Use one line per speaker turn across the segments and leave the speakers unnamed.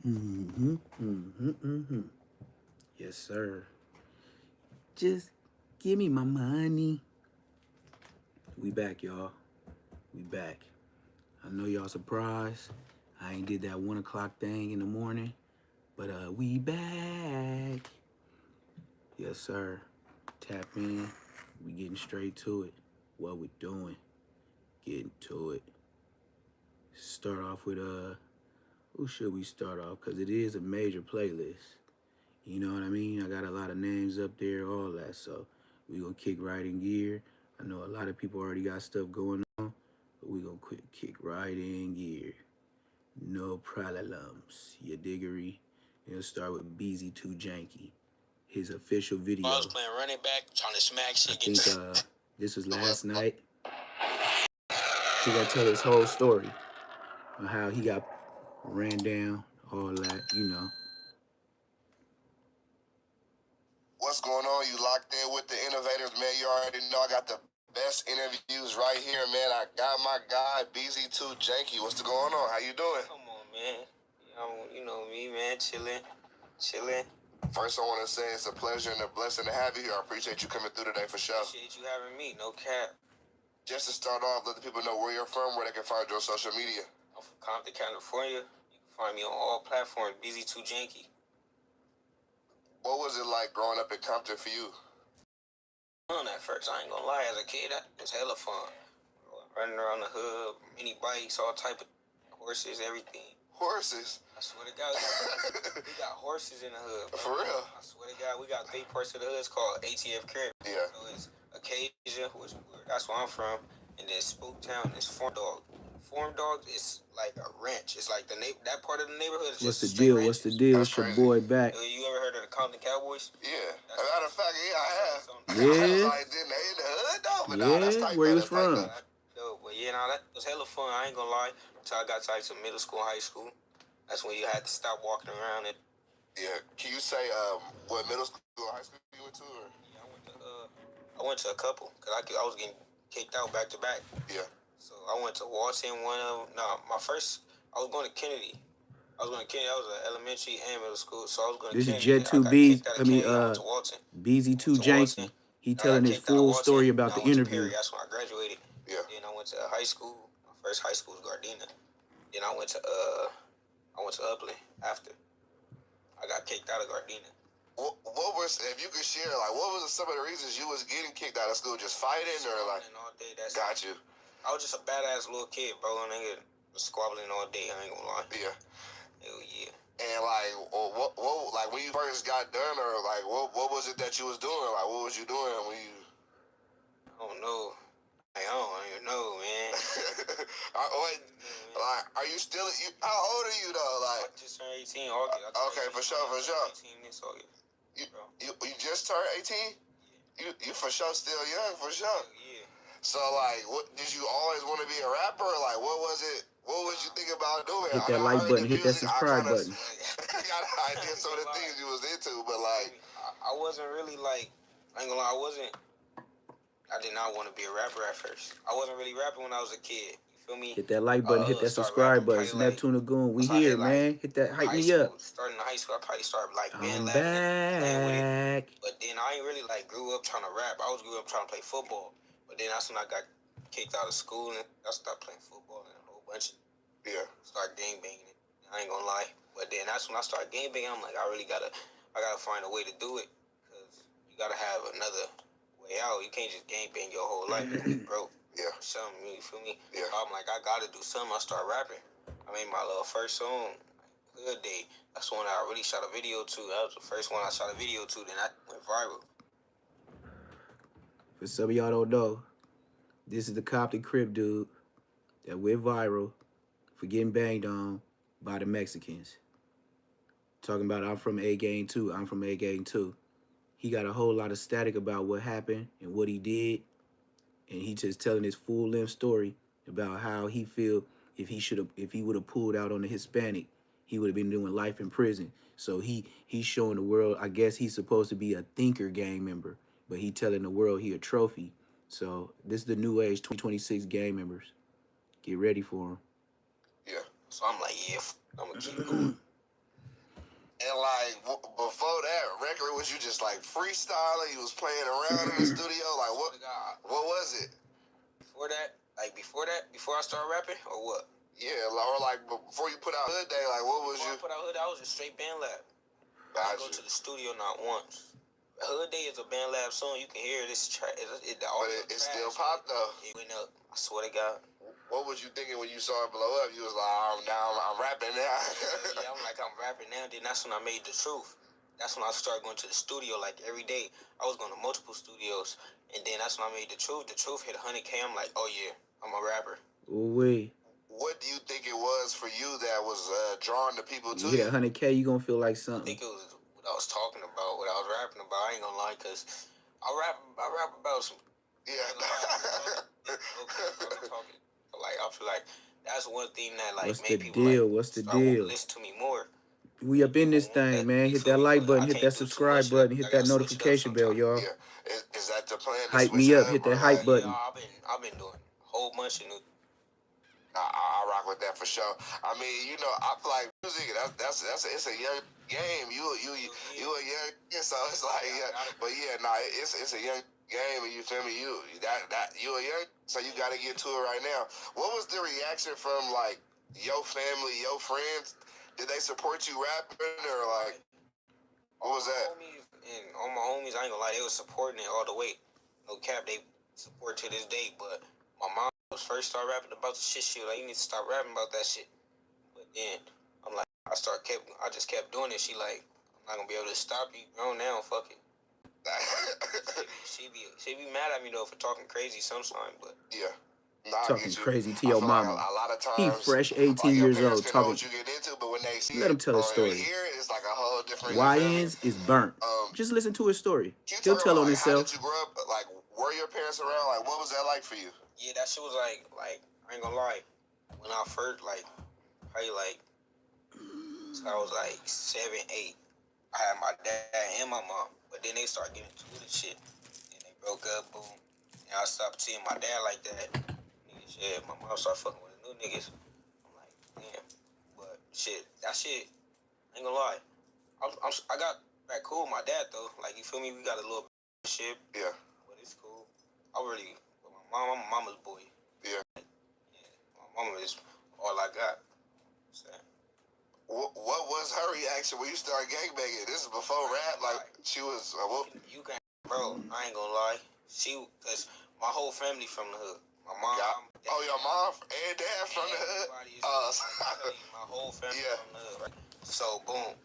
Mm-hmm, mm-hmm, mm-hmm. Yes, sir. Just give me my money. We back, y'all. We back. I know y'all surprised. I ain't did that 1 o'clock thing in the morning, but we back. Yes, sir. Tap in. We getting straight to it. What we doing? Getting to it. Start off with who should we start off? Cause it is a major playlist. You know what I mean? I got a lot of names up there, all that. So we gonna kick right in gear. I know a lot of people already got stuff going on, but we gonna kick right in gear. No problems. You diggery. We'll start with BEEZY2JANKY. His official video. I was playing running back, trying to smack shit. I think this was last night. He gotta tell his whole story on how he got ran down, all that, you know.
What's going on? You locked in with the innovators, man. You already know I got the best interviews right here, man. I got my guy, BEEZY2JANKY. What's going on? How you doing?
Come on, man. You know me, man. Chilling.
First, I want to say it's a pleasure and a blessing to have you here. I appreciate you coming through today for sure.
Appreciate you having me. No cap.
Just to start off, let the people know where you're from, where they can find you on social media.
I'm from Compton, California. You can find me on all platforms, BEEZY2JANKY.
What was it like growing up in Compton for you?
Fun at first, I ain't gonna lie. As a kid, it was hella fun. Running around the hood, mini bikes, all type of horses, everything.
Horses?
I swear to God, we got horses in the hood, bro.
For real?
I swear to God, we got 3 parts of the hood. It's called ATF Crib.
Yeah.
So it's Acacia, that's where I'm from, and then Spooktown is Form Dog. Form Dog is like a ranch. It's like that part of the neighborhood is
What's
just
the deal?
ranches.
What's the deal?
That's
It's your
crazy.
boy back.
You ever heard of the Compton Cowboys?
Yeah. As a matter of fact, yeah, I have.
Yeah.
I was like, didn't they in the hood though? But
yeah,
nah, that's tight,
where
man.
he was from.
But yeah, nah, that was hella fun. I ain't gonna lie. Until I got to like some middle school, high school. That's when you had to stop walking around it.
Yeah. Can you say what middle school or high school you went to? Or?
Yeah, I went to a couple because I was getting kicked out back to back.
Yeah.
So I went to Walton. My first I was going to Kennedy. That was an elementary and middle school. So I was going to
This
Kennedy.
is Jet2B.
I went to Walton.
BEEZY2JANKY. He telling his full story about the interview.
That's when I graduated.
Yeah.
Then I went to high school. My first high school was Gardena. Then I went to Upland after. I got kicked out of Gardena.
What was, if you could share, like, what was some of the reasons you was getting kicked out of school? Just fighting or like?
All day,
got you.
I was just a badass little kid, bro. And nigga was squabbling all day. I ain't gonna lie.
Yeah.
Hell yeah.
And like, what, like when you first got done, or like, what was it that you was doing? Like, what was you doing when you?
I don't know. I don't even know, man.
Like, are you still? How old are you though? Like,
I just turned 18 August.
Okay, for sure.
18 this August.
You just turned 18? Yeah. You for sure still young, for sure.
Yeah.
So like, what did you always want to be a rapper? Like, what was it? What was you think about doing?
Hit that like button. Hit that subscribe button.
I got an idea some of the things you was into, but like,
I wasn't really like. I ain't gonna lie. I did not want to be a rapper at first. I wasn't really rapping when I was a kid. You feel me?
Hit that like button. Hit that subscribe button. Neptune Lagoon. We here, man. Hit that. Hype me up.
Starting in high school, I probably started like
I'm
back. But then I ain't really like grew up trying to rap. I grew up trying to play football. But then that's when I got kicked out of school and I started playing football and a whole bunch of started gangbanging it. I ain't gonna lie. But then that's when I started gangbanging. I'm like, I gotta find a way to do it because you gotta have another way out. You can't just gangbang your whole life and be broke.
Yeah.
Something, you feel me?
Yeah.
I'm like, I gotta do something. I start rapping. I made my little first song, Hood Day. That's the one I really shot a video to. That was the first one I shot a video to. Then I went viral.
For some of y'all don't know, this is the Compton Crip dude that went viral for getting banged on by the Mexicans. Talking about I'm from A Gang 2. I'm from A Gang 2. He got a whole lot of static about what happened and what he did. And he just telling his full-length story about how he feel if he would have pulled out on the Hispanic, he would have been doing life in prison. So he's showing the world, I guess he's supposed to be a thinker gang member, but he telling the world he a trophy. So this is the new age 2026 gang members. Get ready for him.
Yeah. So I'm like, yeah, I'm gonna keep going.
And like before that record, was you just like freestyling? You was playing around in the studio? Like what was it?
Before that, before I started rapping, or what?
Yeah, or like before you put out Hood Day, like what was
before
you?
I put out Hood Day, I was just straight band lab. I didn't go to the studio not once. Hood Day is a band lab song. You can hear this track.
It still popped though.
It went up. I swear to God.
What was you thinking when you saw it blow up? You was like, I'm rapping now.
Yeah, I'm rapping now. Then that's when I made The Truth. That's when I started going to the studio like every day. I was going to multiple studios, and then that's when I made The Truth. The Truth hit 100K. I'm like, oh yeah, I'm a rapper.
Ooh-wee.
What do you think it was for you that was drawing the people to
you? Hit 100K, you gonna feel like something.
I think it was what I was talking about, what I was rapping about. I ain't gonna lie, cause I rap about some.
Yeah.
Talking. Like I feel like that's one thing that like
What's
made
the
people
deal?
like
What's the
start
deal?
listen to me more.
We up in this thing, man. Hit that like button, hit that subscribe button, hit that notification bell, y'all.
Yeah. Is that the plan?
Hype me up, hit that hype button.
Yeah, I've been doing a whole bunch of new.
I rock with that for sure. I mean, you know, I feel like music. It's a young game. You a young kid, so it's like, but yeah, it's a young game, and you feel me? You a young, so you got to get to it right now. What was the reaction from like your family, your friends? Did they support you rapping or like what was that?
And all my homies, I ain't gonna lie, they was supporting it all the way. No cap, they support to this day. But my mom was first started rapping about the shit. She was like, you need to stop rapping about that shit. But then I'm like, I just kept doing it. She like, I'm not gonna be able to stop you. Grown now, fuck it. she be mad at me though for talking crazy sometimes, but
yeah. Nah,
talking crazy to your mama.
Like a lot of times,
he fresh 18 years old talking.
What you get into, but when they see
let him tell his story.
Hear it, it's like a whole different.
YNs is burnt. Just listen to his story. He'll tell on himself.
How did you grow up? Like, were your parents around? Like, what was that like for you?
Yeah, that shit was like I ain't gonna lie. When I first probably so I was like 7, 8. I had my dad and my mom, but then they started getting into the shit. Then they broke up, boom. And I stopped seeing my dad like that. Niggas, yeah, my mom started fucking with the new niggas. I'm like, damn. But shit, that shit, I ain't gonna lie. I got back cool with my dad though. Like, you feel me? We got a little shit.
Yeah.
But it's cool. With my mom, I'm a mama's boy.
Yeah.
Yeah. My mama is all I got.
What was her reaction when you started gangbanging? This is before rap. Like, she was,
You can, bro, I ain't gonna lie. Cause my whole family from the hood. My mom.
Yeah. Oh, your mom and dad from the hood?
My whole family from the hood. Right? So, boom.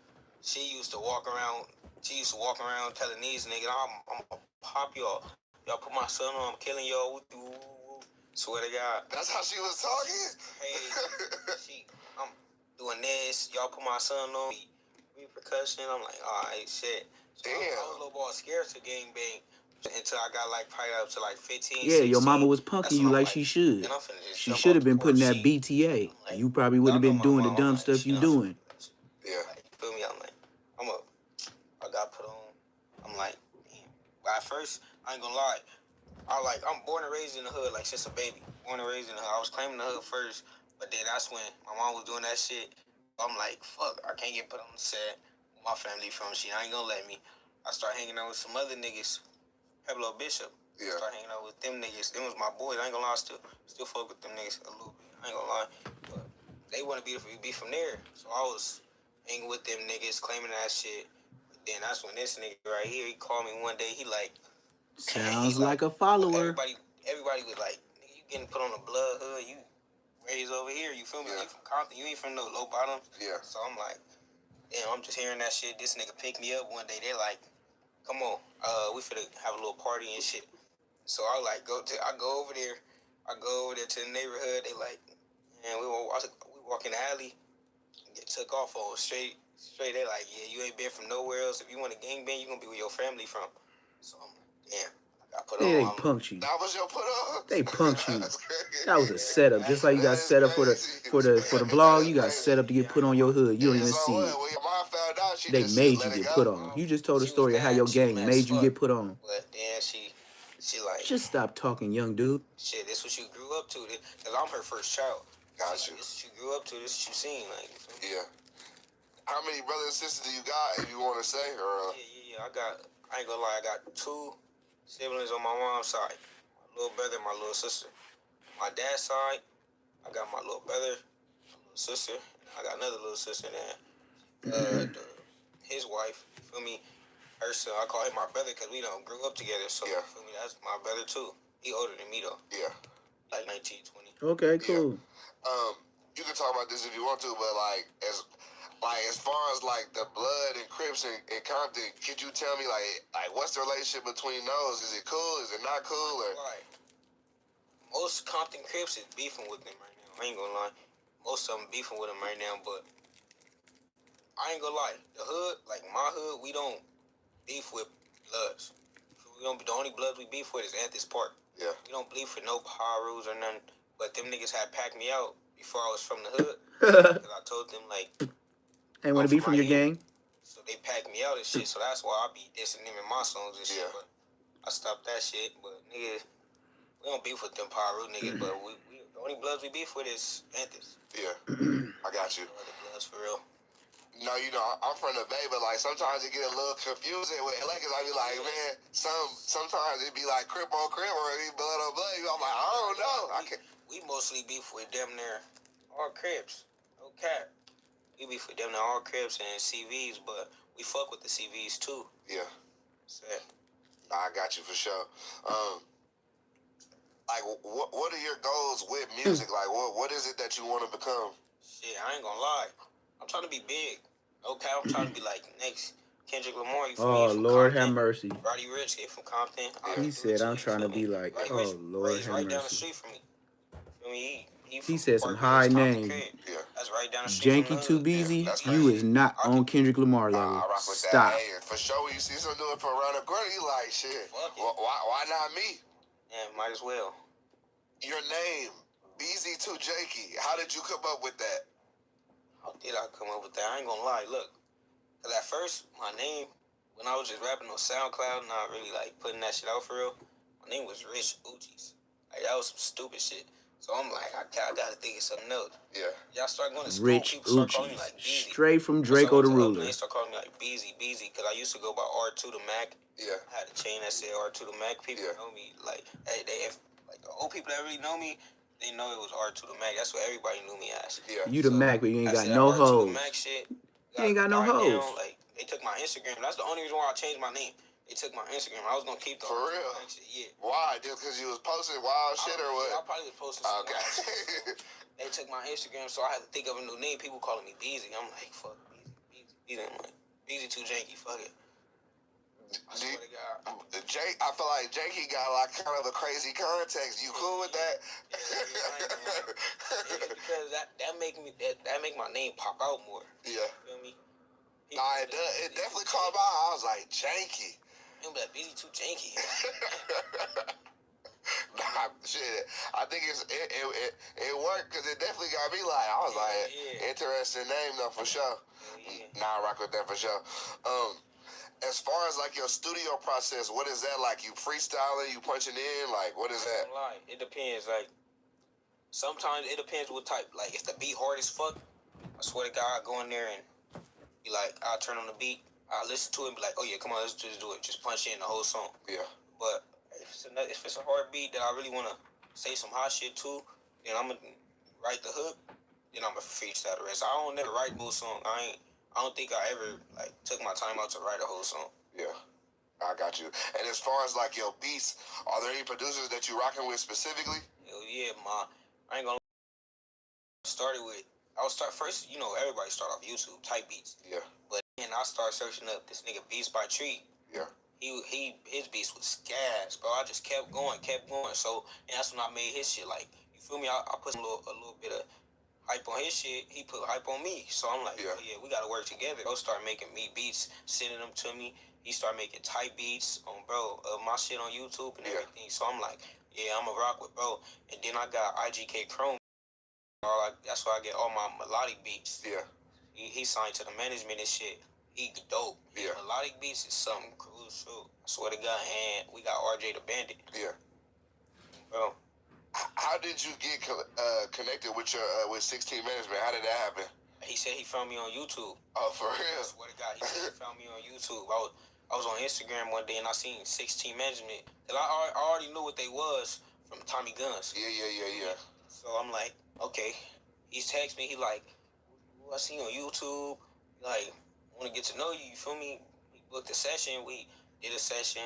She used to walk around telling these niggas, I'm gonna pop y'all. Y'all put my son on, I'm killing y'all. Swear to God.
That's how she was talking?
Hey, I'm doing this. Y'all put my son on. Repercussion. I'm like, alright, shit. So
damn.
I was a little more scared to gangbang until I got like probably up to like 15.
Yeah,
16.
Your mama was punking you like she should. She should have been putting that BTA. Like, you probably wouldn't have been doing the dumb stuff you doing.
Yeah.
Like, you feel me? I'm like, I got put on. I'm like, damn. But at first, I ain't gonna lie. I'm born and raised in the hood, like since a baby. Born and raised in the hood. I was claiming the hood first, but then that's when my mom was doing that shit. I'm like, fuck, I can't get put on the set. My family from shit, I ain't gonna let me. I start hanging out with some other niggas. Pablo Bishop.
Yeah.
Start hanging out with them niggas. Them was my boys. I ain't gonna lie, still fuck with them niggas a little bit. I ain't gonna lie. But they wanna be from there. So I was hanging with them niggas, claiming that shit. But then that's when this nigga right here, he called me one day, he like,
sounds like a follower.
Everybody was like, nigga, you getting put on the blood hood, you raised over here, you feel me?
Yeah.
You from Compton, you ain't from no low bottom.
Yeah.
So I'm like, damn, I'm just hearing that shit. This nigga picked me up one day. They like, come on, we finna have a little party and shit. So I like I go over there to the neighborhood. They like, man, we walk in the alley, get took off on straight. They like, yeah, you ain't been from nowhere else. If you want a gangbang, you gonna be where your family from. So I'm like, damn. I put
They
on.
punked you.
That was your put on?
They punked you. That was a setup. Just like you got set up for the vlog, you got set up to get put on your hood. You don't even see it.
When your mom found out,
they made you get put on. You just told the story of how your gang made you get put on.
But then she like,
just stop talking, young dude.
Shit, this what you grew up to. Cause I'm her first child.
Gotcha.
Like, this what you grew up to. This what you seen. Like,
yeah. How many brothers and sisters do you got, if you want to say? Or
Yeah. I ain't gonna lie, I got 2 siblings on my mom's side. My little brother and my little sister. My dad's side, I got my little brother, my little sister, and I got another little sister and his wife, you feel me? Her son, I call him my brother because we don't grew up together, so you feel me? That's my brother too. He older than me though. Yeah. Like 19, 20.
Okay, cool.
Yeah. You can talk about this if you want to, but as far as like the blood and Crips and Compton, could you tell me like what's the relationship between those? Is it cool? Is it not cool? Or
like most Compton Crips is beefing with them right now. I ain't gonna lie. Most of them beefing with them right now, but I ain't gonna lie. The hood, like my hood, we don't beef with bloods. We don't. The only bloods we beef with is Anthony's Park. Yeah. We don't beef with no Harus or nothing. But them niggas had packed me out before I was from the hood. Because I told them like,
ain't want to be from your gang.
So they packed me out and shit. So that's why I be dissing them in my songs and shit. But I stopped that shit. But niggas, we don't beef with them Haru niggas. But we the only bloods we beef with is Anthony's. Yeah. I got you. No other bloods for real. No, you know, I'm from the Bay, but like sometimes it get a little confusing with LA, cause I be like, man, sometimes it be like Crip on Crip or it be blood on blood. I'm like, I don't know. We mostly beef with them there, all Crips, no cap. We beef with them there, all Crips and CVs, but we fuck with the CVs too. Yeah. Sad. Nah, I got you for sure. Like, what are your goals with music? Like, what is it that you want to become? Shit, I ain't gonna lie. I'm trying to be big. Okay, I'm trying to be like next Kendrick Lamar. You feel me?
Oh, Lord have mercy.
Roddy Ricch came from Compton.
He said, I'm trying to be like, oh, Lord have
right down the
mercy.
street from me. Feel me?
He said some high name.
Yeah. That's right down the street
Janky too BEEZY, you is not on Kendrick Lamar level.
I rock with
Stop.
That. Hey, for sure, when you see someone doing it for around the corner, you like, shit. Why not me?
Yeah, might as well.
Your name, BEEZY2JANKY. How did you come up with that?
How did I come up with that? I ain't gonna lie. Look, cause at first my name, when I was just rapping on SoundCloud, not really like putting that shit out for real, my name was Rich Uchi's. Like that was some stupid shit. So I'm like, I gotta think of something else. Yeah. Y'all start going to school,
Rich
people start calling me like
Beezy. Straight from Draco the Ruler.
They start calling me like Beezy, cause I used to go by R2 the Mac. Yeah. I had a chain that said R2 the Mac. People know me like, hey, like the old people that really know me, they know it was R2 the Mac. That's what everybody knew me as. Yeah.
You the Mac, but you ain't got no hoes.
R2 the Mac shit.
You ain't got no hoes.
Like they took my Instagram. That's the only reason why I changed my name. They took my Instagram. I was gonna keep the
For real?
Shit. Yeah.
Why? Just because you was posting wild shit or what?
I probably was posting some wild shit. They took my Instagram, so I had to think of a new name. People calling me Beezy. I'm like, fuck Beezy. I'm like, BEEZY2JANKY. Fuck it. I swear to God.
I feel like Janky got like kind of a crazy context. You cool with that?
Yeah, because that make my name pop out more. Yeah. You feel me?
Nah, it definitely caught my eye. I was like, Janky.
I'm like, BEEZY2JANKY.
Nah, shit. I think it worked because it definitely got me like, I was interesting name though for sure. Nah, I rock with that for sure. As far as like your studio process, what is that like? You freestyling, you punching in, like what is that?
It depends. Like sometimes it depends what type. Like if the beat hard as fuck, I swear to God, I go in there and be like, I'll turn on the beat, I'll listen to it, and be like, oh yeah, come on, let's just do it. Just punch in the whole song. Yeah. But if it's a hard beat that I really want to say some hot shit to, then I'm gonna write the hook. Then I'm gonna freestyle the rest. I don't never write the whole song. I don't think I ever like took my time out to write a whole song. Yeah. I got you. And as far as like your beats, are there any producers that you rocking with specifically? Hell yeah, I ain't gonna I would start first, you know, everybody start off YouTube type beats. Yeah. But then I start searching up this nigga Beats by Tree. Yeah. His beats was gas, bro. I just kept going. So and that's when I made his shit. Like, you feel me? I put a little bit of hype on his shit. He put hype on me. So I'm like, yeah, we gotta work together. Bro start making me beats, sending them to me. He started making type beats on my shit on YouTube and everything. So I'm like, yeah, I'ma rock with bro. And then I got IGK Chrome. That's why I get all my melodic beats. Yeah. He signed to the management and shit. He dope. Yeah. Melodic beats is something crucial. I swear to God. And we got RJ the Bandit. Yeah. Bro. How did you get connected with your with 16 Management? How did that happen? He said he found me on YouTube.
Oh, for real?
I swear to God, he said he found me on YouTube. I was on Instagram one day and I seen 16 Management. And I already knew what they was from Tommy Guns.
Yeah.
So I'm like, okay. He text me. He like, I see you on YouTube. Like, want to get to know you. You feel me? He booked a session. We did a session.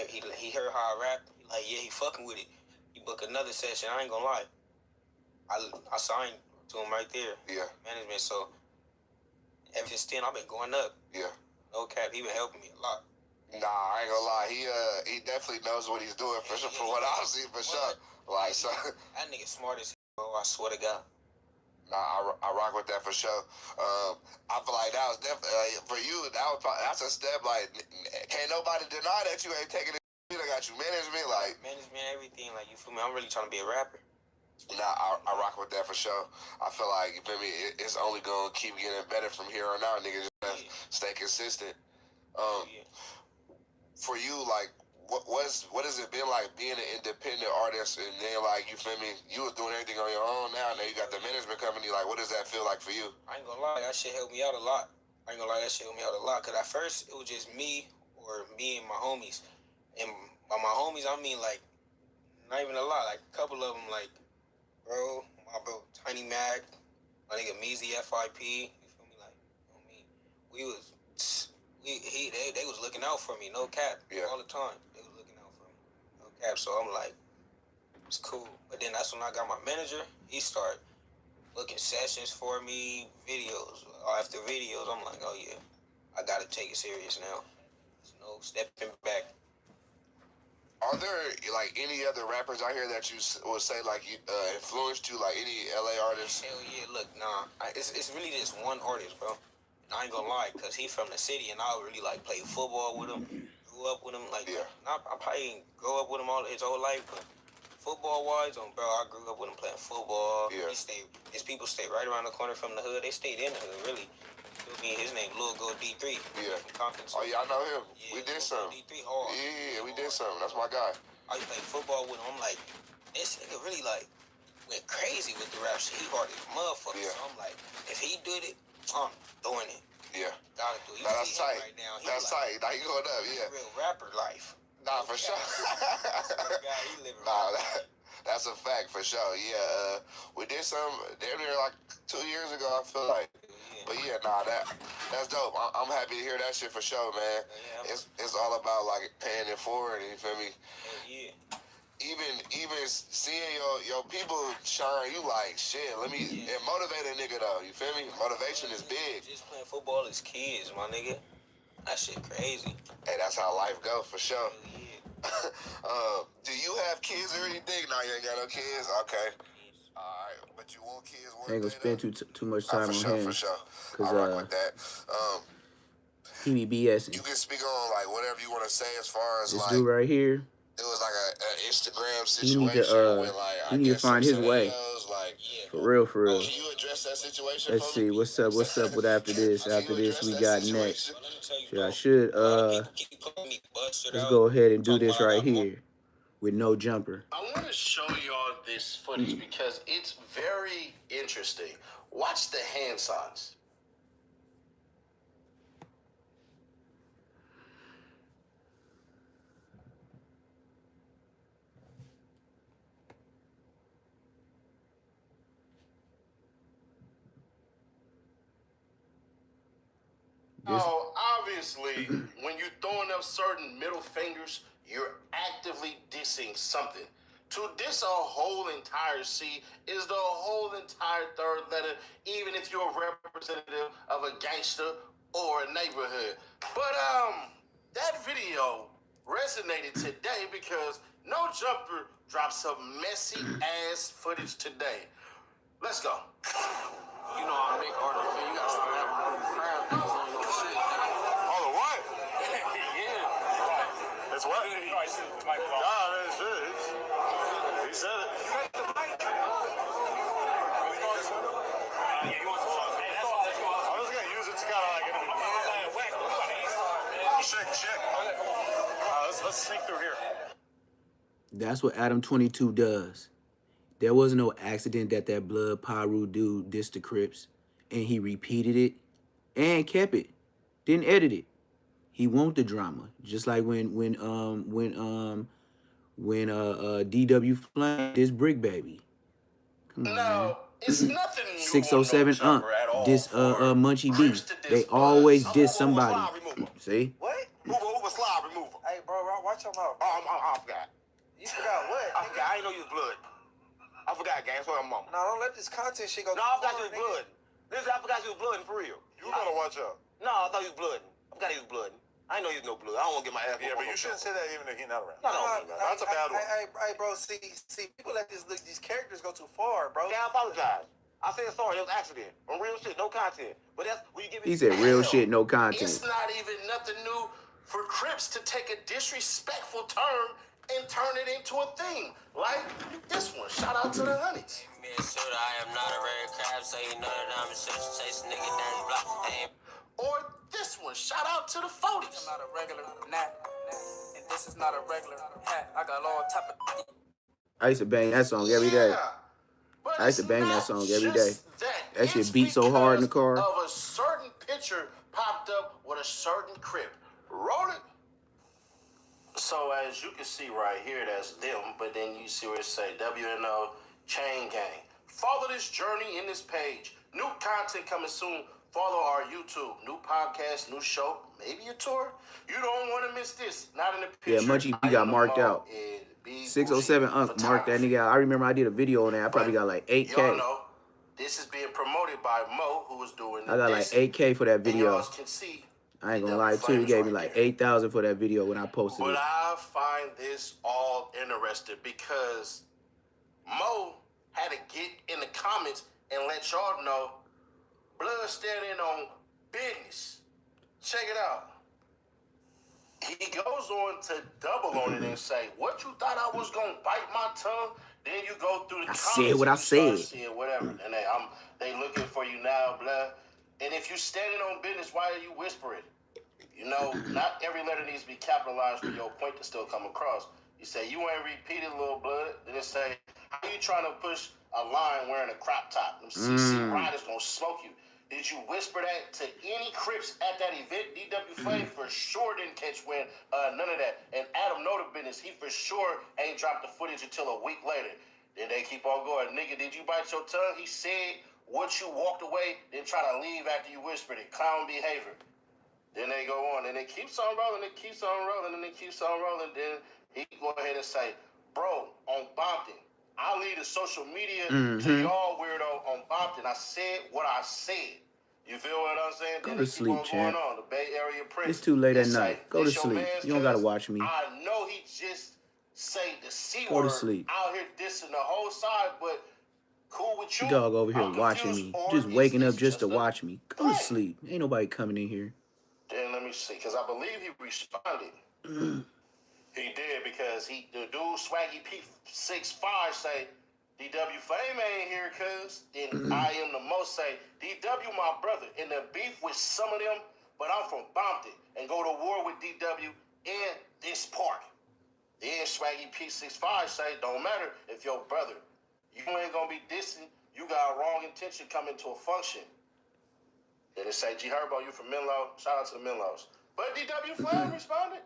He heard how I rap. He like, yeah, he fucking with it. He booked another session. I ain't gonna lie. I signed to him right there.
Yeah.
Management. So ever since then, I've been going up.
Yeah.
No cap. He been helping me a lot.
Nah, I ain't gonna lie. He definitely knows what he's doing for sure. For what I've seen, for sure. Like, so.
That nigga smart as hell. I swear to God.
Nah, I rock with that for sure. I feel like that was definitely for you. That's a step. Like, can't nobody deny that you ain't taking it. I got you management, like
everything. Like, you feel me? I'm really trying to be a rapper.
Nah, I rock with that for sure. I feel like, you feel me, it's only gonna keep getting better from here on out, nigga. Just stay consistent. For you, like, what has it been like being an independent artist, and then, like, you feel me, you was doing everything on your own now you got the management company. Like, what does that feel like for you?
I ain't gonna lie, that shit helped me out a lot. Because at first, it was just me and my homies. And by my homies, I mean, like, not even a lot. Like, a couple of them, like, my bro, Tiny Mac, my nigga Meezy FIP, you feel me? Like, you know what I mean? They was looking out for me, no cap, all the time. They was looking out for me, no cap. So I'm like, it's cool. But then that's when I got my manager. He started looking sessions for me, videos. After videos, I'm like, oh yeah, I gotta take it serious now. There's no stepping back.
Are there, like, any other rappers out here that you would say, like, influenced you, like, any LA artists?
Hell yeah, look, nah. It's really just one artist, bro. And I ain't gonna lie, because he from the city, and I really, like, played football with him. Grew up with him. Like, I probably didn't grow up with him all his whole life, but football-wise, bro, I grew up with him playing football. Yeah. His people stay right around the corner from the hood. They stayed in the hood, really. His name, Lil Go D3.
Yeah.
From Compton.
Oh, yeah, I know him.
Yeah,
we did something.
D3 hard.
Yeah, we did something. That's my guy.
I played football with him. I'm like, this nigga really, like, went crazy with the rap shit. He hard as a motherfucker. Yeah. So I'm like, if he did it, I'm doing it.
Yeah.
Gotta do it.
That's tight.
Right now.
That's tight. Now you going up, yeah.
Real rapper life.
Nah, for sure.
God, he living
that's a fact for sure. Yeah, we did some damn near like 2 years ago, I feel like. But yeah, nah, that's dope. I'm happy to hear that shit for sure, man. It's all about, like, paying it forward. You feel me?
Yeah.
Even seeing your people shine, you like, shit. It motivate a nigga though. You feel me? Motivation is big.
Just playing football as kids, my nigga. That shit crazy.
Hey, that's how life go for sure.
Yeah.
Do you have kids or anything? No, you ain't got no kids. Okay. Alright, but you want kids one day?
Ain't gonna spend too much time on him.
For sure. I rock with that.
He be BSing.
You can speak on, like, whatever you want to say as far as,
this
like,
dude right here.
It was like an Instagram situation with, like,
he need to find his way.
Like,
for real.
Can you address that situation?
Let's see what's up with after this. After this, we got next. I should let's go ahead and do this right here with no jumper.
I want to show y'all this footage because it's very interesting. Watch the hand signs. Now, obviously, when you're throwing up certain middle fingers, you're actively dissing something. To diss a whole entire C is the whole entire third letter, even if you're a representative of a gangster or a neighborhood. But that video resonated today because No Jumper dropped some messy ass footage today. Let's go.
You know I'm a big artist, man. You gotta start having all the crowd on your shit.
All the what?
Yeah.
It's what? Nah, it's it. He said it. I'm just gonna use it to kind of like check. Let's sneak through here.
That's what Adam 22 does. There was no accident that Blood Pyru dude dissed the Crips. and he repeated it and kept it. Didn't edit it. He want the drama. Just like when DW Flame this Brick Baby. Come on, man.
No, it's nothing new
607
on no at all.
This Munchie B. They always diss somebody. See?
What? Hoover slide removal. Hey, bro, watch your mouth. I forgot. You forgot what? I forgot. I ain't know you was blood. I forgot, gang. That's what I'm on. No, don't let this content shit go. No, I forgot you was blood. Listen, I forgot you was blood for real. You gotta watch out. No, I thought you was blood. I forgot he was blood. I know you was no blood. I don't want to get my ass. Yeah, but you shouldn't say that even if he's not around. No, that's a bad one. Hey, bro, see, people let these characters go too far, bro. Yeah, I apologize. I said sorry. It was an accident. On real shit, no content. But that's when you give me.
He said real shit, no content.
It's not even nothing new for Crips to take a disrespectful term and turn it into a thing. Like this one. Shout out to the honeys.
Minnesota, I am not a rare crab, so you know that I'm a chase nigga down the block.
Or this one. Shout out to the 40s.
I'm not a regular nap, and this is not a regular hat. I got all type of.
I used to bang that song every day.
But
I used to bang that song every day. That shit
It's
beat so hard in the car.
Of a certain picture popped up with a certain crib. Roll it. So as you can see right here, that's them. But then you see where it say WNO Chain Gang. Follow this journey in this page. New content coming soon. Follow our YouTube. New podcast, new show, maybe a tour. You don't want to miss this. Not in the picture.
Yeah, Munchie B got marked out. 607 marked that nigga out. I remember I did a video on that. I probably got like 8K.
Y'all know this is being promoted by Mo, who was doing
I got like 8K for that video.
Can see
I ain't gonna lie too. He gave me like 8,000 for that video when I posted
it.
it.
But I find this all interesting because Mo had to get in the comments and let y'all know Blood standing on business. Check it out. He goes on to double on it and say, "What you thought I was gonna bite my tongue?" Then you go through the comments.
I said what I said.
Whatever. And they looking for you now, Blood. And if you standing on business, why are you whispering? You know, not every letter needs to be capitalized for your point to still come across. You say, you ain't repeated, little Blood. Then it say, how you trying to push a line wearing a crop top? Them CC riders gonna smoke you. Did you whisper that to any Crips at that event? DW Flame for sure didn't catch wind, none of that. And Adam know the business. He for sure ain't dropped the footage until a week later. Then they keep on going. Nigga, did you bite your tongue? He said what you walked away, then try to leave after you whispered it. Clown behavior. Then they go on, and it keeps on rolling, it keeps on rolling, and it keeps on rolling. Then he go ahead and say, bro, on Compton, I'll leave the social media to y'all weirdo on Compton. I said what I said. You feel what I'm saying?
Go to sleep, champ.
The Bay Area Prince.
It's too late at night. Go to sleep. You don't gotta watch me.
I know he just say the C
word. Go to sleep.
Out here dissing the whole side, but cool with you.
Dog over here watching me. Just waking up just to watch me. Go to sleep. Ain't nobody coming in here.
Then let me see, because I believe he responded. He did, because the dude Swaggy P65 say, DW Fame ain't here, cuz. Then I am the most say, DW my brother, in the beef with some of them, but I'm from Compton, and go to war with DW in this park. Then Swaggy P65 say, don't matter if your brother, you ain't gonna be dissing, you got a wrong intention coming to a function. Then it say, G Herbo, you from Menlo, shout out to the Menlos. But DW Flame responded.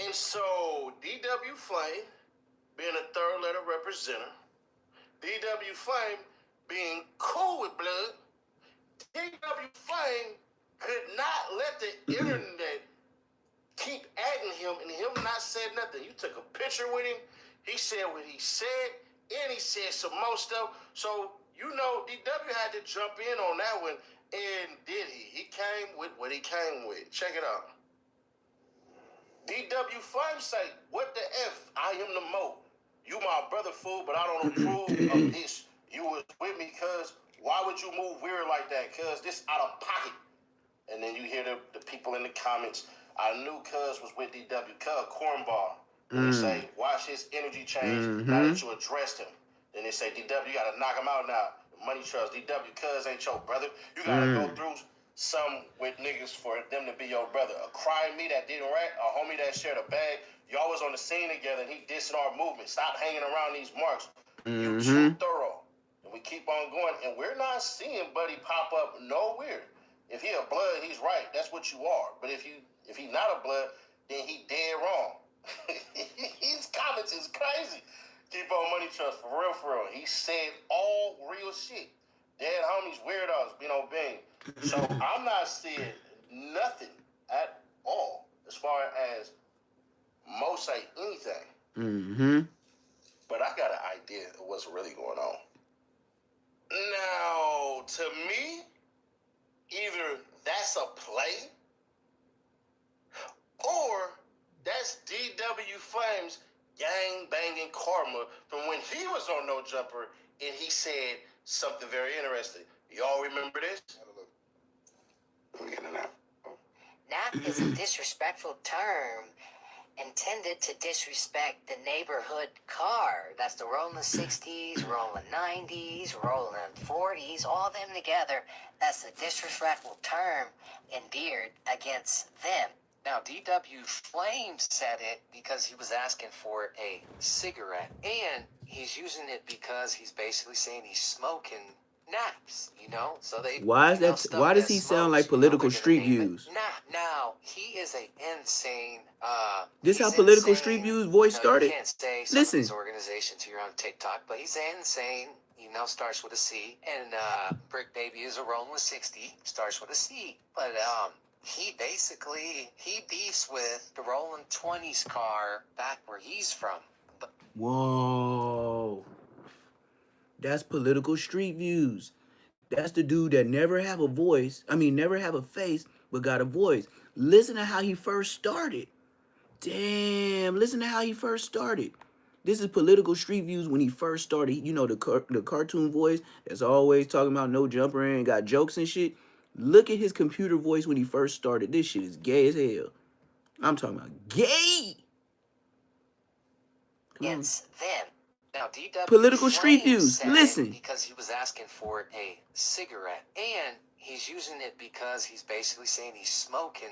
And so, DW Flame, being a third letter representative, DW Flame being cool with Blood, DW Flame could not let the internet keep adding him and him not said nothing. You took a picture with him, he said what he said, and he said some more stuff. So, you know, DW had to jump in on that one, and did he? He came with what he came with. Check it out. DW Flame say, what the F? I am the Mo. You my brother, fool, but I don't approve of this. You was with me, cuz. Why would you move weird like that, cuz? This out of pocket. And then you hear the people in the comments, I knew cuz was with DW, cuz cornball. And they say, watch his energy change now that you addressed him. Then they say, DW, you gotta knock him out now. Money trust, DW, cuz ain't your brother. You gotta go through some with niggas for them to be your brother. A crying me that didn't rat, a homie that shared a bag. Y'all was on the scene together and he dissing our movement. Stop hanging around these marks. You too thorough. And we keep on going, and we're not seeing Buddy pop up nowhere. If he a blood, he's right. That's what you are. But if he not a blood, then he dead wrong. His comments is crazy. Keep on Money Trust, for real, for real. He said all real shit. Dead homies, weirdos, been on Bing. So I'm not seeing nothing at all as far as Mo say anything.
Mm-hmm.
But I got an idea of what's really going on. Now, to me, either that's a play or that's DW Flames gang banging karma from when he was on No Jumper and he said something very interesting. Y'all remember this?
Nap is a disrespectful term intended to disrespect the neighborhood car. That's the rolling 60s, rolling 90s, rolling 40s, all them together. That's a disrespectful term endeared against them.
Now, DW Flames said it because he was asking for a cigarette. And he's using it because he's basically saying he's smoking naps, you know? So they
Why is that? Why does he sound like political street views?
Now, he is a insane
This how political street views voice started?
You can't say some of these organizations here on TikTok, but he's insane. You know, starts with a C. And BRICC Baby is a rolling with 60, starts with a C. But he basically, he beefs with the rolling 20s car back where he's from. But
whoa. That's political street views. That's the dude that never have a voice. I mean, never have a face, but got a voice. Listen to how he first started. Damn, listen to how he first started. This is political street views when he first started. You know, the cartoon voice that's always talking about No Jumper and got jokes and shit. Look at his computer voice when he first started. This shit is gay as hell. I'm talking about gay. Come on.
It's them.
Now, DW
Political street
Flames
views.
said it
Listen.
because he was asking for a cigarette. And he's using it because he's basically saying he's smoking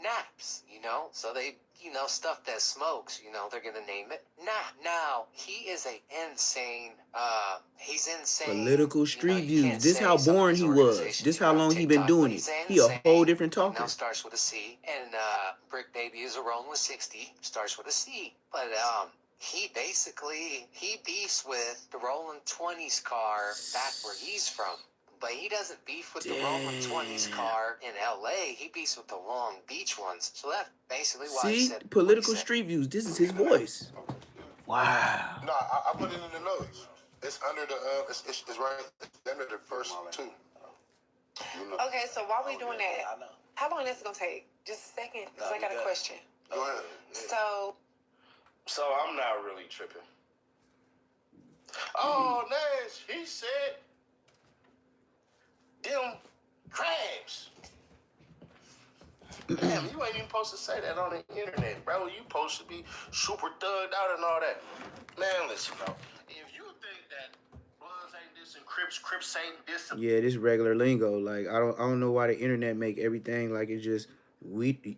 naps, you know? So they, you know, stuff that smokes, you know, they're going to name it nap. Now, he is a insane, he's insane.
Political street
you
views. This how boring he was. This how long he been doing it. He a whole different talker.
Now starts with a C. And BRICK Baby is a rolling with 60, starts with a C. But, he basically, he beefs with the rolling 20s car back where he's from. But he doesn't beef with the rolling 20s car in LA. He beefs with the Long Beach ones. So that's basically why he said
political street views. This is his voice. Wow.
No, I put it in the notes. It's under the, it's right under the first two. You know.
Okay, so while we doing that, how long is it going to take? Just a second, because I got a question.
Go ahead.
So I'm not really tripping. Oh, Nash, he said them crabs. Damn, you ain't even supposed to say that on the internet, bro. You supposed to be super thugged out and all that. Man, listen, bro. If you think that Bloods ain't this and Crips ain't this.
Yeah, this regular lingo. Like I don't know why the internet make everything like it's just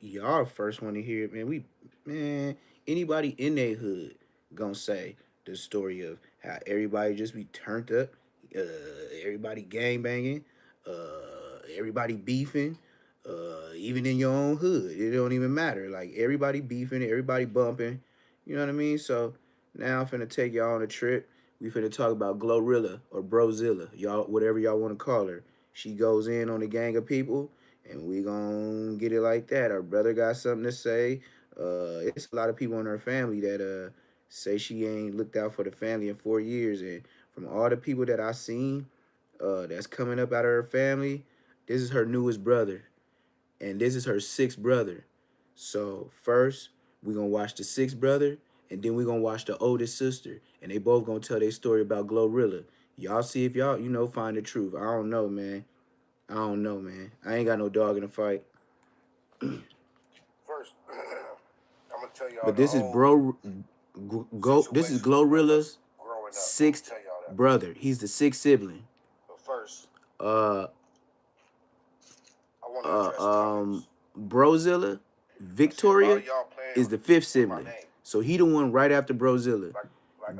y'all first one to hear it, man. Anybody in their hood gonna say the story of how everybody just be turned up, everybody gang banging, everybody beefing, even in your own hood. It don't even matter. Like everybody beefing, everybody bumping. You know what I mean? So now I'm finna take y'all on a trip. We finna talk about Glorilla or Brozilla, y'all, whatever y'all want to call her. She goes in on a gang of people, and we gonna get it like that. Our brother got something to say. It's a lot of people in her family that say she ain't looked out for the family in 4 years, and from all the people that I seen that's coming up out of her family, this is her newest brother, and this is her sixth brother. So first we're gonna watch the sixth brother, and then we're gonna watch the oldest sister, and they both gonna tell their story about Glorilla. Y'all see if y'all find the truth. I don't know, man. I ain't got no dog in the fight.
First, I'm gonna tell y'all.
But this is this is Glorilla's sixth brother. He's the sixth sibling.
But first, I want to address
Brozilla, Victoria, is the fifth sibling. So he the one right after Brozilla.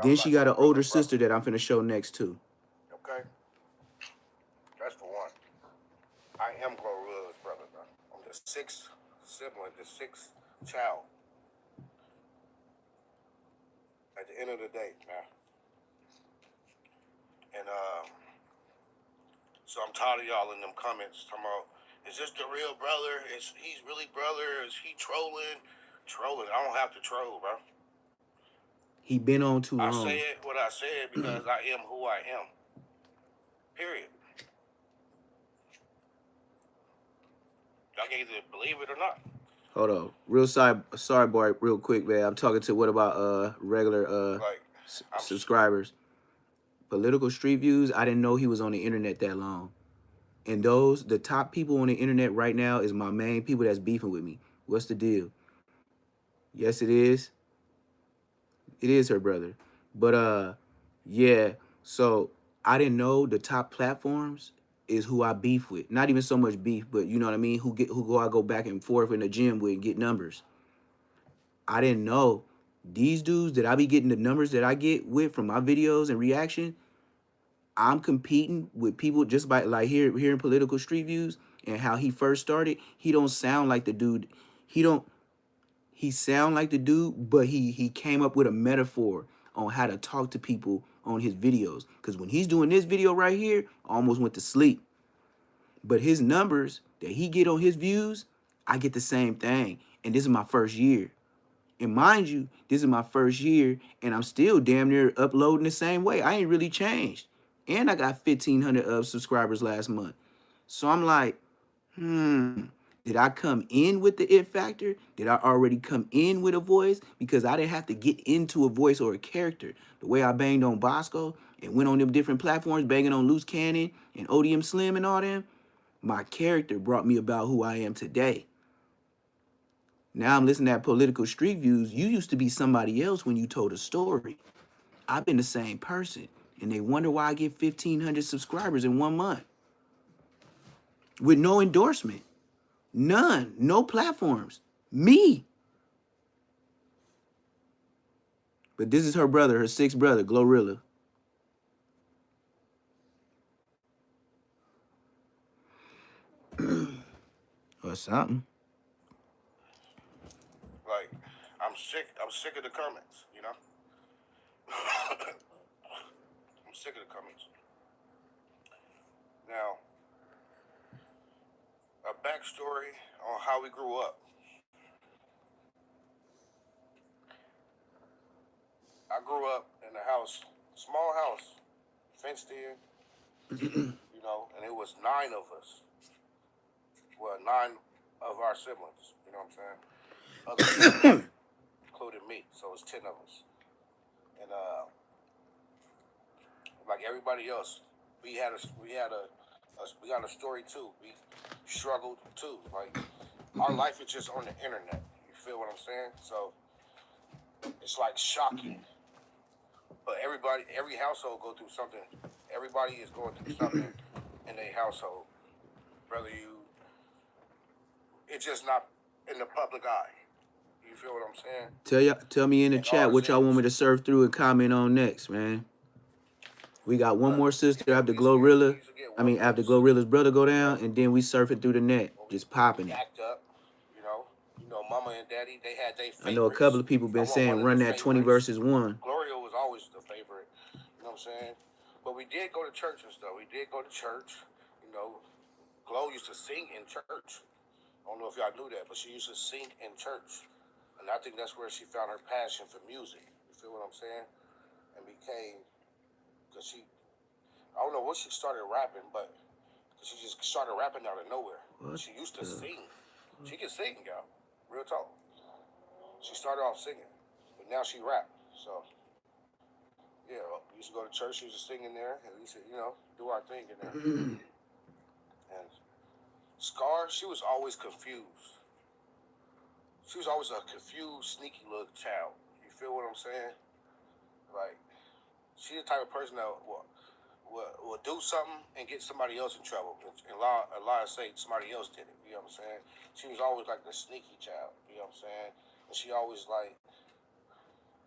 Then she got an older sister that I'm finna show next too.
Okay.
the sixth sibling, the sixth child. At the end of the day, man. And so I'm tired of y'all in them comments talking about, is this the real brother? He's really brother? Is he trolling? Trolling. I don't have to troll, bro.
He been on too long.
I say it what I said because I am who I am. Period. Y'all can either believe it or not.
Hold on. Real sorry, boy, real quick, man. I'm talking to what about regular subscribers. Political Street Views, I didn't know he was on the internet that long. And the top people on the internet right now is my main people that's beefing with me. What's the deal? Yes, it is. It is her brother. But yeah, so I didn't know the top platforms is who I beef with. Not even so much beef, but you know what I mean? Who I go back and forth in the gym with and get numbers. I didn't know these dudes that I be getting the numbers that I get with from my videos and reaction. I'm competing with people just by like here in Political Street Views and how he first started. He don't sound like the dude. He sound like the dude, but he came up with a metaphor on how to talk to people on his videos. Because when he's doing this video right here, I almost went to sleep. But his numbers that he get on his views, I get the same thing. And this is my first year. And mind you, this is my first year, and I'm still damn near uploading the same way. I ain't really changed. And I got 1,500 subscribers last month. So I'm like, did I come in with the it factor? Did I already come in with a voice? Because I didn't have to get into a voice or a character. The way I banged on Bosco and went on them different platforms, banging on Loose Cannon and ODM Slim and all them, my character brought me about who I am today. Now I'm listening at Political Street Views. You used to be somebody else when you told a story. I've been the same person. And they wonder why I get 1,500 subscribers in 1 month. With no endorsement. None. No platforms. Me. But this is her brother, her sixth brother, Glorilla. Or something.
Like, I'm sick of the comments, you know? I'm sick of the comments. Now, a backstory on how we grew up. I grew up in a house, small house, fenced in, you know, and it was 9 of us. Well, 9 of our siblings, you know what I'm saying? Other including me, so it's 10 of us. And like everybody else, we got a story too. We struggled too. Like our life is just on the internet. You feel what I'm saying? So it's like shocking. But every household go through something. Everybody is going through something in their household. It's just not in the public eye. You feel what I'm saying?
Tell me in the chat what y'all want me to surf through and comment on next, man. We got one more sister after Glorilla. After Glorilla's brother go down, and then we surf it through the net, just popping it.
Act up, you know, Mama and Daddy, they had their favorites.
I know a couple of people been saying run that 20 versus 1.
Gloria was always the favorite, you know what I'm saying? But we did go to church and stuff. We did go to church, you know. Glo used to sing in church. I don't know if y'all knew that, but she used to sing in church. And I think that's where she found her passion for music. You feel what I'm saying? And because I don't know what she started rapping, but she just started rapping out of nowhere. She used to sing. She can sing, y'all. Real talk. She started off singing, but now she rap. So, yeah, we used to go to church. She used to sing in there, and we used to, do our thing in there. And Scar, she was always confused. She was always a confused, sneaky little child. You feel what I'm saying? Like, she's the type of person that will do something and get somebody else in trouble. And lie say somebody else did it. You know what I'm saying? She was always like the sneaky child. You know what I'm saying? And she always like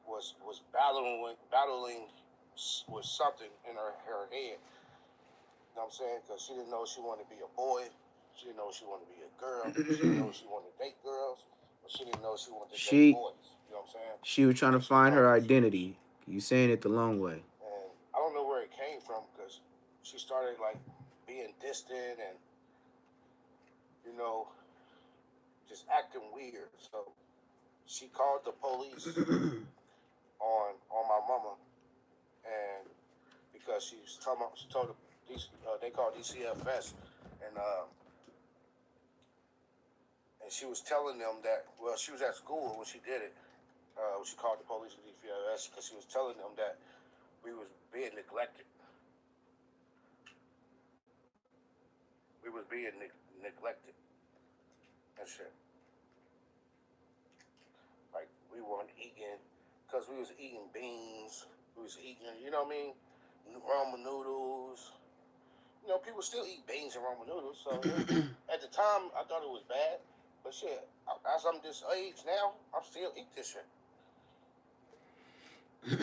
was battling with something in her head. You know what I'm saying? Because she didn't know she wanted to be a boy. She didn't know she wanted to be a girl. She didn't know she wanted to date girls. But she didn't know she wanted to date boys. You know what I'm saying?
She was trying to find her identity. You saying it the long way.
And I don't know where it came from because she started like being distant and, you know, just acting weird. So she called the police on my mama, and because she told they called DCFS, and she was telling them that, well, she was at school when she did it. She called the police and DCFS because she was telling them that we was being neglected. We was being neglected and shit. Like, we weren't eating, because we was eating beans. We was eating, you know what I mean? Ramen noodles. You know, people still eat beans and ramen noodles. So at the time, I thought it was bad. But shit, as I'm this age now, I still eat this shit. Feel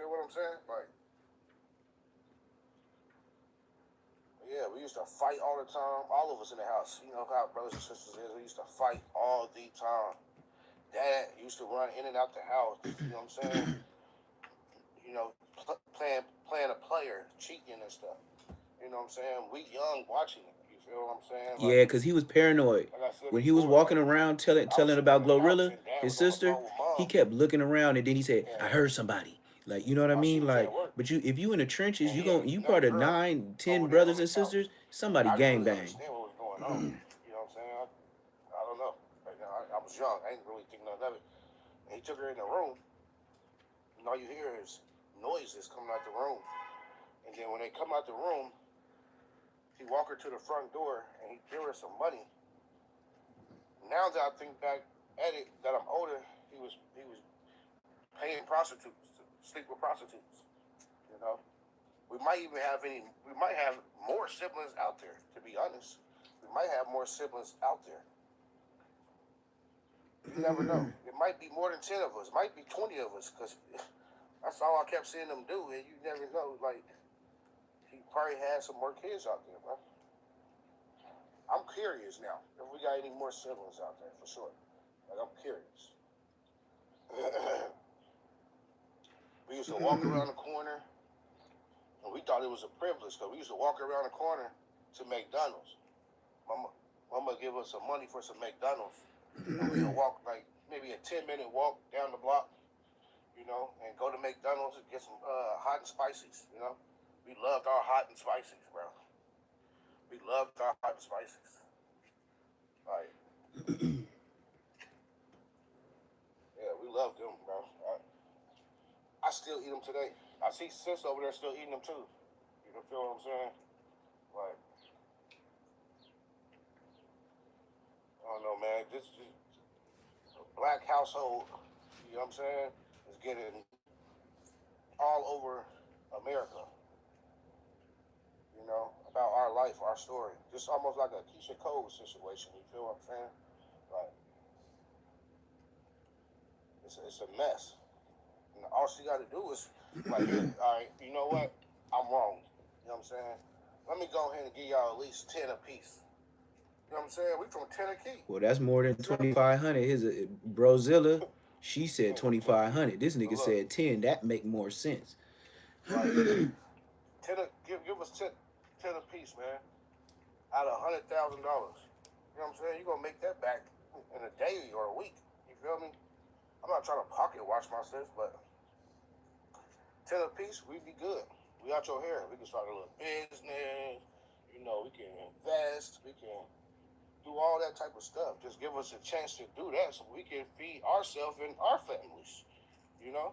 what I'm saying? Like, yeah, we used to fight all the time. All of us in the house. You know how brothers and sisters is. We used to fight all the time. Dad used to run in and out the house. You know what I'm saying? You know, playing a player, cheating and stuff. You know what I'm saying? We young watching it. You feel what I'm saying? Like,
Yeah, because he was paranoid. When he was walking around telling about Glorilla, his sister, he kept looking around and then he said, I heard somebody. Like, you know what I mean? Like, but if you in the trenches, you part of 9, 10 brothers and sisters, somebody gang bang.
I understand what was going on. You know what I'm saying? I don't know. Right now, I was young. I didn't really think nothing of it. And he took her in the room, and all you hear is noises coming out the room. And then when they come out the room, he walked her to the front door and he gave her some money. Now that I think back at it, that I'm older, he was paying prostitutes to sleep with prostitutes. You know, we might have more siblings out there. To be honest, we might have more siblings out there. You never know. It might be more than 10 of us. It might be 20 of us, because that's all I kept seeing them do. And you never know. Like, he probably had some more kids out there, bro. I'm curious now if we got any more siblings out there, for sure. Like, I'm curious. We used to walk around the corner, and we thought it was a privilege, because we used to walk around the corner to McDonald's. Mama give us some money for some McDonald's. And we would walk, like, maybe a 10-minute walk down the block, you know, and go to McDonald's and get some hot and spices, you know. We loved our hot and spices, bro. We loved our hot and spices. Like, yeah, we loved them, bro. I still eat them today. I see sis over there still eating them too. You feel what I'm saying? Like, I don't know, man. This black household, you know what I'm saying, is getting all over America. You know, about our life, our story. Just almost like a Keisha Cole situation. You feel what I'm saying? Like, it's a mess. And all she got to do is, like, all right, you know what? I'm wrong. You know what I'm saying? Let me go ahead and give y'all at least 10 apiece. You know what I'm saying? We from Tennessee.
Well, that's more than 2,500. His Brozilla, she said 2,500. This nigga said 10. That make more sense.
Like, give us 10 apiece, man. Out of $100,000. You know what I'm saying? You're gonna make that back in a day or a week. You feel me? I'm not trying to pocket watch myself, but 10 apiece, we'd be good. We out your hair. We can start a little business. You know, we can invest. We can do all that type of stuff. Just give us a chance to do that so we can feed ourselves and our families. You know?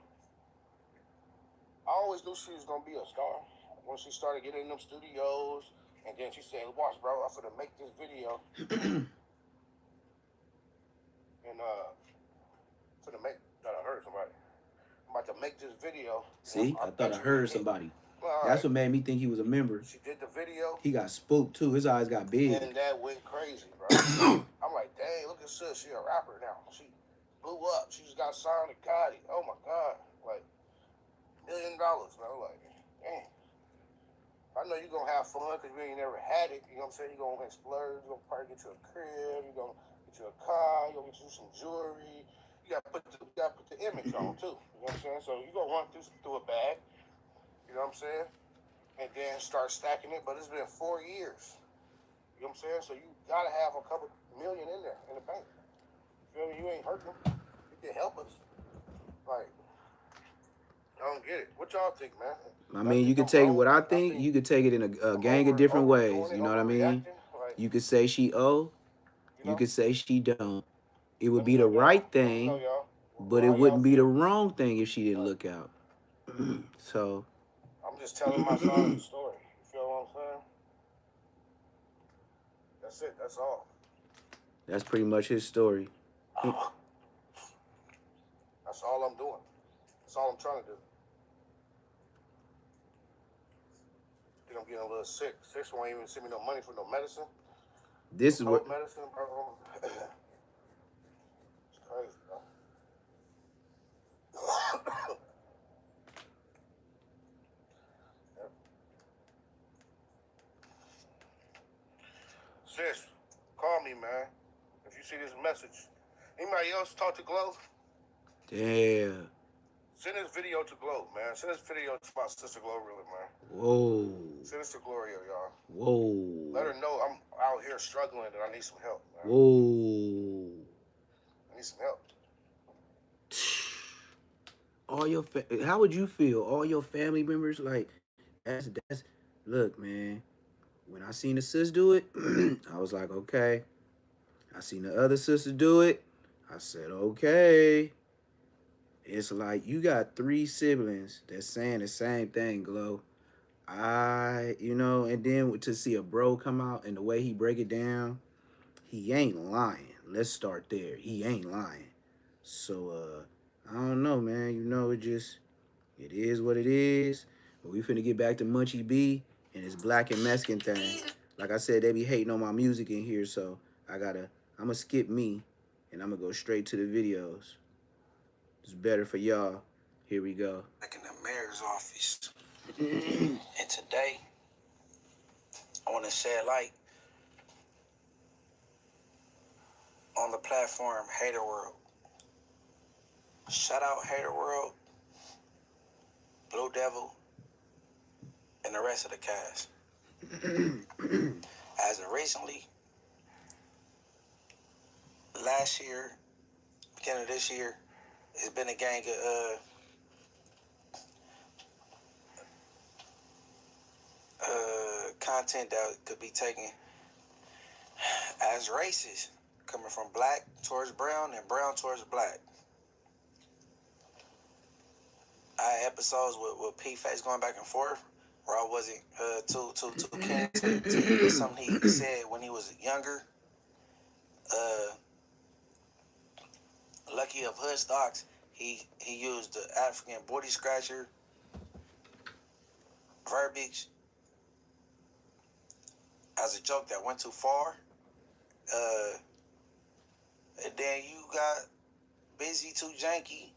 I always knew she was gonna be a star. When she started getting in them studios, and then she said, watch, bro, I'm finna make this video. And finna make, thought I heard somebody. I'm about to make this video.
See, I thought I heard somebody. That's what made me think he was a member.
She did the video.
He got spooked too. His eyes got big.
And that went crazy, bro. I'm like, dang, look at sis. She a rapper now. She blew up. She just got signed to Gotti. Oh my God. Like, $1 million, bro. Like, dang. I know you're going to have fun because you ain't never had it. You know what I'm saying? You're going to splurge. You're going to probably get you a crib. You're going to get you a car. You're going to get you some jewelry. You got to put the image on, too. You know what I'm saying? So you're going to run through a bag. You know what I'm saying? And then start stacking it. But it's been 4 years. You know what I'm saying? So you got to have a couple million in there in the bank. You feel me? You ain't hurting. You can help us. Like, I don't get it. What y'all think, man?
I mean, you could take what I think. You could take it in a gang of different ways. You know what I mean? You could say she owe. You could say she don't. It would be the right thing, but it wouldn't be the wrong thing if she didn't look out. So.
I'm just telling my side of the story. You feel what I'm saying? That's it. That's all.
That's pretty much his story.
That's all I'm doing. That's all I'm trying to do. Then I'm getting a little sick. Sis won't even send me no money for no medicine.
This is what.
Medicine, bro. It's crazy, bro. Yep. Sis, call me, man. If you see this message. Anybody else talk to Glow?
Damn.
Send this video to Glow, man. Send this video to my sister Glorilla, man.
Whoa.
Send this to Glorilla, y'all.
Whoa.
Let her know I'm out here struggling and I need some help, man.
Whoa.
I need some help.
All your how would you feel? All your family members, like, that's look, man. When I seen the sis do it, I was like, okay. I seen the other sister do it. I said, okay. It's like you got 3 siblings that's saying the same thing, Glow. You know, and then to see a bro come out and the way he break it down, he ain't lying. Let's start there. He ain't lying. So, I don't know, man. You know, it is what it is. But we finna get back to Munchie B and his black and Mexican thing. Like I said, they be hating on my music in here, so I'ma skip me and I'ma go straight to the videos. It's better for y'all. Here we go.
Back in the mayor's office. And today, I want to shed light on the platform Hater World. Shout out Hater World, Blue Devil, and the rest of the cast. As of recently, last year, beginning of this year, it's been a gang of content that could be taken as racist, coming from black towards brown and brown towards black. I had episodes with P-Face going back and forth where I wasn't too keen to something he said when he was younger. Lucky of Hood Stocks, he used the African booty scratcher verbiage as a joke that went too far. And then you got BEEZY2JANKY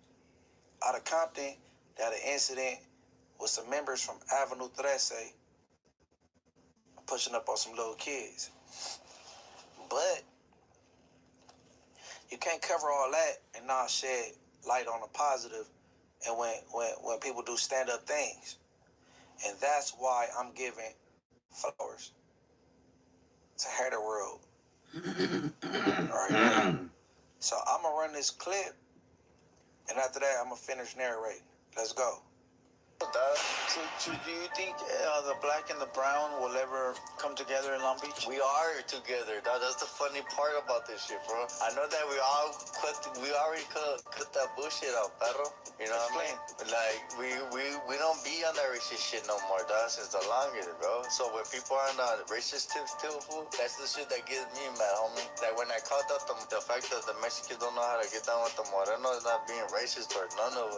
out of Compton that had an incident with some members from Avenue 13 pushing up on some little kids. But you can't cover all that and not shed light on the positive and when people do stand-up things. And that's why I'm giving flowers to Hater World right now. So I'm going to run this clip, and after that, I'm going to finish narrating. Let's go. Do you think the black and the brown will ever come together in Long Beach?
We are together. That's the funny part about this shit, bro. I know that we already cut that bullshit out, perro. You know what I mean? Like, we don't be on that racist shit no more, dog, since the longest, bro. So when people are on the racist tips too, fool, that's the shit that gets me mad, homie. Like when I called out the fact that the Mexicans don't know how to get down with the Morenos not being racist or none of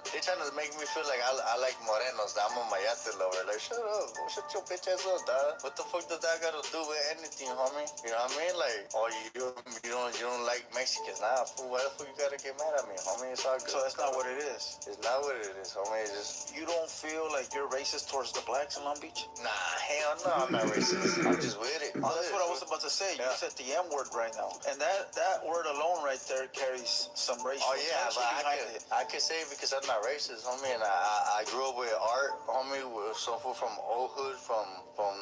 they trying to make me feel like like, I like morenos. I'm a mayate lover. Like, shut up. Shut your bitch ass up, dog. What the fuck does that got to do with anything, homie? You know what I mean? Like, oh, you don't like Mexicans. Nah, fool, why the fuck you gotta get mad at me, homie? It's all good.
So that's not what it is.
It's not what it is, homie. It's just...
You don't feel like you're racist towards the blacks in Long Beach?
Nah, hell no, I'm not racist. I'm just with it.
Oh, that's what I was about to say. You said the M word right now. And that word alone right there carries some racial tension behind it.
I can say it because I'm not racist, homie, and I grew up with art, homie, with some fool from Old Hood, from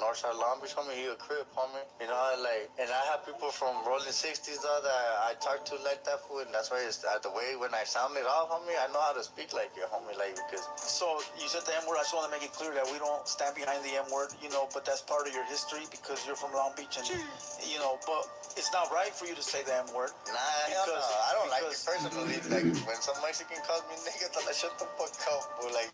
Northside Long Beach, homie. He a Crip, homie. You know, like, and I have people from Rolling 60s, though, that I talk to like that, fool, and that's why it's the way when I sound it off, homie, I know how to speak like it, homie, like, because...
So, you said the M word. I just want to make it clear that we don't stand behind the M word, you know, but that's part of your history because you're from Long Beach and, you know, but it's not right for you to say the M word.
Nah, hell no. I don't like it personally. Like, when some Mexican calls me nigga, I'm like, shut the fuck up, bro. Like,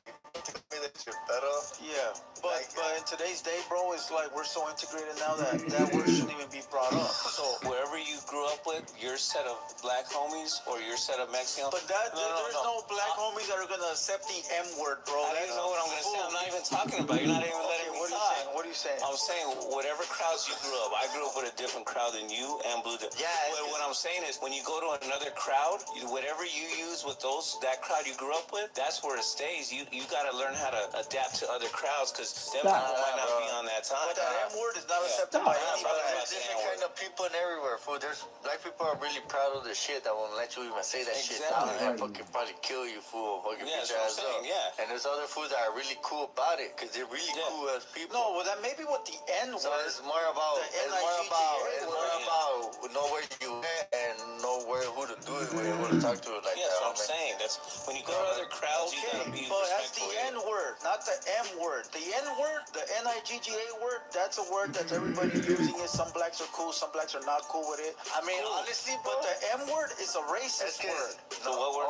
me that shit better.
Yeah, but in today's day, bro, it's like we're so integrated now that word shouldn't even be brought up. So
wherever you grew up with, your set of black homies or your set of Mexicans.
But there's no black homies that are gonna accept the M word, bro.
I don't know what I'm gonna say. I'm not even talking about it. You're not even letting me talk.
What are you saying?
I'm saying whatever crowds you grew up. I grew up with a different crowd than you and Blue.
Yeah.
What I'm saying is when you go to another crowd, whatever you use with that crowd you grew up with, that's where it stays. You gotta learn how to adapt to other crowds because them people might not be on that time.
But that M word is not accepted by anybody.
There's different kind of people in everywhere, fool. There's black people are really proud of their shit that won't let you even say that shit down and fucking probably kill you, fool. Fucking beat your ass up.
Yeah.
And there's other fools that are really cool about it because they're really cool as people.
No, well, that may be what the N word.
So it's more about know where you at and know who to do it with, who to talk to like that.
That's what I'm saying. That's when you go to other crowds, you gotta be
but that's the
respectful.
N word, not the M word. The N word, the Nigga word, that's a word that everybody's using it. Some blacks are cool, some blacks are not cool with it.
I mean, honestly,
but the M word is a racist word.
So what word?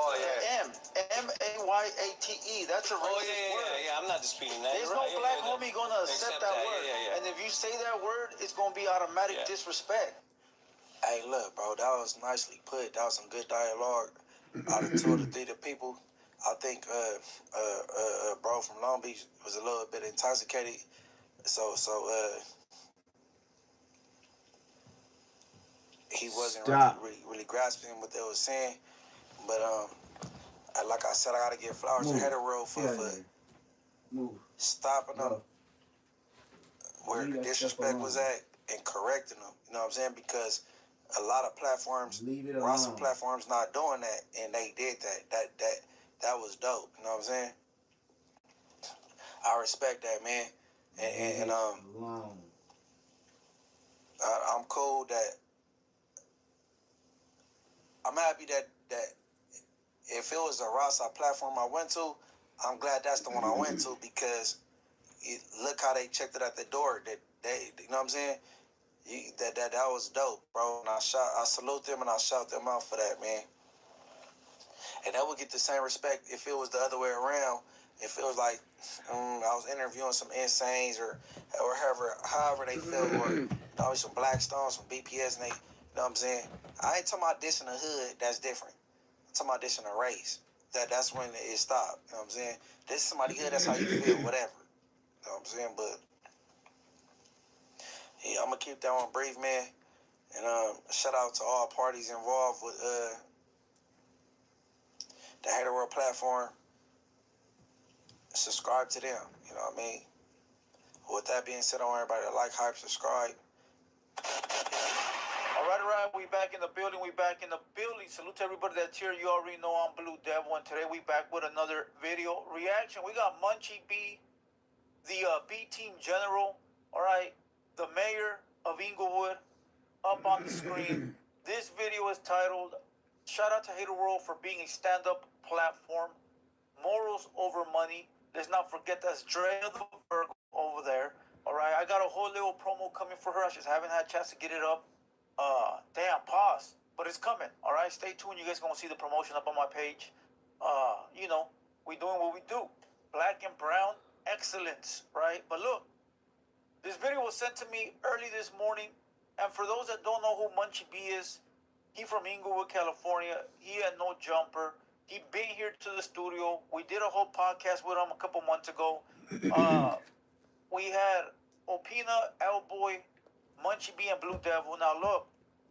M-A-Y-A-T-E. That's a racist word.
Yeah, I'm not disputing that.
There's no black homie gonna accept that word. And if you say that word, it's gonna be automatic disrespect. Hey, look, bro, that was nicely put. That was some good dialogue out of 2 or 3 people. I think bro from Long Beach was a little bit intoxicated. So he wasn't really grasping what they were saying. But like I said, I gotta give flowers to Hetero for stopping them where the disrespect was at and correcting them. You know what I'm saying? Because a lot of platforms, some platforms not doing that, and they did that. That was dope. You know what I'm saying? I respect that, man. And I'm cool that I'm happy that if it was a Rasa platform I went to, I'm glad that's the one I went to because look how they checked it at the door. That they, you know what I'm saying? That was dope, bro. And I salute them and I shout them out for that, man. And that would get the same respect if it was the other way around. If it was like I was interviewing some insanes or however they feel, or always some Black Stones, some BPS, and they, you know what I'm saying? I ain't talking about this in the hood. That's different. I'm talking about this in a race. That's when it stopped. You know what I'm saying? This is somebody hood. That's how you feel. Whatever. You know what I'm saying? But yeah, I'm gonna keep that one brief, man. And shout out to all parties involved with the Hater World platform. Subscribe to them. You know what I mean? With that being said, I want everybody to like, hype, subscribe. All right. We back in the building. Salute to everybody that's here. You already know I'm Blue Devil, and today we back with another video reaction. We got Munchie B, the B Team General. All right, the mayor of Inglewood, up on the screen. This video is titled, "Shout out to Hater World for being a stand-up platform. Morals over money." Let's not forget that's Dre the Virgo over there. All right, I got a whole little promo coming for her. I just haven't had a chance to get it up. Damn, pause. But it's coming. All right, stay tuned. You guys gonna see the promotion up on my page. You know, we doing what we do. Black and brown excellence, right? But look, this video was sent to me early this morning. And for those that don't know who Munchie B is, he from Inglewood, California. He had no jumper. He been here to the studio. We did a whole podcast with him a couple months ago. We had Opina, Elboy, Munchie B, and Blue Devil. Now look,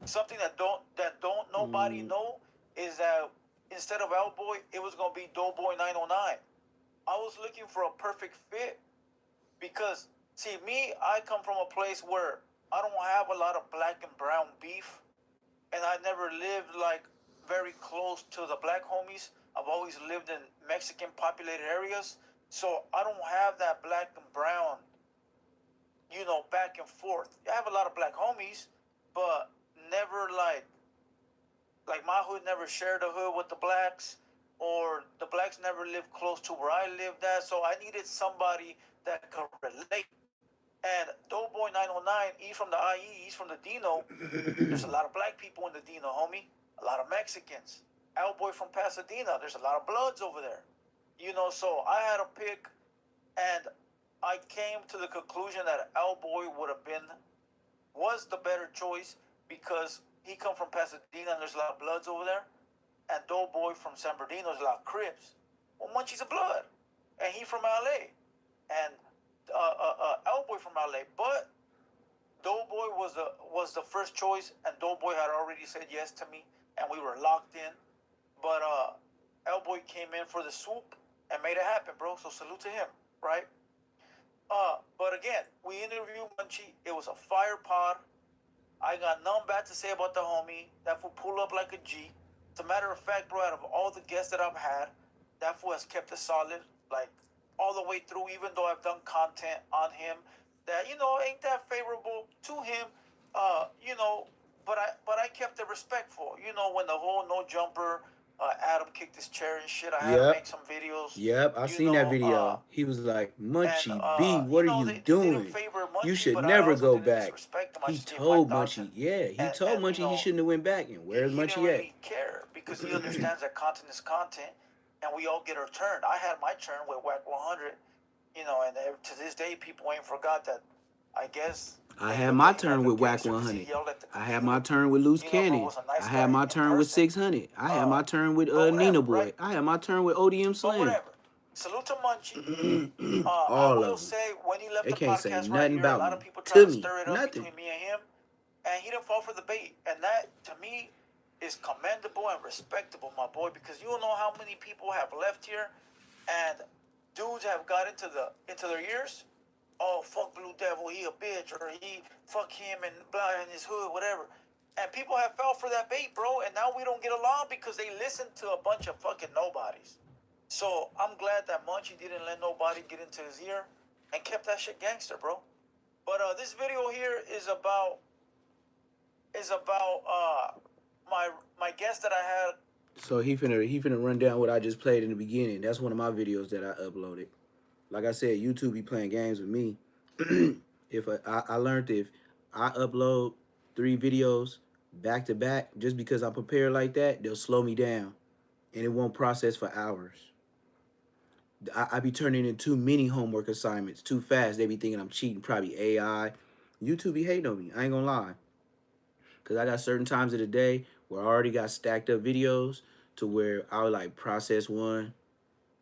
something that don't nobody know is that instead of Elboy, it was gonna be Doughboy 909. I was looking for a perfect fit because see me, I come from a place where I don't have a lot of black and brown beef, and I never lived like very close to the black homies. I've always lived in Mexican populated areas, so I don't have that black and brown, you know, back and forth. I have a lot of black homies, but never like my hood never shared a hood with the blacks, or the blacks never lived close to where I lived at. So I needed somebody that could relate. And Doughboy 909, he's from the IE, he's from the Dino. There's a lot of black people in the Dino, homie. A lot of Mexicans. Owlboy from Pasadena, there's a lot of Bloods over there. You know, so I had a pick, and I came to the conclusion that Owlboy was the better choice because he come from Pasadena and there's a lot of Bloods over there. And Doughboy from San Bernardino, there's a lot of Crips. Well, Munchie's a Blood. And he from LA. And Owlboy from LA. But Doughboy was the first choice, and Doughboy had already said yes to me, and we were locked in. But Owlboy came in for the swoop and made it happen, bro. So salute to him, right? But again, we interviewed Munchie. It was a fire pod. I got nothing bad to say about the homie. That fool pull up like a G. As a matter of fact, bro, out of all the guests that I've had, that fool has kept it solid, like all the way through, even though I've done content on him that, you know, ain't that favorable to him, you know, but I kept it respectful. You know, when the whole no jumper, Adam kicked his chair and shit, I had to make some videos.
Yep, I seen that video. He was like, Munchie B, what are you doing? You should never go back. He told Munchie, he told Munchie he shouldn't have went back. And where's Munchie at?
He didn't really care because he understands that content is content, and we all get our turn. I had my turn with Whack 100, you know, and to this day, people ain't forgot that. I guess
I had my turn with Whack 100. I had my turn with Loose Cannon. I had my turn with 600. I had my turn with Nina Boy. I had my turn with ODM Slam.
Salute to Munchie.
All of them.
Say, when he left
they
the
can't say
podcast
nothing
here,
about
a lot of
me.
people try
To
to
me,
stir it up
nothing.
between me and him, and he didn't fall for the bait. And that, to me, is commendable and respectable, my boy, because you don't know how many people have left here, and dudes have got into their ears. Oh, fuck Blue Devil, he a bitch, or he fuck him and blah in his hood, whatever. And people have fell for that bait, bro, and now we don't get along because they listen to a bunch of fucking nobodies. So I'm glad that Munchie didn't let nobody get into his ear and kept that shit gangster, bro. But this video here is about my guest that I had.
So he finna run down what I just played in the beginning. That's one of my videos that I uploaded. Like I said, YouTube be playing games with me. If I learned if I upload 3 videos back to back, just because I'm prepared like that, they'll slow me down, and it won't process for hours. I be turning in too many homework assignments too fast. They be thinking I'm cheating, probably AI. YouTube be hating on me. I ain't gonna lie. Because I got certain times of the day where I already got stacked up videos to where I'll like process one.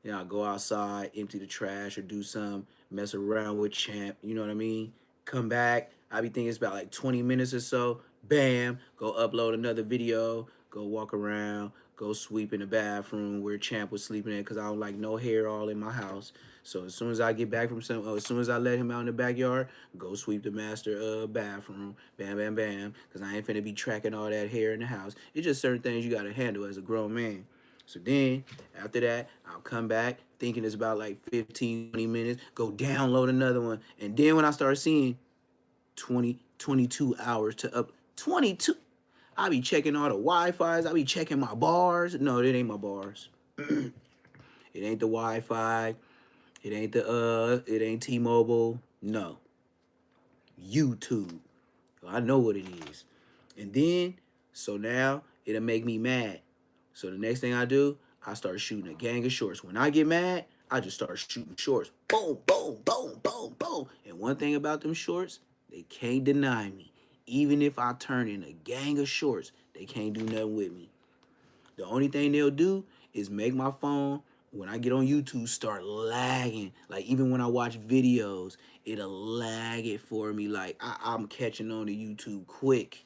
You know, I'll go outside, empty the trash or do some, mess around with Champ, you know what I mean? Come back, I be thinking it's about like 20 minutes or so. Bam, go upload another video, go walk around, go sweep in the bathroom where Champ was sleeping at because I don't like no hair all in my house. So as soon as I get back from as soon as I let him out in the backyard, go sweep the master bathroom, bam, bam, bam, because I ain't finna be tracking all that hair in the house. It's just certain things you gotta handle as a grown man. So then, after that, I'll come back, thinking it's about like 15, 20 minutes, go download another one. And then when I start seeing 20, 22 hours to up, 22, I be checking all the Wi-Fis, I be checking my bars. No, it ain't my bars. It ain't the Wi-Fi. It ain't T-Mobile. No. YouTube. I know what it is. And then, so now, it'll make me mad. So the next thing I do, I start shooting a gang of shorts. When I get mad, I just start shooting shorts. Boom, boom, boom, boom, boom. And one thing about them shorts, they can't deny me. Even if I turn in a gang of shorts, they can't do nothing with me. The only thing they'll do is make my phone, when I get on YouTube, start lagging. Like, even when I watch videos, it'll lag it for me. Like, I'm catching on to YouTube quick.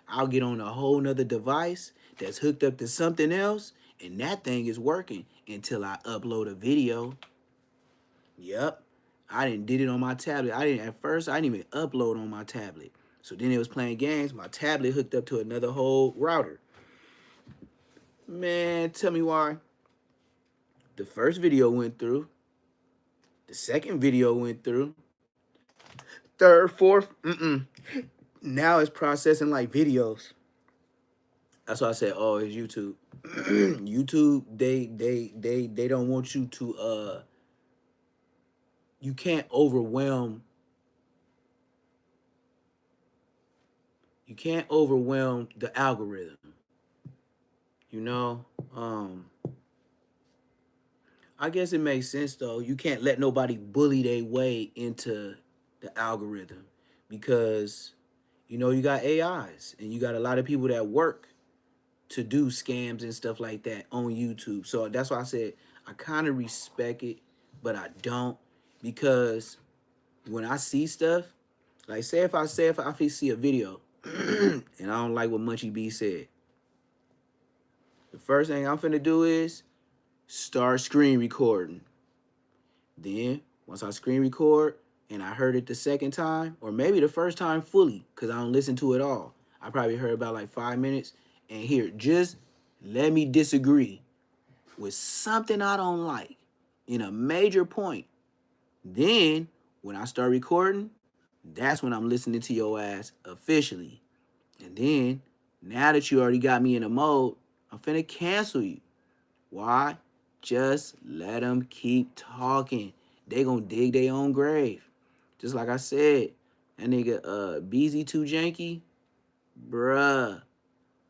I'll get on a whole nother device that's hooked up to something else, and that thing is working until I upload a video. Yep. I did it on my tablet. At first I didn't even upload on my tablet. So then it was playing games. My tablet hooked up to another whole router. Man, tell me why. The first video went through. The second video went through. Third, fourth, now it's processing like videos. That's why I said, oh, it's YouTube. YouTube, they don't want you to you can't overwhelm the algorithm. You know? I guess it makes sense though. You can't let nobody bully their way into the algorithm because you know you got AIs and you got a lot of people that work to do scams and stuff like that on YouTube. So that's why I said I kind of respect it, but I don't, because when I see stuff, like say if I see a video and I don't like what Munchie B said, the first thing I'm finna do is start screen recording. Then once I screen record and I heard it the second time, or maybe the first time fully, because I don't listen to it all, I probably heard about like 5 minutes, and here, just let me disagree with something I don't like in a major point. Then when I start recording, that's when I'm listening to your ass officially. And then now that you already got me in a mode, I'm finna cancel you. Why? Just let them keep talking. They gonna dig their own grave. Just like I said, that nigga BEEZY2JANKY, bruh.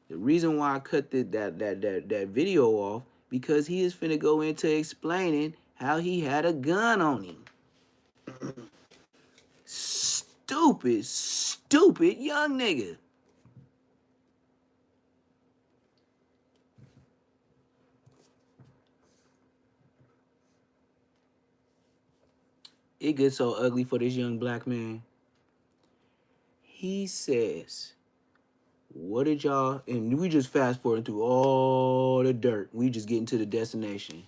The reason why I cut that video off, because he is finna go into explaining how he had a gun on him. Stupid young nigga. It gets so ugly for this young black man. He says, what did y'all, and we just fast forward through all the dirt. We just getting to the destination.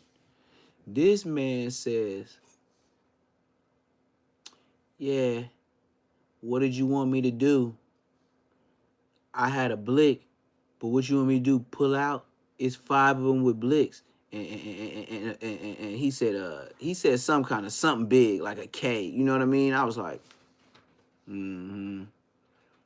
This man says, yeah, what did you want me to do? I had a blick, but what you want me to do, pull out? It's 5 of them with blicks. And he said some kind of something big, like a K. You know what I mean? I was like,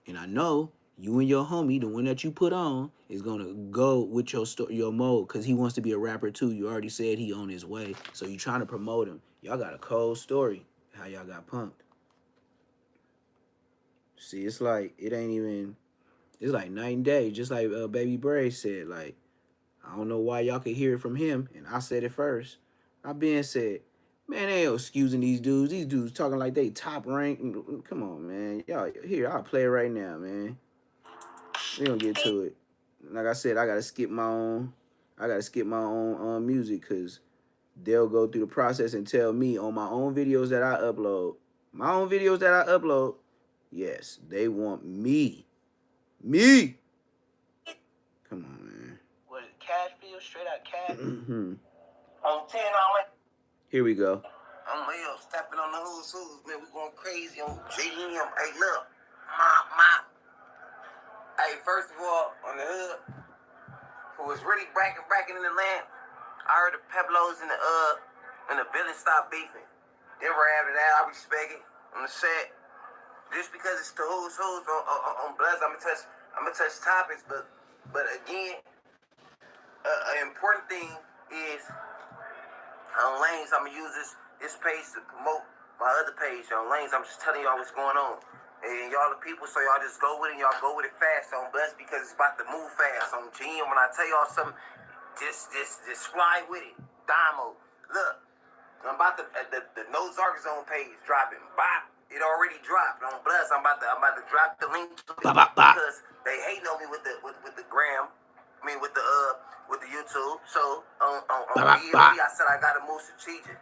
And I know you and your homie, the one that you put on, is gonna go with your mode, because he wants to be a rapper too. You already said he on his way, so you trying to promote him. Y'all got a cold story how y'all got punked. See, it's like it ain't even. It's like night and day, just like Baby Bray said. Like, I don't know why y'all could hear it from him, and I said it first. I been said, man, they ain't excusing these dudes. These dudes talking like they top rank. Come on, man. Y'all, here, I'll play it right now, man. We gonna get to it. Like I said, I gotta skip my own music, because they'll go through the process and tell me on my own videos that I upload. Yes, they want me. Me. Come on, man.
What is it, Cashville? Straight out cash?
On
10 on it.
Here we go.
I'm real, stepping on the who's, man. We going crazy on JM. Hey, look. Hey, first of all, on the hood, who was really bragging in the land, I heard the Peblos in the village stop beefing. Then right after that, I respect it. On the set, just because it's the who's on Bloods, I'm gonna touch topics, but again, an important thing is on Lanes. I'm gonna use this page to promote my other page on Lanes. I'm just telling y'all what's going on. And y'all the people, so y'all just go with it, and y'all go with it fast on Bloods, because it's about to move fast. On GM, when I tell y'all something, just fly with it. Damo. Look, I'm about to, the No Zark Zone page dropping. Bop. It already dropped on Bloods. I'm about to drop the link to it, because they hating on me with the gram. I mean, with the
So on BLB, I said I gotta move strategic.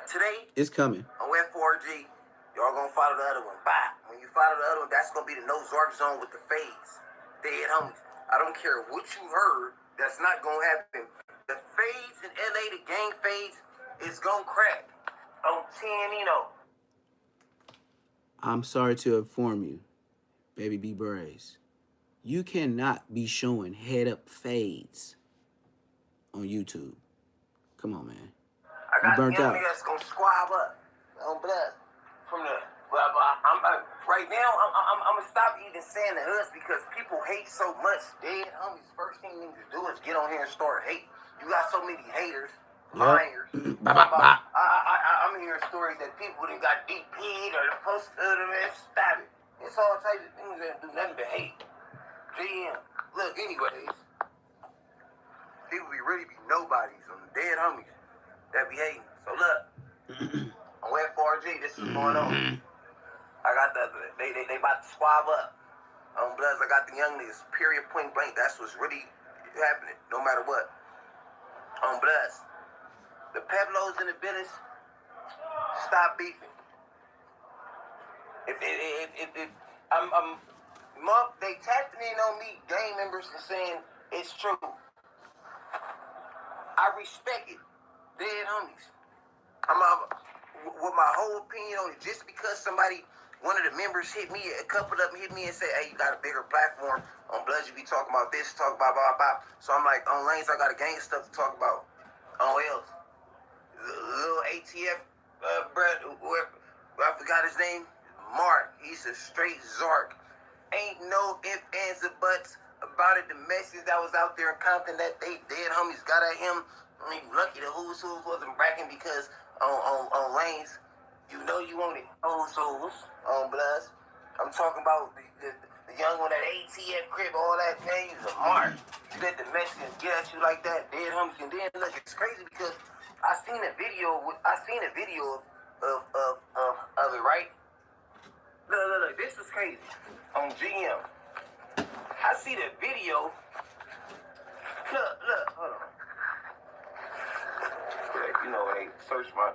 Today,
it's coming.
On F4G, y'all gonna follow the other one. Bye. When you follow the other one, that's gonna be the no Zark zone with the fades. Dead homies. I don't care what you heard, that's not gonna happen. The fades in LA, the gang fades, is gonna crack. On 10, you know.
I'm sorry to inform you, Baby B Braze. You cannot be showing head up fades on YouTube. Come on, man.
I got
you burnt out.
that's gonna squab up. I'm blessed. From the right now, I'm gonna stop even saying the hoods because people hate so much. Dead homies. First thing you need to do is get on here and start hate. You got so many haters, liars. I'm hearing stories that people that got DP'd or the post of them and stab it. It's all types of things that do nothing but hate. GM. Look, anyways, people really be nobodies on the dead homies that be hating. So look, on F4G, this is going on. I got they about to swab up. On Bloods, I got the young niggas, period, point blank. That's what's really happening, no matter what. On Bloods, the Peblos in the business, stop beefing. They tapping in on me, gang members, and saying it's true. I respect it. Dead homies. With my whole opinion on it, just because one of the members hit me, a couple of them hit me and said, hey, you got a bigger platform. On Bloods, you be talking about this, talk about blah, blah. So I'm like, on Lanes, I got a gang of stuff to talk about. On L's. Little ATF, whoever, I forgot his name, Mark. He's a straight Zark. Ain't no ifs, ands, or buts about it. The message that was out there in Compton that they dead homies got at him. I mean, lucky the who's wasn't bragging because on Lanes, you know you want it. Who's on Bloods. I'm talking about the young one at ATF crib, all that. Man, he's a Mark. You let the message get at you like that, dead homies. And then look, it's crazy because I seen a video of it, right? Look, this is crazy. On GM. I see the video. Look, hold on. You know, when they search my...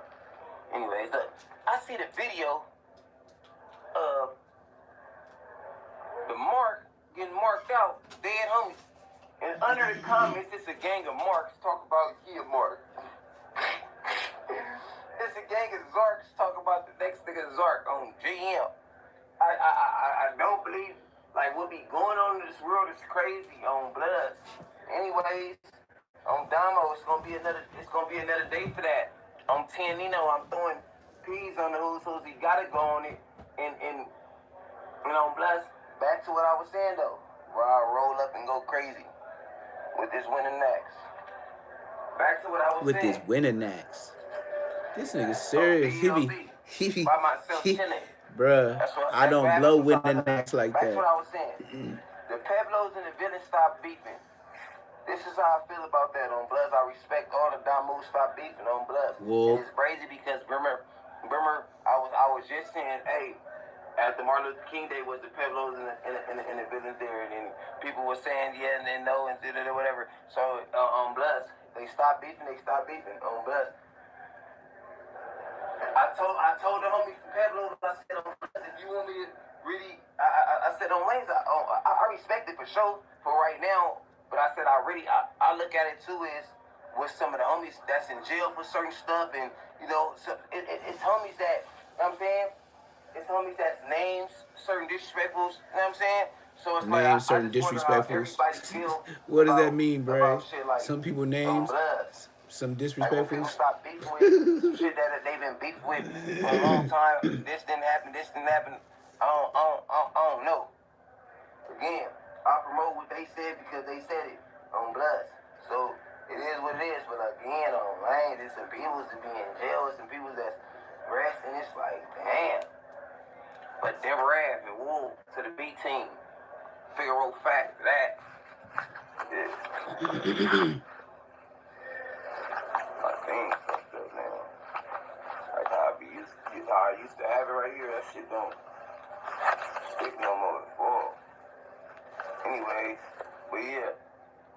Anyways, look. I see the video of the mark getting marked out, dead homies. And under the comments, it's a gang of marks talk about he a mark. It's a gang of Zarks talk about the next nigga Zark on GM. I don't believe, like, what be going on in this world is crazy on Bloods. Anyways, on Damo, it's gonna be another day for that. On 10, I'm throwing peas on the who's. He gotta go on it. And on Bloods, back to what I was saying though, where I roll up and go crazy with this winning next. Back to what I was saying.
With this winning next. This nigga serious. He bruh, I don't blow winning next like that.
That's what I was saying. The Peblos and the villains stop beefing. This is how I feel about that on Bloods. I respect all the Damu stop beefing on Bloods. And it's crazy because remember, I was just saying, hey, after Martin Luther King Day was the Peblos and the villains there, and then people were saying yeah and then no and whatever. So on Bloods, they stopped beefing on Bloods. I told the homies from Peblos, I said on Bloods, if you want me to really, I said on Lanes, I respect it for sure for right now. But I said I look at it too is with some of the homies that's in jail for certain stuff, and so it's homies that, you know what I'm saying? It's homies that names certain disrespectfuls, you know what I'm saying? So it's
names certain disrespectfuls. What does that mean, bro? Like, some people names some disrespectfuls.
People stop beefing with shit that they've been beefing with for a long time. This didn't happen. I don't know. Again, I promote what they said because they said it on Bloods. So it is what it is. But again, on Lanes, there's some people that be in jail, there's some people that's resting. It's like, damn. But Denver Ave and Wool to the B team. Figaro fact that. Yeah. My thing fucked up now. Like how I used to have it right here. That shit don't stick no more at all. Anyways, but yeah,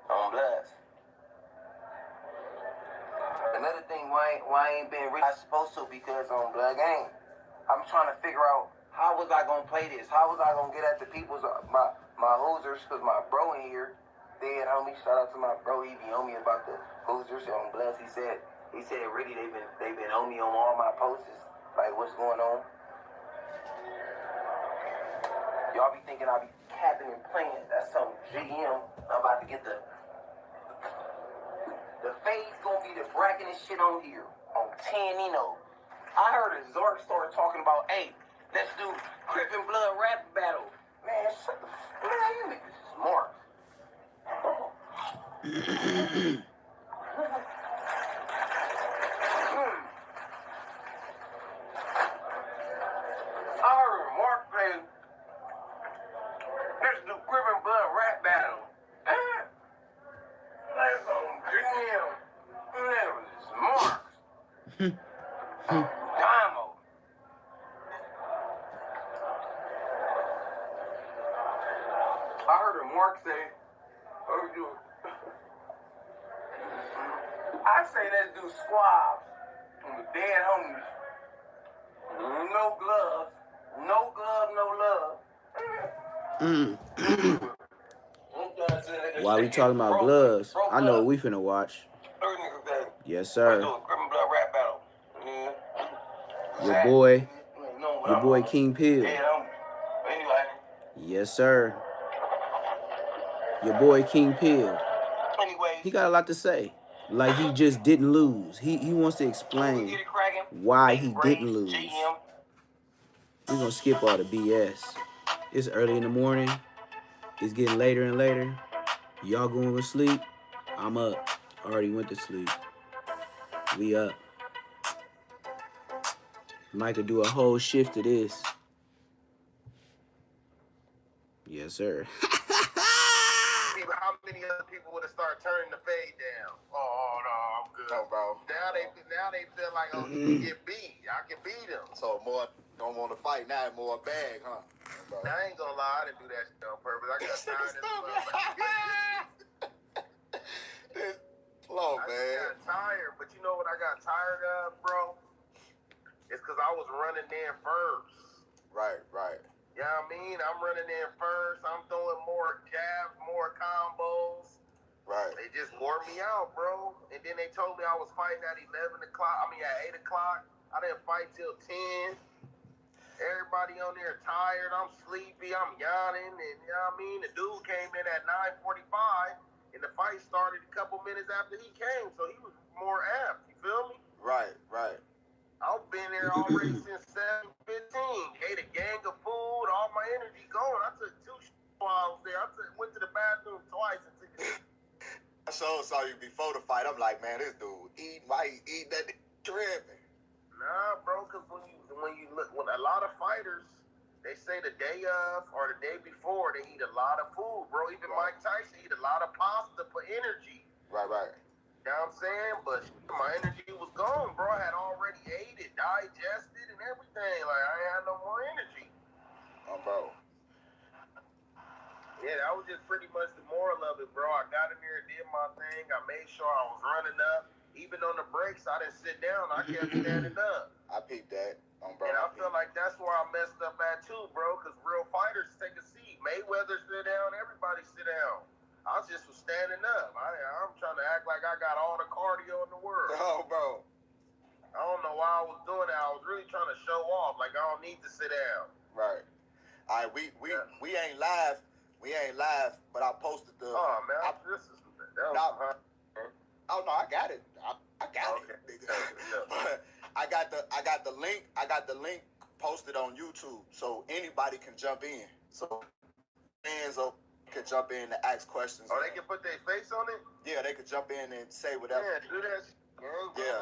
on Bloods. I ain't been really supposed to because on Blood Game. I'm trying to figure out how was I gonna play this? How was I gonna get at the people's my Hoosers? Cause my bro in here, dead homie. Shout out to my bro. He be on me about the Hoosers on Bloods. He said really they've been on me on all my posts. Like what's going on? Y'all be thinking I be capping and playing. That's some GM. I'm about to get the fades gonna be the bracketing shit on here on 10 Nino. I heard a Zork start talking about, hey, let's do Crip and Blood rap battle. Man, shut the man, you niggas is smart. I heard Mark play, let's do Crip and Blood rap battle. Let's go, damn. That was smart. Damo. I heard a Mark say, what we do? I say let's do squabs with dead homies. No gloves, no love.
While we talking about gloves, I know what we finna watch. Yes, sir. Your boy King Pill. Yes, sir. Your boy King Pill. He got a lot to say. Like he just didn't lose. He wants to explain why he didn't lose. We're gonna skip all the BS. It's early in the morning. It's getting later and later. Y'all going to sleep? I'm up. I already went to sleep. We up. Mike could do a whole shift of this. Yes, sir.
How many other people would have started turning the fade down? Oh no, I'm good. Oh, bro. Now they feel like, oh, he can get beat. I can beat him.
So more don't want to fight now, more bag, huh?
Bro. I ain't gonna lie, I didn't do that shit on purpose. I got tired of
this slow, man.
I got tired, but you know what I got tired of, bro? It's because I was running in first.
Right.
You know what I mean? I'm running in first. I'm throwing more jabs, more combos.
Right.
They just wore me out, bro. And then they told me I was fighting at 8 o'clock. I didn't fight till 10. Everybody on there tired. I'm sleepy. I'm yawning. And you know what I mean? The dude came in at 9:45. And the fight started a couple minutes after he came. So he was more apt. You feel me?
Right.
I've been there already since 7:15. Ate a gang of food. All my energy gone. I took 2 while I was there. Went to the bathroom twice and took a
I saw you before the fight. I'm like, man, this dude why he eat that tripping?
Nah, bro, because when you look, when a lot of fighters, they say the day of or the day before they eat a lot of food, bro. Even Mike Tyson eat a lot of pasta for energy.
Right.
You know what I'm saying? But my energy was gone, bro. I had already ate it, digested, and everything. Like, I ain't had no more energy.
Oh, bro.
Yeah, that was just pretty much the moral of it, bro. I got in there and did my thing. I made sure I was running up. Even on the breaks, I didn't sit down. I kept standing up.
I peeped that. Bro.
And I feel like that's where I messed up at, too, bro, because real fighters take a seat. Mayweather sit down. Everybody sit down. I just was standing up. I'm trying to act like I got all the cardio in the world.
Oh, bro.
I don't know why I was doing that. I was really trying to show off. Like, I don't need to sit down.
Right. All right, we ain't live. We ain't live, but I posted the...
Oh, man,
Oh, no, I got it. I got it. But I got the link. I got the link posted on YouTube, so anybody can jump in. So fans can jump in and ask questions.
Oh, they can put their face on it?
Yeah, they could jump in and say whatever.
Yeah, do that. Yeah.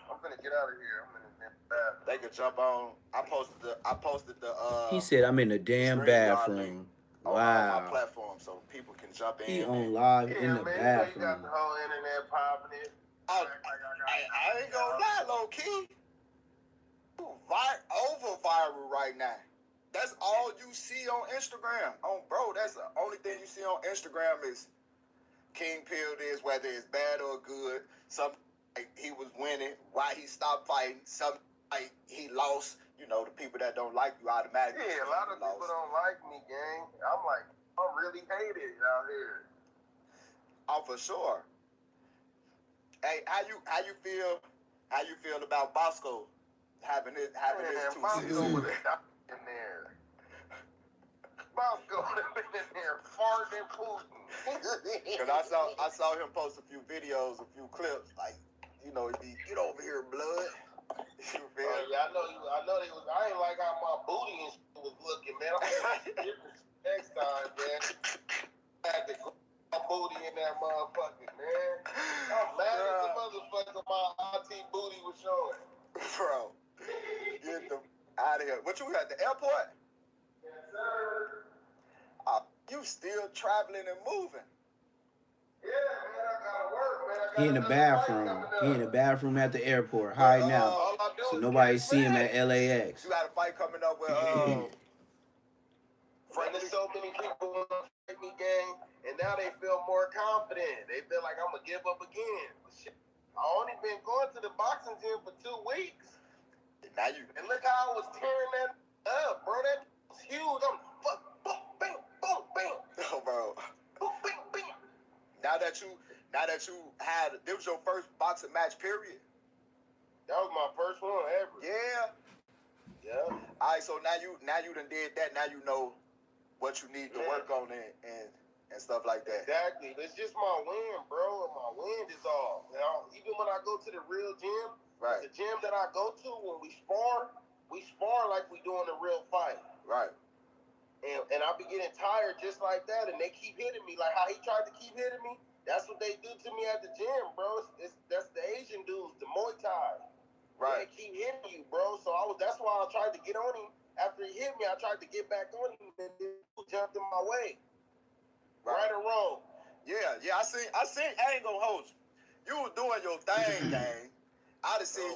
I'm finna get out of here. I'm in the bathroom.
They could jump on. I posted the
He said I'm in the damn bathroom. Wow.
On my platform, so people can jump in.
He on live in the bathroom.
You got the whole internet popping it.
I ain't gonna lie, low key. Over viral right now. That's all you see on Instagram. Bro, that's the only thing you see on Instagram is King Pill this, whether it's bad or good. Some
like he was winning, why he stopped fighting, something like he lost. You know, the people that don't like you automatically.
Yeah, a lot of people don't like me, gang. I'm like, I'm really hated out here.
Oh, for sure. Hey, how you feel about Bosco having his two
Bosco would have in there. Bosco would have been in there farting and Putin.
Cause I saw him post a few videos, a few clips, like, you know, get over here, blood. You feel?
Yeah, I know they was. I ain't like how my booty and shit was looking, man. I'm gonna different next time, man. I had to grab my booty in that motherfucker, man. I'm mad as a motherfucker. My auntie booty was showing.
Bro, get them out of here. What you at the airport?
Yes, sir.
You still traveling and moving?
Yeah, man. I gotta work, man.
He in the bathroom. He in the bathroom at the airport, hiding out, so nobody see him at LAX.
You got a fight coming up with
There's so many people want to fight me, gang, and now they feel more confident. They feel like I'm gonna give up again. But shit, I only been going to the boxing gym for 2 weeks. And look how I was tearing that up, bro. That was huge. I'm fuck, boom, bam, boom, bam.
Oh, bro.
Boom, bam, bam.
Now that you had, this was your first boxing match, period.
That was my first one ever.
Yeah.
Yeah.
All right, so now you done did that. Now you know what you need to work on and stuff like that.
Exactly. It's just my wind, bro. And my wind is off. Now, even when I go to the real gym,
right?
The gym that I go to, when we spar like we doing a real fight.
Right.
And I be getting tired just like that, and they keep hitting me. Like how he tried to keep hitting me, that's what they do to me at the gym, bro. That's the Asian dudes, the Muay Thai.
Right.
They keep hitting you, bro. So that's why I tried to get on him. After he hit me, I tried to get back on him, and he jumped in my way. Right or wrong?
Yeah. I seen. I ain't gonna hold you. You was doing your thing, gang. I'd have seen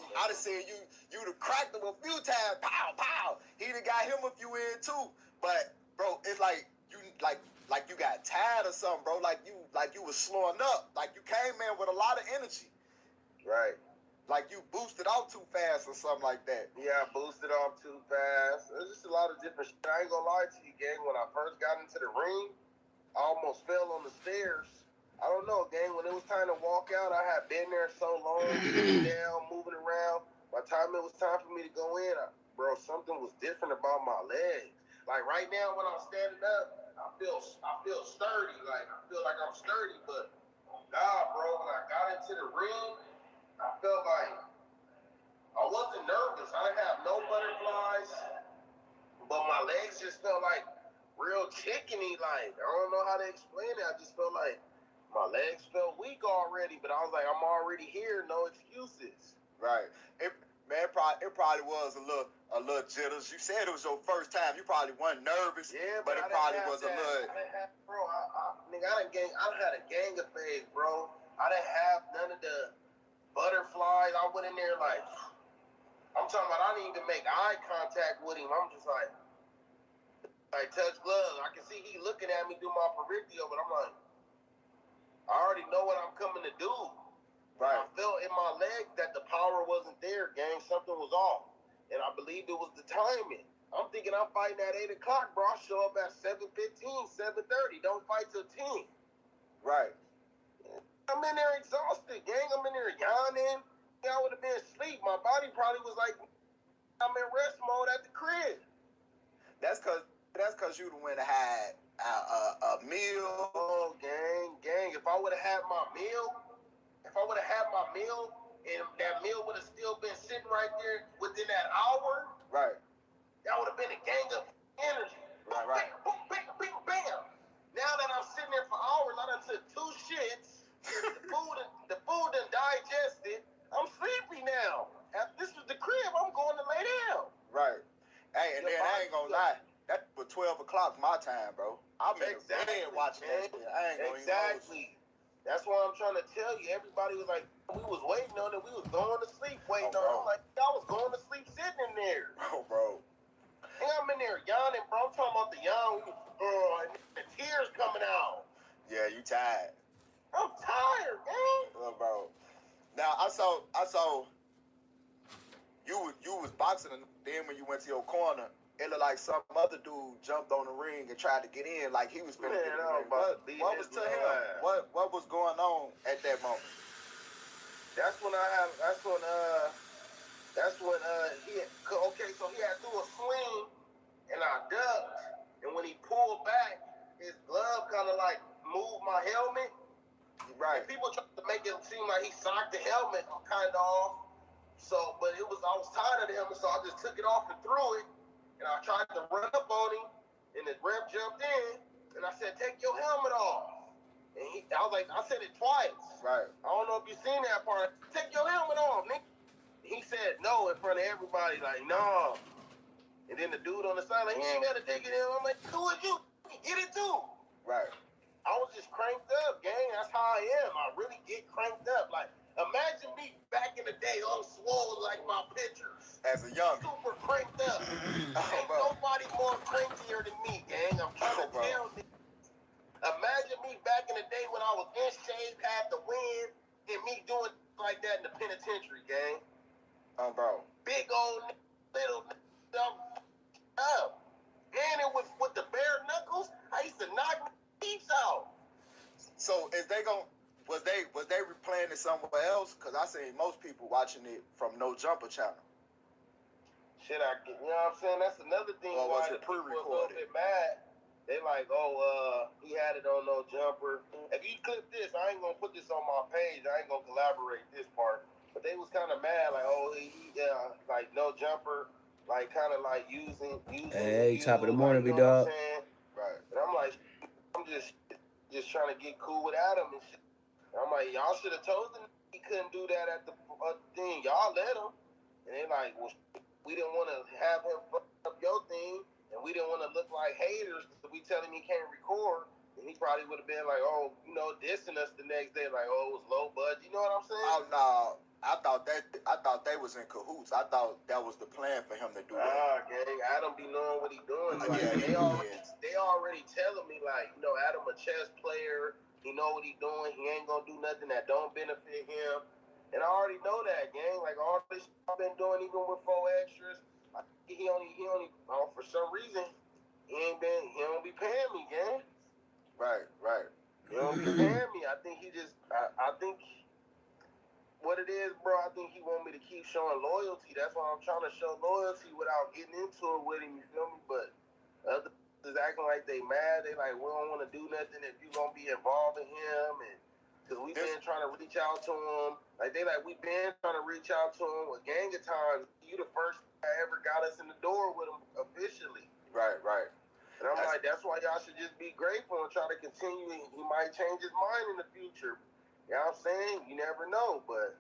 you done cracked him a few times. Pow, pow. He done got him a few in too. But bro, it's like you got tired or something, bro. Like you was slowing up. Like you came in with a lot of energy.
Right.
Like you boosted off too fast or something like that.
Yeah, I boosted off too fast. There's just a lot of different shit. I ain't gonna lie to you, gang. When I first got into the ring, I almost fell on the stairs. I don't know, gang. When it was time to walk out, I had been there so long, sitting down, moving around. By the time it was time for me to go in, bro, something was different about my legs. Like right now, when I'm standing up, I feel sturdy. Like I feel like I'm sturdy. But God, bro, when I got into the ring, I felt like I wasn't nervous. I didn't have no butterflies, but my legs just felt like real chickeny. Like I don't know how to explain it. I just felt like my legs felt weak already, but I was like, I'm already here, no excuses.
Right. It probably was a little jitters. You said it was your first time. You probably wasn't nervous.
Yeah,
but it probably was a little.
Bro, I had a gang of phase, bro. I didn't have none of the butterflies. I went in there like, I'm talking about, I didn't even make eye contact with him. I'm just like touch gloves. I can see he looking at me do my peripheral, but I'm like, I already know what I'm coming to do.
Right.
I felt in my leg that the power wasn't there, gang. Something was off. And I believed it was the timing. I'm thinking I'm fighting at 8 o'clock, bro. I show up at 7:15, 7:30. Don't fight till 10.
Right.
I'm in there exhausted, gang. I'm in there yawning. I would have been asleep. My body probably was like, I'm in rest mode at the crib.
That's cause you went and had a meal.
Oh, gang. If I would have had my meal, and that meal would have still been sitting right there within that hour,
right?
That would have been a gang of energy.
Right.
Boom, bam, bam, bam. Now that I'm sitting there for hours, I done took 2 shits. The food done digested. I'm sleepy now. This was the crib. I'm going to lay down.
Right. Hey, and then I ain't gonna lie. That was 12 o'clock my time, bro. I'm in the bed watching that shit. I ain't gonna
Exactly. That's why I'm trying to tell you. Everybody was like, we was waiting on it. We was going to sleep waiting on it. I'm like, I was going to sleep sitting in there.
Oh, bro.
And I'm in there yawning, bro. I'm talking about the yawn. And the tears coming out.
Yeah, you tired.
I'm tired, man.
Well, bro. Now I saw you was boxing, and then when you went to your corner, it looked like some other dude jumped on the ring and tried to get in, like he was finna get in the ring. What was to him? What was going on at that moment?
That's when he okay, so he had threw a swing and I ducked, and when he pulled back, his glove kind of like moved my helmet. Right. And people tried to make it seem like he socked the helmet kind of off. So, but I was tired of the helmet, so I just took it off and threw it. And I tried to run up on him, and the ref jumped in, and I said, "Take your helmet off." And I said it twice. Right. I don't know if you seen that part. Take your helmet off, nigga. He said no in front of everybody, like, no. And then the dude on the side, like, he ain't got to take it in. I'm like, who is you? Get it too. Right. I was just cranked up, gang. That's how I am. I really get cranked up. Like, imagine me back in the day, all swole like my pictures. As a young. Super cranked up. Ain't nobody more crankier than me, gang. I'm trying to tell you. Imagine me back in the day when I was in shape, had the wind, and me doing like that in the penitentiary, gang. Oh, bro. Big old little up. And it was with the bare knuckles. I used to knock teeth out. So was they replaying it somewhere else? Cause I seen most people watching it from No Jumper channel. Shit, you know what I'm saying? That's another thing why the people were a little bit mad. They like, he had it on No Jumper. If you clip this, I ain't gonna put this on my page. I ain't gonna collaborate this part. But they was kind of mad, like, like No Jumper, like kind of like using.
Hey, top of the morning,
like,
big dog.
Right. And I'm like, I'm just trying to get cool with Adam and shit. And I'm like, y'all should have told him he couldn't do that at the thing. Y'all let him. And they like, well, we didn't want to have him fuck up your thing, and we didn't want to look like haters. So we tell him he can't record, and he probably would have been like, dissing us the next day, like, it was low budget. You know what I'm saying? Oh no, I thought they was in cahoots. I thought that was the plan for him to do that. Gang, Adam be knowing what he doing. Like, they already telling me, like, Adam a chess player. He know what he doing. He ain't gonna do nothing that don't benefit him. And I already know that, gang. Like, all this shit I've been doing, even with 4 extras, he only, for some reason, he don't be paying me, gang. Right. He don't be paying me. I think I think what it is, bro, I think he want me to keep showing loyalty. That's why I'm trying to show loyalty without getting into it with him, you feel me? But others is acting like they mad. They like, we don't want to do nothing if you gonna be involved in him, and because we been trying to reach out to him. Like, we been trying to reach out to him a gang of times. You the first that ever got us in the door with him officially. Right. And I'm like, that's why y'all should just be grateful and try to continue. He might change his mind in the future. You know what I'm saying? You never know, but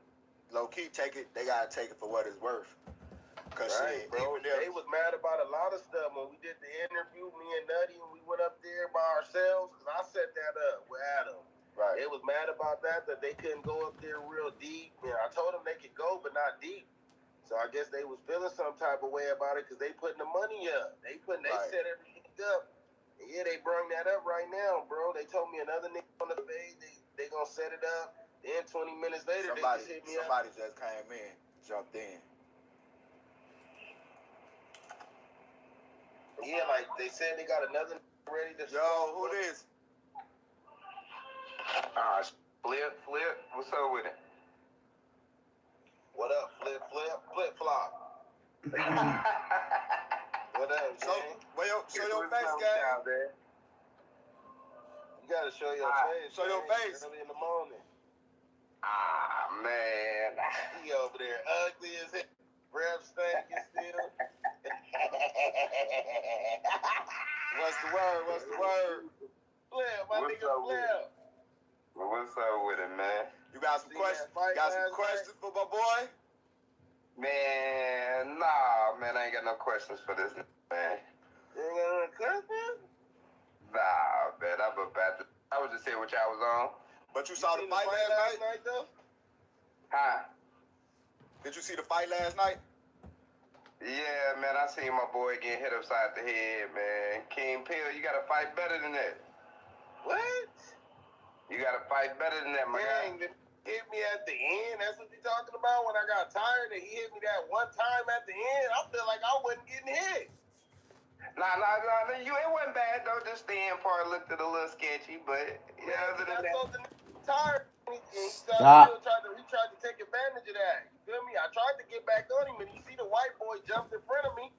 low key, they gotta take it for what it's worth. Cause right, bro. They was mad about a lot of stuff when we did the interview, me and Nutty, and we went up there by ourselves, cause I set that up with Adam. Right. They was mad about that they couldn't go up there real deep. And I told them they could go, but not deep. So I guess they was feeling some type of way about it because they putting the money up. They set everything up. And yeah, they brung that up right now, bro. They told me another nigga on the page, they gonna set it up. Then 20 minutes later, they just hit me up. Somebody just came in, jumped in. Yeah, like they said they got another ready to. Yo, who this?
Flip, what's up with it?
What up, flip, flop? What up, gang? Show your face, gang. You gotta show your face. Show your face. Early in the morning.
Man.
He over there ugly as hell. Breath stinking still. What's the word? Flip, my nigga Flip.
What's up with it, man?
You got some questions? Questions for my boy?
Man, nah, man, I ain't got no questions for this, man.
You ain't got no questions?
Nah, man, I was just here with y'all was on.
But you saw the fight last night, though?
Huh?
Did you see the fight last night?
Yeah, man, I seen my boy getting hit upside the head, man. King Pill, you gotta fight better than that.
What?
You gotta fight better than that, my guy.
hit me at the end. That's what you're talking about. When I got tired and he hit me that one time at the end, I feel like I wasn't getting hit.
Nah, it wasn't bad though. Just the end part looked a little sketchy, but yeah, other than that.
Tired.
Stop.
He tried to take advantage of that. You feel me? I tried to get back on him, and you see the white boy jumped in front of me.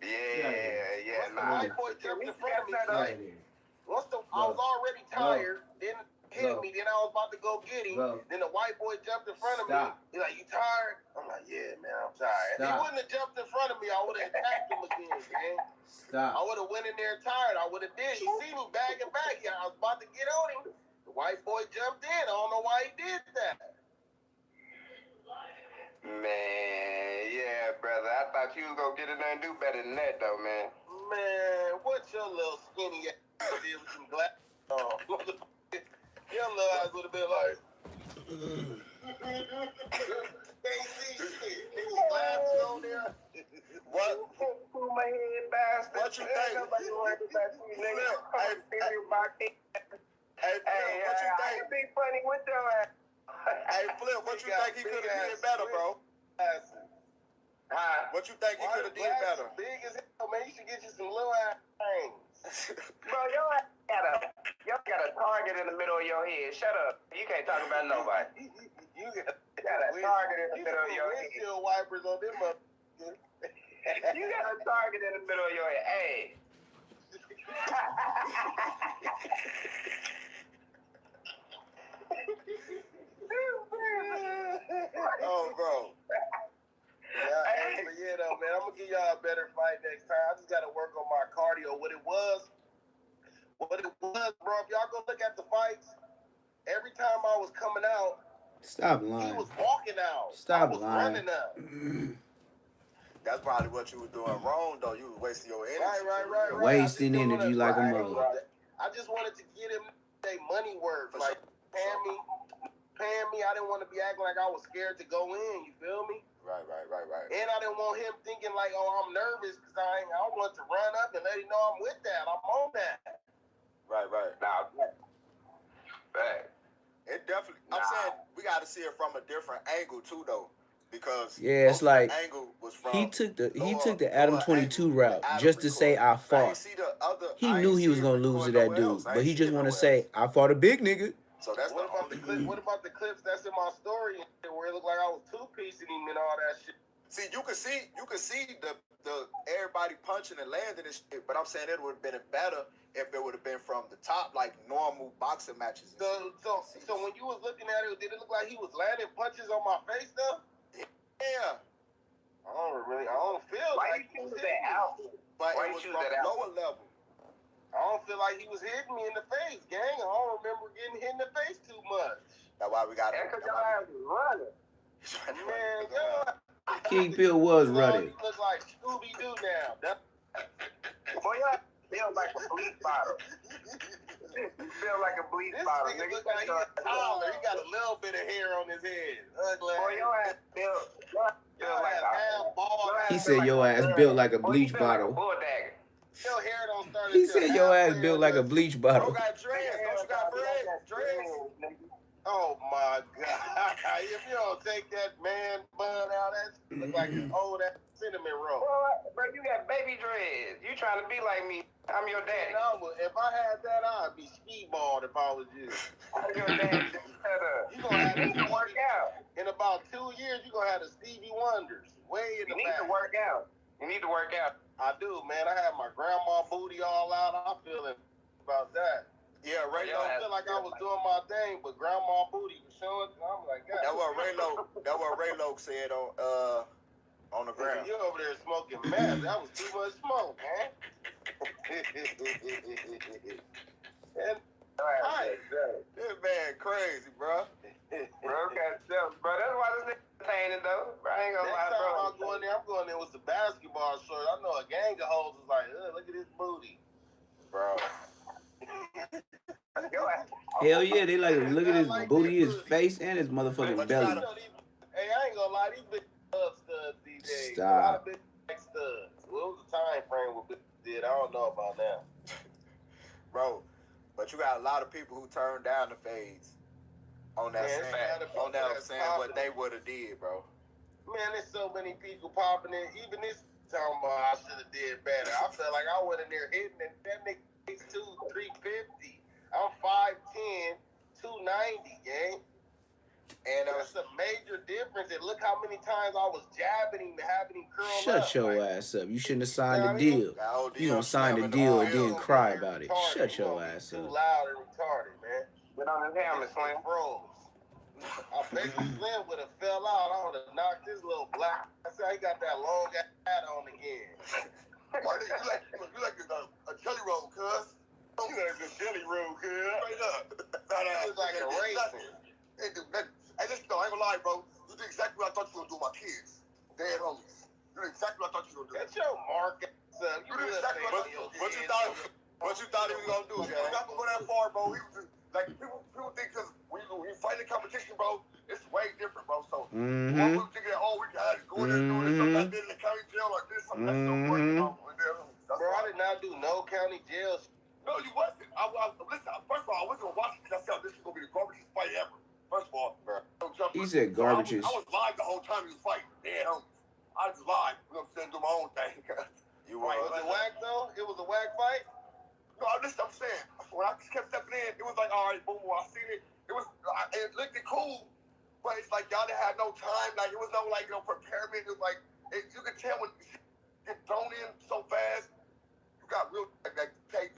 Yeah,
The white boy jumped in front of me. Like, I was already tired, then hit me, then I was about to go get him. Then the white boy jumped in front of me. He's like, "You tired?" I'm like, "Yeah, man, I'm tired." If he wouldn't have jumped in front of me, I would have attacked him again, man. I would have went in there tired. I would have did. He see me bagging back. Yeah, I was about to get on him. The white boy jumped in. I don't know why he did that.
Man, yeah, brother. I thought you was gonna get in there and do better than that, though, man.
Man, what your little skinny ass did with some glasses on? Your little ass would have been like, can't see shit. Nigga, glasses on there.
What? Pull my head, bastard.
What you think?
Nobody worried about you, nigga.
Hey, Flip, what you think?
Be funny with your ass.
Hey, Flip, what you think he could have did better, bro? What you think he could have did better? Big as hell, man. You should get you some little ass things.
Bro, your ass got a target in the middle of your head. Shut up. You can't talk about nobody.
You got
a target in the middle of your head.
Windshield wipers on them motherfuckers.
You got a target in the middle of your head. Hey.
Oh, bro. Yeah, though, man. I'm gonna give y'all a better fight next time. I just gotta work on my cardio. What it was, bro. If y'all go look at the fights, every time I was coming out,
Stop lying.
he was walking out.
Stop
I was
lying.
running up. That's probably what you were doing wrong, though. You was wasting your energy. Right.
Wasting energy like a mother.
I just wanted to get him their money worth. Like, paying me. I didn't want to be acting like I was scared to go in. You feel me? Right. And I didn't want him thinking like, oh, I'm nervous because I want to run up and let him know I'm with that. I'm on that. Right.
Nah, bad.
It definitely. I'm saying we got to see it from a different angle too, though, because
yeah, it's like
angle was from
he took the Adam 22 route just to say I fought. He knew he was gonna lose to that dude, but he just want to say I fought a big nigga.
So that's what about the clip? What about the clips that's in my story where it looked like I was two-piecing him and all that shit? See, you could see the everybody punching and landing and shit, but I'm saying it would have been better if it would have been from the top, like normal boxing matches. So when you was looking at it, did it look like he was landing punches on my face though? Yeah. I don't feel
Why
like
you choose that out?
But it was from lower level. I don't feel like he was hitting me in the face, gang. I don't remember getting hit in the face too much. That's why we got it.
Because your ass was running.
Man, yo.
King Bill was running.
You look like Scooby-Doo now.
Boy, your ass feels like a bleach bottle. You feel like a bleach bottle.
This nigga look like he's taller. He got a little bit of hair on his head. Ugly.
Boy, your ass feels like
half bald.
He said your ass built like a bleach bottle.
Your hair don't start.
He said your ass built like a bleach bottle.
Bro got dreads. Don't you got dreads? Oh my God. If you don't take that man bun out, that look like an old ass cinnamon roll.
Bro, you got baby dreads. You trying to be like me. I'm your daddy.
No, but if I had that, I'd be ski balled if I was you.
I'm your daddy.
You gonna have to work out. In about 2 years, you gonna have the Stevie Wonders way in the back.
You need to work out. You need to work out.
I do, man. I had my grandma booty all out. I'm feeling about that. Yeah, Ray Lo feel like I was doing my thing, but grandma booty was showing. I'm like, God. That's what Ray Lo said on the ground. You over there smoking meth. That was too much smoke, man. And this man crazy, bro.
Bro, that's why this nigga entertaining though. Bro, I ain't gonna lie, bro.
I'm going there with the basketball shorts. I know a gang of hoes was like, look at this booty, bro.
Hell yeah, they like look at his booty, his face, and his motherfucking belly.
Hey, I ain't gonna lie, these big studs these days.
Stop.
A lot of big studs. What was the time frame with big did? I don't know about now, bro. But you got a lot of people who turn down the fades.
on that saying what they would have did, bro.
Man, there's so many people popping in. Even this talking about I should have did better. I felt like I went in there hitting and that nigga 6'2", 350. I'm 5'10", 290, gang. And that's a major difference. And look how many times I was jabbing him, having him curl up.
Shut your ass up. You shouldn't have signed the deal. You gonna sign the deal and then cry about it. Shut your ass up.
Too loud and retarded, man.
Get on his helmet, Slim.
Froze. I bet Slim would have fell out. I would have knocked this little black. That's how he got that long hat on again.
You like a jelly roll, cuz.
You like a jelly roll, cuz.
Straight up.
You look like a raisin.
Hey, listen though, I ain't gonna lie, bro. You did exactly what I thought you were gonna do with my kids. Dead homies. You did exactly what I thought you were gonna do.
That's your market.
You did exactly what you thought he was gonna do, man. We're not gonna go that far, bro. He was just, like, people think because when you fight in competition, bro, it's way different, bro. So, people thinking that, oh, we got to go in there and do this, something like this in the county jail like this, something that's so funny,
bro, I did not do no county jails.
No, you wasn't. Listen, first of all, I wasn't gonna watch it because I said this is gonna be the garbagest fight ever. First of all, bro.
He said garbages.
I was live the whole time he was fighting. Dead homies. I was live. You know what I'm saying? Do my own thing.
You was it whack though? It was a whack fight?
No, listen, I'm saying. When I kept stepping in, it was like, all right, boom, I seen it. It looked cool, but it's like y'all didn't have no time. Like, it was no, like, preparation. It was like, you could tell when you get thrown in so fast, you got real, like take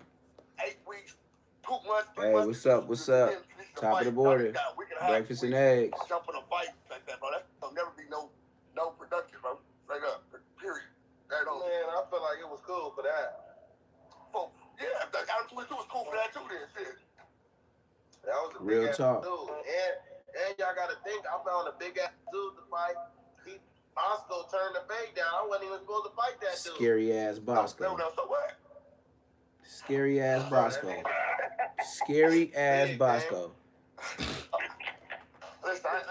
8 weeks, 2 months, 3 months.
Hey, what's up? What's up? Top of the border. Breakfast and eggs.
Jump in a fight like that, bro. That'll never be no production, bro. Straight up. Period.
Man, I feel like it was cool for that.
Yeah, the Adam 22 was cool for that too, then. Shit.
That was a
real
big
talk.
Dude. And y'all got to think, I found a big ass dude to fight. Bosco turned the bait down. I wasn't even supposed to fight that dude.
Scary ass Bosco.
No, so what?
Scary ass Bosco. Scary ass Bosco.
Listen, at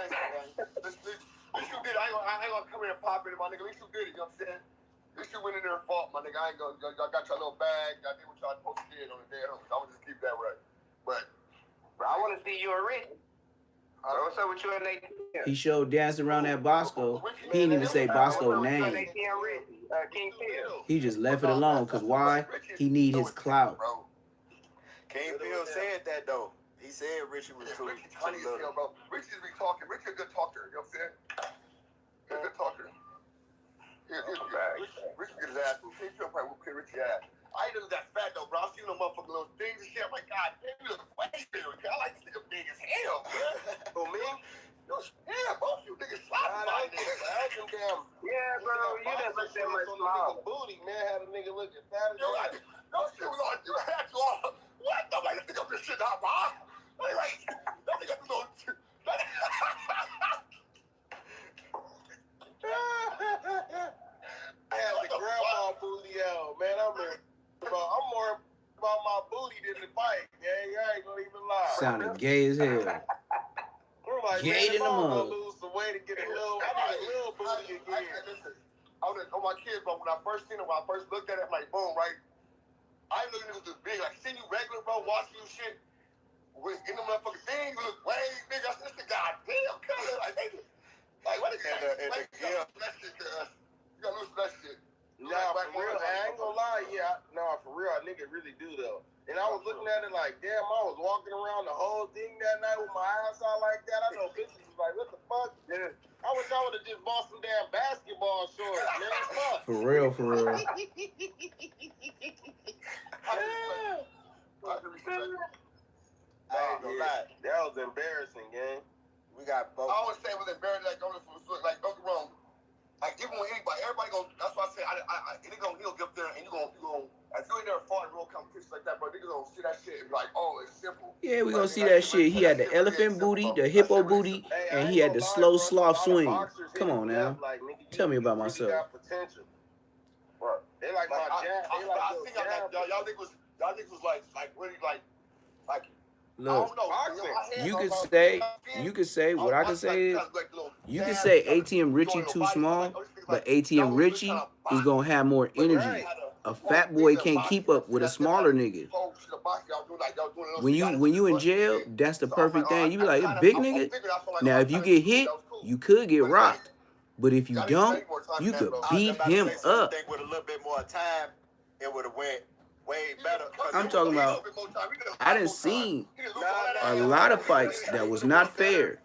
least you did it. I ain't gonna come in and pop it, my nigga. At least you did it, you know what I'm saying? At least you went in there and fought, my nigga. I ain't gonna, y'all got your little bag. Y'all did what y'all supposed to do on the day. I'm gonna just keep that right. But
I want to see you already. So what's up with you and Nate?
He showed dancing around that Bosco. He didn't even say Bosco name. He just left it alone, because why? He need his clout.
King Phil said that, though. He said Richie was too little. Bro. Richie be talking. Richie a good talker, you know what I'm saying? He's a good talker. Richie get his ass. King Phil probably will kick Richie's ass. I ain't that fat, though, bro. I seen them motherfucking little things and shit. I'm like, God damn, you look way bigger. I like this nigga big as hell, man.
For me?
Yeah, both you niggas sloppy like this.
Yeah, bro, you done look that much smaller.
Booty, man, had a nigga looking fat as
hell. No shit was on. You had you all. What? I'm like, this nigga up this shit out, bro. Like, that nigga up this little.
I had the grandma booty out, man. I'm more about my booty than the fight, gang. I ain't gonna even lie.
Sounded gay as hell.
Like,
gay in the mug.
Lose some weight to get a little booty again.
I was on my kids, but when I first seen it, when I first looked at it, I'm like, boom, right? I didn't know you niggas was big. Like, seeing you regular, bro, watching you shit, in the motherfucking thing, you look way bigger. I said, this the goddamn color. Like, what is that? You gotta lose that shit.
Nah, for real, I ain't gonna lie, for real, a nigga really do though. And I was looking at it like, damn, I was walking around the whole thing that night with my ass out like that. I know bitches was like, what the fuck? Yeah. I wish I would have just bought some damn basketball shorts, man. Fuck.
For real, for real.
I ain't gonna lie, that was embarrassing, gang.
We got both. I always say it was embarrassing, like, don't get wrong. Like, even when everybody gonna, that's why I say, he gonna get up there and you gonna, if you ain't never fought in real competitions like that, bro, niggas gonna see that shit and be like, oh, it's simple.
Yeah, we gonna see that shit. He had the elephant booty, the hippo booty, and he had the slow sloth swing. Come on now. Tell me about myself.
They like my jab.
I think y'all niggas was like really like.
Look, you could say what I can say is, you can say ATM Richie too small, but ATM Richie is gonna have more energy. A fat boy can't keep up with a smaller nigga. when you in jail, that's the perfect thing. You be like, big nigga. Now if you get hit, you could get rocked. But if you don't, you could beat him up.
I think with a little bit more time, it would have went way better.
I'm talking about, I done seen a lot of fights that was not fair.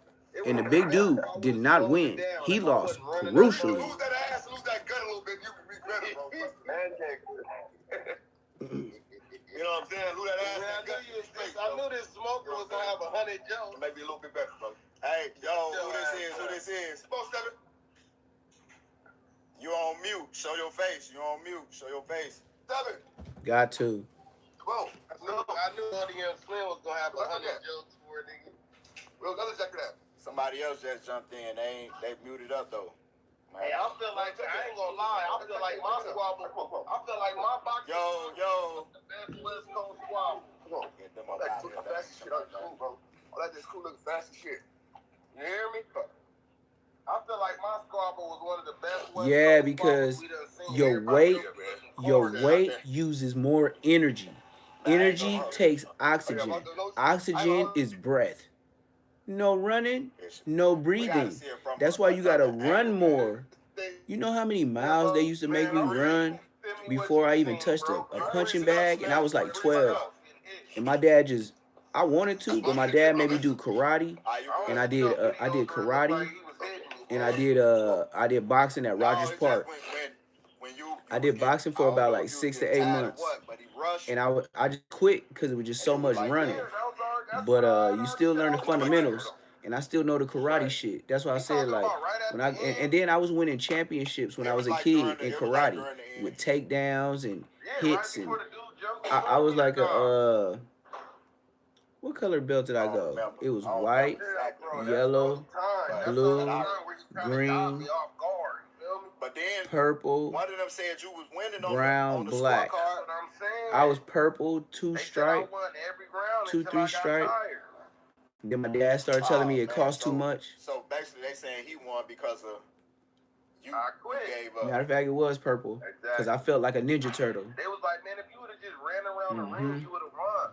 And the big dude did not win. He lost crucially.
Lose that ass, lose that gun a little bit, you can be better, bro. You know what I'm saying? Lose that ass. Man, I knew this smoker was gonna have 100 jokes. Maybe a little bit better, bro. Hey, yo, who this is? Come on, Steven. You on mute. Show your face. You on mute. Show your face. Steven.
Got to.
Come on. I knew one of them Slim was gonna have 100 jokes for a nigga. Well, let's check it out. Somebody else just jumped in. They muted up though. Man. Hey, I feel like I ain't gonna lie. I feel like my squabble. I feel like my boxing. Yo. The best West Coast squabble. Come on, get them up out here. Fast shit, cool, bro. I like this cool looking fast shit. You hear me? I feel like my squabble was one of the best West Coast
because your weight uses more energy. Energy takes oxygen. Oxygen is breath. No running, no breathing. That's why you gotta run more. You know how many miles they used to make me run before I even touched a punching bag? And I was like 12. And my dad just, I wanted to, but my dad made me do karate. And I did karate. And I did boxing at Rogers Park. I did boxing for about like 6 to 8 months. And I just quit because it was just so much running. But you still learn the fundamentals, and I still know the karate shit. That's why I said, like, when and then I was winning championships when I was a kid in karate with takedowns and hits, and I was like a what color belt did I go? It was white, yellow, blue, green, purple, brown, black. I was purple, 2 stripe, 2, 3 stripe. Then my dad started telling me it cost too much.
So basically, they saying he won because of you. I quit.
Matter of fact, it was purple because I felt like a Ninja Turtle.
They was like, man, if you would have just ran around the ring, you would have won.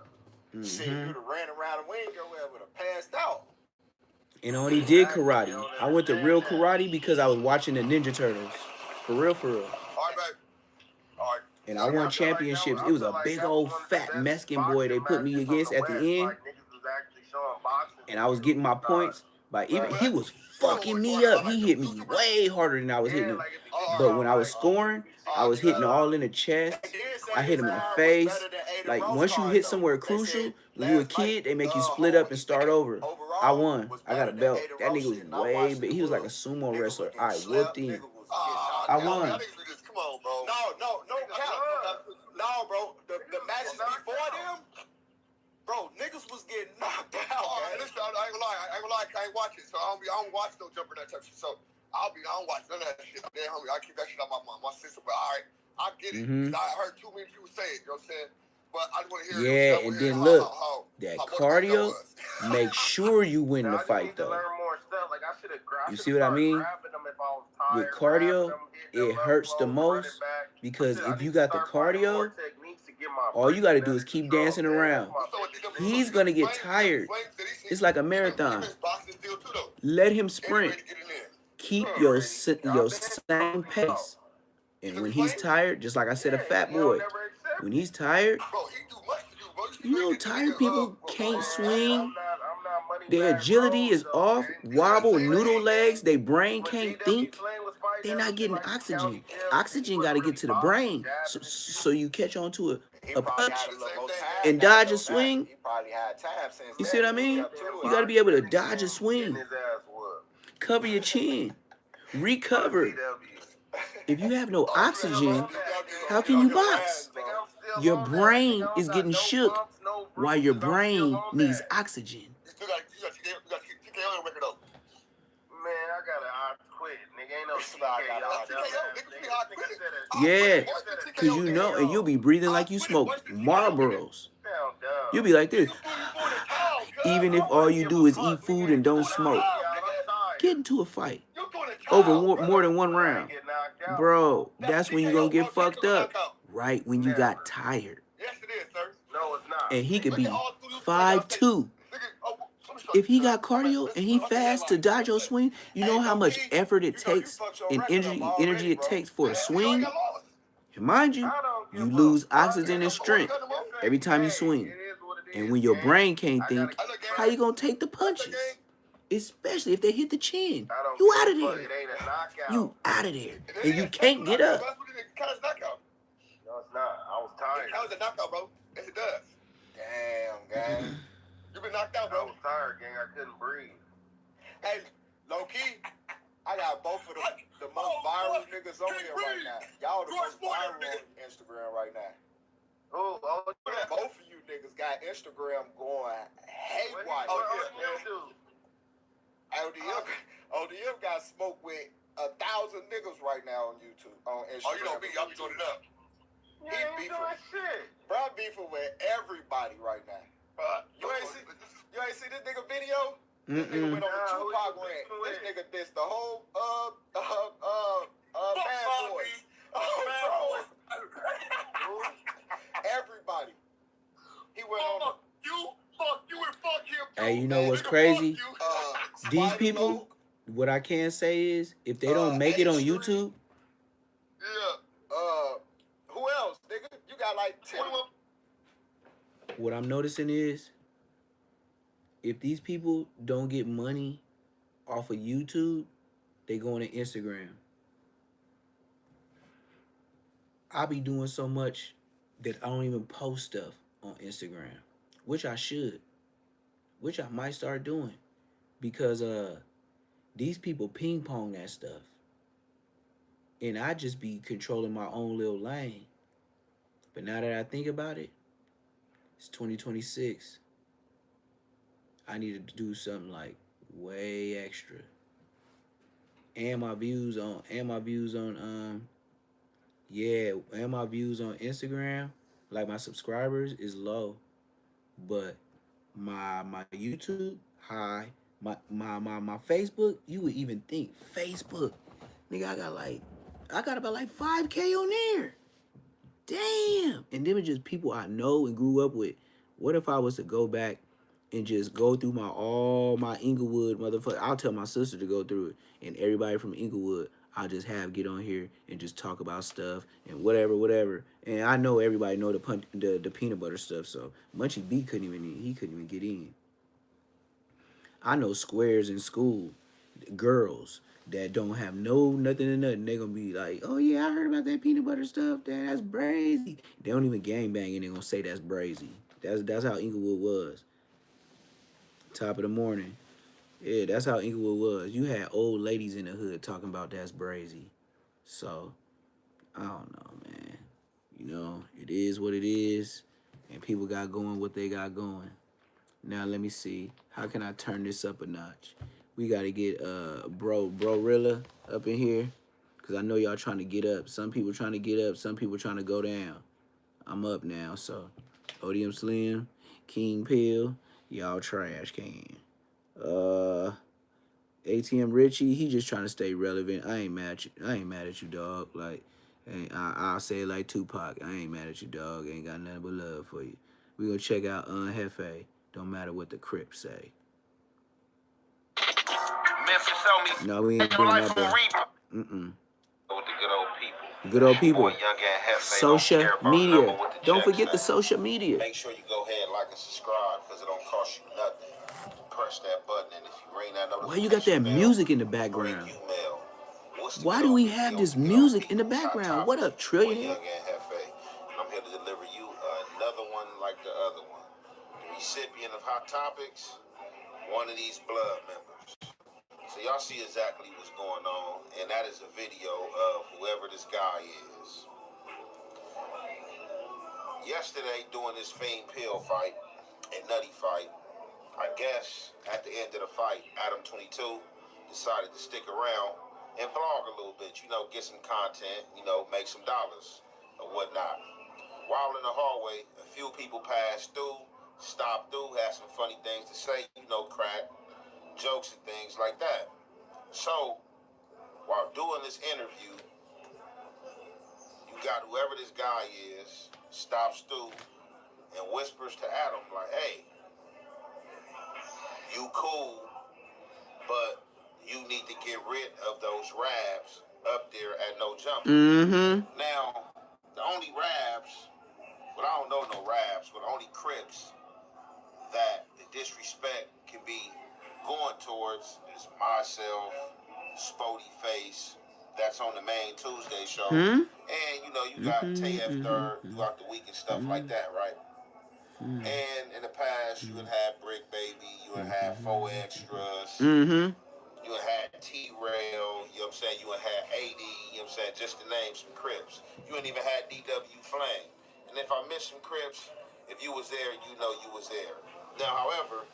Shit, you would have ran around the ring, your ass would have passed out.
And I only did karate. I went to real karate because I was watching the Ninja Turtles. For real, for real.
All right, baby. All right.
And I won championships. It was a big old fat Mexican boy they put me against at the end. And I was getting my points by even he was fucking me up. He hit me way harder than I was hitting him. But when I was scoring, I was hitting all in the chest. I hit him in the face. Like once you hit somewhere crucial, when you a kid, they make you split up and start over. I won. I got a belt. That nigga was way big. He was like a sumo wrestler. I whooped him. I won.
Come on, bro. No cap. No, bro. The matches before them, bro, niggas was getting knocked out. Listen, I ain't gonna lie. I ain't watching, so I don't watch no jumper that type of shit. So I don't watch none of that shit. I'm dead hungry. I keep that shit out my system. But all right, I get it. I heard too many people say it. You know what I'm saying? But I just want to hear.
Yeah, and then look, that cardio. Make sure you win the fight though. You see what I mean? With cardio, it hurts the most because if you got the cardio, all you got to do is keep dancing around. He's going to get tired. It's like a marathon. Let him sprint. Keep your same pace. And when he's tired, just like I said, a fat boy, when he's tired, you know, tired people can't swing. Their agility is off, wobble, noodle legs, their brain can't think. They're not getting oxygen. Oxygen got to get to the brain so you catch on to a punch and dodge a swing. You see what I mean? You got to be able to dodge a swing. Cover your chin. Recover. If you have no oxygen, how can you box? Your brain is getting shook while your brain needs oxygen. Yeah, because you know, and you'll be breathing like you smoke Marlboros. You'll be like this. Even if all you do is eat food and don't smoke. Get into a fight over more than one round. Bro, that's when you're going to get fucked up. Right when you got tired.
Yes, it is, sir. No, it's not.
and he could be 5'2". If he got cardio and he fast to dodge your swing, you know how much effort it takes and energy it takes for a swing? And mind you, you lose oxygen and strength every time you swing. And when your brain can't think, how you gonna take the punches? Especially if they hit the chin. You out of there. You out of there. And you can't get up.
No, it's not. I was tired. That was a knockout, bro. Yes, it does. Damn, gang. You been knocked out, bro. I was tired, gang. I couldn't breathe. Hey, low key, I got both of the most viral niggas on here right now. Y'all the most viral on Instagram right now. Oh, both of you niggas got Instagram going haywire. ODM got smoked with 1,000 niggas right now on YouTube, on Instagram. Oh, you know me, y'all be doing it up. He beefing shit. Bro, I'm beefing with everybody right now. You ain't see this nigga video? This nigga went on the Tupac rant. This nigga dissed the whole Bad Boys. Oh, bro. Everybody. He went on fuck you and fuck him.
Hey, you know what's crazy? These people, what I can say is, if they don't make it on YouTube.
Who else, nigga? You got like 10 of them.
What I'm noticing is, if these people don't get money off of YouTube, they go on to Instagram. I be doing so much that I don't even post stuff on Instagram, which I should, which I might start doing, because these people ping pong that stuff, and I just be controlling my own little lane. But now that I think about it, it's 2026. I needed to do something like way extra. And my views on Instagram, like my subscribers is low, but my YouTube high, my Facebook, you would even think Facebook, nigga, I got about like 5K on there. Damn. And them are just people I know and grew up with. What if I was to go back and just go through all my Inglewood motherfucker? I'll tell my sister to go through it, and everybody from Inglewood, I'll just have get on here and just talk about stuff and whatever. And I know everybody know the peanut butter stuff, so Munchie B couldn't even get in. I know squares in school, girls that don't have nothing. They gonna be like, oh yeah, I heard about that peanut butter stuff. That's brazy. They don't even gangbang and they gonna say that's brazy. That's how Inglewood was. Top of the morning. Yeah, that's how Inglewood was. You had old ladies in the hood talking about that's brazy. So, I don't know, man. You know, it is what it is. And people got going what they got going. Now, let me see. How can I turn this up a notch? We got to get Glorilla up in here. Because I know y'all trying to get up. Some people trying to get up. Some people trying to go down. I'm up now, so. ODM Slim, King Pill, y'all trash can. ATM Richie, he just trying to stay relevant. I ain't mad at you, dog. Like, I'll say it like Tupac. I ain't mad at you, dog. Ain't got nothing but love for you. We gonna check out Hefe. Don't matter what the Crips say.
Memphis told me.
No, we ain't doing that, though.
With the good old people.
Good old people.
Young and Hefe,
Social media. Don't forget the social media.
Make sure you go ahead, like and subscribe, because it don't cost you nothing. Press that button, and if you ring that notification
bell. Why you got that music in the background? Why do we have this music in the background? What up, Trillionaire?
I'm here to deliver you another one like the other one. The recipient of Hot Topics, one of these blood members. So y'all see exactly what's going on, and that is a video of whoever this guy is. Yesterday, during this Fiend Pill fight and Nutty fight, I guess at the end of the fight, Adam 22 decided to stick around and vlog a little bit, get some content, make some dollars or whatnot. While in the hallway, a few people passed through, stopped through, had some funny things to say, crack jokes and things like that. So, while doing this interview, you got whoever this guy is, stops through, and whispers to Adam, like, hey, you cool, but you need to get rid of those rabs up there at No Jumper.
Mm-hmm.
Now, the only rabs, well, I don't know no rabs, but the only Crips that the disrespect can be going towards is myself, Spody Face, that's on the main Tuesday show. And, you know, you got TF Third throughout the week and stuff like that, right? And in the past, you would have BRICC Baby, you would have 4 Extras, you would have T-Rail, you know what I'm saying? You would have AD, you know what I'm saying? Just to name some Crips. You wouldn't even have DW Flame. And if I missed some Crips, if you was there, you know you was there. Now, however,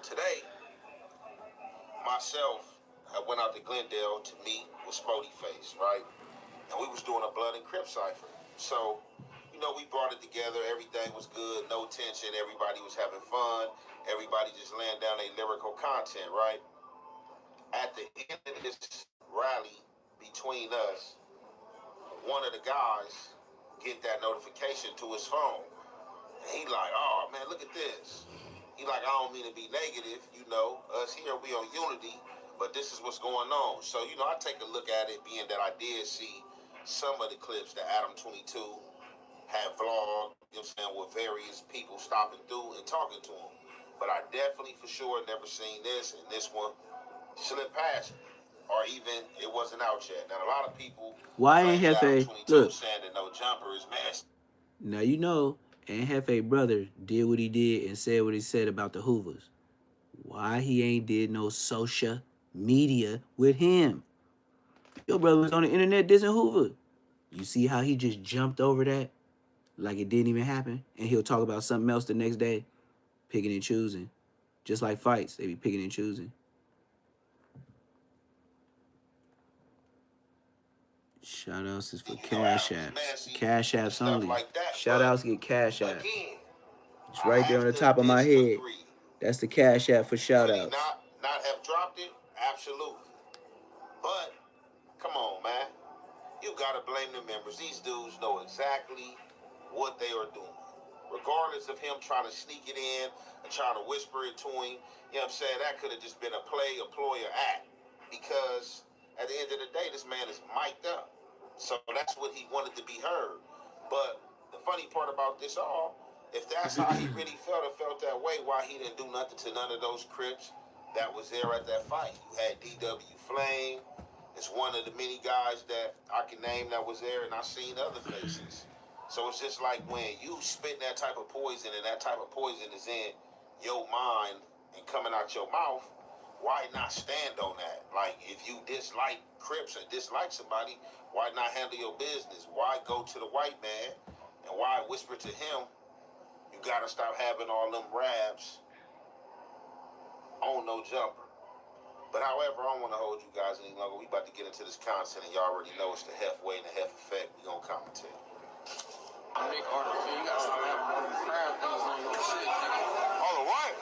today, myself, I went out to Glendale to meet with Spody Face, right? And we was doing a Blood and Crip cipher. So, you know, we brought it together. Everything was good, no tension. Everybody was having fun. Everybody just laying down their lyrical content, right? At the end of this rally between us, one of the guys get that notification to his phone. And he like, oh, man, look at this. He like, I don't mean to be negative, you know. Us here, we on Unity, but this is what's going on. So, you know, I take a look at it, being that I did see some of the clips that Adam 22 had vlogged, you know what I'm saying, with various people stopping through and talking to him. But I definitely, for sure, never seen this, and this one slipped past me. Or even, it wasn't out yet. Now, a lot of people
Why ain't Hefe? Look.
saying that No Jumper is messed.
Now you know, and Hefe brother did what he did and said what he said about the Hoovers. Why he ain't did no social media with him? Your brother was on the internet dissing Hoover. You see how he just jumped over that like it didn't even happen? And he'll talk about something else the next day, picking and choosing. Just like fights, they be picking and choosing. Shout outs is for cash apps. Cash apps only.
Like that,
shout outs get cash apps.
Again,
it's right there on the top of my head. That's the cash app for shout outs.
Not have dropped it? Absolutely. But, come on, man. You gotta blame the members. These dudes know exactly what they are doing. Regardless of him trying to sneak it in and trying to whisper it to him, you know what I'm saying? That could have just been a play, a ploy, or act. Because at the end of the day, this man is mic'd up. So that's what he wanted to be heard. But the funny part about this all, if that's how he really felt or felt that way, why he didn't do nothing to none of those Crips that was there at that fight? You had DW Flame. It's one of the many guys that I can name that was there, and I seen other faces. So it's just like when you spit that type of poison, and that type of poison is in your mind and coming out your mouth, why not stand on that? Like, if you dislike Crips or dislike somebody, why not handle your business? Why go to the white man, and why whisper to him, you gotta stop having all them rabs on No Jumper? But however, I don't want to hold you guys any longer. We about to get into this content, and y'all already know it's the Hef way and the Hef effect. We gonna commentate.
Big artist, man. You gotta stop having all them crowd things on your shit, nigga.
Oh, the what?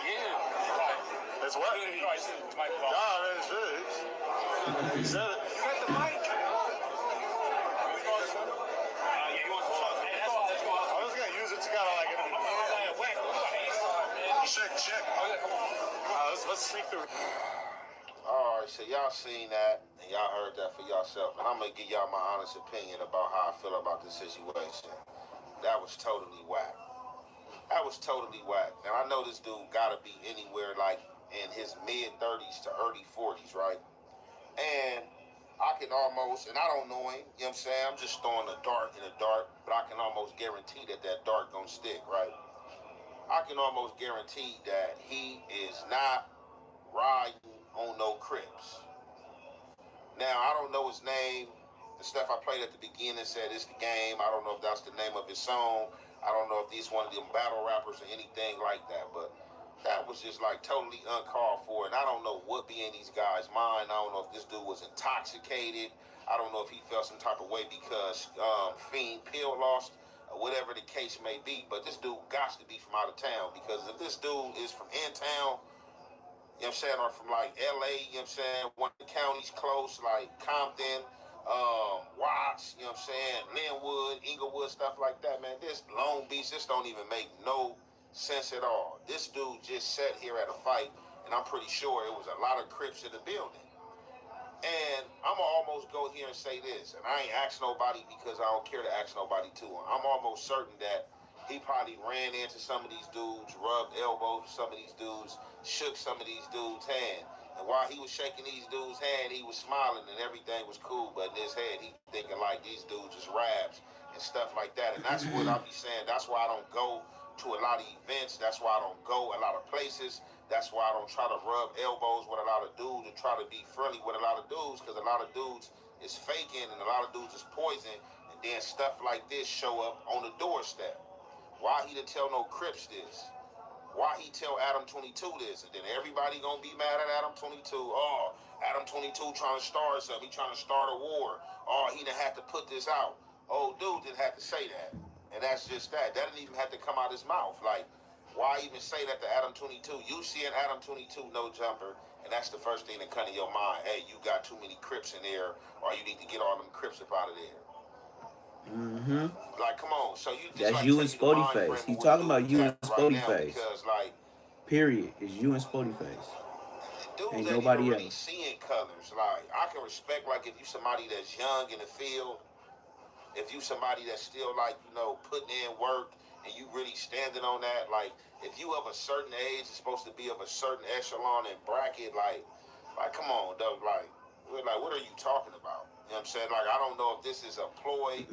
Yeah.
That's what?
Nah, that's
it. He said it.
You got the mic.
I was gonna use it to kind of like check. Let's sneak through. All right, so y'all seen that and y'all heard that for yourself, and I'm gonna give y'all my honest opinion about how I feel about this situation. That was totally whack. That was totally whack. And I know this dude gotta be anywhere like in his mid-30s to early 40s, right? And I can almost, and I don't know him, you know what I'm saying? I'm just throwing a dart in the dark, but I can almost guarantee that that dart gonna stick, right? I can almost guarantee that he is not riding on no Crips. Now, I don't know his name. The stuff I played at the beginning said it's the game. I don't know if that's the name of his song. I don't know if he's one of them battle rappers or anything like that, but that was just like totally uncalled for. And I don't know what be in these guys' mind. I don't know if this dude was intoxicated. I don't know if he felt some type of way because Fiend Pill lost or whatever the case may be. But this dude got to be from out of town, because if this dude is from in town, you know what I'm saying, or from like LA, you know what I'm saying, one of the counties close, like Compton, Watts, you know what I'm saying, Linwood, Inglewood, stuff like that, man. This Long Beach, this don't even make no sense at all. This dude just sat here at a fight, and I'm pretty sure it was a lot of Crips in the building. And I'm gonna almost go here and say this, and I ain't asked nobody because I don't care to ask nobody to. I'm almost certain that he probably ran into some of these dudes, rubbed elbows with some of these dudes, shook some of these dudes' hand. And while he was shaking these dudes' hand, he was smiling and everything was cool. But in his head, he thinking like these dudes is rabs and stuff like that. And that's what I be saying. That's why I don't go to a lot of events. That's why I don't go a lot of places. That's why I don't try to rub elbows with a lot of dudes and try to be friendly with a lot of dudes, because a lot of dudes is faking and a lot of dudes is poison. And then stuff like this show up on the doorstep. Why he didn't tell no Crips this? Why he tell Adam 22 this? And then everybody gonna be mad at Adam 22. Oh, Adam 22 trying to start something. He trying to start a war. Oh, he didn't have to put this out. Oh, dude didn't have to say that. And that's just that. That didn't even have to come out his mouth. Like, why even say that to Adam 22? You see an Adam 22 no jumper, and that's the first thing that come to your mind. Hey, you got too many Crips in there, or you need to get all them Crips up out of there.
Mm-hmm.
Like, come on. So you just
That's
like
you and
taking the
Spotty
mind
Face.
frame
He
of what
talking
dude
about you and
is right
Spotty
now,
Face.
because like
Period. It's you and Spotty Face.
dudes
Ain't
ain't even
nobody
really
else.
seeing colors. Like, I can respect, like, if you somebody that's young in the field, if you somebody that's still, like, you know, putting in work and you really standing on that, like, if you of a certain age, it's supposed to be of a certain echelon and bracket, like, come on, dog, like, what are you talking about? You know what I'm saying? Like, I don't know if this is a ploy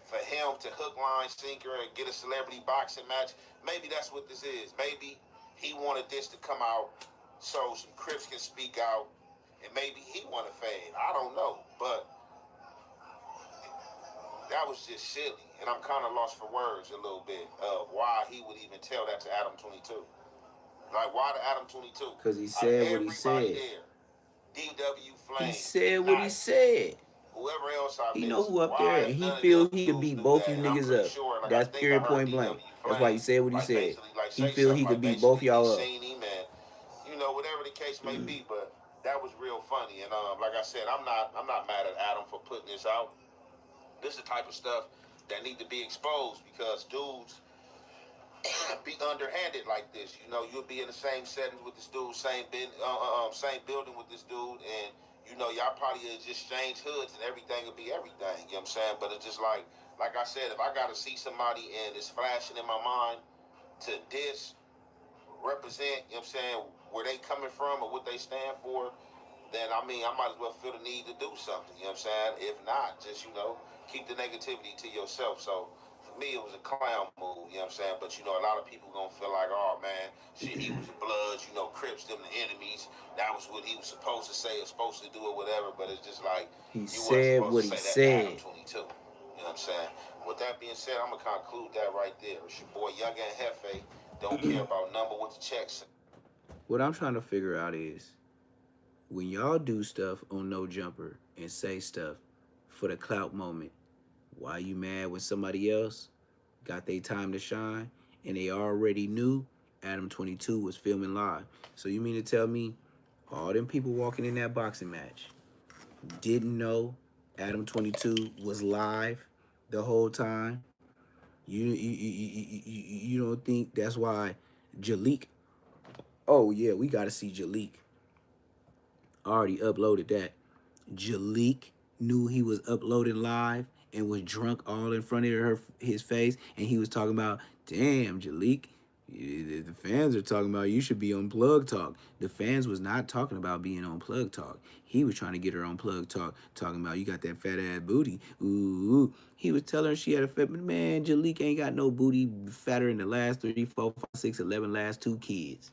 for him to hook, line, sinker, and get a celebrity boxing match. Maybe that's what this is. Maybe he wanted this to come out so some Crips can speak out, and maybe he want to fade. I don't know, but that was just silly, and I'm kind of lost for words a little bit of why he would even tell that to Adam 22. Like, why to Adam 22?
Because he said what he said.
DW Flame.
He said what he said.
Whoever else I
He
missed.
know who up there,
Why
and he
none of
feel
them
he could
dudes
beat
knew
both
that?
you
And I'm
niggas
pretty
up.
sure, like, I
That's
think I
period
heard
point
DW
blank.
Flame,
That's why he said what he
like,
said.
basically, like,
He
say
feel
something,
he could
like,
beat both
basically
y'all
he
up.
seen him, and you know, whatever the case may be. But that was real funny, and like I said, I'm not mad at Adam for putting this out. This is the type of stuff that need to be exposed, because dudes be underhanded like this. You know, you'll be in the same settings with this dude, same building with this dude, and you know, y'all probably just exchange hoods and everything will be everything. You know what I'm saying? But it's just like I said, if I gotta see somebody and it's flashing in my mind to represent, you know what I'm saying, where they coming from or what they stand for, then I mean, I might as well feel the need to do something. You know what I'm saying? If not, just, you know, keep the negativity to yourself. So for me, it was a clown move. You know what I'm saying? But you know, a lot of people gonna feel like, oh man, shit, he was Bloods. You know, Crips, them the enemies. That was what he was supposed to say or supposed to do or whatever. But it's just like
He
you wasn't
said what
supposed
he
to say that to
said.
Adam 22. You know what I'm saying? With that being said, I'm gonna conclude that right there. It's your boy Young and Hefe. Don't care about number with the checks.
What I'm trying to figure out is, when y'all do stuff on No Jumper and say stuff for the clout moment, why you mad when somebody else got their time to shine and they already knew Adam 22 was filming live? So you mean to tell me all them people walking in that boxing match didn't know Adam 22 was live the whole time? You don't think that's why Jalik? Oh yeah, we got to see Jalik. Already uploaded that. Jalik knew he was uploading live and was drunk all in front of his face, and he was talking about, damn, Jalik, the fans are talking about you should be on Plug Talk. The fans was not talking about being on Plug Talk. He was trying to get her on Plug Talk, talking about you got that fat ass booty. Ooh. He was telling her she had a fat, man, Jalik ain't got no booty fatter in the last 3, 4, 5, 6, 11, last 2 kids.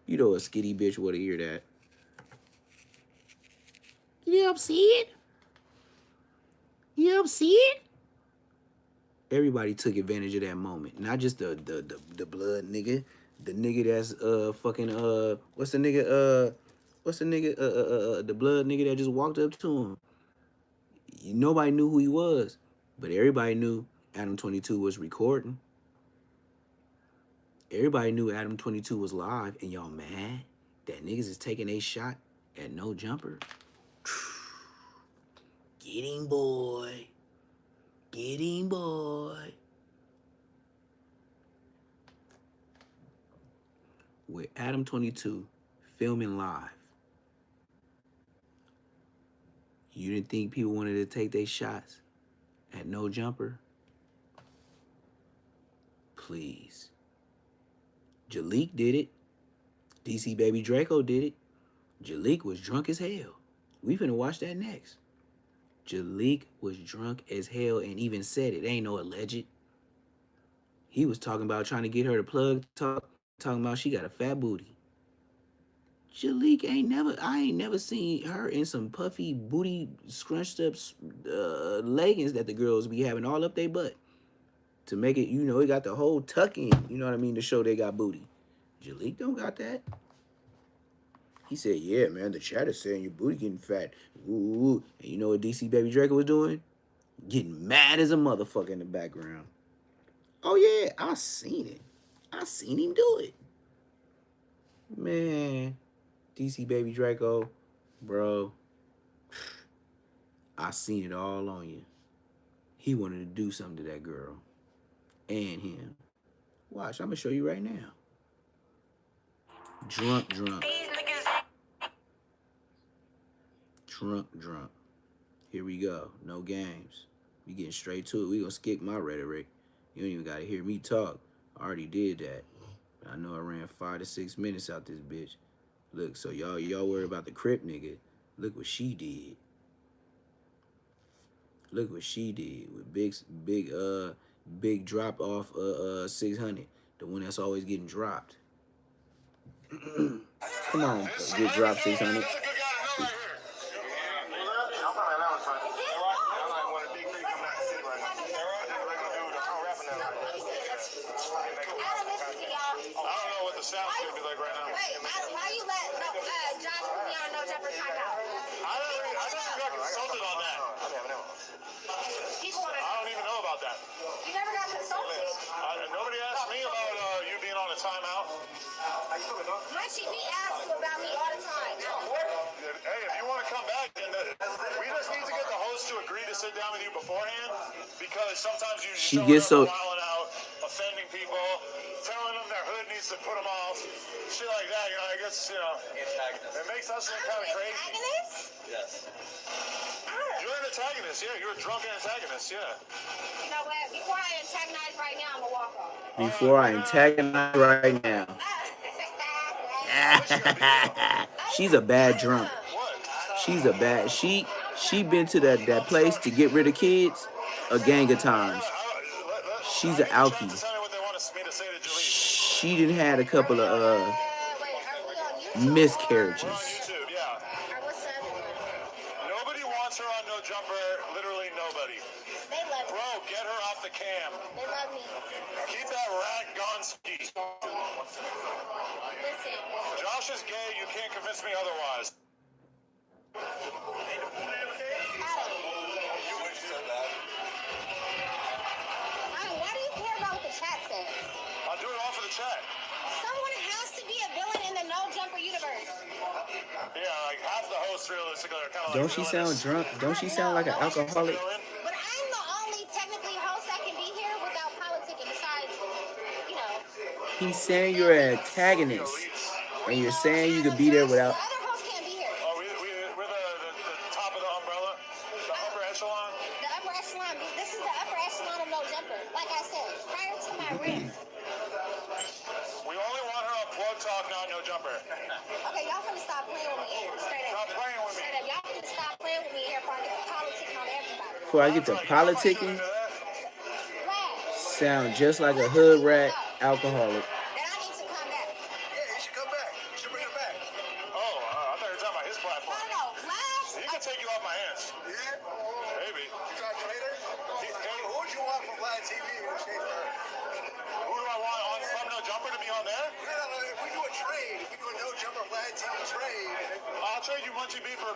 You know a skitty bitch would hear that. You don't see it? You don't see it? Everybody took advantage of that moment. Not just the blood nigga. The nigga that's fucking what's the nigga the blood nigga that just walked up to him. Nobody knew who he was, but everybody knew Adam 22 was recording. Everybody knew Adam 22 was live, and y'all mad that niggas is taking a shot at no jumper. Get him, boy. Get him, boy. With Adam 22 filming live, you didn't think people wanted to take their shots at no jumper? Please. Jalik did it. DC Baby Draco did it. Jalik was drunk as hell. We finna watch that next. Jalik was drunk as hell and even said it. Ain't no alleged. He was talking about trying to get her to plug talk, talking about she got a fat booty. Jalik I ain't never seen her in some puffy booty scrunched up leggings that the girls be having all up their butt. To make it, you know, it got the whole tuck in, you know what I mean, to show they got booty. Jalik don't got that. He said, yeah, man, the chat is saying your booty getting fat. Ooh. And you know what DC Baby Draco was doing? Getting mad as a motherfucker in the background. Oh, yeah, I seen it. I seen him do it. Man, DC Baby Draco, bro, I seen it all on you. He wanted to do something to that girl and him. Watch, I'm going to show you right now. Drunk. Drunk. Here we go. No games. We getting straight to it. We gonna skip my rhetoric. You don't even gotta hear me talk. I already did that. I know I ran 5 to 6 minutes out this bitch. Look, so y'all worry about the Crip nigga. Look what she did. Look what she did with big drop off 600. The one that's always getting dropped. Come on, get dropped 600.
Sound's gonna be like right now. Wait, why you let Josh put me on no jumper timeout? I never got consulted on that. I don't even know about that. You never got consulted? Nobody asked me about you being on a timeout. Munchie, he asks you about me all the time. Hey, if you want to come back, then we just need to get the host to agree to sit down with you beforehand, because sometimes you
she gets so
wilding out, offending people, telling them their hood needs to put them off, shit like that. You know, I guess, you know, it makes us look kind of crazy. Antagonist? Yes. You're an antagonist, yeah. You're a drunken antagonist, yeah. You know what? Before I antagonize right now, I'm gonna walk off.
Before I antagonize right now. She's a bad drunk. She's a bad. She been to that place to get rid of kids a gang of times. She's an alkie. She didn't had a couple of miscarriages.
Nobody wants her on no jumper. Literally nobody. They love me. Bro, get her off the cam. They love me. Keep that rat Gonski. Listen. Josh is gay. You can't convince me otherwise. Why do you care about what the chat says? I'll do it all for the chat. Someone has to be a villain in the no jumper universe. Yeah, like half the hosts realistically are kind of like.
Don't she sound drunk? Don't she sound like an alcoholic?
But I'm the only technically host that can be here without politicking. Besides, you know.
He's saying you're an antagonist, and you're saying you could be there without.
The other hosts can't be here. Oh, we're the top of the umbrella, the upper echelon. The upper echelon. This is the upper echelon of no jumper. Like I said, prior to my rant. We only want her on plug talk, not no jumper. Okay, y'all finna stop playing with me here. Straight up. Stop playing with me. Straight up. Y'all finna stop playing with me here before I get the politicking on everybody.
Before I get the politicking, sound just like a hood rat alcoholic.
Then I need to come back. Yeah, you should come back. You should bring her back. Oh, I thought you were talking about his platform. No. He can take you off my hands. Yeah? Maybe. You trying to trade her? Who would you want from Vlad TV in exchange for her? Who do I want on from no jumper to be on there? Yeah, if we do a trade, if we do a no jumper Vlad TV trade, I'll trade you Munchie B for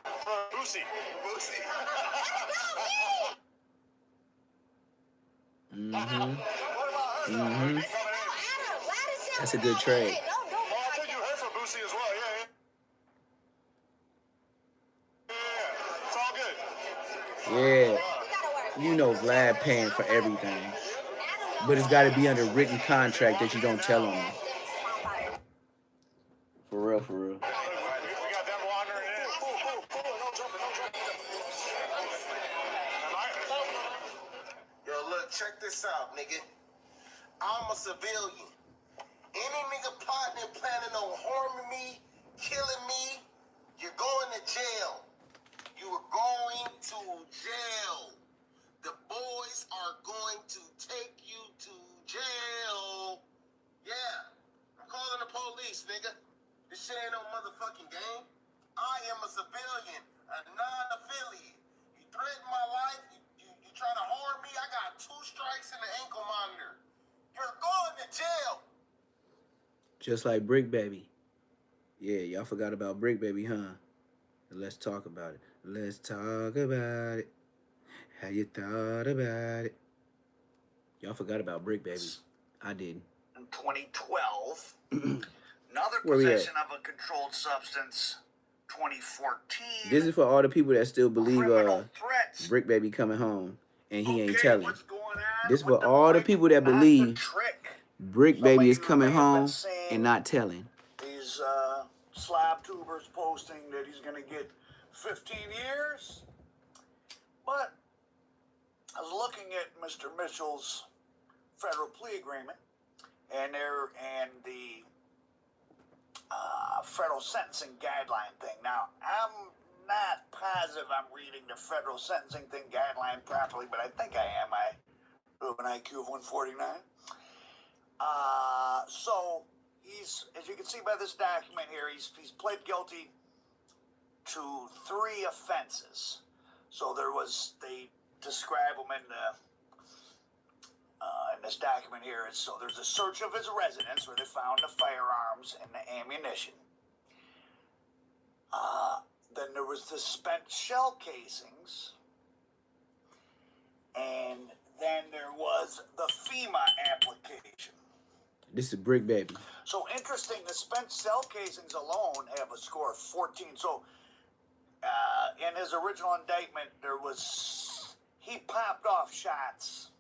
Boosie. Boosie. What about her? Vlad is
That's a good trade.
Oh, I think you heard from Boosie as well. Yeah. It's all good.
Yeah. You know Vlad paying for everything. But it's got to be under written contract that you don't tell on him. For real, for real.
We got them wandering in.
Yo, look, check this out, nigga. I'm a civilian. Any nigga plotting and planning on harming me, killing me, you're going to jail. You are going to jail. The boys are going to take you to jail. Yeah. I'm calling the police, nigga. This shit ain't no motherfucking game. I am a civilian, a non-affiliate. You threaten my life, you try to harm me, I got 2 strikes and an ankle monitor. You're going to jail.
Just like BRICC Baby. Yeah, y'all forgot about BRICC Baby, huh? Let's talk about it. Let's talk about it. How you thought about it? Y'all forgot about BRICC Baby. I didn't.
In 2012, another
Where we at?
possession of a controlled substance. 2014.
This is for all the people that still believe BRICC Baby coming home and he ain't telling. This is for all the people that believe BRICC Baby is coming home and not telling.
These slab tubers posting that he's going to get 15 years. But I was looking at Mr. Mitchell's federal plea agreement and the federal sentencing guideline thing. Now, I'm not positive I'm reading the federal sentencing thing guideline properly, but I think I am. I have an IQ of 149. So he's, as you can see by this document here, he's pled guilty to 3 offenses. So they describe them in this document here. So there's a search of his residence where they found the firearms and the ammunition. Then there was the spent shell casings. And then there was the FEMA application.
This is BRICC Baby.
So interesting, the spent shell casings alone have a score of 14. So in his original indictment, he popped off shots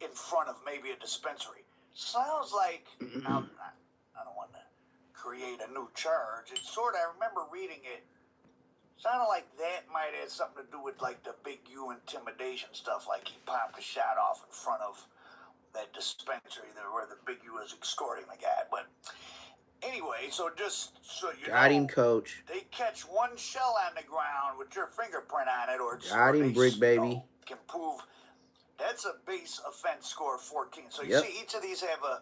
in front of maybe a dispensary. Sounds like, now, I don't want to create a new charge. It's sort of, I remember reading it, sounded like that might have something to do with like the Big U intimidation stuff, like he popped a shot off in front of that dispensary there where the Big U was escorting the guy. But anyway, so just so you
got
know,
him, coach.
They catch one shell on the ground with your fingerprint on it, or
got him, BRICC Baby.
Can prove that's a base offense score of 14. So you
Yep.
see, each of these have a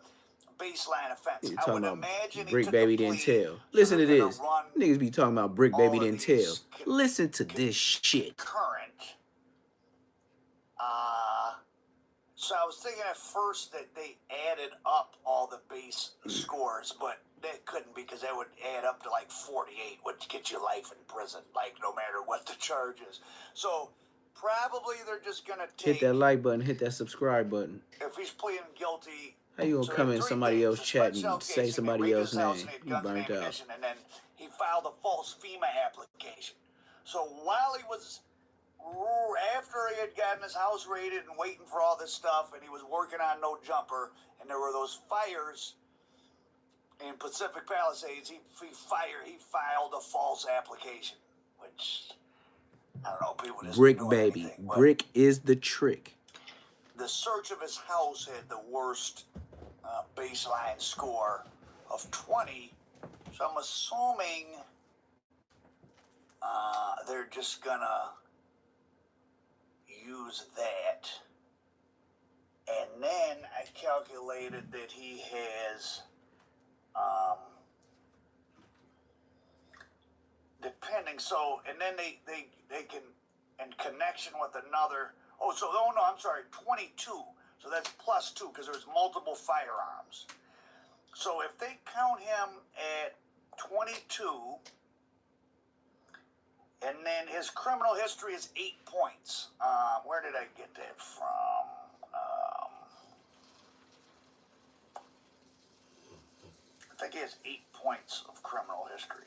baseline offense.
You're
I would
talking about
imagine
BRICC Baby didn't tell. Listen to this. Niggas be talking about BRICC Baby didn't tell. Listen to this shit.
Current. So I was thinking at first that they added up all the base scores, but that couldn't, because that would add up to like 48, which gets you life in prison, like no matter what the charge is. So probably they're just gonna take,
Hit that like button, hit that subscribe button.
if he's pleading guilty.
How you gonna come in somebody else's chat and say somebody else's name? You burnt out.
And then he filed a false FEMA application. So while he was, after he had gotten his house raided and waiting for all this stuff, and he was working on No Jumper, and there were those fires in Pacific Palisades, he filed a false application, which, I don't know, people just
BRICC Baby. BRICC is the trick.
The search of his house had the worst baseline score of 20, so I'm assuming they're just gonna use that. And then I calculated that he has, depending, so, and then they can, in connection with another, I'm sorry, 22. So that's plus 2, because there's multiple firearms. So if they count him at 22, and then his criminal history is 8 points. Where did I get that from? he has 8 points of criminal history.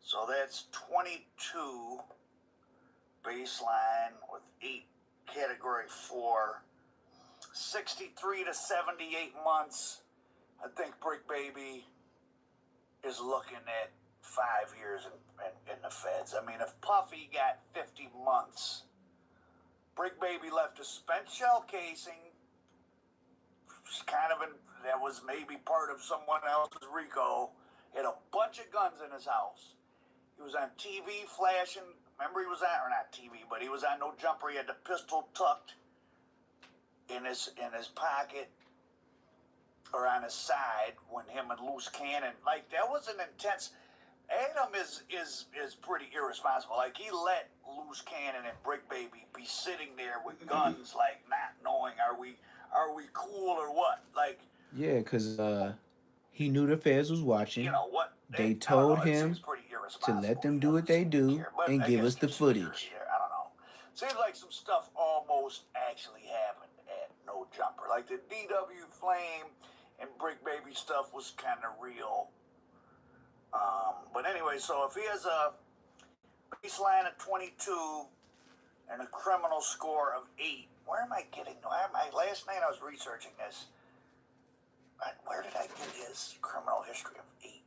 So that's 22 baseline with 8 category 4. 63 to 78 months. I think Brick Baby is looking at 5 years in the feds. I mean, if Puffy got 50 months, Brick Baby left a spent shell casing, that was maybe part of someone else's RICO, had a bunch of guns in his house. He was on TV flashing. Remember, he was on, or not TV, but he was on No Jumper. He had the pistol tucked in his pocket or on his side when him and Loose Cannon, like, that was an intense. Adam is pretty irresponsible. Like, he let Loose Cannon and Brick Baby be sitting there with guns, like, not knowing are we cool or what? Like,
yeah, because he knew the feds was watching.
You know what?
They told him to let them do what they do and give us the footage.
I don't know. Seems like some stuff almost actually happened at No Jumper. Like the DW Flame and Brick Baby stuff was kind of real. But anyway, so if he has a baseline of 22 and a criminal score of 8, where am I getting? Last night I was researching this. Where did I get his criminal history of 8?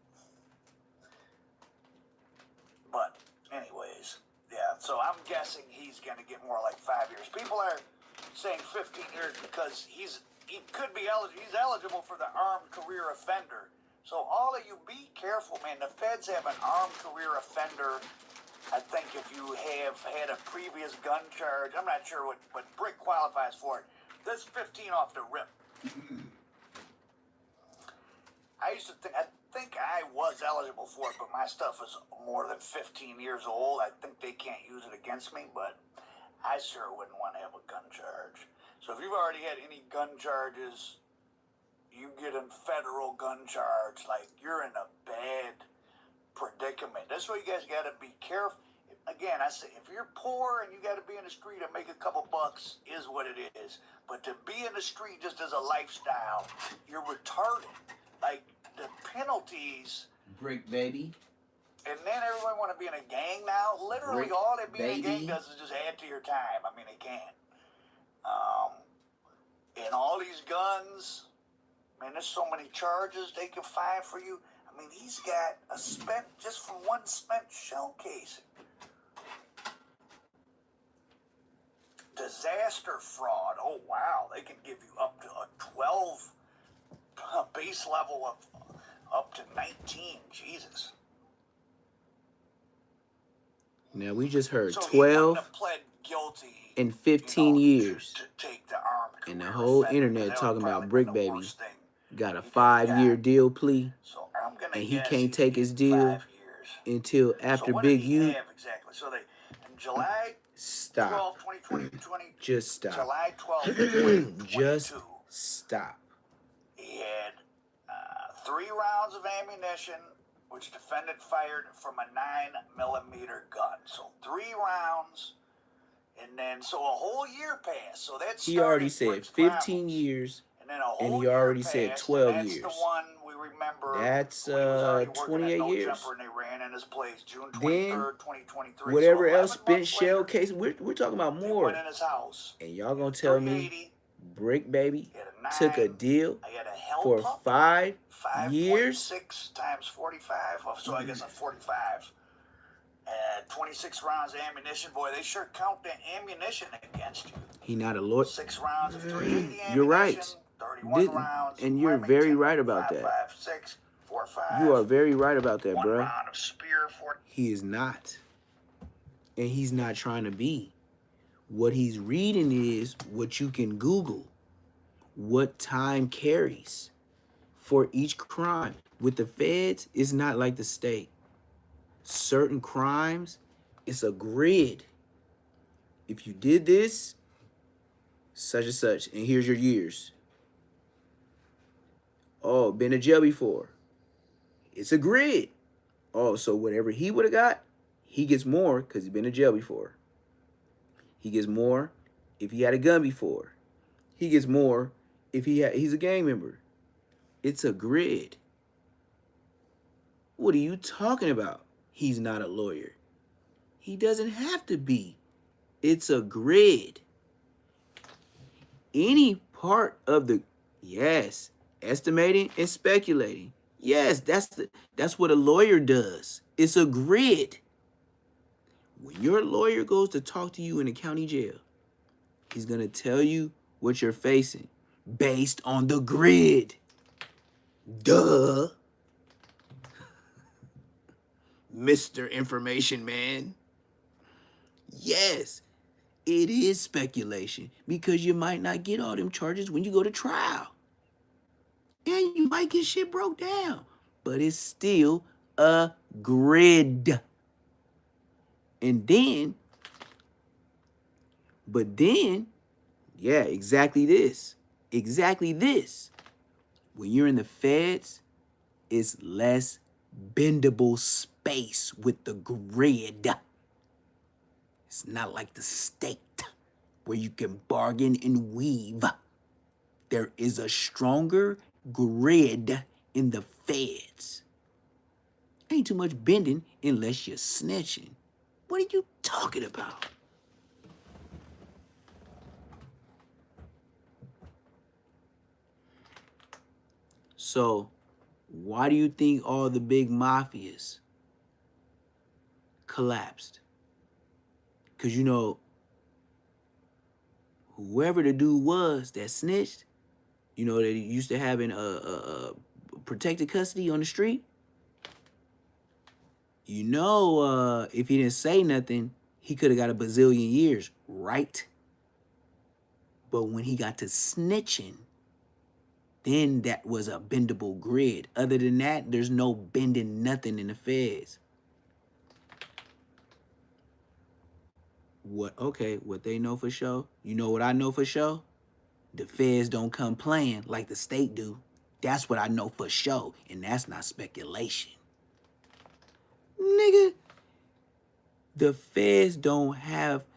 But anyways, yeah. So I'm guessing he's going to get more like 5 years. People are saying 15 years because he could be eligible. He's eligible for the armed career offender. So all of you, be careful, man. The feds have an armed career offender. I think if you have had a previous gun charge, I'm not sure what Brick qualifies for it. This 15 off the rip. I think I was eligible for it, but my stuff is more than 15 years old. I think they can't use it against me, but I sure wouldn't want to have a gun charge. So if you've already had any gun charges, you get a federal gun charge, like, you're in a bad predicament. That's why you guys got to be careful. Again, I say, if you're poor and you got to be in the street and make a couple bucks, is what it is. But to be in the street just as a lifestyle, you're retarded. Like, the penalties.
Brick Baby.
And then everyone want to be in a gang now. Literally,
Brick
all that being
Baby.
in a gang does is just add to your time. I mean, it can. And all these guns, man, there's so many charges they can find for you. I mean, he's got a spent, just from one spent shell casing. Disaster fraud. Oh, wow. They can give you up to a 12 base level of up to 19. Jesus.
Now, we just heard
So
12
pled guilty,
and 15 years.
to take the armed
And the whole
offender.
internet
That
talking
would
about
probably
Brick
been the
Baby
worst thing.
got a 5-year deal plea,
So I'm gonna
and he
guess
can't
he
take
can
his
get
deal
5 years.
until after
So what
Big
did he
U.
have exactly? So they, in July
Stop.
12, 2020,
Just stop.
July 12, 2022,
Just stop.
he had 3 rounds of ammunition, which defendant fired from a 9mm gun. So 3 rounds, and then so a whole year passed. So that's
He already said 15 years,
and then a whole
and he
year
already
passed,
said
and
12
that's
years.
the one we remember.
That's
when he was already working
28
at No
years.
Jumper, and they ran in his place June
Then
23rd, 2023.
whatever
so
else
11
spent
months
shell
later,
case, we're talking about
they
more.
went in his house.
And y'all gonna tell me
380.
Brick Baby
He had a 9.
took a deal
I had a hell
for
pump.
5 years?
5.6 times 45. So I guess a 45. 26 rounds of ammunition. Boy, they sure count the ammunition against you.
He not a lawyer.
6 rounds of 380 ammunition.
You're right.
31 rounds.
And you're very right about that.
5.56, 4.5.
You are very right about that,
1
bruh.
round of spear. 4.
He is not. And he's not trying to be. What he's reading is what you can Google. What time carries for each crime. With the feds, it's not like the state. Certain crimes, it's a grid. If you did this, such and such, and here's your years. Oh, been to jail before. It's a grid. Oh, so whatever he would have got, he gets more because he's been to jail before. He gets more if he had a gun before. He gets more if he's a gang member. It's a grid. What are you talking about? He's not a lawyer. He doesn't have to be. It's a grid. Any part of the, yes, estimating and speculating. Yes, that's what a lawyer does. It's a grid. When your lawyer goes to talk to you in the county jail, he's going to tell you what you're facing based on the grid. Duh. Mr. Information Man. Yes, it is speculation because you might not get all them charges when you go to trial. And you might get shit broke down. But it's still a grid. And then, yeah, exactly this. Exactly this. When you're in the feds, it's less bendable space with the grid. It's not like the state where you can bargain and weave. There is a stronger grid in the feds. Ain't too much bending unless you're snitching. What are you talking about? So, why do you think all the big mafias collapsed? Because, you know, whoever the dude was that snitched, you know, that he used to have in protected custody on the street, you know, if he didn't say nothing, he could have got a bazillion years, right? But when he got to snitching, then that was a bendable grid. Other than that, there's no bending nothing in the feds. What they know for sure? You know what I know for sure? The feds don't come playing like the state do. That's what I know for sure, and that's not speculation. Nigga, the feds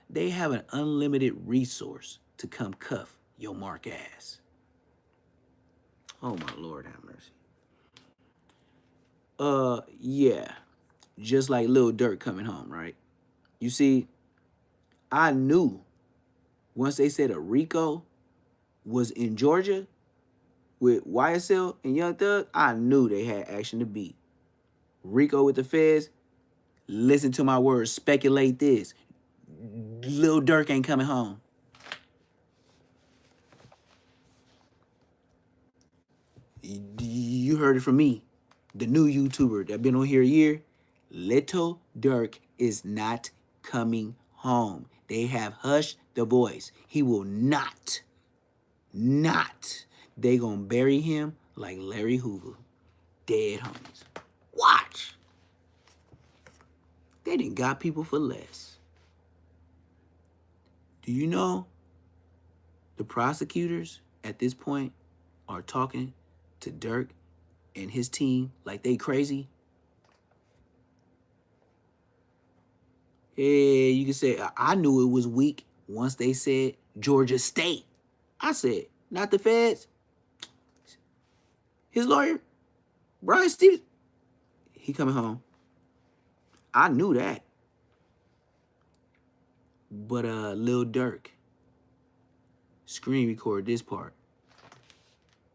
they have an unlimited resource to come cuff your mark ass. Oh my Lord, have mercy. Yeah, just like Lil Durk coming home, right? You see, I knew once they said a RICO was in Georgia with YSL and Young Thug, I knew they had action to beat. RICO with the feds, listen to my words, speculate this. Lil Durk ain't coming home. You heard it from me, the new YouTuber that been on here a year. Little Durk is not coming home. They have hushed the voice. He will not. They gonna bury him like Larry Hoover. Dead homies. Watch. They done got people for less. Do you know the prosecutors at this point are talking to Durk and his team like they crazy? Yeah, you can say, I knew it was weak once they said Georgia State. I said, not the feds. His lawyer, Brian Stevens, he coming home. I knew that. But Lil Durk, screen record this part.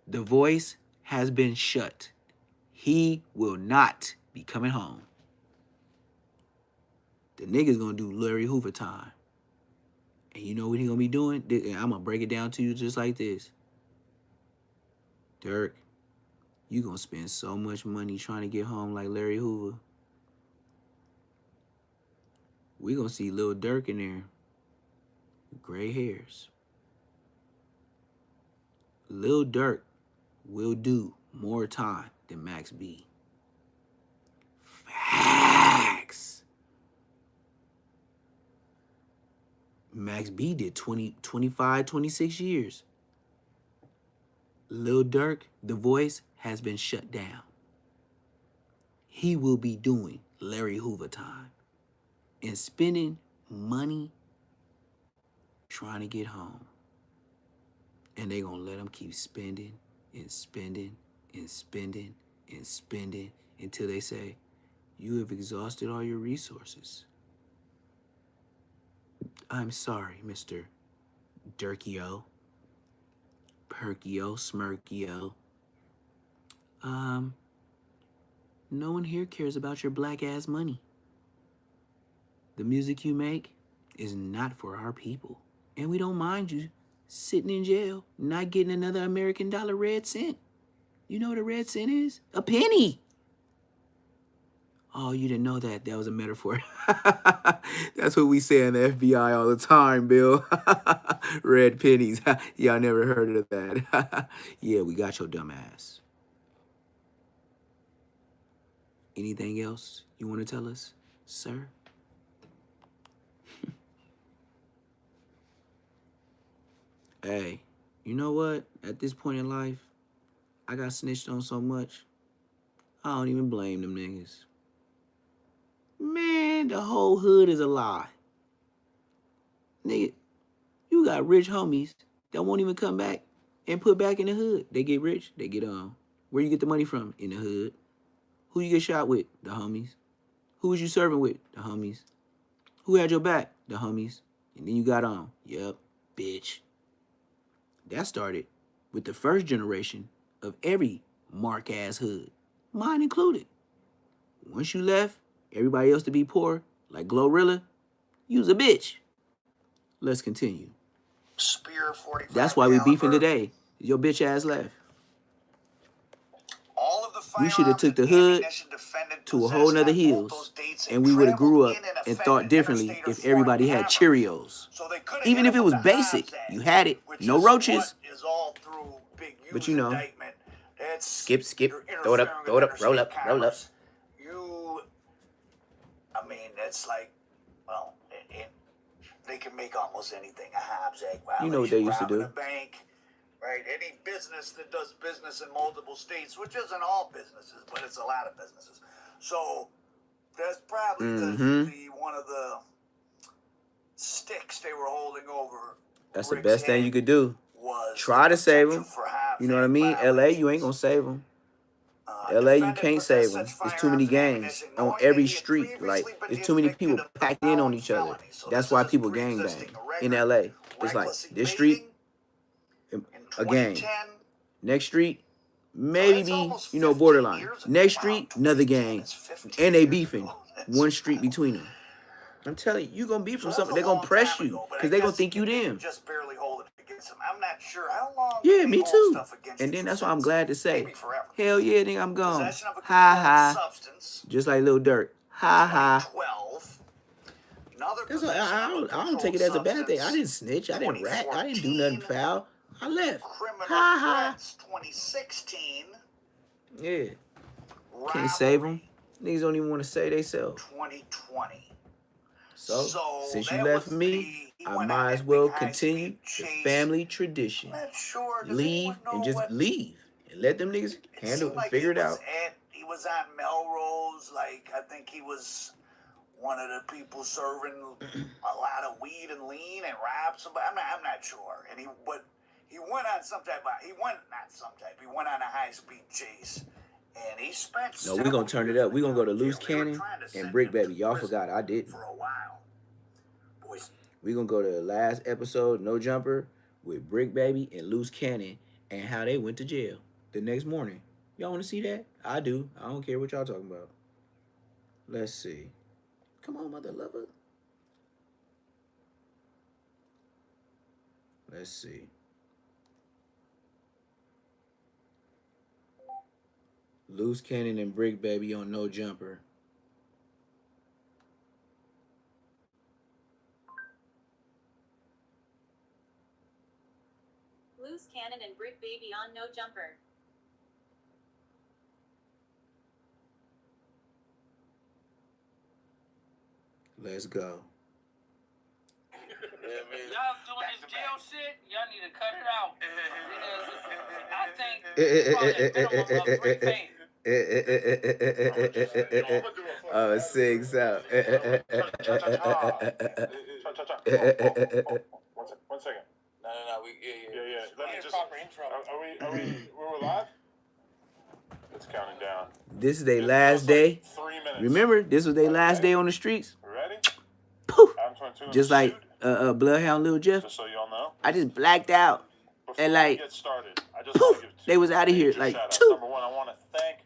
The voice has been shut. He will not be coming home. The nigga's gonna do Larry Hoover time. And you know what he gonna be doing? I'm gonna break it down to you just like this. Durk, you gonna spend so much money trying to get home like Larry Hoover. We gonna see Lil Durk in there with gray hairs. Lil Durk will do more time than Max B. Facts. Max B did 20, 25, 26 years. Lil Durk, the voice, has been shut down. He will be doing Larry Hoover time and spending money trying to get home. And they gonna let them keep spending and spending and spending and spending until they say, you have exhausted all your resources. I'm sorry, Mr. Dirkio, Perkio, Smirkio. No one here cares about your black ass money. The music you make is not for our people. And we don't mind you sitting in jail, not getting another American dollar red cent. You know what a red cent is? A penny. Oh, you didn't know that? That was a metaphor. That's what we say in the FBI all the time, Bill. Red pennies. Y'all never heard of that. Yeah, we got your dumb ass. Anything else you want to tell us, sir? Hey, you know what? At this point in life, I got snitched on so much, I don't even blame them niggas. Man, the whole hood is a lie. Nigga, you got rich homies that won't even come back and put back in the hood. They get rich, they get on. Where you get the money from? In the hood. Who you get shot with? The homies. Who was you serving with? The homies. Who had your back? The homies. And then you got on. Yep, bitch. That started with the first generation of every mark-ass hood, mine included. Once you left everybody else to be poor, like Glorilla, you was a bitch. Let's continue.
Spear 45.
That's why we beefing today. Your bitch ass left.
All of the
We should have took the hood to a whole nother hills, and we would have grew up and thought differently if everybody had Cheerios. Even if it was basic, you had it, no roaches. But you know, skip, throw it up, roll up.
I mean, it's like, well, they can make almost anything a Hobbs egg violation.
You know what they used to do.
A bank, right? Any business that does business in multiple states, which isn't all businesses, but it's a lot of businesses. So that's probably the one of the sticks they were holding over.
That's the best thing you could do. Try to save them. You know what I mean? LA, you ain't gonna save them. LA, you can't save them. There's too many gangs on every street. Like, there's too many people packed in on each other. That's why people gang bang in LA. It's like, this street, a gang. Next street, maybe, you know, borderline. Next street, another gang. And they beefing. One street between them. I'm telling you, you're going to beef from something. They're going to press you because they're going to think you them.
Just barely hold it against them. I'm not sure how long.
Yeah, me too. And then that's why I'm glad to say, hell yeah, nigga, I'm gone. Ha ha. Just like Lil Durk. Ha ha. I don't take it as a bad thing. I didn't snitch. I didn't rat. I didn't do nothing foul. I left. Ha ha.
2016.
Yeah. Can't save them. Niggas don't even want to say they self.
2020.
So since you left me, I might as well continue the family tradition. Leave and just leave. And let them niggas handle it, figure it out.
He was on Melrose. Like, I think he was one of the people serving a lot of weed and lean and robbed somebody. I'm not sure. And he went on some type of, he went on a high-speed chase. And he spent.
No, we're gonna turn it up. We're gonna go to Loose Cannon and BRICC Baby. Y'all forgot I didn't.
For a while. Boys.
We're gonna go to the last episode, No Jumper, with BRICK Baby and Loose Cannon and how they went to jail the next morning. Y'all wanna see that? I do. I don't care what y'all talking about. Let's see. Come on, mother lover. Let's see. Loose Cannon and BRICK Baby on No Jumper.
Loose Cannon and BRICK Baby on No Jumper.
Let's go.
Y'all doing this jail shit, y'all need to cut it out.
I think six out.
1 second.
No.
Yeah. Let me just.
Proper intro.
We're live? It's counting down.
This is their
It
last
feels
day.
like 3 minutes.
Remember, this was their last day on the streets.
Ready?
Poof.
I'm 22 in
Just
the
like
suit,
Bloodhound Lil Jeff.
just so y'all know.
I just blacked out.
Before
And
we
like,
get started, I just want to give
they was out of here.
major
Like,
shout-outs.
two.
Number one, I want to thank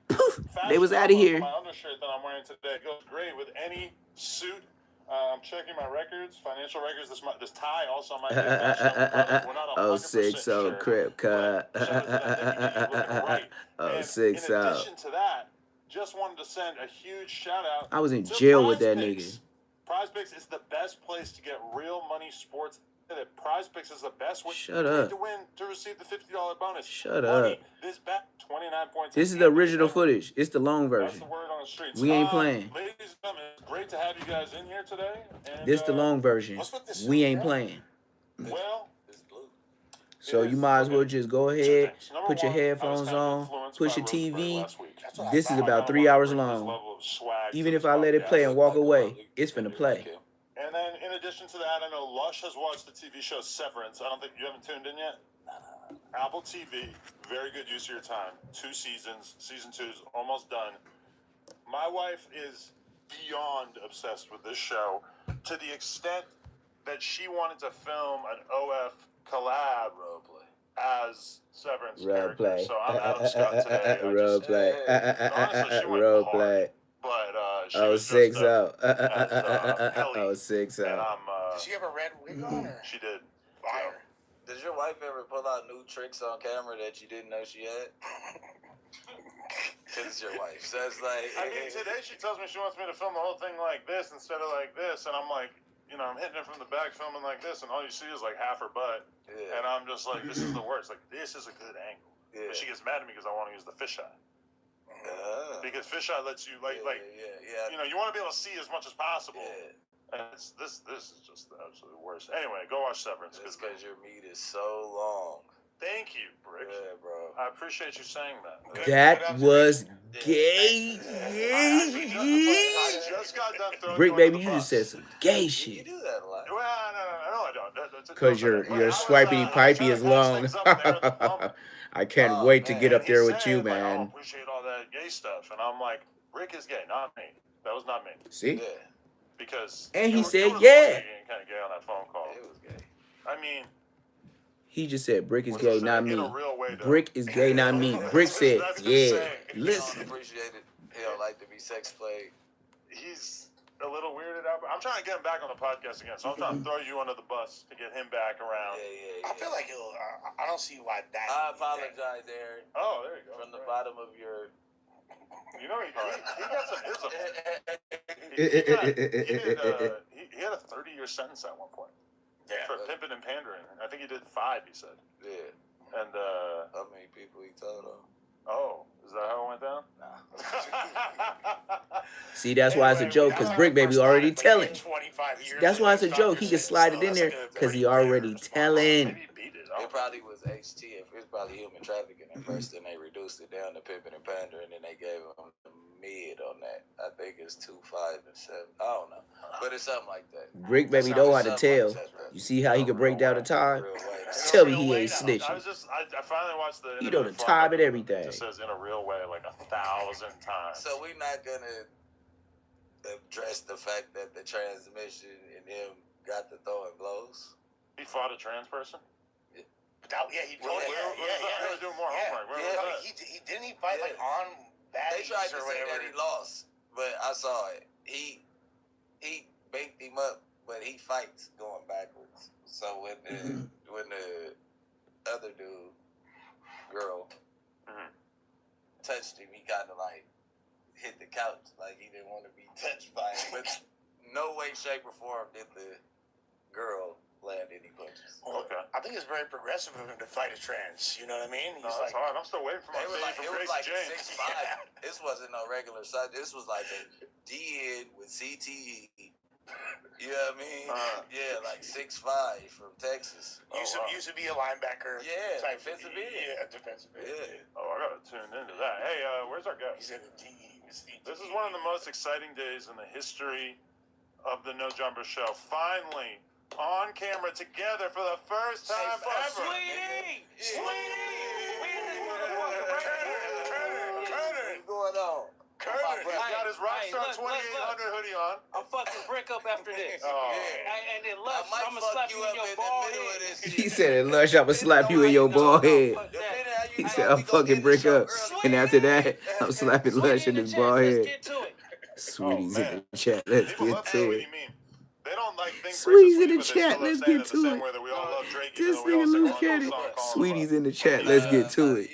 They was out of here.
My undershirt that I'm wearing today goes great with any suit. I'm checking my records, financial records. This tie also might be a fashion, we're not 100%
06
sure.
Crip Cut.
Shout out to that looking right. And
06
in addition to that, just wanted to send a huge shout out.
I was in
to
jail with that
PrizePicks.
nigga.
PrizePicks is the best place to get real money sports. PrizePicks is the best way
Shut up.
to win to receive the $50 bonus.
Shut
Money,
up.
this bet 29 points.
This is the original footage. It's the long
That's
version.
the word on the streets.
We ain't playing.
Ladies and gentlemen, it's great to have you guys in here today. And,
This the long version. We ain't playing.
Well,
So you might as well just go ahead, put your headphones on, push your TV. This is about 3 hours long. Even if I let it play and walk away, it's finna play.
And then in addition to that, I know Lush has watched the TV show Severance. I don't think you haven't tuned in yet. Apple TV, very good use of your time. 2 seasons. Season 2 is almost done. My wife is beyond obsessed with this show to the extent that she wanted to film an OF collab as Severance character.
Roleplay.
So I'm Adam Scott today.
Roleplay.
Honestly, she went
Roleplay.
But she
Oh,
was
6
just
out.
Pelly,
Oh, 6
and
out.
Did she have a red wig on? Or?
She did.
Fire.
Does your wife ever pull out new tricks on camera that you didn't know she had? Because it's your wife. So it's like...
I mean, today she tells me she wants me to film the whole thing like this instead of like this, and I'm like, you know, I'm hitting it from the back, filming like this, and all you see is like half her butt, and I'm just like, this is the worst. Like, this is a good angle. But she gets mad at me because I want to use the fisheye. Because fisheye lets you you know, you want to be able to see as much as possible. And this is just the absolute worst. Anyway, go watch Severance.
It's because your meat is so long.
Thank you, Brick.
Yeah, bro.
I appreciate you saying that.
That was gay.
I just got done throwing
Brick,
you
baby,
under
you
the
just
bus.
said some gay shit.
You do that a lot.
Well, no, I don't.
Because your swipey pipey is long. I can't wait to get up there with you,
like, I
man.
don't appreciate all that gay stuff. And I'm like, Rick is gay, not me. That was not me.
See?
Yeah.
Because
And he
you
said,
were
yeah.
kind of gay on that phone call.
It was gay.
I mean,
He just said Brick is
What's
gay,
it
not
say? In
me.
a real way, though.
Brick is gay, not me. Brick said,
That's
yeah.
insane.
He
Listen.
don't appreciate it. He don't like to be sex played.
he's a little weirded out. I'm trying to get him back on the podcast again, so I'm trying to throw you under the bus to get him back around.
I feel like he'll. I don't see why that.
I apologize, Aaron.
Oh, there you go.
From the bottom of your...
You know, he got some ism. He had a 30-year sentence at one point.
Yeah.
For pimping and pandering. I think he did 5, he said.
Yeah.
And,
How many people he told on?
oh, is that how it went down?
See, that's why it's a joke, because Brick Baby already telling.
25 years.
That's why it's a joke. He can slide it in there, because he already telling.
It probably was HT. It was probably human trafficking at first, then they reduced it down to pimping and pandering, and then they gave him the mid on that. I think it's 2, 5, and 7. I don't know, but it's something like that.
Brick Baby know how to tell. You see how he can break down the tie? Tell me he ain't snitching.
I finally watched the...
You know the tie and everything.
It just says in a real way like 1,000 times.
So we're not gonna address the fact that the transmission in him got to throwing blows.
He fought a trans person?
Yeah, he told
We were doing more homework. Where was that?
He didn't he fight like on
They
baddies
tried to
or
say
whatever.
that he lost, but I saw it. He banked him up, but he fights going backwards. So when the other dude, girl, touched him, he kind of like hit the couch, like he didn't want to be touched by him. But no way, shape, or form did the girl land any punches.
Well, okay. I think it's very progressive of him to fight a trans. You know what I mean?
No, that's hard. I'm still waiting for my baby from Gracie James.
6'5". Yeah. This wasn't no regular size. This was like a DN with CTE. You know what I mean? Yeah, like 6'5" from Texas.
Used to be a linebacker.
Yeah,
type
defensive end.
Yeah, defensive end.
Yeah.
Oh, I gotta tune into that. Hey, where's our guest?
He's in the DE.
This is one of the most exciting days in the history of the No Jumper Show. Finally, on camera together for the first time ever.
Sweetie! Sweetie! We in this motherfucker right here.
Curtis!
What's going on?
Curtis! He's got his Rockstar 2800 hoodie on.
I'm fucking Brick up after this.
Oh.
And then Lush, I'm gonna slap you in your bald head.
He said, "Lush, I'ma slap you in your bald head." He said, "I'm fucking Brick up," and after that, I'm slapping Lush in his bald head. Sweeties in the chat, let's get to it.
They don't like think
Sweeties in the chat, let's get to it. This nigga Loose Cannon. Sweeties in the chat, let's get to it.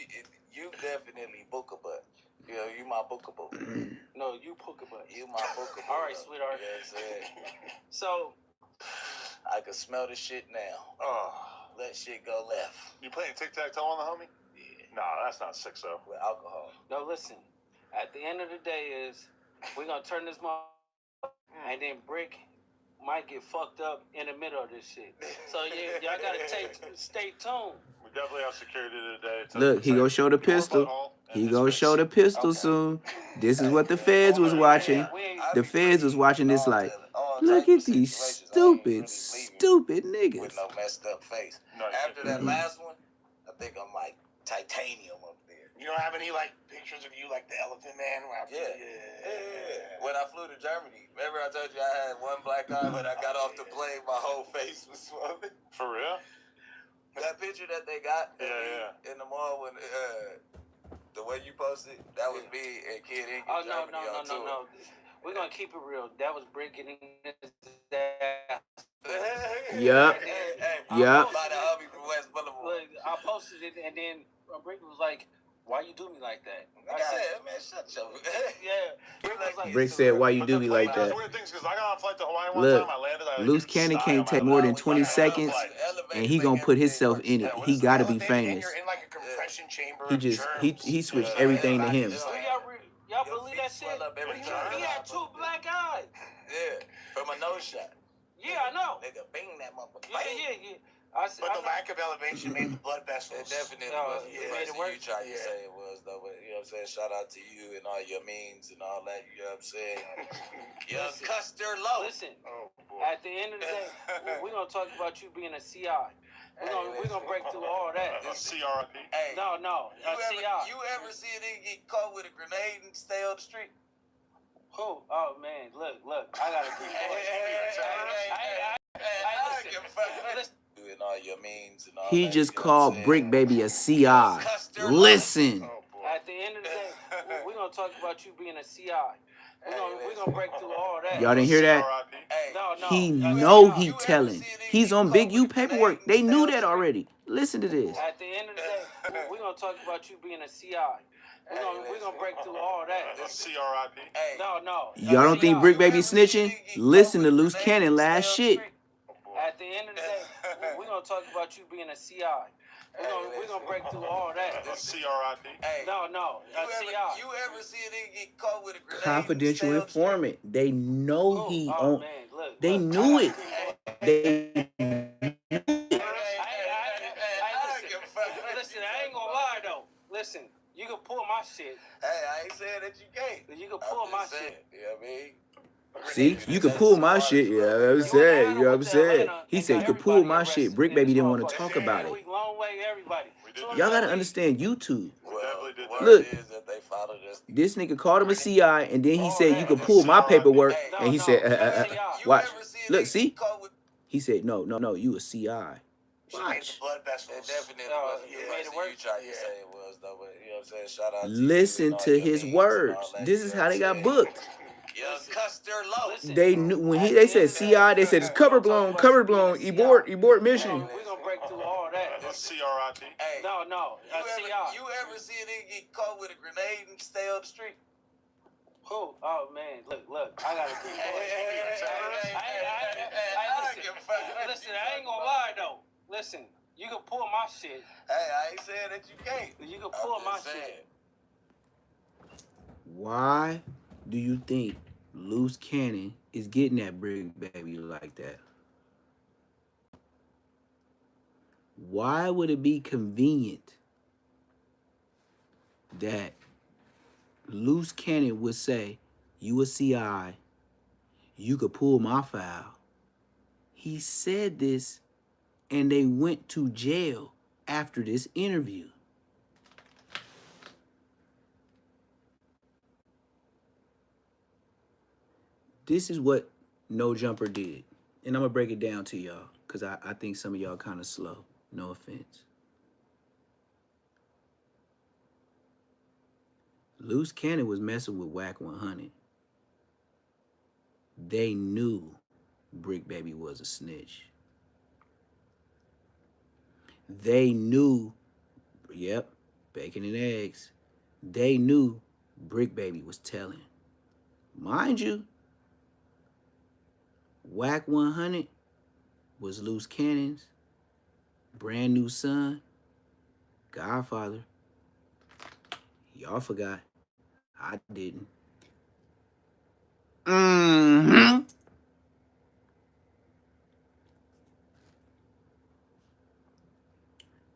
You definitely booker butt. You know, you my booker butt.
No, you booker butt.
You my booker butt.
All right, sweetheart.
You know what I'm saying?
So,
I can smell the shit now.
Oh.
Let shit go left.
You playing tic-tac-toe on the homie?
Yeah.
Nah, that's not sick, though.
With alcohol.
no, listen. At the end of the day is, we're gonna turn this and then Brick might get fucked up in the middle of this shit. So y'all gotta stay tuned.
We definitely have security today.
Look, he gonna show the pistol. He gonna show the pistol soon. This is what the feds was watching. The feds was watching this like, look at these stupid niggas.
With no messed up face.
No,
after that last one, I think I'm like titanium up there.
You don't have any like pictures of you like the Elephant Man?
Yeah. When I flew to Germany, remember I told you I had one black eye when I got off the plane, my whole face was swollen.
For real?
That picture that they got
in
the mall when the way you posted, that was me and Kid Ink in Germany on tour.
No. We're gonna keep it real. That was Brick getting his ass.
Yup. Yup.
By the hubby from West Boulevard.
I posted it and then Brick was like, "Why you do me like that?"
I said, "Man, shut your."
Yeah.
Brick said, "Why you do me like that?" Look, Loose Cannon can't take more than 20 seconds, and he gonna put himself in it. He gotta be famous. He switched everything to him.
Y'all believe that shit? He had 2 black eyes.
Yeah, from a nose shot.
Yeah, I know.
Nigga, bing that motherfucker.
Yeah.
But the lack of elevation made the blood vessels.
It definitely was. It made it worse. You tried to say it was, though, but you know what I'm saying? Shout out to you and all your memes and all that, you know what I'm saying? Young Custer Low.
Listen, at the end of the day, we're going to talk about you being a CI. We're gonna break through all that.
A CRP?
Hey,
no, a CI.
You ever see a nigga get caught with a grenade and stay on the street?
Who? Oh, man, look. I gotta keep going. Listen.
And all your memes and all
He
that,
just called Brick Baby a CI. Listen.
At the end of the day, we're gonna talk about you being a CI. We're gonna break through all that.
Y'all didn't hear that?
No.
He know he telling. He's on Big U paperwork. They knew that already. Listen to this.
At the end of the day, we're gonna talk about you being a CI. We're gonna break through all that.
CRIP?
No.
Y'all don't think Brick Baby snitching? Listen to Loose Cannon last shit.
At the end of the day, we're gonna talk about you being a CI. We're gonna break through all that.
CRIP?
No. CI.
You ever see a nigga get caught with a grenade?
Confidential informant. They know he on.
Man, look,
they knew it. They
Listen, I ain't gonna lie though. Listen, you can pull my shit.
Hey, I ain't saying that you can't.
You can pull my shit.
You know what I mean?
see, you can pull my shit. Yeah, I'm saying. You know what I'm saying? He said you could pull my shit. Brick Baby didn't want to talk about it. Y'all gotta understand YouTube. Look, this nigga called him a CI, and then he said you could pull my paperwork, and he said, watch. Look, see? He said, no, you a CI. Watch.
It definitely was. You tried to say it was, though, but you know what I'm saying? Shout out to
Listen to his words. This is how they got booked.
Young Custer Low.
They knew when they said CI, they said it's cover blown, abort mission.
We're gonna break through all that.
CRIP?
No. CI.
You ever see a nigga get caught with a grenade and stay on the street?
Who? Oh man, look. I gotta keep going. Listen, I ain't gonna lie though. Listen, you can pull my shit.
Hey, I ain't saying that you can't.
You can pull my shit.
Why do you think Loose Cannon is getting that Brick Baby like that? Why would it be convenient that Loose Cannon would say, you a CI, you could pull my file? He said this, and they went to jail after this interview. This is what No Jumper did. And I'm going to break it down to y'all because I think some of y'all kind of slow. No offense. Loose Cannon was messing with Whack 100. They knew BRICC Baby was a snitch. They knew, yep, bacon and eggs. They knew BRICC Baby was telling. Mind you, Whack 100 was Loose Cannon's brand new son, godfather. Y'all forgot. I didn't.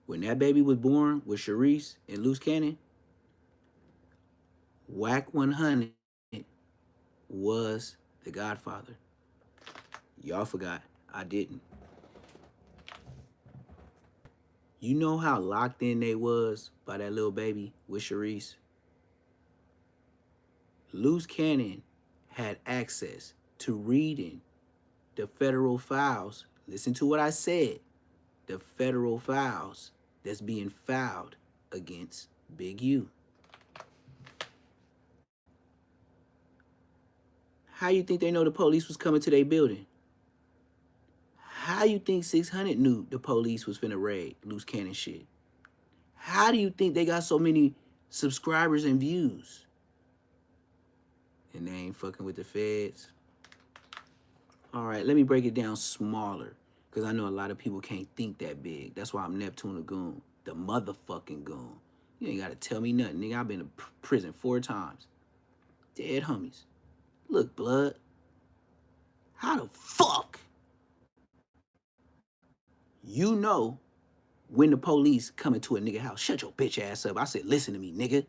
When that baby was born with Sharice and Loose Cannon, Whack 100 was the godfather. Y'all forgot. I didn't. You know how locked in they was by that little baby with Sharice? Loose Cannon had access to reading the federal files. Listen to what I said. The federal files that's being filed against Big U. How you think they know the police was coming to their building? How you think 600 knew the police was finna raid Loose Cannon shit? How do you think they got so many subscribers and views? And they ain't fucking with the feds. All right, let me break it down smaller, because I know a lot of people can't think that big. That's why I'm Neptune the Goon, the motherfucking goon. You ain't got to tell me nothing, nigga. I've been to prison 4 times. Dead homies. Look, blood. How the fuck you know when the police coming to a nigga house? Shut your bitch ass up. I said, listen to me, nigga.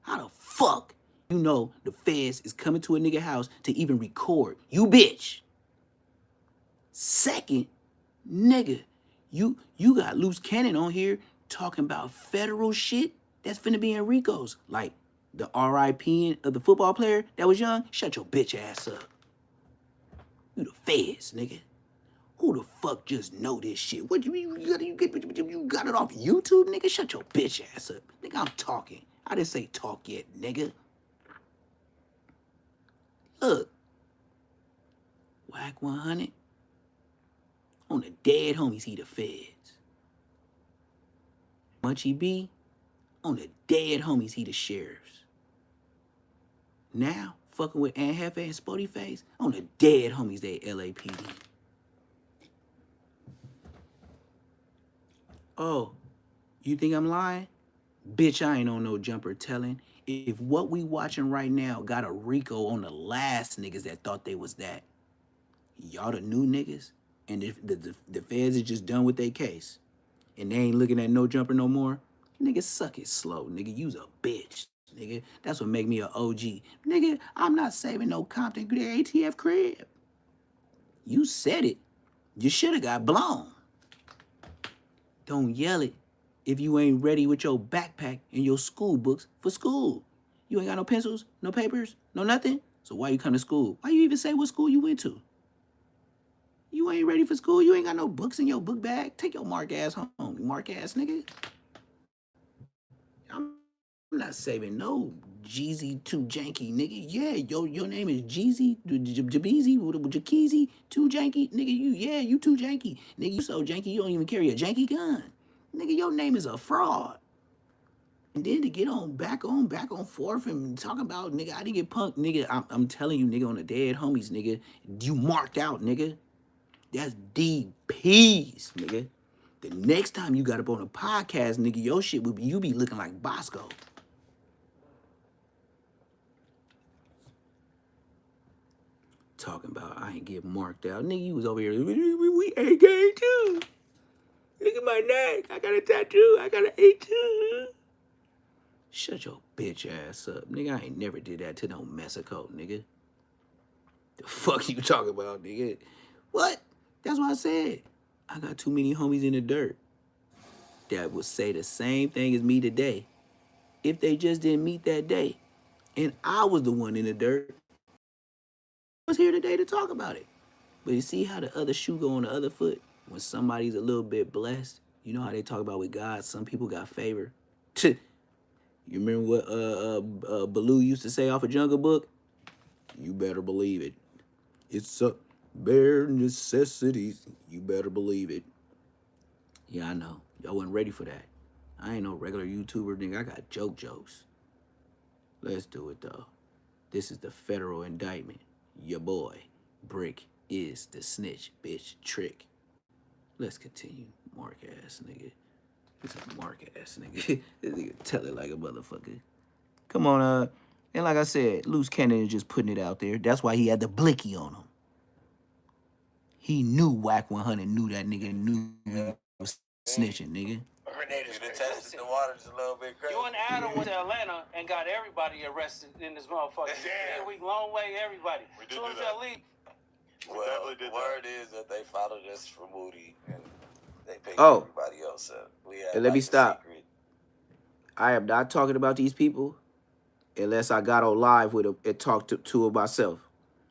How the fuck you know the feds is coming to a nigga house to even record? You bitch. Second, nigga, you got Loose Cannon on here talking about federal shit that's finna be in Rico's. Like the RIP of the football player that was young. Shut your bitch ass up. You the feds, nigga. Who the fuck just know this shit? What you got it off YouTube, nigga? Shut your bitch ass up. Nigga, I'm talking. I didn't say talk yet, nigga. Look. Whack 100. On the dead homies, he the feds. Munchie B, on the dead homies, he the sheriffs. Now, fucking with Aunt Hefe and Spotty Face, on the dead homies, they LAPD. Oh, you think I'm lying? Bitch, I ain't on no jumper telling. If what we watching right now got a Rico on the last niggas that thought they was that, y'all the new niggas, and if the feds is just done with their case, and they ain't looking at no jumper no more, nigga, suck it slow, nigga. You's a bitch, nigga. That's what make me an OG. Nigga, I'm not saving no Compton ATF crib. You said it. You should have got blown. Don't yell it if you ain't ready with your backpack and your school books for school. You ain't got no pencils, no papers, no nothing? So why you come to school? Why you even say what school you went to? You ain't ready for school. You ain't got no books in your book bag. Take your mark ass home, you mark ass nigga. I'm not saving no BEEZY2JANKY, nigga. Yeah, your name is Jeezy, Jakeezy, 2Janky, nigga. You 2Janky, nigga. You so janky you don't even carry a janky gun, nigga. Your name is a fraud. And then to get back on forth and talk about, nigga, I didn't get punked, nigga. I'm telling you, nigga, on the dead homies, nigga, you marked out, nigga. That's DPs, nigga. The next time you got up on a podcast, nigga, your shit would be, you be looking like Bosco. Talking about I ain't get marked out. Nigga, you was over here, we ain't gay too. Look at my neck. I got a tattoo. I got an A2. Shut your bitch ass up. Nigga, I ain't never did that to no Mexico, nigga. The fuck you talking about, nigga? What? That's what I said. I got too many homies in the dirt that would say the same thing as me today if they just didn't meet that day. And I was the one in the dirt. I was here today to talk about it. But you see how the other shoe go on the other foot? When somebody's a little bit blessed, you know how they talk about with God, some people got favor. You remember what Baloo used to say off a Jungle Book? You better believe it. It's a bare necessities. You better believe it. Yeah, I know. Y'all wasn't ready for that. I ain't no regular YouTuber, nigga. I got jokes. Let's do it, though. This is the federal indictment. Your boy, BRICC, is the snitch, bitch, trick. Let's continue. Mark ass nigga. This is a mark ass nigga. This nigga tell it like a motherfucker. Come on, and like I said, Loose Cannon is just putting it out there. That's why he had the blicky on him. He knew Whack 100 knew that nigga knew he was snitching, nigga.
You done tested the waters a little bit crazy.
You and Adam went to Atlanta and got everybody arrested in this motherfucker. Yeah, we long way everybody.
We did
Soon as y'all leave.
Well, the word is that they followed us for Moody and they picked everybody else up. We had,
let me stop. I am not talking about these people unless I got on live with them and talked to them myself.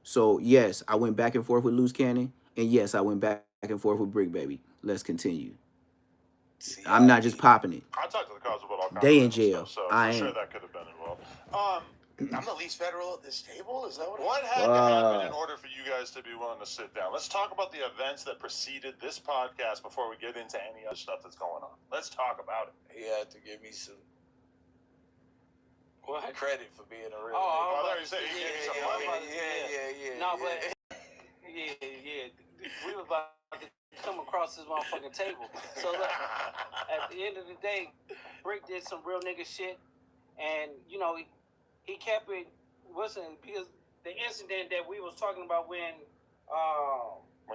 So, yes, I went back and forth with Loose Cannon, and yes, I went back and forth with BRICC, baby. Let's continue. I'm not just popping it.
I talked to the cops about all kinds
They
of
in jail.
Stuff, so
I
for sure
am.
that could have been involved.
I'm the least federal at this table? Is that
What had to happen in order for you guys to be willing to sit down? Let's talk about the events that preceded this podcast before we get into any other stuff that's going on. Let's talk about it.
He had to give me some credit for being a real
nigga.
I thought you said he gave you some money.
Yeah.
No, but yeah. We were about to come across this motherfucking table. So look, at the end of the day, BRICC did some real nigga shit, and you know he kept it. Listen, because the incident that we was talking about when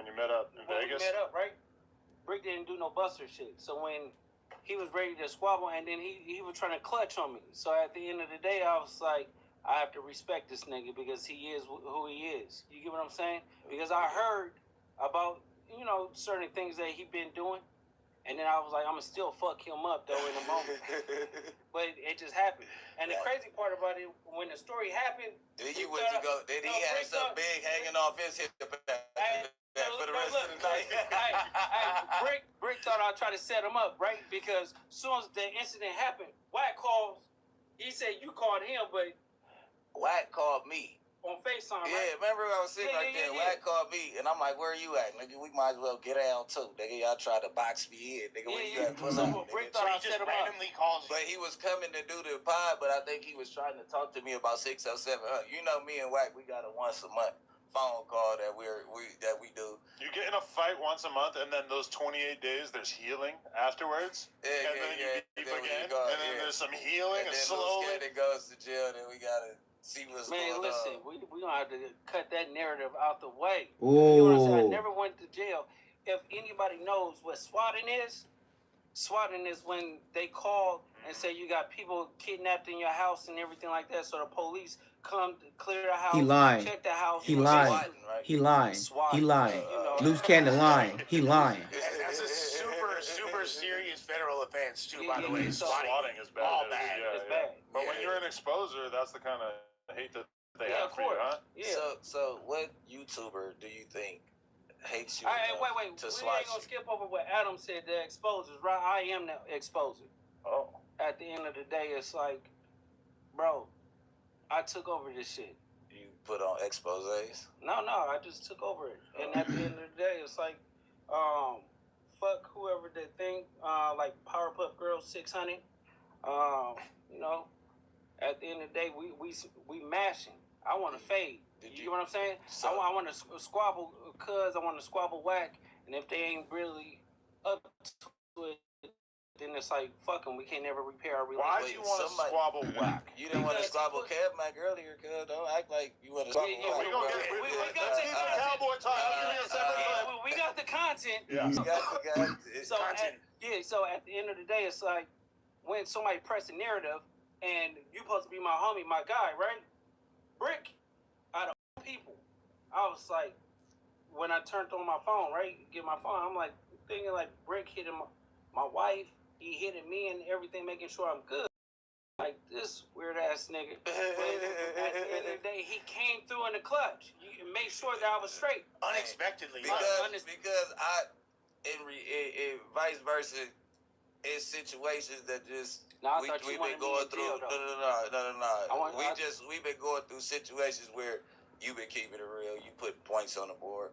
you met up in Vegas,
we met up, right? BRICC didn't do no buster shit. So when he was ready to squabble, and then he was trying to clutch on me. So at the end of the day, I was like, I have to respect this nigga because he is who he is. You get what I'm saying? Because I heard about, you know, certain things that he been doing, and then I was like, I'm gonna still fuck him up though in a moment. But it just happened. And the crazy part about it, when the story happened,
Did he have something big hanging off his hip for the rest of the night?
BRICC thought I'd try to set him up, right? Because as soon as the incident happened, Whack calls. He said you called him, but
Whack called me.
On FaceTime, right?
Yeah, remember I was sitting right there. Whack called me, and I'm like, where are you at, nigga? We might as well get down, too. Nigga, y'all try to box me in. Nigga, where you at? Pull up,
BRICC thought I set him
randomly calls you. But he was coming to do the pod, but I think he was trying to talk to me about 6 or 7. You know me and Whack, we got a once a month phone call that we do.
You get in a fight once a month, and then those 28 days, there's healing afterwards. You beef again, and then there's some healing, and slowly
it goes to jail, and then we gotta see what's going on.
Man, listen, we don't have to cut that narrative out the way.
Ooh.
You know what I'm saying? I never went to jail. If anybody knows what swatting is when they call and say you got people kidnapped in your house and everything like that, so the police come to clear the house, check the house.
He lying. He lying. He lying. Loose Cannon lying. He lying.
That's a super serious federal offense, too, by the way.
Swatting is bad.
All bad.
It's bad.
But when you're an exposer, that's the kind of hate that they have for you, huh?
Yeah.
So what YouTuber do you think hates you
wait.
to
We
swat
ain't gonna skip over what Adam said, the exposers, right? I am the exposer.
Oh.
At the end of the day, it's like, bro, I took over this shit.
You put on exposés?
No, I just took over it. And at the end of the day, it's like, fuck whoever they think, like Powerpuff Girls 600. You know, at the end of the day, we mashing. I want to fade. You get what I'm saying? I want to squabble cuz, I want to squabble Whack, and if they ain't really up to it, then it's like, fuck them, we can't never repair our relationship.
Why do you want to squabble Whack?
You didn't want to squabble Kev Mac earlier, cuz. Don't act like you want to squabble Whack.
We got the content.
Yeah.
So at the end of the day, it's like, when somebody press a narrative, and you supposed to be my homie, my guy, right? BRICC, out of all people, I was like, when I turned on my phone, right, get my phone, I'm like thinking like Brick hitting my wife, he hitting me and everything, making sure I'm good. Like this weird ass nigga. But at the end of the day, he came through in the clutch. You made sure that I was straight.
Unexpectedly.
Because in vice versa, it's situations that just we've been going through. No. We've been going through situations where you've been keeping it real. You put points on the board.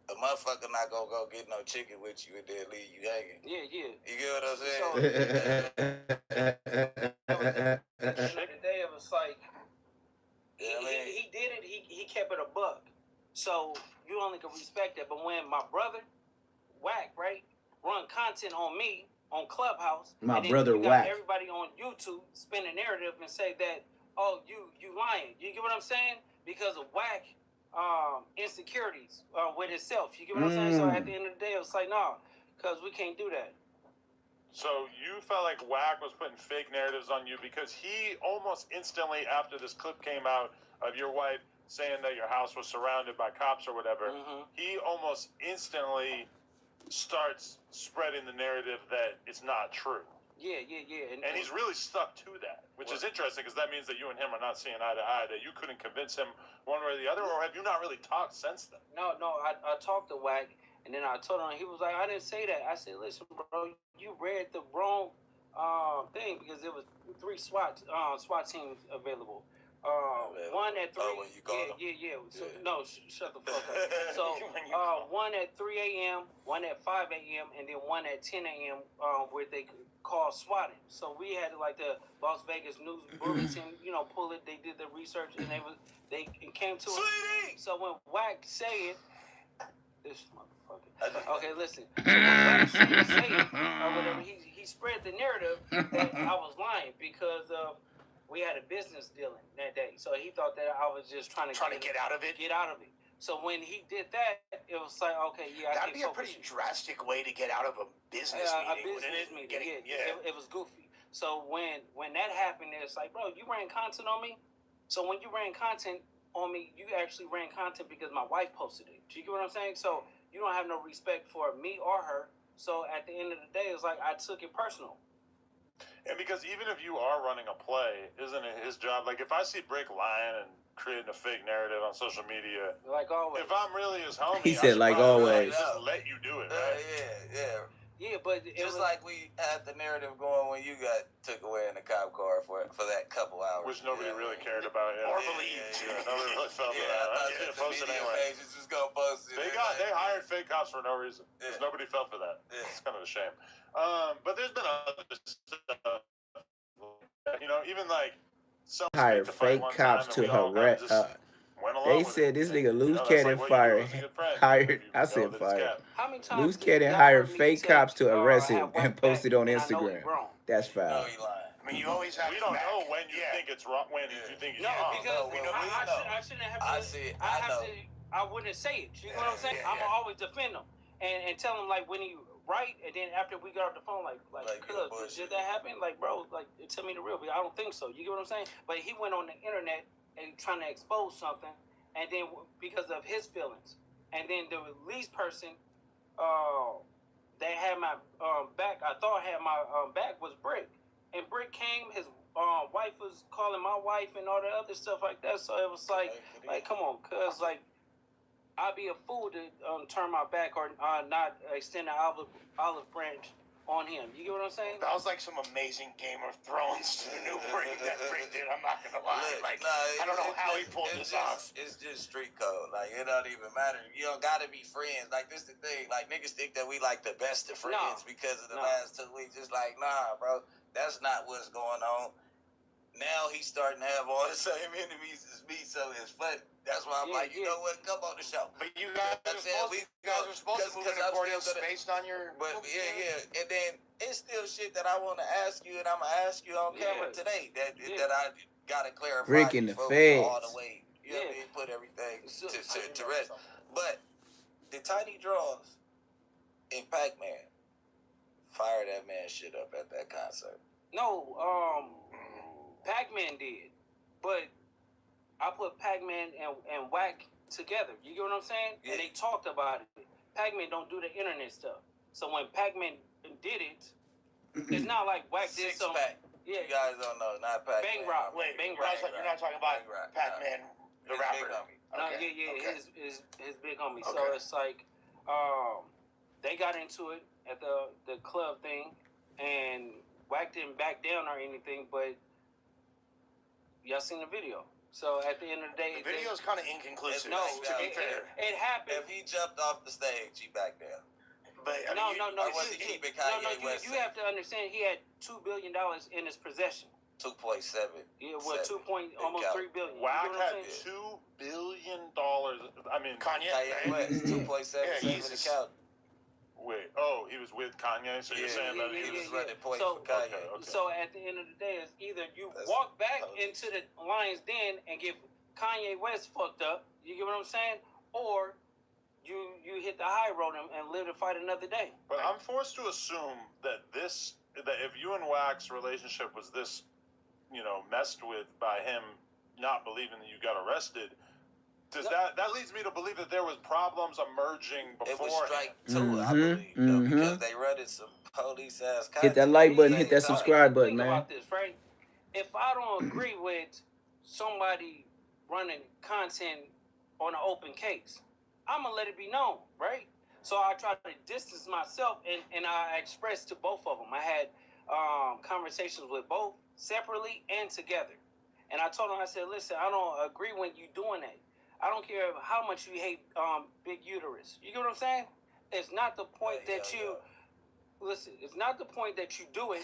A motherfucker not gonna go get no chicken with you and then leave you hanging.
Yeah.
You get what I'm saying?
The day it was like he did it. He kept it a buck. So you only can respect that. But when my brother Whack right run content on me on Clubhouse,
my
and then
brother
you got
Whack,
everybody on YouTube spin a narrative and say that you lying. You get what I'm saying? Because of Whack insecurities with himself. You get what I'm saying? So at the end of the day, it was like no, because we can't do that.
So you felt like Whack was putting fake narratives on you because he almost instantly after this clip came out of your wife saying that your house was surrounded by cops or whatever, he almost instantly starts spreading the narrative that it's not true.
Yeah.
And he's really stuck to that, which is interesting because that means that you and him are not seeing eye to eye, that you couldn't convince him one way or the other, or have you not really talked since then?
No, I talked to Whack, and then I told him, he was like, I didn't say that. I said, listen, bro, you read the wrong thing because there was 3 SWAT teams available. One at 3. Yeah. So, no, shut the fuck up. So one at 3 a.m., one at 5 a.m., and then one at 10 a.m. Where they call swatting. So we had like the Las Vegas News Bulletin, pull it. They did the research and they came to it. So when Whack said this motherfucker. Okay, listen. So when Whack said it or whatever, he spread the narrative that I was lying because of. We had a business dealing that day, so he thought that I was just trying to get out of it. So when he did that, it was like, okay, yeah,
that'd be a pretty drastic way to get out of a business meeting.
It was goofy. So when that happened, it's like, bro, you ran content on me. So when you ran content on me, you actually ran content because my wife posted it. Do you get what I'm saying? So you don't have no respect for me or her. So at the end of the day, it's like I took it personal.
And because even if you are running a play, isn't it his job? Like if I see Brick lying and creating a fake narrative on social media,
like always,
if I'm really his homie,
he said like always.
Just let you do it, right?
Yeah, but
just like we had the narrative going when you got took away in the cop car for that couple hours,
which nobody really cared about,
or believed.
Nobody really felt that. Post it anyway.
Just go post it.
They hired fake cops for no reason because nobody fell for that. It's kind of a shame. But there's been other stuff, even like some
hired fake cops to harass. They said this nigga Loose Cannon fired. Hired. I said fired. Loose Cannon hired fake cops to arrest him and post it on Instagram. That's foul.
I mean, you always have.
We don't know when you think it's wrong. When you think it's wrong.
Because I shouldn't have. I wouldn't say it. You know what I'm saying? I'm gonna always defend him and tell him like when he right, and then after we got off the phone, like did that happen? Like, bro, like tell me the real. But I don't think so. You get what I'm saying? But he went on the internet and trying to expose something, and then because of his feelings, and then the release person, that had my back. I thought had my back was Brick, and Brick came. His wife was calling my wife and all the other stuff like that. So it was like come on, cuz like. I'd be a fool to turn my back or not extend an olive branch on him. You get what I'm saying?
That was like some amazing Game of Thrones maneuvering that Brick did. I'm not gonna lie. I don't know how he pulled this off.
It's just street code. Like it don't even matter. You don't gotta be friends. Like this the thing. Like niggas think that we like the best of friends because of the last 2 weeks. It's like nah, bro. That's not what's going on. Now he's starting to have all the same enemies as me, so it's funny. That's why I'm like, you know what? Come on the show.
But you guys are supposed to move in accordance based on your.
But and then it's still shit that I want to ask you, and I'm gonna ask you on camera today that I gotta clarify.
Rick in the feds.
All the way, you know what I mean? Put everything to rest. But the Tiny Draws in Pac-Man fire that man shit up at that concert.
No, Pac-Man did, but I put Pac-Man and Whack together. You get what I'm saying?
Yeah.
And they talked about it. Pac-Man don't do the internet stuff. So when Pac-Man did it, it's not like Wack did some.
Six-pack.
Yeah.
You guys don't know, not Pac-Man.
Bang Rock.
Wait,
Bang
you're
Rock.
not talking about Pac-Man, the
His
rapper.
big homie.
No,
Okay.
yeah,
Okay.
his big homie.
Okay.
So it's like, they got into it at the club thing, and Wack didn't back down or anything, but y'all seen the video. So at the end of the day,
The video's kind of inconclusive.
No,
to be fair.
it happened.
If he jumped off the stage, he backed down.
But I
No,
mean,
no.
Or was he keeping Kanye West
You have to understand he had $2 billion in his possession.
2.7.
Yeah, well, almost $3 billion.
Wack
You know what I'm
had
saying?
$2 billion. I mean,
Kanye
West, 2.77 account.
Wait, he was with Kanye, so you're saying that he was
running point for Kanye.
Okay.
So at the end of the day, it's either you walk back into the lion's den and get Kanye West fucked up, you get what I'm saying? Or you hit the high road and live to fight another day.
But I'm forced to assume that if you and Wack's relationship was this, messed with by him not believing that you got arrested, that leads me to believe that there was problems emerging before.
It was strike two, I believe, though, because they rented some police ass content.
Hit that like button, hit that subscribe button,
Think
man.
about this, right? If I don't agree with somebody running content on an open case, I'm gonna let it be known, right? So I try to distance myself, and I expressed to both of them. I had conversations with both separately and together, and I told them, I said, listen, I don't agree when you doing that. I don't care how much you hate big uterus. You get what I'm saying? It's not the point that you listen. It's not the point that you do it.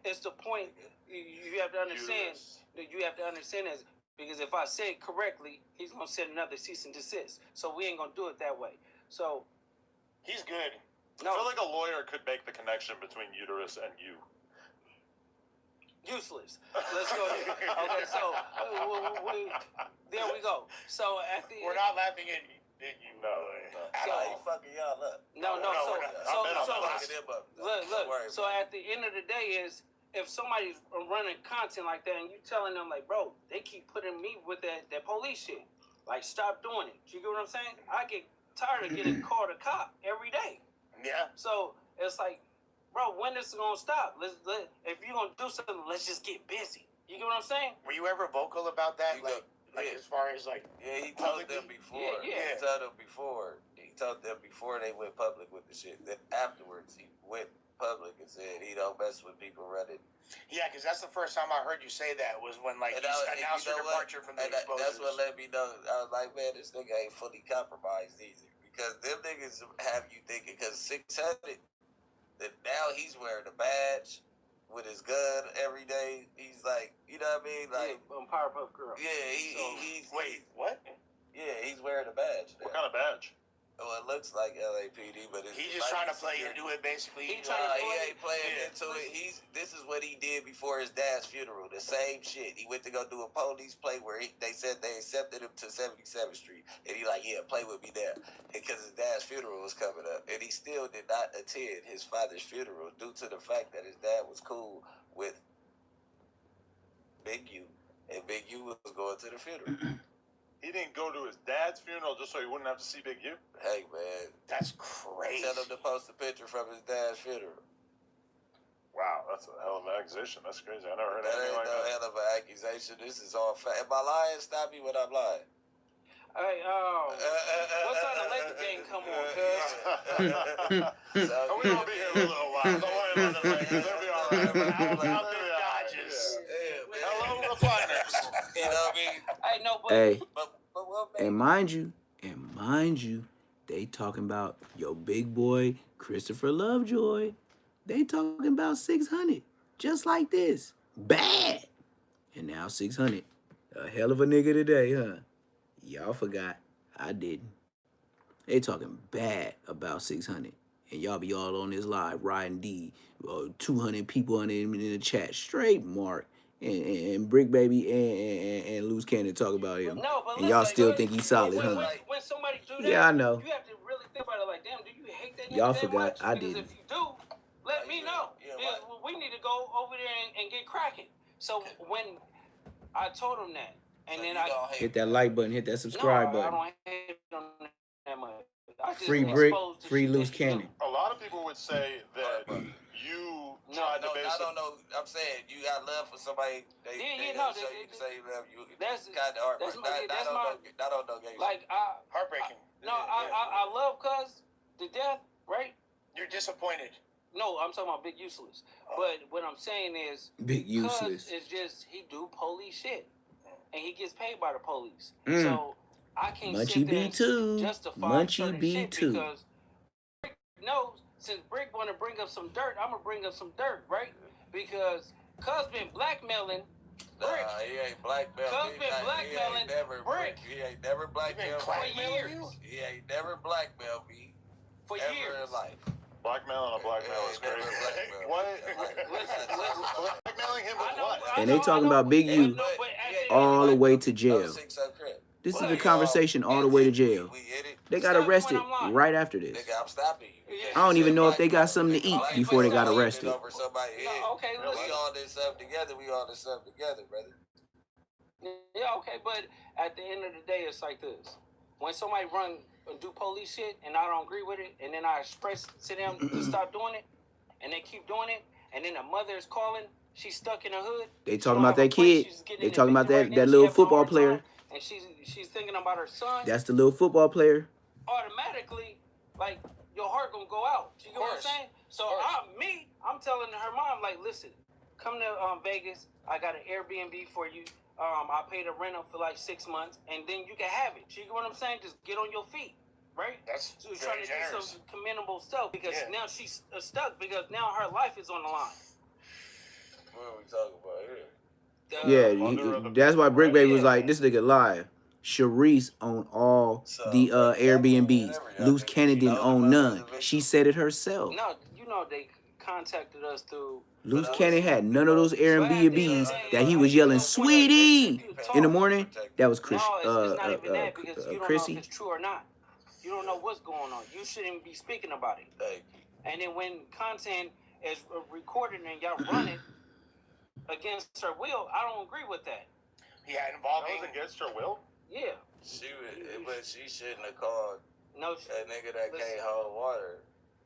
It's the point you have to understand. You have to understand is because if I say it correctly, he's gonna send another cease and desist. So we ain't gonna do it that way. So
he's good.
I feel like a lawyer could make the connection between uterus and you.
Useless. Let's go there. Okay, so there we go. So at the
we're not laughing at you.
No.
He fucking y'all up.
No. Look. So at the end of the day is if somebody's running content like that and you telling them like, bro, they keep putting me with that police shit. Like, stop doing it. You get what I'm saying? I get tired of getting called a cop every day.
Yeah.
So it's like, bro, when this is gonna stop? If you're gonna do something, let's just get busy. You get what I'm saying?
Were you ever vocal about that? As far as
he told them before.
Yeah.
He told them before. He told them before they went public with the shit. Then afterwards, he went public and said he don't mess with people running.
Yeah, because that's the first time I heard you say that was when you announced your departure from the exposures.
That's what let me know. I was like, man, this nigga ain't fully compromised either. Because them niggas have you thinking, because 600, that now he's wearing a badge with his gun every day. He's like, you know what I mean? Like,
Powerpuff Girl.
Yeah, he's
wait, what?
Yeah, he's wearing a badge.
What kind of badge?
Well, it looks like LAPD, but it's
he's just trying to play into it, basically.
He ain't playing into it. This is what he did before his dad's funeral. The same shit. He went to go do a police play where they said they accepted him to 77th Street, and he like, yeah, play with me there, because his dad's funeral was coming up, and he still did not attend his father's funeral due to the fact that his dad was cool with Big U, and Big U was going to the funeral.
He didn't go to his dad's funeral just so he wouldn't have to see Big U?
Hey, man.
That's crazy.
Tell him to post a picture from his dad's funeral.
Wow, that's a hell of an accusation. That's crazy. I never heard anything like that.
That ain't no hell of an accusation. This is all fact. Am I lying? Stop me when I'm lying.
Hey, what time the Laker game come on, cuz?
We gonna be here a little while. Don't worry about the Lakers. They'll be all right.
Out there, Dodgers. Hello, recliners.
You know what I mean?
Hey, no, but
Hey,
what
and mind you, they talking about your big boy Christopher Lovejoy. They talking about 600, just like this, bad. And now 600, a hell of a nigga today, huh? Y'all forgot, I didn't. They talking bad about 600, and y'all be all on this live riding D, 200 people in the chat, straight Mark. And BRICC Baby and Loose Cannon talk about him.
No, but
and y'all
listen,
still think he's solid, huh?
When somebody do that,
Yeah, I know.
You have to really think about it like, damn, do you hate that nigga
Y'all
that
forgot,
much?
I
Because
didn't.
if you do, let me know. We need to go over there and get cracking. So when I told him that, And
So
then
you
I
don't hate
Hit that like button. Hit that
no,
subscribe
I
button.
don't hate on that much. I just
Free Brick,
exposed the
free
shit
loose
that you do.
cannon.
A lot of people would say that you tried to base it.
No. I'm saying you got love for somebody. They
no,
show you to say you love you.
That's
kind of heartbreaking.
that's
That don't know gay.
Like
Heartbreaking.
I love Cuz to death, right?
You're disappointed.
No, I'm talking about Big Useless. But what I'm saying is,
Big Useless.
Cuz is just he do police shit, and he gets paid by the police.
Mm.
So I can't
Munchie
sit there and
B2.
justify
Munchie
certain shit
B2.
because Brick knows since Brick want to bring up some dirt, I'm gonna bring up some dirt, right? Because Cuz been blackmailing Brick.
He ain't blackmailed.
Cuz been blackmailing Brick.
He ain't never blackmailed
for years.
He ain't never blackmailed me
For
ever
years.
in life.
Blackmailing a blackmail is crazy. What? Blackmailing him with what?
And they talking about Big U all the way to jail. This is a conversation all the way to jail. They got arrested right after this.
I'm stopping you.
I don't even know if they got something to eat before they got arrested.
Over somebody head.
Okay,
we all this stuff together. Brother.
Yeah, okay, but at the end of the day, it's like this. When somebody run and do police shit and I don't agree with it, and then I express to them to stop doing it, and they keep doing it, and then the mother is calling, she's stuck in the hood.
They talking about that kid. They talking about that little football player.
And she's thinking about her son.
That's the little football player.
Automatically, like, your heart gonna go out. You get what I'm saying? So I'm telling her mom, like, listen, come to Vegas. I got an Airbnb for you. I paid a rental for like 6 months, and then you can have it. You get what I'm saying? Just get on your feet, right?
That's
so trying to do some commendable stuff because now she's stuck because now her life is on the line.
What are we talking about here?
Yeah, that's why Brick Baby was like, this nigga live. Sharice owned all the Airbnbs. Loose Cannon didn't own none. She said it herself.
No, you know they contacted us through.
Loose Cannon had none of those Airbnbs that he was yelling, "Sweetie!" in the morning. That was Chris,
it's not even that because you don't
Chrissy.
know if it's true or not. You don't know what's going on. You shouldn't be speaking about it. And then when content is recorded and y'all run it against her will, I don't agree with that.
Yeah, involving
That was against her will?
Yeah.
But she shouldn't have called a nigga that can't hold water.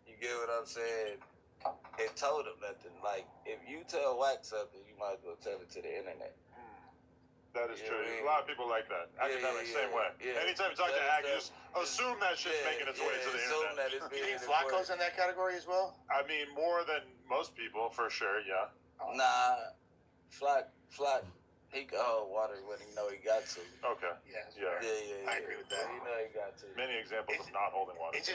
You get what I'm saying? It told him nothing. Like, if you tell Wack something, you might as well tell it to the internet.
That is true. A lot of people like that. Academics, same way. Anytime you talk to Act, you just assume that shit's making its way to the internet.
You
think Flacco's in that category as well?
I mean, more than most people, for sure, yeah.
Nah. Flack, he can hold water when he know he got to.
Okay.
Yeah.
I agree with that.
You know he got to.
Many examples of not holding water.
It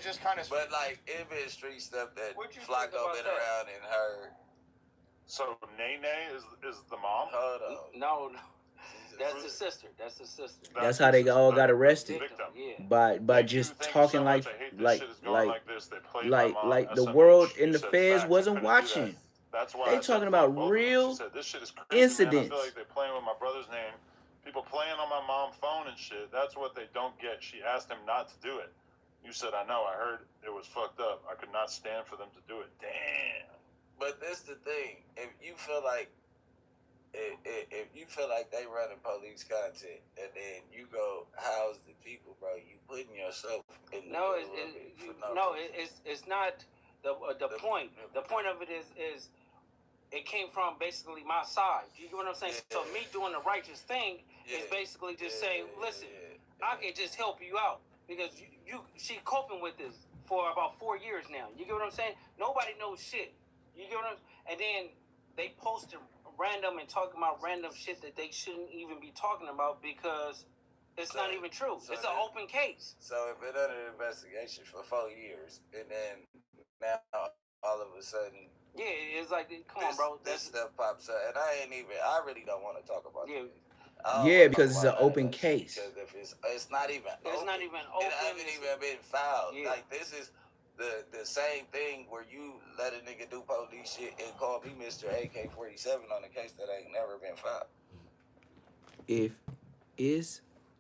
just kind of.
But like, it been street stuff that Flacco been around and heard.
So Nene is the mom?
Hold on.
No. That's the sister.
That's how they all got arrested.
Victim.
By just talking like
this.
the world and the feds wasn't watching.
That's why
they talking about real
this shit is crazy,
incidents.
Man. I feel like they're playing with my brother's name. People playing on my mom's phone and shit. That's what they don't get. She asked him not to do it. You said, I know. I heard it was fucked up. I could not stand for them to do it. Damn.
But this the thing. If you feel like they running police content and then you go house the people, bro, you putting yourself in the
it's not the point. The point of it is it came from basically my side. You get what I'm saying? So me doing the righteous thing is basically just saying, listen, I can just help you out because she coping with this for about 4 years now. You get what I'm saying? Nobody knows shit. You get what I'm saying? And then they posted random and talking about random shit that they shouldn't even be talking about because it's not even true. It's an open case.
So if it under investigation for 4 years and then now all of a sudden
it's like, come on, bro.
This stuff pops up, and I really don't want to talk about it.
Because it's an open case.
Because if it's not even open. It haven't even been filed. Like, this is the same thing where you let a nigga do police shit and call me Mr. AK-47 on a case that ain't never been filed.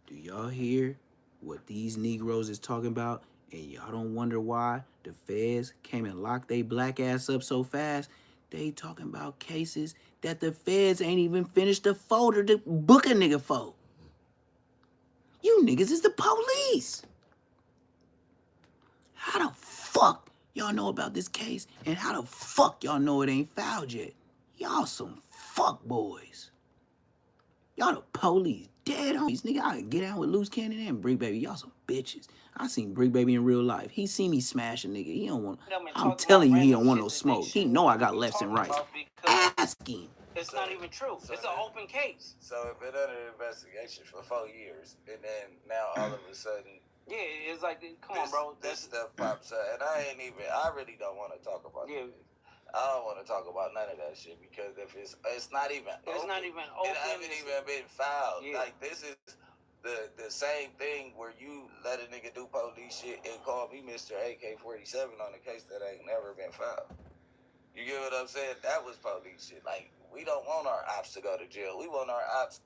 Do y'all hear what these Negroes is talking about? And y'all don't wonder why the feds came and locked they black ass up so fast? They talking about cases that the feds ain't even finished the folder to book a nigga for. You niggas is the police. How the fuck y'all know about this case? And how the fuck y'all know it ain't filed yet? Y'all some fuck boys. Y'all the police. Dead homies. Nigga, I can get out with Loose Cannon and BRICC Baby. Y'all some bitches. I seen BRICK Baby in real life. He see me smash a nigga. He don't want. I'm telling you, he don't want no smoke. He know I got lefts and rights. Ask him.
It's not even true. It's an open case.
So if it under investigation for 4 years, and then now all of a sudden,
yeah, it's like, come on, bro.
This stuff pops up, and I really don't want to talk about it. I don't want to talk about none of that shit because if it's not even open. It haven't even been filed. Yeah. Like this is the same thing where you let a nigga do police shit and call me Mr. AK-47 on a case that ain't never been filed. You get what I'm saying? That was police shit. Like, we don't want our ops to go to jail. We want our ops.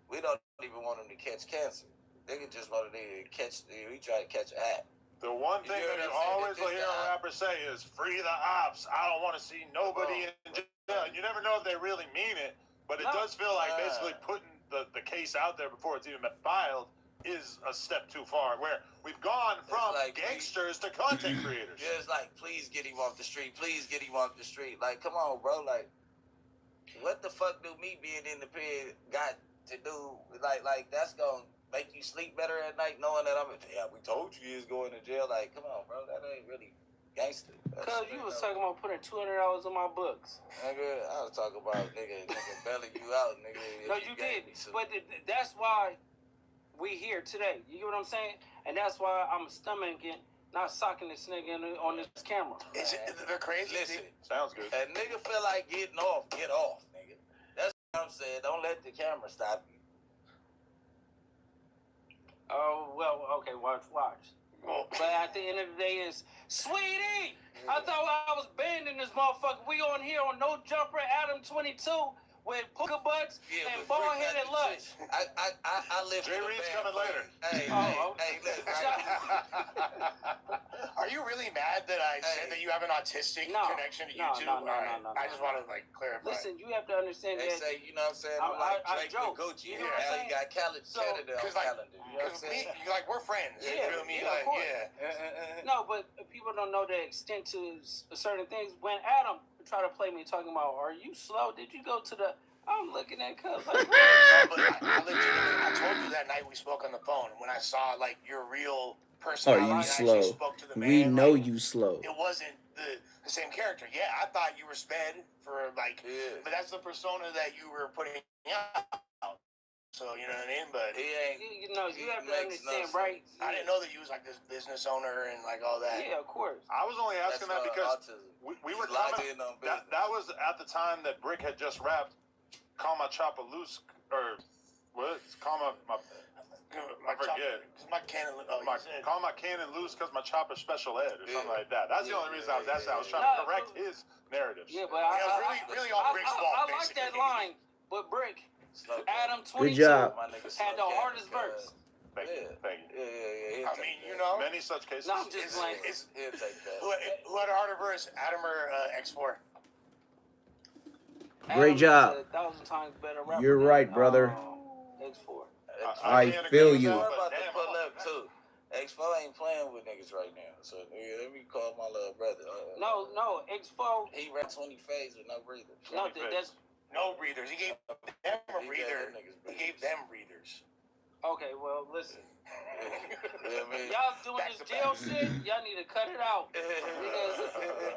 We don't even want them to catch cancer. They can just want to catch. We try to catch a hat.
The one thing that you always will hear a rapper say is "free the ops." I don't want to see nobody in jail. You never know if they really mean it, but it does feel like basically putting the case out there before it's even been filed is a step too far. Where we've gone from like, gangsters to content creators.
Yeah, it's like, please get him off the street. Please get him off the street. Like, come on, bro. Like, what the fuck do me being in the pen got to do? Like that's gonna make you sleep better at night knowing that we told you he was going to jail. Like, come on, bro. That ain't really gangster.
Cause you was talking about putting $200 in my books.
Nigga, I was talking about nigga belling you out, nigga.
No, you did. But that's why we here today. You get what I'm saying? And that's why I'm stomaching, not socking this nigga on this camera.
They're crazy.
Listen,
sounds good.
A nigga feel like getting off, get off, nigga. That's what I'm saying. Don't let the camera stop you.
Oh, well, okay, watch. But at the end of the day, is Sweetie. I thought I was banned in this motherfucker. We on here on No Jumper, Adam 22 with Puka Butts and Bald Headed Lunch.
I live.
Jay Reed's coming later.
Hey, listen.
Are you really mad that I said that you have an autistic connection to YouTube?
No.
I just want to clarify.
Listen, you have to understand
they
that.
Say, you know what I'm saying? I'm like Drake with Gucci.
You know what I'm saying?
You got Canada on calendar. You know what I'm saying?
We're friends.
Yeah,
you feel me?
Of course. No, but people don't know the extent to certain things. When Adam tried to play me talking about, are you slow? Did you go to the... I'm looking at Cuz like...
I told you that night we spoke on the phone when I saw, like, your real personality.
Are you slow? We know you slow.
It wasn't the same character. Yeah, I thought you were sped for, like... Yeah. But that's the persona that you were putting out. So, you know what I mean? But...
You have to understand, right?
I didn't know that you was, like, this business owner and, like, all that.
Yeah, of course.
I was only asking that because we were coming... That was at the time that BRICK had just rapped Call My Chopper Loose, or what? Call my I forget. Call my cannon loose because my chopper special ed or something like that. That's the only reason I was asking. I was trying to correct his narratives.
Yeah, but
really on BRICK's fault.
I like that line, but BRICK, Adam 22
Good job.
had the hardest verse.
Thank you.
Yeah. I mean, you know,
many such cases.
No, I'm just playing.
He'll take that.
Who had a harder verse, Adam or X4?
Great job.
1,000 times better rapper.
You're right, brother.
X4.
I feel you.
I'm about to pull up too. X4 ain't playing with niggas right now, so let me call my little brother.
No, X4.
He ran 20 phase with no breathers.
No, that's
no breathers. He gave them a breather. He gave them breathers.
Okay, well, listen.
Yeah,
y'all doing this jail shit, y'all need to cut it out. Because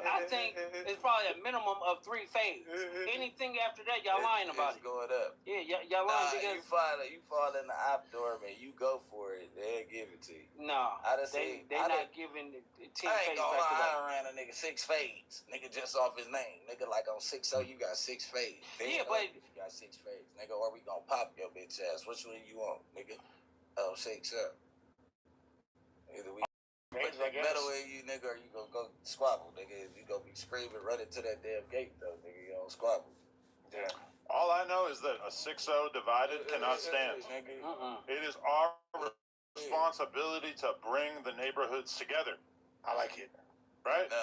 I think it's probably a minimum of 3 fades. Anything after that, y'all lying about it.
Going up.
Yeah, y'all lying because...
You fall in the op door, man. You go for it. They'll give it to you.
No, they not giving 10 fades back to
back. I ran a nigga 6 fades. Nigga just off his name. Nigga like on 6-0, you got 6 fades.
Yeah, but...
You got 6 fades. Nigga, or we gonna pop your bitch ass. Which one you want, nigga? 6-0. Either we put metal in you, nigga, or you gonna go squabble, nigga. You gonna be screaming, running to that damn gate, though, nigga. You don't squabble.
Yeah.
All I know is that a 6-0 divided cannot stand. It is our responsibility to bring the neighborhoods together.
I like it.
Right?
No.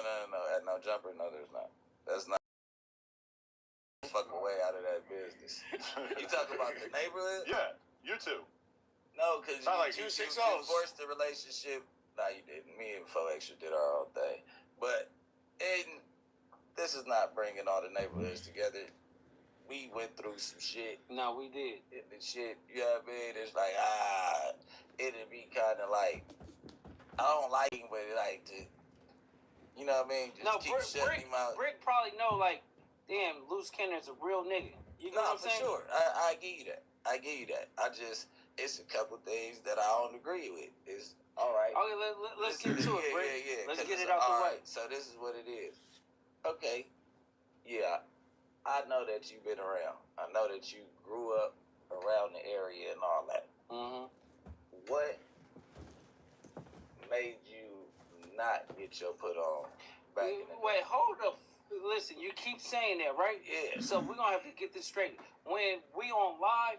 At No Jumper, no, there's not. That's not. Fuck away out of niggas. You talk about the neighborhood?
Yeah, you two.
No, because you
260s.
forced the relationship. No, you didn't. Me and 4Extra did our own thing. But this is not bringing all the neighborhoods together. We went through some shit.
No, we did.
And the shit, you know what I mean? It's like, it'd be kind of like, I don't like him, but like to, you know what I mean? Just keep shutting him out.
Brick probably know, like, damn, Loose Cannon's a real nigga. You know what I'm saying?
For sure. I give you that. It's a couple things that I don't agree with. It's all right.
Okay, let's get to it, Brick.
Yeah.
Let's get it out the way.
So this is what it is. Okay. Yeah. I know that you've been around. I know that you grew up around the area and all that.
Mm-hmm.
What made you not get your put on back in the day?
Wait, hold up. Listen, you keep saying that, right?
Yeah.
So we're going to have to get this straight. When we on live,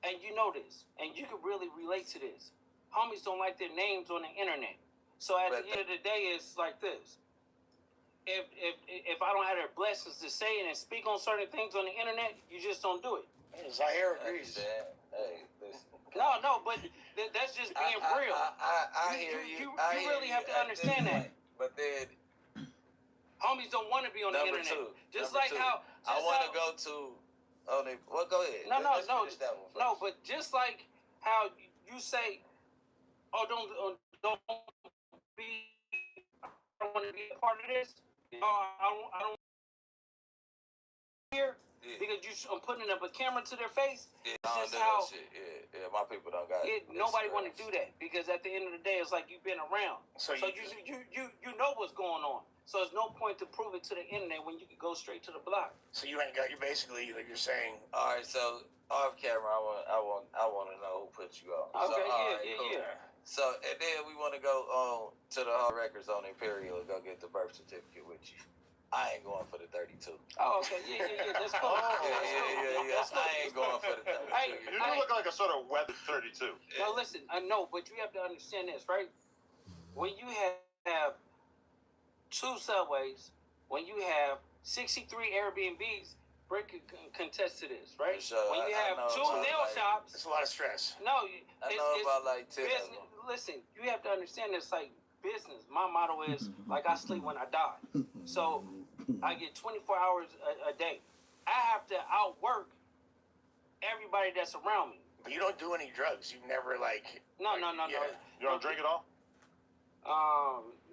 and you know this, and you can really relate to this, homies don't like their names on the internet. So at the end of the day, it's like this. If I don't have their blessings to say it and speak on certain things on the internet, you just don't do it.
Zaire agrees.
Hey, listen.
No, but that's just being real.
I hear you.
You really have to understand that.
But then,
homies don't want to be on the internet. Just like how
I want to go to. Well, go ahead.
No,
Let's finish that one first.
no. But just like how you say, "Oh, don't be. I don't want to be a part of this. I don't here because I'm putting up a camera to their face."
Yeah,
It's just
I
how
don't do that shit. Yeah, my people don't got it.
nobody want to do that because at the end of the day, it's like you've been around, so you know what's going on. So there's no point to prove it to the internet when you can go straight to the block.
So you ain't got. You're basically like you're saying.
All right, so off camera, I want to know who put you on.
Okay,
so,
yeah.
So and then we want to go on to the Hall Records on Imperial and go get the birth certificate with you. I ain't going for the 32.
Oh, okay, yeah. That's cool.
Yeah. I ain't going for the 32.
You do look like a sort of weathered 32.
Now listen, I know, but you have to understand this, right? When you have 2 subways, when you have 63 Airbnbs, Brick can contest to this, right?
Sure,
when you have 2 nail shops,
it's a lot of stress.
No,
I know about like 10 of them.
Listen, you have to understand this like business. My motto is like I sleep when I die. So I get 24 hours a day. I have to outwork everybody that's around me.
But you don't do any drugs. You never like.
No.
You don't drink at all?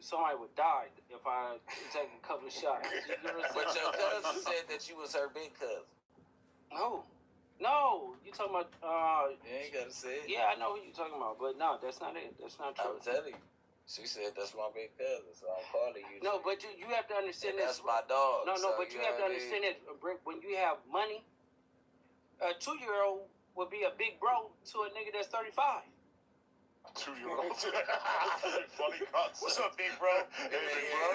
Somebody would die if I take a couple of shots. You know what I'm
But
saying?
your cousin said that you was her big cousin.
No, you talking about?
You ain't gotta say it.
Yeah, I know who you talking about, but no, that's not it. That's not true.
I'm telling you. She said that's my big cousin, so I'm calling you.
No, but you have to understand
and
this.
That's my dog.
No,
so
but you have to understand that, Brick, when you have money, a 2-year-old would be a big bro to a nigga that's 35.
2-year-old. That's a funny concept.
What's up, big bro?
Hey, big bro.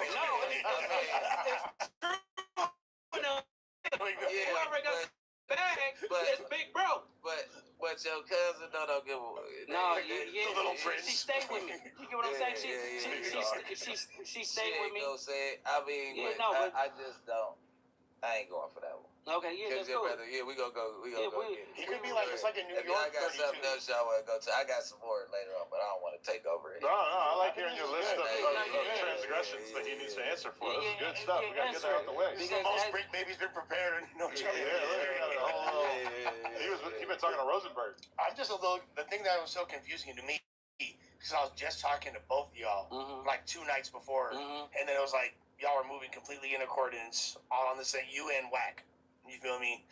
No, it's true. Whoever got bag is big bro.
But your cousin don't give a.
No,
she
stayed with me. You get what I'm saying? She stayed with me.
Gonna say it. I mean, I just don't. I ain't going for that one.
Okay, yeah, that's cool.
We gonna go. We gonna go get it.
He could be like it's like a New York.
I got something else I want to go to. I got some more later on, but I don't want to take over it.
No, I like hearing your list of transgressions that he needs to answer for. This is good stuff. We gotta get that out the way.
This is the most Brick Baby's been prepared. No trouble.
He's been talking to Rosenberg.
I'm just a little. The thing that was so confusing to me, because I was just talking to both of y'all like 2 nights before, and then it was like y'all were moving completely in accordance, all on the same. You and Whack. You feel me?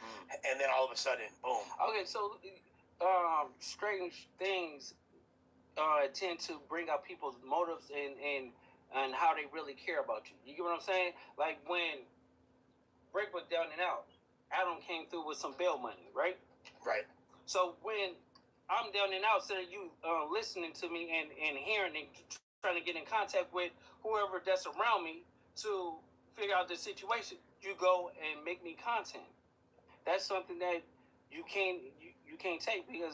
And then all of a sudden, boom.
Okay, so strange things tend to bring out people's motives and how they really care about you. You get what I'm saying? Like when Brick was down and out, Adam came through with some bail money, right?
Right.
So when I'm down and out, instead of you listening to me and hearing and trying to get in contact with whoever that's around me to figure out the situation, you go and make me content. That's something that you can't take because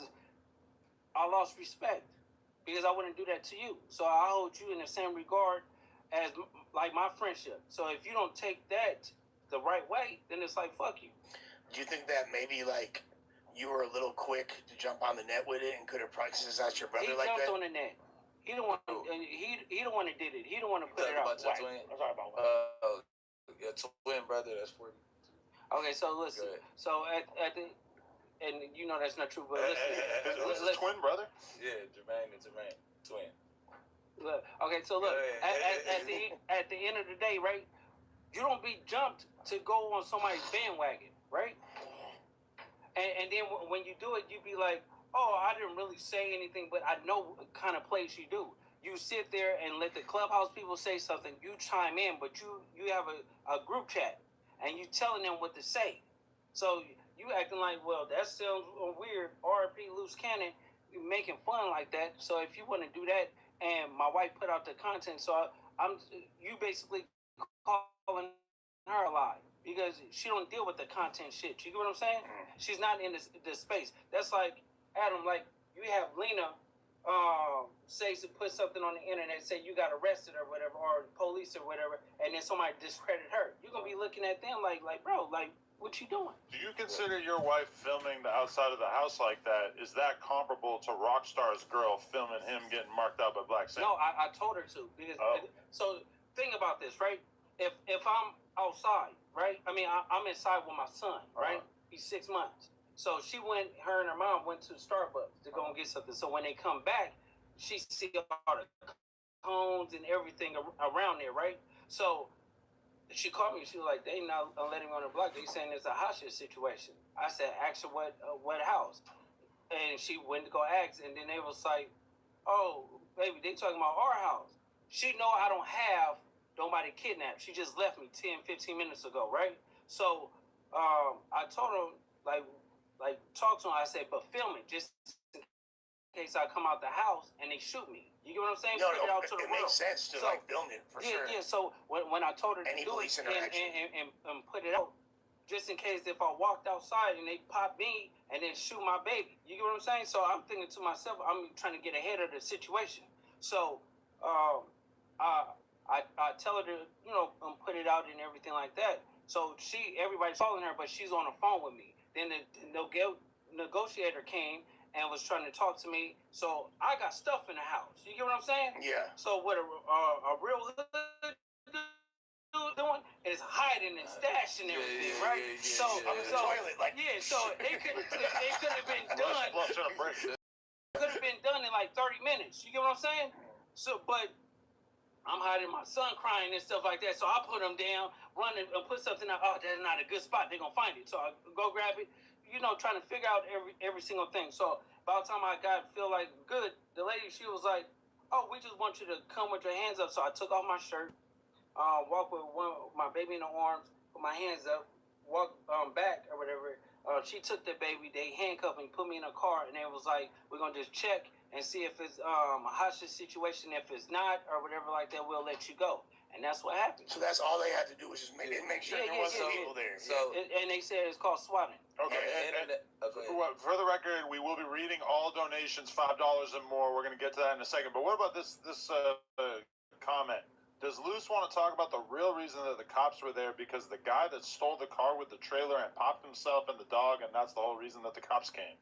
I lost respect because I wouldn't do that to you. So I hold you in the same regard as like my friendship. So if you don't take that the right way, then it's like fuck you.
Do you think that maybe like you were a little quick to jump on the net with it and could have practiced out your brother like that?
He jumped on the net. He don't want. He don't want to did it. He don't want to put it out.
I'm talking about
your twin brother. That's 40.
Okay, so listen. So at the, and you know that's not true, but listen.
Who's his twin brother?
Yeah, Jermaine and Jermaine, twin.
Look, okay, so look. At the end of the day, right? You don't be jumped to go on somebody's bandwagon, right? And then when you do it, you be like, oh, I didn't really say anything, but I know what kind of plays you do. You sit there and let the clubhouse people say something. You chime in, but you have a group chat, and you telling them what to say. So you acting like, well, that sounds weird. R.I.P. Loose Cannon, you making fun like that. So if you want to do that, and my wife put out the content, so you basically calling her a lie. Because she don't deal with the content shit. You get what I'm saying? She's not in this space. That's like, Adam, like, you have Lena say to put something on the internet, say you got arrested or whatever, or police or whatever, and then somebody discredit her. You're going to be looking at them like, bro, like, what you doing?
Do you consider your wife filming the outside of the house like that? Is that comparable to Rockstar's girl filming him getting marked out by Black Saint?
No, I told her to. Because, so, think about this, right? If I'm outside, right? I mean, I'm inside with my son, right? He's 6 months. So her and her mom went to Starbucks to go and get something. So when they come back, she see all the cones and everything around there, right? So she called me. She was like, they not letting me on the block. They saying it's a hostage situation. I said, ask her what house. And she went to go ask, and then they was like, oh, baby, they talking about our house. She know I don't have nobody kidnapped. She just left me 10, 15 minutes ago, right? So I told her, like talk to him. I said, but film it just in case I come out the house and they shoot me. You get what I'm saying?
No, it makes sense to like film it for sure.
Yeah. So when I told her to do it and put it out, just in case if I walked outside and they pop me and then shoot my baby. You get what I'm saying? So I'm thinking to myself, I'm trying to get ahead of the situation. So I tell her to put it out and everything like that. So everybody's calling her, but she's on the phone with me. Then the negotiator came and was trying to talk to me. So I got stuff in the house. You get what I'm saying?
Yeah.
So what a real dude doing is hiding and stashing everything, right? So
on the toilet, like
so it could have been done. Could have been done in like 30 minutes. You get what I'm saying? So, but I'm hiding my son crying and stuff like that. So I put him down, run and put something out. Oh, that's not a good spot. They're going to find it. So I go grab it, trying to figure out every single thing. So by the time I feel like good, the lady, she was like, oh, we just want you to come with your hands up. So I took off my shirt, walk with my baby in the arms, put my hands up, walk back or whatever. She took the baby, they handcuffed me, put me in a car, and it was like, we're going to just check and see if it's a hostage situation. If it's not or whatever like that, we'll let you go. And that's what happened.
So that's all they had to do was just make sure there wasn't people there.
So and they said it's called swatting.
Okay. For the record, we will be reading all donations, $5 and more. We're going to get to that in a second. But what about this comment? Does Luce want to talk about the real reason that the cops were there? Because the guy that stole the car with the trailer and popped himself and the dog, and that's the whole reason that the cops came.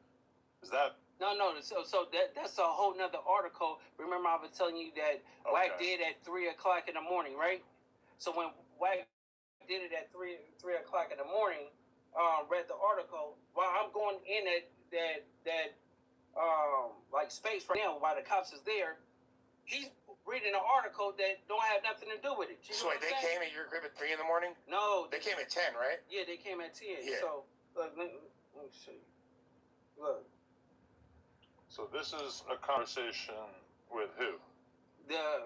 Is that...
No. So that's a whole nother article. Remember, I was telling you that Wack did at 3 o'clock in the morning, right? So when Wack did it at 3 o'clock in the morning, read the article while I'm going in that like space right now while the cops is there. He's reading an article that don't have nothing to do with it.
So wait, they came at your crib at 3 in the morning?
No,
they came at 10, right?
Yeah, they came at 10.
Yeah.
So look, let me show you. Look.
So this is a conversation with who?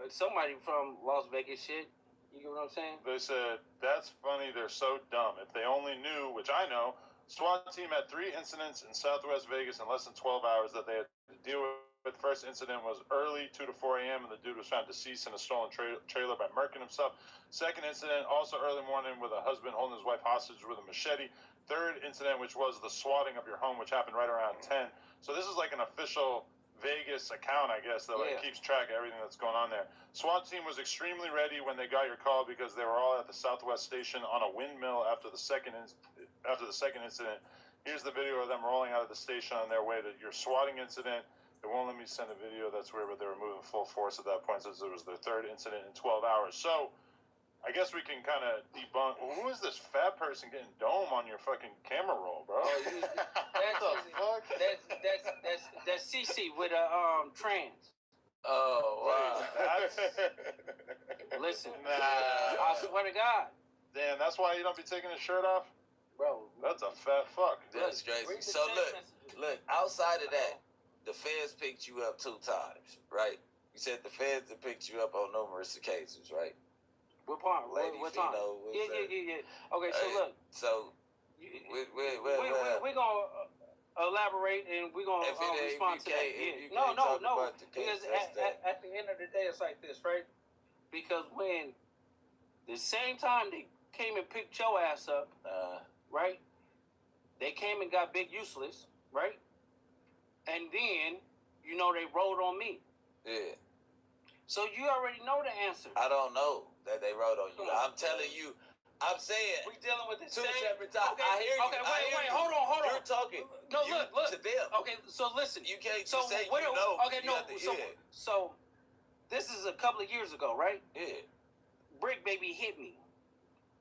Somebody from Las Vegas shit. You get what I'm saying?
They said, that's funny, they're so dumb. If they only knew, which I know, SWAT team had 3 incidents in Southwest Vegas in less than 12 hours that they had to deal with. The first incident was early, 2 to 4 a.m., and the dude was found deceased in a stolen trailer by murking himself. Second incident, also early morning, with a husband holding his wife hostage with a machete. Third incident, which was the swatting of your home, which happened right around 10. So this is like an official Vegas account, I guess, that like keeps track of everything that's going on there. SWAT team was extremely ready when they got your call because they were all at the Southwest station on a windmill after the second incident. Here's the video of them rolling out of the station on their way to your swatting incident. They won't let me send a video. That's weird, but they were moving full force at that point since it was their third incident in 12 hours. So I guess we can kind of debunk. Well, who is this fat person getting dome on your fucking camera roll, bro?
That's CC with a trans.
Oh wow!
Listen, I swear to God.
Damn, that's why you don't be taking his shirt off,
bro.
That's a fat fuck.
That's crazy. So look. Outside of that, the feds picked you up 2 times, right? You said the feds have picked you up on numerous occasions, right?
What part? What time? Yeah. Okay, so look.
So,
we're gonna elaborate and we're gonna respond to that. No. Because at the end of the day, it's like this, right? Because when the same time they came and picked your ass up, right? They came and got Big Useless, right? And then, they rolled on me.
Yeah.
So you already know the answer.
I don't know that they wrote on you. I'm telling you. I'm saying
we dealing with the
2
same
separate times.
Okay,
I hear you.
Okay, wait, hold on.
You're talking.
No, look.
To them.
Okay, so listen.
You can't
so
say
what,
you know.
Okay, no. So this is a couple of years ago, right?
Yeah.
BRICC baby hit me.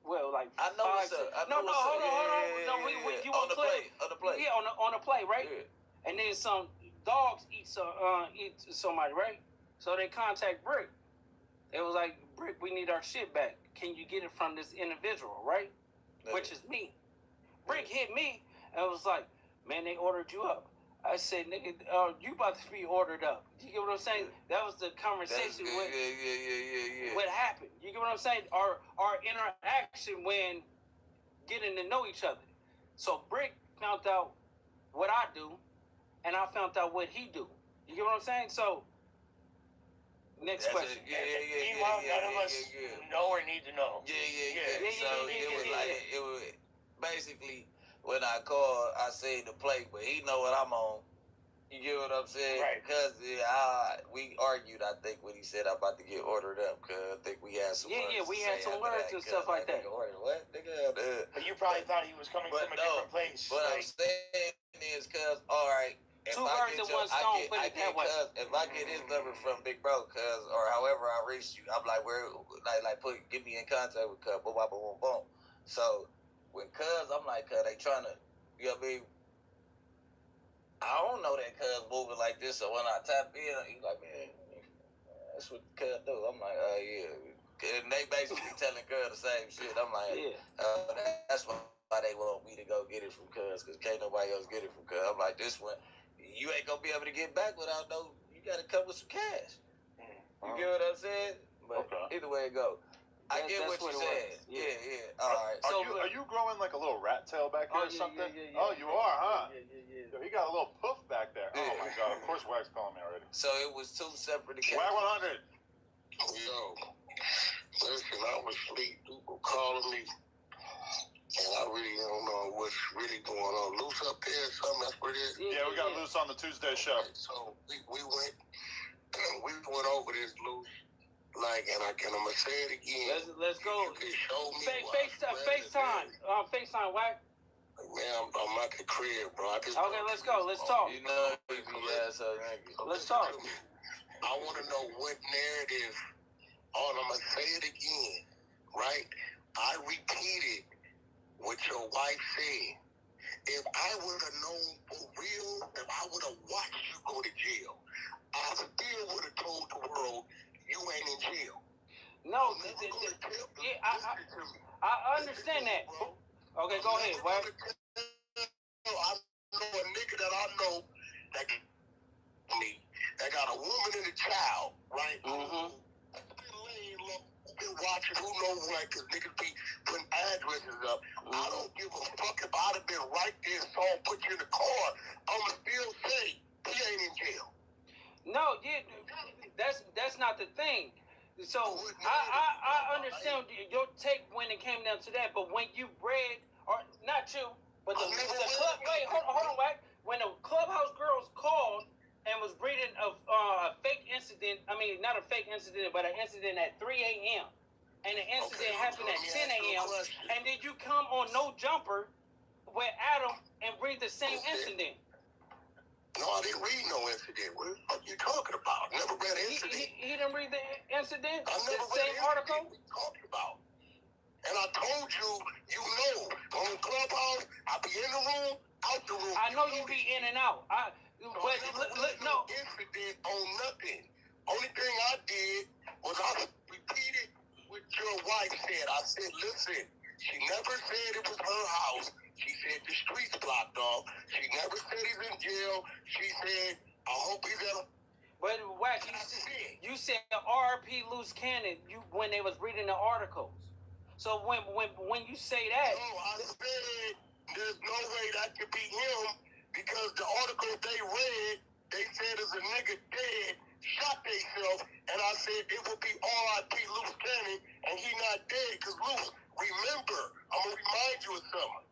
Well, like
I know what's up.
Hold on. No, you
on the play. On the play.
Yeah, on the play, right?
Yeah.
And then some dogs eat somebody, right? So they contact BRICC. It was like, BRICC, we need our shit back. Can you get it from this individual, right? Yeah. Which is me. BRICC hit me and was like, man, they ordered you up. I said, nigga, you about to be ordered up. You get what I'm saying? That was the conversation.
Yeah.
What happened? You get what I'm saying? Our interaction when getting to know each other. So BRICC found out what I do, and I found out what he do. You get what I'm saying? So, next question.
Meanwhile, none of us know or need to know.
Yeah. So it was basically when I called, I said to play, but he know what I'm on. You get what I'm saying?
Right.
Because we argued, I think, when he said I'm about to get ordered up, because I think we had some words.
Yeah, we had some words and stuff like that.
What?
But you probably thought he was coming from a different place.
What I'm saying is, because, all right, if
Two birds in one stone, put it that way.
If I get his number from Big Bro, or however I reach you, I'm like, get me in contact with Cuz, boom, boom, boom. So, when Cuz, I'm like, Cuz, they trying to, you know what I mean? I don't know that Cuz moving like this, so when I tap in, he's like, man, that's what Cuz do. I'm like, yeah. And they basically telling Cuz the same shit. I'm like, that's why they want me to go get it from Cuz, because can't nobody else get it from Cuz. I'm like, this one, you ain't gonna be able to get back without you gotta come with some cash. You get what I'm saying? But either way it go. I get what you said. Yeah. All right.
Are you growing like a little rat tail back there or something?
Yeah.
Oh, you are, huh?
Yeah.
Yo, he got a little poof back there. Oh my God! Of course, Wax calling me already.
So it was 2 separate occasions.
Wax 100.
Yo, listen, I was asleep. People calling me, and I really don't know what's really going on. Loose up there or something? That's what it is.
Yeah, we got Loose on the Tuesday show.
So we went over this, Loose. Like, and I'm gonna say it again.
Let's go.
You can show me
FaceTime. FaceTime, Wax.
Man, I'm at the crib, bro.
Okay, let's go. Let's talk.
You know,
let's talk.
I want to know what narrative. I'm gonna say it again, right? I repeated what your wife said. If I would have known for real, if I would have watched you go to jail, I still would have told the world you ain't in jail.
No, I understand that. Okay, go ahead. What?
I know a nigga that I know that got a woman and a child, right? Mm-hmm. Been watching, who knows, like, cause niggas be putting addresses up. I don't give a fuck if I'd have been right there, so I'll put you in the car. I'ma still say he ain't in jail.
No, that's not the thing. So I understand your take when it came down to that, but when you read, or not you, but the club. Wait, hold on, Wax. When the clubhouse girls called and was reading a fake incident. I mean, not a fake incident, but an incident at 3 a.m. And the incident happened at 10 a.m. And did you come on No Jumper with Adam and read the same incident?
No, I didn't read no incident. What the fuck you talking about? Never read an incident.
He didn't read the incident?
I never read
same article?
What you talking about? And I told you, you know, on Clubhouse, I be in the room, out the room.
I know you be in and out. But no
incident on nothing. Only thing I did was I repeated what your wife said. I said, listen, she never said it was her house. She said the streets blocked off. She never said he's in jail. She said, I hope he's at a...
But Wack, you said RP Loose Cannon when they was reading the articles. So when you say that...
No, I said there's no way that could be him because the article they read, they said there's a nigga dead, shot themselves, and I said it would be RIP Loose Cannon, and he not dead because Loose, remember, I'm going to remind you of something.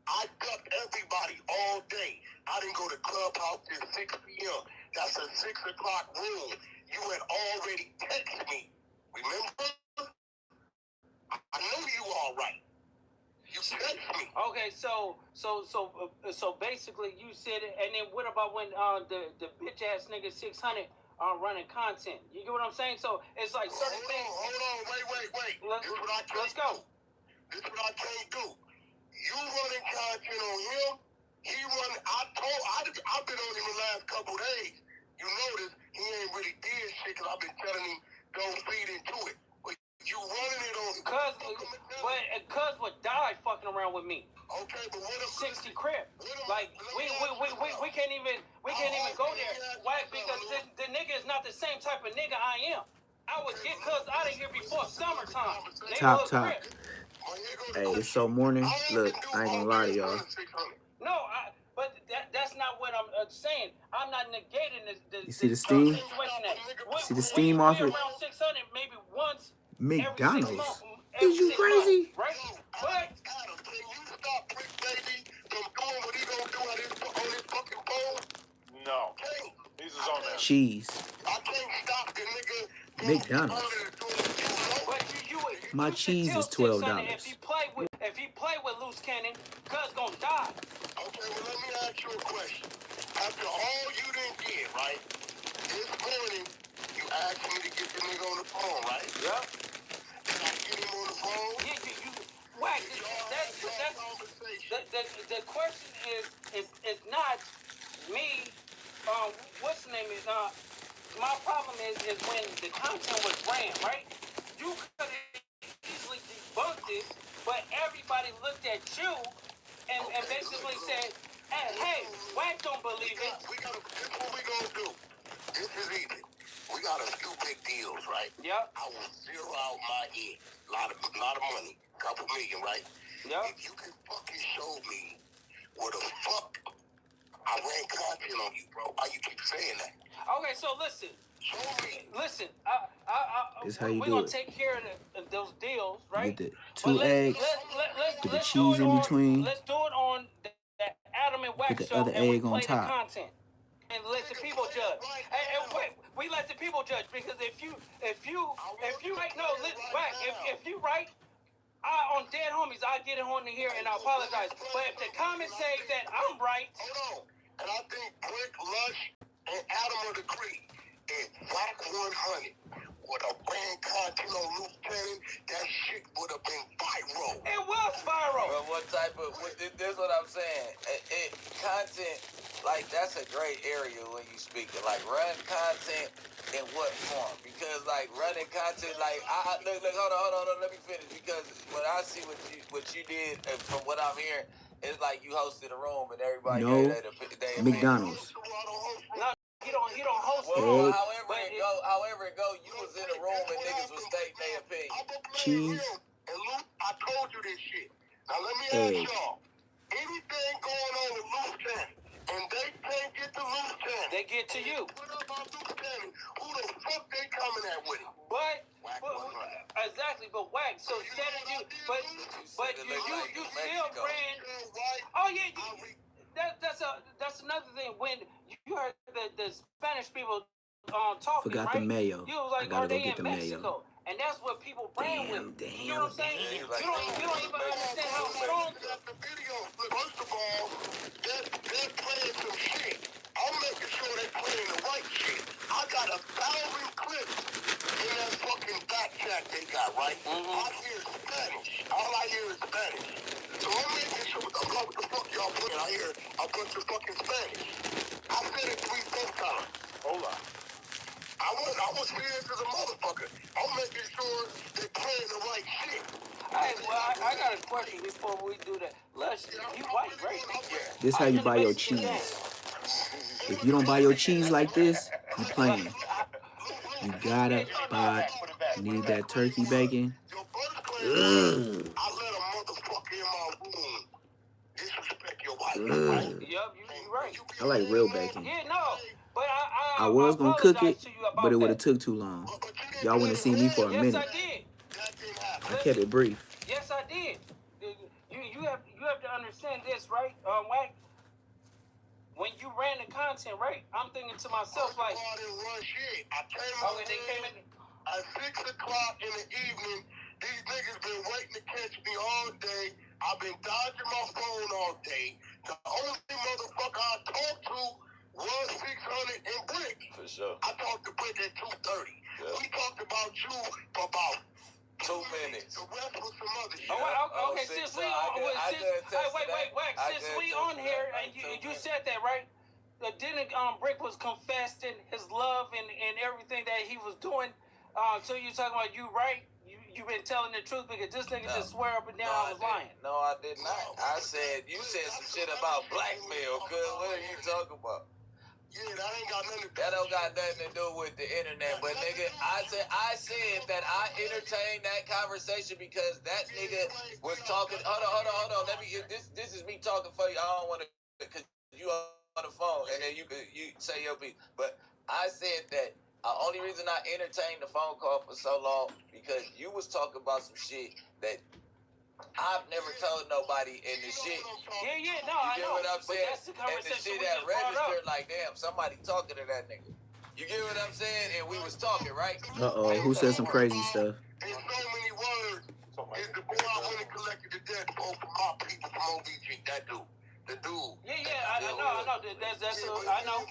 I ducked everybody all day. I didn't go to Clubhouse till 6 p.m. That's a 6 o'clock room. You had already texted me. Remember? I know you all right. You texted me.
Okay, so basically you said it, and then what about when the bitch ass nigga 600 running content? You get what I'm saying? So it's like certain things.
Hold on, wait. This is what I can't
let's go.
do. This is what I can't do. You running content on him. He running. I've been on him the last couple days. You notice he ain't really did shit because I've been telling him don't feed into it. But you running it on him.
Cuz would die fucking around with me.
Okay, but what if
60 crib? Like we can't even go there. Why? Because the nigga is not the same type of nigga I am. I would get Cuz out of here before summertime.
Top. Hey, it's so morning. Look, I ain't gonna lie to y'all.
No, but that's not what I'm saying. I'm not negating
You see the steam? See the steam off it?
Around 600 maybe once.
McDonald's? Is you crazy?
Right? But
Adam, can you stop BRICC Baby from doing what he gonna do on his fucking phone?
No. He's his own man.
Cheese.
I can't stop the nigga.
McDonald's. My cheese is $12.
If he play with Loose Cannon, Cuz gonna die.
Okay, well let me ask you a question. After all you done did, right? This morning you asked me to get the nigga on the phone, right?
Yeah.
Did I get him on the phone?
Yeah, you Wack. The question is not me. What's the name is my problem is when the content was ran, right? You could have easily debunked it, but everybody looked at you and basically said, hey, Wack don't believe it.
This is what we gonna do. This is easy. We got a few big deals, right?
Yep.
I will zero out my head. Lot of money. Couple million, right?
Yep.
If you can fucking show me where the fuck I ran content on you, bro. Why you keep saying that?
Okay, so listen.
Show me.
Listen,
This how you
we're
do
gonna
it.
take care of those deals, right?
Get the 2 eggs. Put the cheese in between.
Let's do it on the Adam and Wack
Put the
show,
other
and we
egg on
play the
top.
content. And let the people judge. And wait, we let the people judge because if you right, no, Wack, if you right, on Dead Homies, I get it on here and I apologize. But if the comments say that I'm right,
hold on. And I think BRICK, Lush, and Adam would agree. If Wack 100 would have ran content on Loose Cannon, that shit would have been viral.
It was viral.
But what type of? This is what I'm saying. Content, like that's a great area when you speaking. Like run content in what form? Because like running content, like I look, hold on, let me finish. Because when I see what you did, and from what I'm hearing, it's like you hosted a room and everybody
No.
gave their
McDonald's.
No, he don't host it.
Well, however it go, you was in a room and niggas was stating their opinion.
Cheese.
And Luke, I told you this shit. Now let me ask y'all. Anything going on with Loose Cannon, and they can't get to Loose Cannon.
They get to you.
What about Loose Cannon? Who the fuck they coming at with him?
But exactly, but Wack. So instead of you, but you still ran. Oh yeah, that's another thing. When heard the Spanish people talking,
Forgot
right?
the mayo.
You was
I
like,
gotta
are
go
they
get
in
the
Mexico?
mayo.
And that's what people ran with.
Damn.
You know what I'm saying?
Yeah,
You don't even understand how strong.
The video, first of all, they're playing some shit. I'm making sure they're playing the right shit. I got 1,000 clips in that fucking back chat they got, right? I hear Spanish. All I hear is Spanish. So I'm making sure, what the fuck y'all playing? I hear a bunch of fucking Spanish. I said it 3-4 times.
Hola.
I was serious as a motherfucker. I'm making sure they're playing the right shit.
Hey, well, I got a question before we do that. Lush, you white, right? Yeah.
This how you buy your cheese. If you don't buy your cheese like this, you playing. You gotta buy. Need that turkey bacon.
I let a motherfucker in my room disrespect your wife, right?
Yup, you right.
I like real bacon.
Yeah, no. But
I was gonna cook it,
apologize to you about
but it would have
that.
took too long. Y'all wouldn't have seen me for a
Yes,
minute.
I did.
I kept it brief.
Yes, I did. You have to understand this, right, Wack? When you ran the content, right? I'm thinking to myself like,
I didn't run shit. I
they came in
at 6 o'clock in the evening. These niggas been waiting to catch me all day. I've been dodging my phone all day. The only motherfucker I talked to was 600 and Brick.
For sure.
I talked to Brick at 2:30. Yeah. We talked about you for about
2 minutes.
The rest was some other shit.
Okay, since we on here and you said that, right? Didn't Brick was confessing his love and everything that he was doing. So you talking about you, right? You been telling the truth because this nigga just swear up and down I was lying.
No, I did not. I said you said some shit about blackmail, cuz what are you talking about?
Yeah, that ain't got nothing to do.
That don't got nothing to do with the internet. But nigga, I said that I entertained that conversation because that nigga was talking. Hold on. Let me. This is me talking for you. I don't want to, cause you on the phone and then you say your piece. But I said that the only reason I entertained the phone call for so long because you was talking about some shit that I've never told nobody in the shit.
Yeah, no,
I know. You get what I'm saying?
That's the conversation
and the shit that registered like, damn, somebody talking to that nigga. You get what I'm saying? And we was talking, right?
Uh-oh, who said some crazy stuff?
In so many words, is the boy I went and collected the death toll from my people from OVG, that dude. The dude.
Yeah, I know. I know.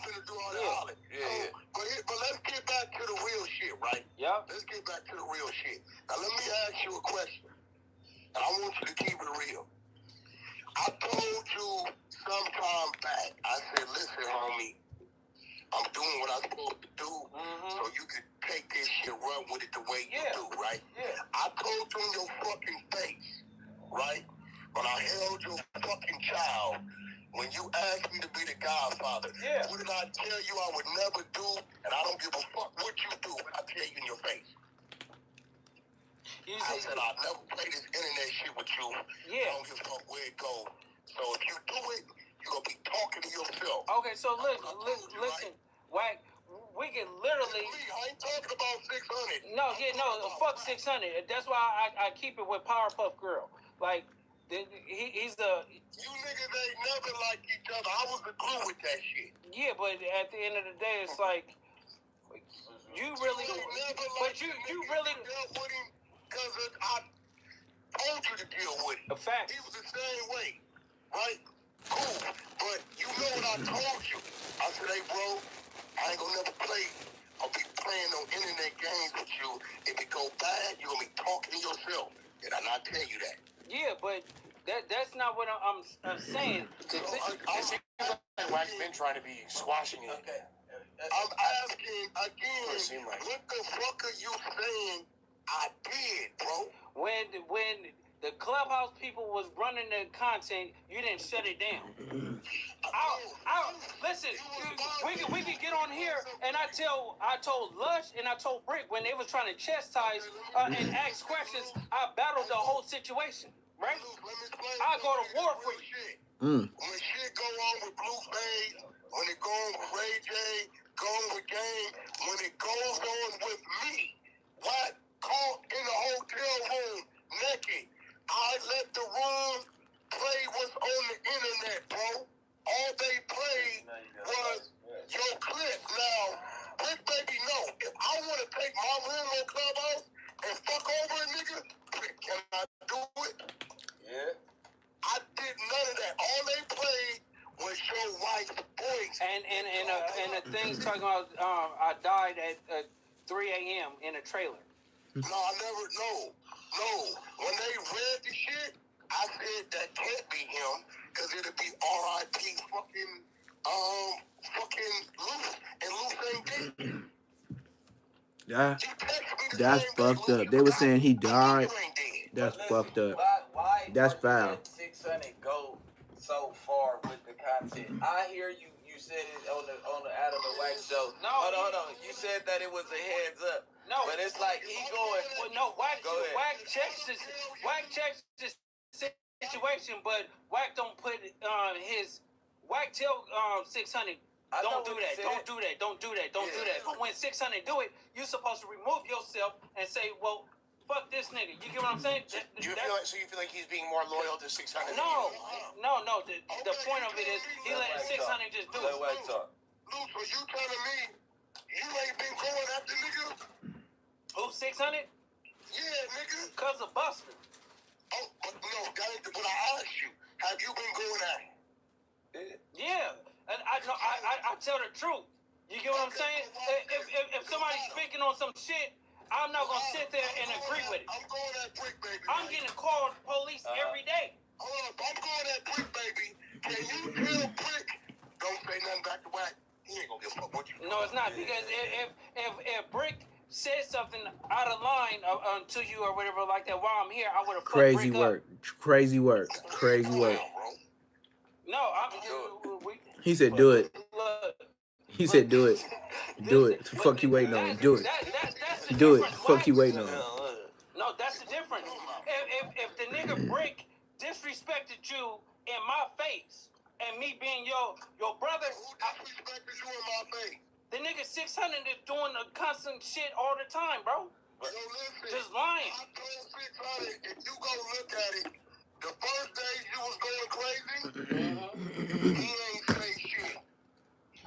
Yeah.
But let's get back to the real shit, right?
Yeah.
Let's get back to the real shit. Now let me ask you a question. And I want you to keep it real. I told you sometime back, I said, listen, homie, I'm doing what I'm supposed to do so you can take this shit, run with it the way you do, right?
Yeah.
I told you in your fucking face, right? When I held your fucking child, when you asked me to be the godfather, what did I tell you I would never do? And I don't give a fuck what you do when I tell you in your face. I said I'll never play this internet shit with you.
Yeah.
I don't give a fuck where it goes. So if you do it, you're going to be talking to yourself.
Okay, so listen, Wack, we can literally...
I ain't talking about 600.
No, fuck 600. That's why I keep it with Powerpuff Girl. Like, he's the...
You niggas ain't never like each other. I was the glue with that shit.
Yeah, but at the end of the day, it's like... You really... But you really...
Because I told you to deal with it.
A fact.
He was the same way, right? Cool. But you know what I told you. I said, hey, bro, I ain't gonna never play. I'll be playing on internet games with you. If it go bad, you're gonna be talking to yourself. Did I not tell you that?
Yeah, but that's not what I'm saying.
It seems like Wack's been trying to be squashing it.
Okay. I'm asking again, what the fuck are you saying I did, bro?
When the Clubhouse people was running the content, you didn't shut it down. Listen, we can get on here, and I told Lush and I told Brick when they was trying to chastise and ask questions, I battled the whole situation, right? I go to war for you.
When shit go on with Blueface, when it go on with Ray J, go on with Game, when it goes on with me, what? Caught in the hotel room naked. I let the room play what's on the internet, bro. All they played was clip. Now, Brick Baby, no. If I want to take my room on Clubhouse and fuck over a nigga, Brick, can I do it?
Yeah.
I did none of that. All they played was your wife's voice.
And the thing's talking about I died at 3 a.m. in a trailer.
No, I never. No. When they read the shit, I said that can't be him because it'll be R.I.P. fucking Luce, and Luce ain't dead.
That's fucked up. They were saying he died. That's fucked up.
Why
That's
are you
foul.
letting 600 go so far with the content? I hear you. You said it on the Adam and Wax show.
No,
hold on. You said that it was a heads up.
No,
but it's like he going.
Well, no, Wack checks this situation, but Wack don't put his Wack tell 600. Don't do that. Don't do that. But when 600 do it, you're supposed to remove yourself and say, well, fuck this nigga. You get what I'm saying?
You feel like he's being more loyal to 600?
No. The point of it is he let 600 just do it.
Luce, are you telling me you ain't been going after nigga?
Who, 600?
Yeah, nigga.
Cause of Buster.
Oh, but no, that ain't what I asked you. Have you been going at it?
Yeah. And I tell the truth. You get what I'm saying? If somebody's speaking on some shit, I'm not gonna sit there and agree with it.
I'm going at Brick Baby.
I'm getting called police every day.
Hold on, I'm going at Brick Baby. Can you tell Brick? Don't say nothing back to Wack. He ain't gonna give a fuck what you.
No, it's not, because if Brick said something out of line to you or whatever like that while I'm here, I would have
Crazy work. Crazy work.
No,
he said do it. He said do it. Do it. The fuck you waiting on? Do it. Do it. Fuck you waiting on?
No, that's the difference. If the nigga Brick disrespected you in my face and me being your brother,
who disrespected you in my face?
The nigga 600 is doing the constant shit all the time, bro.
Yo, listen,
just lying.
I told 600, if you go look at it, the first day you was going crazy, he ain't say shit.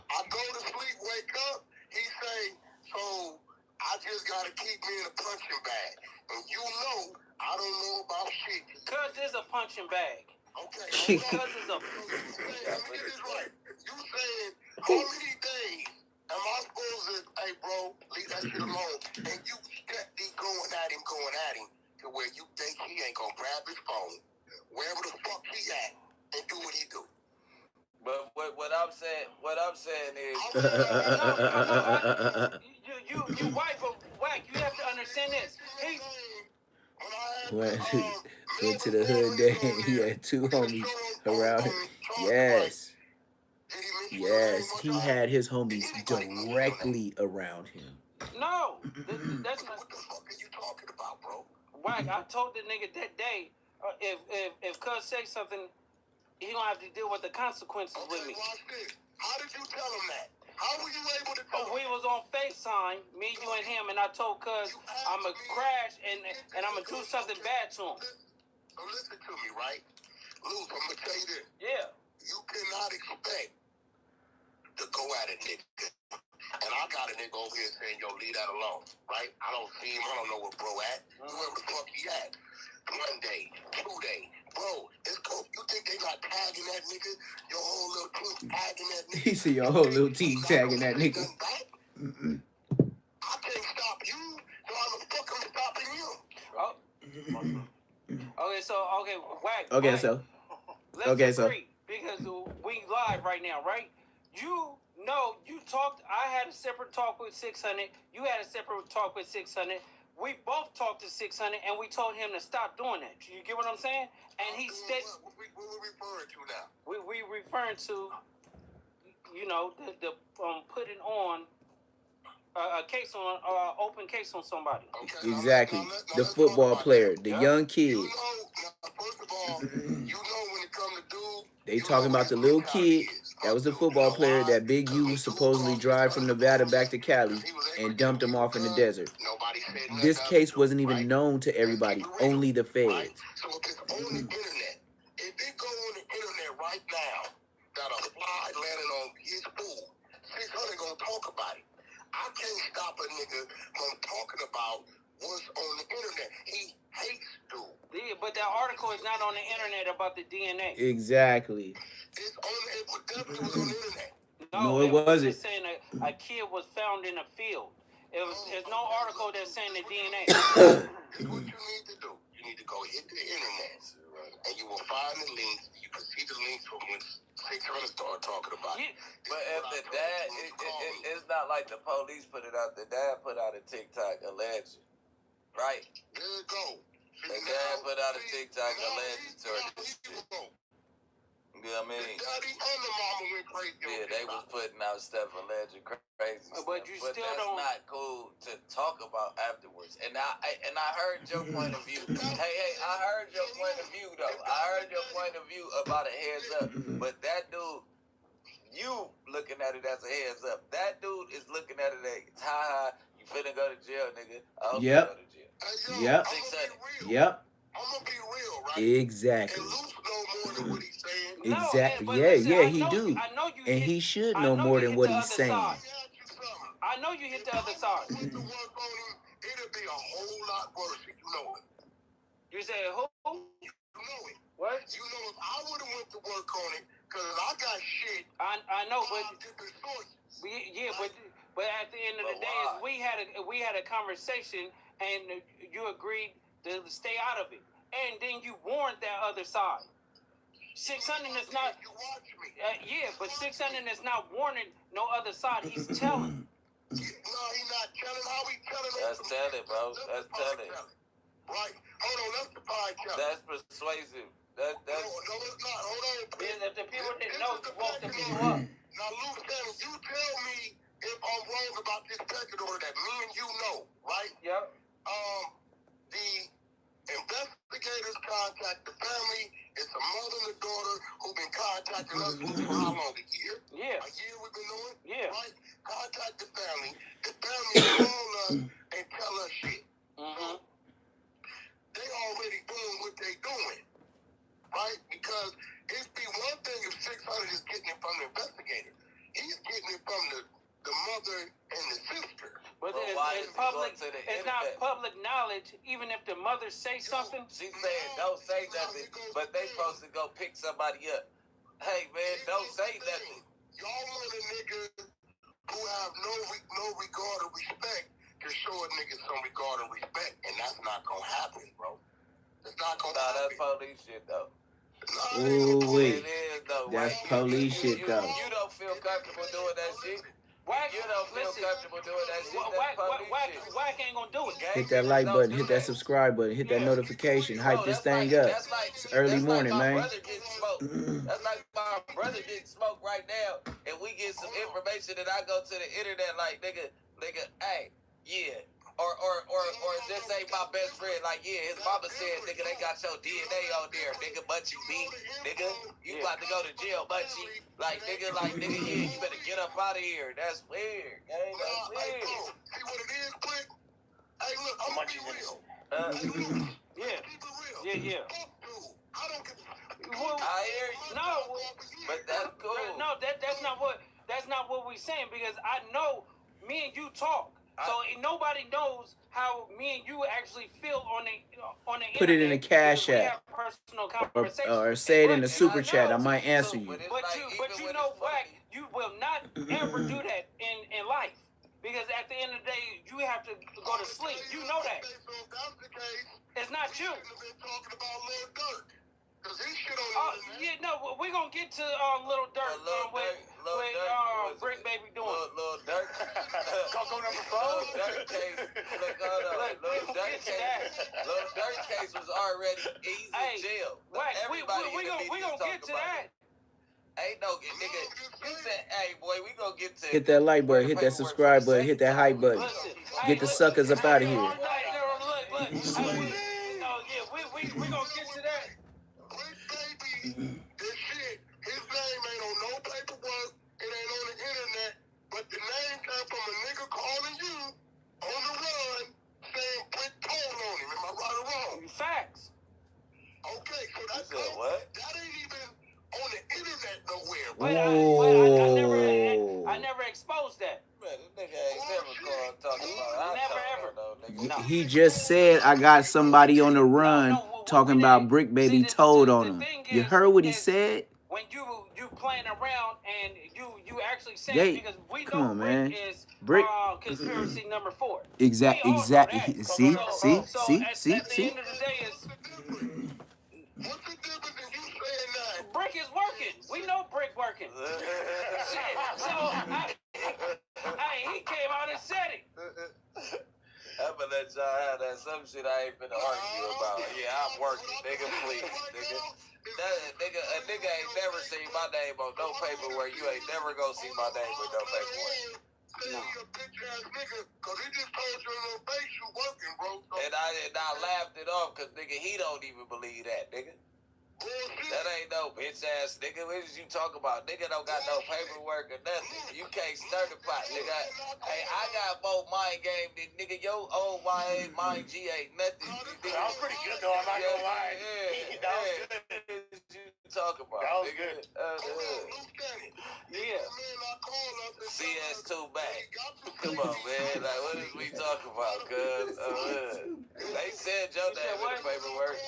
I go to sleep, wake up, he say, so I just gotta keep me in a punching bag. And you know, I don't know about shit.
Cuz is a punching bag.
Okay.
Cuz is a...
Let me get this right. You saying, how many days am I supposed to, hey bro, leave that shit alone? And you steady going at him to where you think he ain't gonna grab his phone, wherever the fuck he at, and do what he do.
But what I'm saying is,
you wife of Wack. You have to understand this.
Went to the hood day and he had two homies around him. Yes, he had his homies directly around him.
No, that's not.
What the fuck are you talking about, bro?
Wack, I told the nigga that day, if Cuz say something, he gonna have to deal with the consequences with me.
Watch this. How did you tell him that? How were you able to tell him?
We was on FaceTime, me, you, and him, and I told Cuz I'ma crash and I'ma do something bad to him.
So listen to me, right? Luke, I'm gonna tell you this.
Yeah.
You cannot expect to go at a nigga. And I got a nigga over here saying, yo, leave that alone, right? I don't see him. I don't know where bro at. Whoever the fuck he at. 1 day, 2 days. Bro, it's cool. You think they not tagging that nigga? Your whole little team tagging that nigga?
He said your whole little team tagging that nigga.
I can't stop you, so how the fuck I'm stopping you?
Wack.
Okay, so.
Agree, because we live right now, right? You talked. I had a separate talk with 600. You had a separate talk with 600. We both talked to 600, and we told him to stop doing that. You get what I'm saying? And he said,
What we referring to now?
We referring to, the putting on a case on open case on somebody.
Okay,
exactly. The football player, the young kid.
First of all, when it comes to dude,
they talking about the little kid that was the football player that Big U was supposedly drive from Nevada back to Cali and dumped him off in the desert. This case wasn't even known to everybody, only the feds.
So if it's on the internet, if it go on the internet right now that a fly landed on his pool, 600 nigga from talking about what's on the internet. He hates dude.
Yeah, but that article is not on the internet about the DNA.
Exactly.
It's on. It definitely was on the internet.
No, it wasn't.
It's saying a kid was found in a field. There's no article that's saying the DNA.
Here's what you need to do. You need to go hit the internet, and you will find the links. You can see the links from when 600 started talking about it.
But if the dad, it's not like the police put it out. The dad put out a TikTok alleged, right?
There you go.
The dad put out a TikTok alleged to this shit. You know what I mean?
The daddy and the mama went crazy.
Yeah, they was putting out stuff alleged crazy stuff.
But you
but
still
that's
don't.
not cool to talk about afterwards. And I heard your point of view. Hey, I heard your point of view though. I heard your point of view about a heads up. But that dude, you looking at it as a heads up. That dude is looking at it as, ha, you finna go to jail, nigga. I hope you go to jail.
Yep.
600.
Yep.
I'm gonna be real, right?
Exactly.
And Luke know more than what he's saying.
Exactly.
No,
Yeah, he
I
do.
know you
And he should know more than what he's saying.
I know you hit the other side.
If I went to work on him, it'd be a whole lot worse. You know it.
You said who?
You know it.
What?
You know if I would have went to work on it, cause I got shit.
I know, but
different sources.
Yeah, but at the end of the day, we had a conversation, and you agreed to stay out of it, and then you warned that other side. 600 is not.
You watch me.
Yeah, but 600 is not warning no other side. He's telling.
No, he's not telling. How he telling?
That's telling, bro. That's telling.
Right. Hold on. That's the pie telling.
That's persuasive. That's.
No, it's not. Hold on.
If the people didn't know, you woke the people up.
Now, Luke, you tell me if I'm wrong about this pecking order that me and you know, right?
Yep.
The investigators contact the family. It's a mother and a daughter who've been contacting us for how long? A year?
Yeah.
A year we've been knowing?
Yeah.
Right? Contact the family. The family call us and tell us shit.
Mm-hmm.
They already doing what they doing. Right? Because it'd be one thing if 600 is getting it from the investigator. He's getting it from the mother and the sister.
But it's public. It's not public knowledge. Even if the mother say something,
She said don't say nothing, but they supposed to go pick somebody up. Hey man, don't say nothing.
Y'all want a nigga who have no regard or respect to show a nigga some regard and respect, and that's not gonna happen, bro. It's not gonna happen.
That's police shit though.
Ooh, wait.
It is though.
That's
right?
police shit though.
You don't feel comfortable doing that shit. You don't feel comfortable doing that shit.
Whack ain't gonna do it.
Hit that like button, hit that subscribe button, hit that notification, hype this thing up. It's early morning, man.
That's like my brother getting smoked right now, and we get some information that I go to the internet like, nigga, hey, yeah. Or just say my best friend, like, yeah, his mama said, nigga, they got your DNA on there, nigga, Munchie B, nigga, you about to go to jail, Munchie. Like, nigga, yeah, you better get up out of here. That's weird, gang, that's weird.
See what it is, quick? Hey, look, I'm gonna be real.
Yeah.
I don't give
I hear you.
No,
but that's cool.
No, that's not what we saying, because I know me and you talk. So nobody knows how me and you actually feel on the
Put it in
internet,
a cash
because we
app.
have personal conversations.
Or say it in the super chat. I might answer you.
But you know what? You will not ever do that in life, because at the end of the day, you have to go to sleep. You know that. It's not you. Yeah, no, we're gonna get to Little Dirk with BRICC Baby doing.
Little Dirk.
Coco number 4.
Little Dirk case. Little Dirk case was already easy jail.
We gonna get to that.
Ain't no nigga. You said, hey boy, we gonna get to.
Hit that like button, hit that subscribe button, hit that hype button. Get the suckers up out of here.
Look. We gonna get to that.
This shit, his name ain't on no paperwork, it ain't on the internet, but the name came from a nigga calling you on the run saying BRICC told on him. Am I right or wrong?
Facts.
Okay, so that's
what?
That ain't even on the internet nowhere.
But I never exposed that.
Man,
He just said I got somebody on the run talking about Brick Baby told on him. You heard what he said?
When you playing around and you actually say
They,
because we
come
know
on,
Brick
man.
is
Brick.
conspiracy number 4.
Exactly. See.
So at the end of the day is Brick is working. We know Brick working. Shit. So he came out and said it.
I'm gonna let y'all have that. Some shit I ain't finna argue about. Yeah, I'm working, nigga. Please, nigga. A nigga ain't never seen my name on no paperwork. You ain't never gonna see my name with no paperwork. No. And I laughed it off because nigga, he don't even believe that, nigga. That ain't no bitch ass nigga. What is you talking about? Nigga don't got no paperwork or nothing. You can't stir the pot, nigga. Hey, I got more mind game than nigga. Your old mind G ain't nothing.
That was pretty good though. I'm not gonna lie. That was good.
You talk about?
That was good.
Yeah.
CS2 back. Come on, man. Like, what is we talking about? Cause they said your name in the paperwork.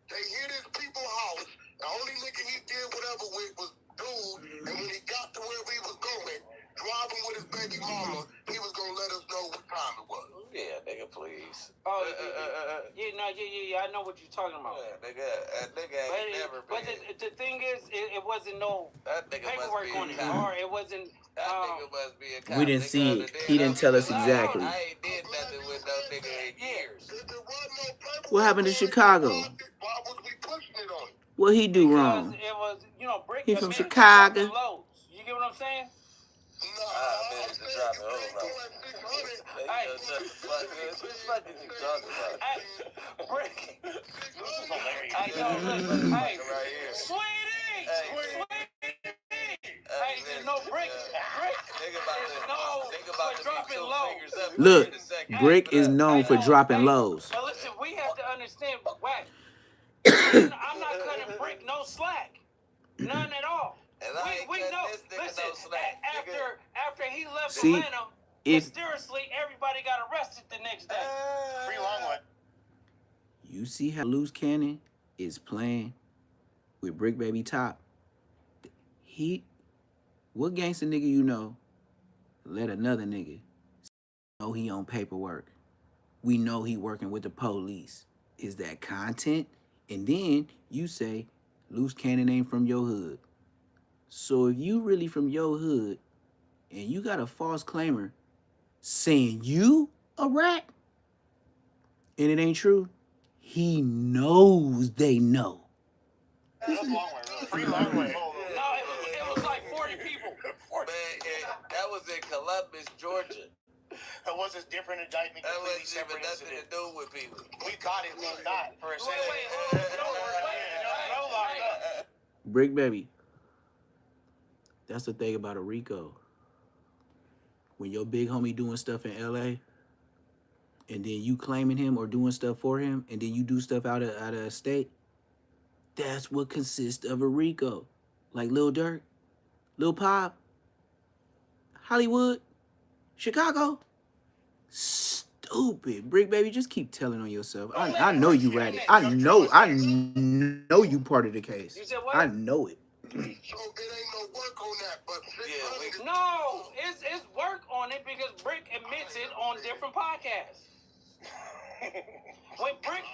They hit his people's house. The only nigga he did whatever with was dude. And when he got to where we was going, driving with his baby mama, he was gonna let us know what time it was.
Yeah, nigga, please.
Oh, yeah. I know what you're talking about.
Yeah, nigga ain't never been.
But the thing is, it wasn't no paperwork on it, or it wasn't.
That nigga must be a cop.
We didn't see it. He didn't tell us exactly.
I ain't did nothing with no nigga in years.
What happened to Chicago? What he do wrong?
It was, Brick.
He from Chicago.
You get what I'm saying?
I admitted to dropping lows. What the fuck is you talking about?
Brick.
This is hilarious.
Hey, sweetie. Hey, there's no Brick. Dropping lows.
Look, Brick is known for dropping lows.
But listen, we have to understand, Wack. I'm not cutting Brick no slack. None at all. We know. Listen, after he left Atlanta, mysteriously everybody got arrested the next day.
Free Longwood.
You see how Loose Cannon is playing with Brick Baby Top? What gangster nigga you know let another nigga know he on paperwork? We know he working with the police. Is that content? And then you say Loose Cannon ain't from your hood. So if you really from your hood and you got a false claimer saying you a rat and it ain't true, he knows they know.
That's long way, really. Free long way.
No, it was like 40 people.
Man, that was in Columbus, Georgia.
That was a different indictment.
That wasn't even nothing to do with people.
We caught him being not for a second.
Brick Baby. That's the thing about a Rico. When your big homie doing stuff in LA, and then you claiming him or doing stuff for him, and then you do stuff out of state, that's what consists of a Rico. Like Lil Durk, Lil Pop, Hollywood, Chicago. Stupid. Brick Baby, just keep telling on yourself. I know you ratted. I know you part of the case.
You said what?
I know it.
So it ain't no work on that, but
No, it's work on it because Brick admits it on different podcasts. When Brick,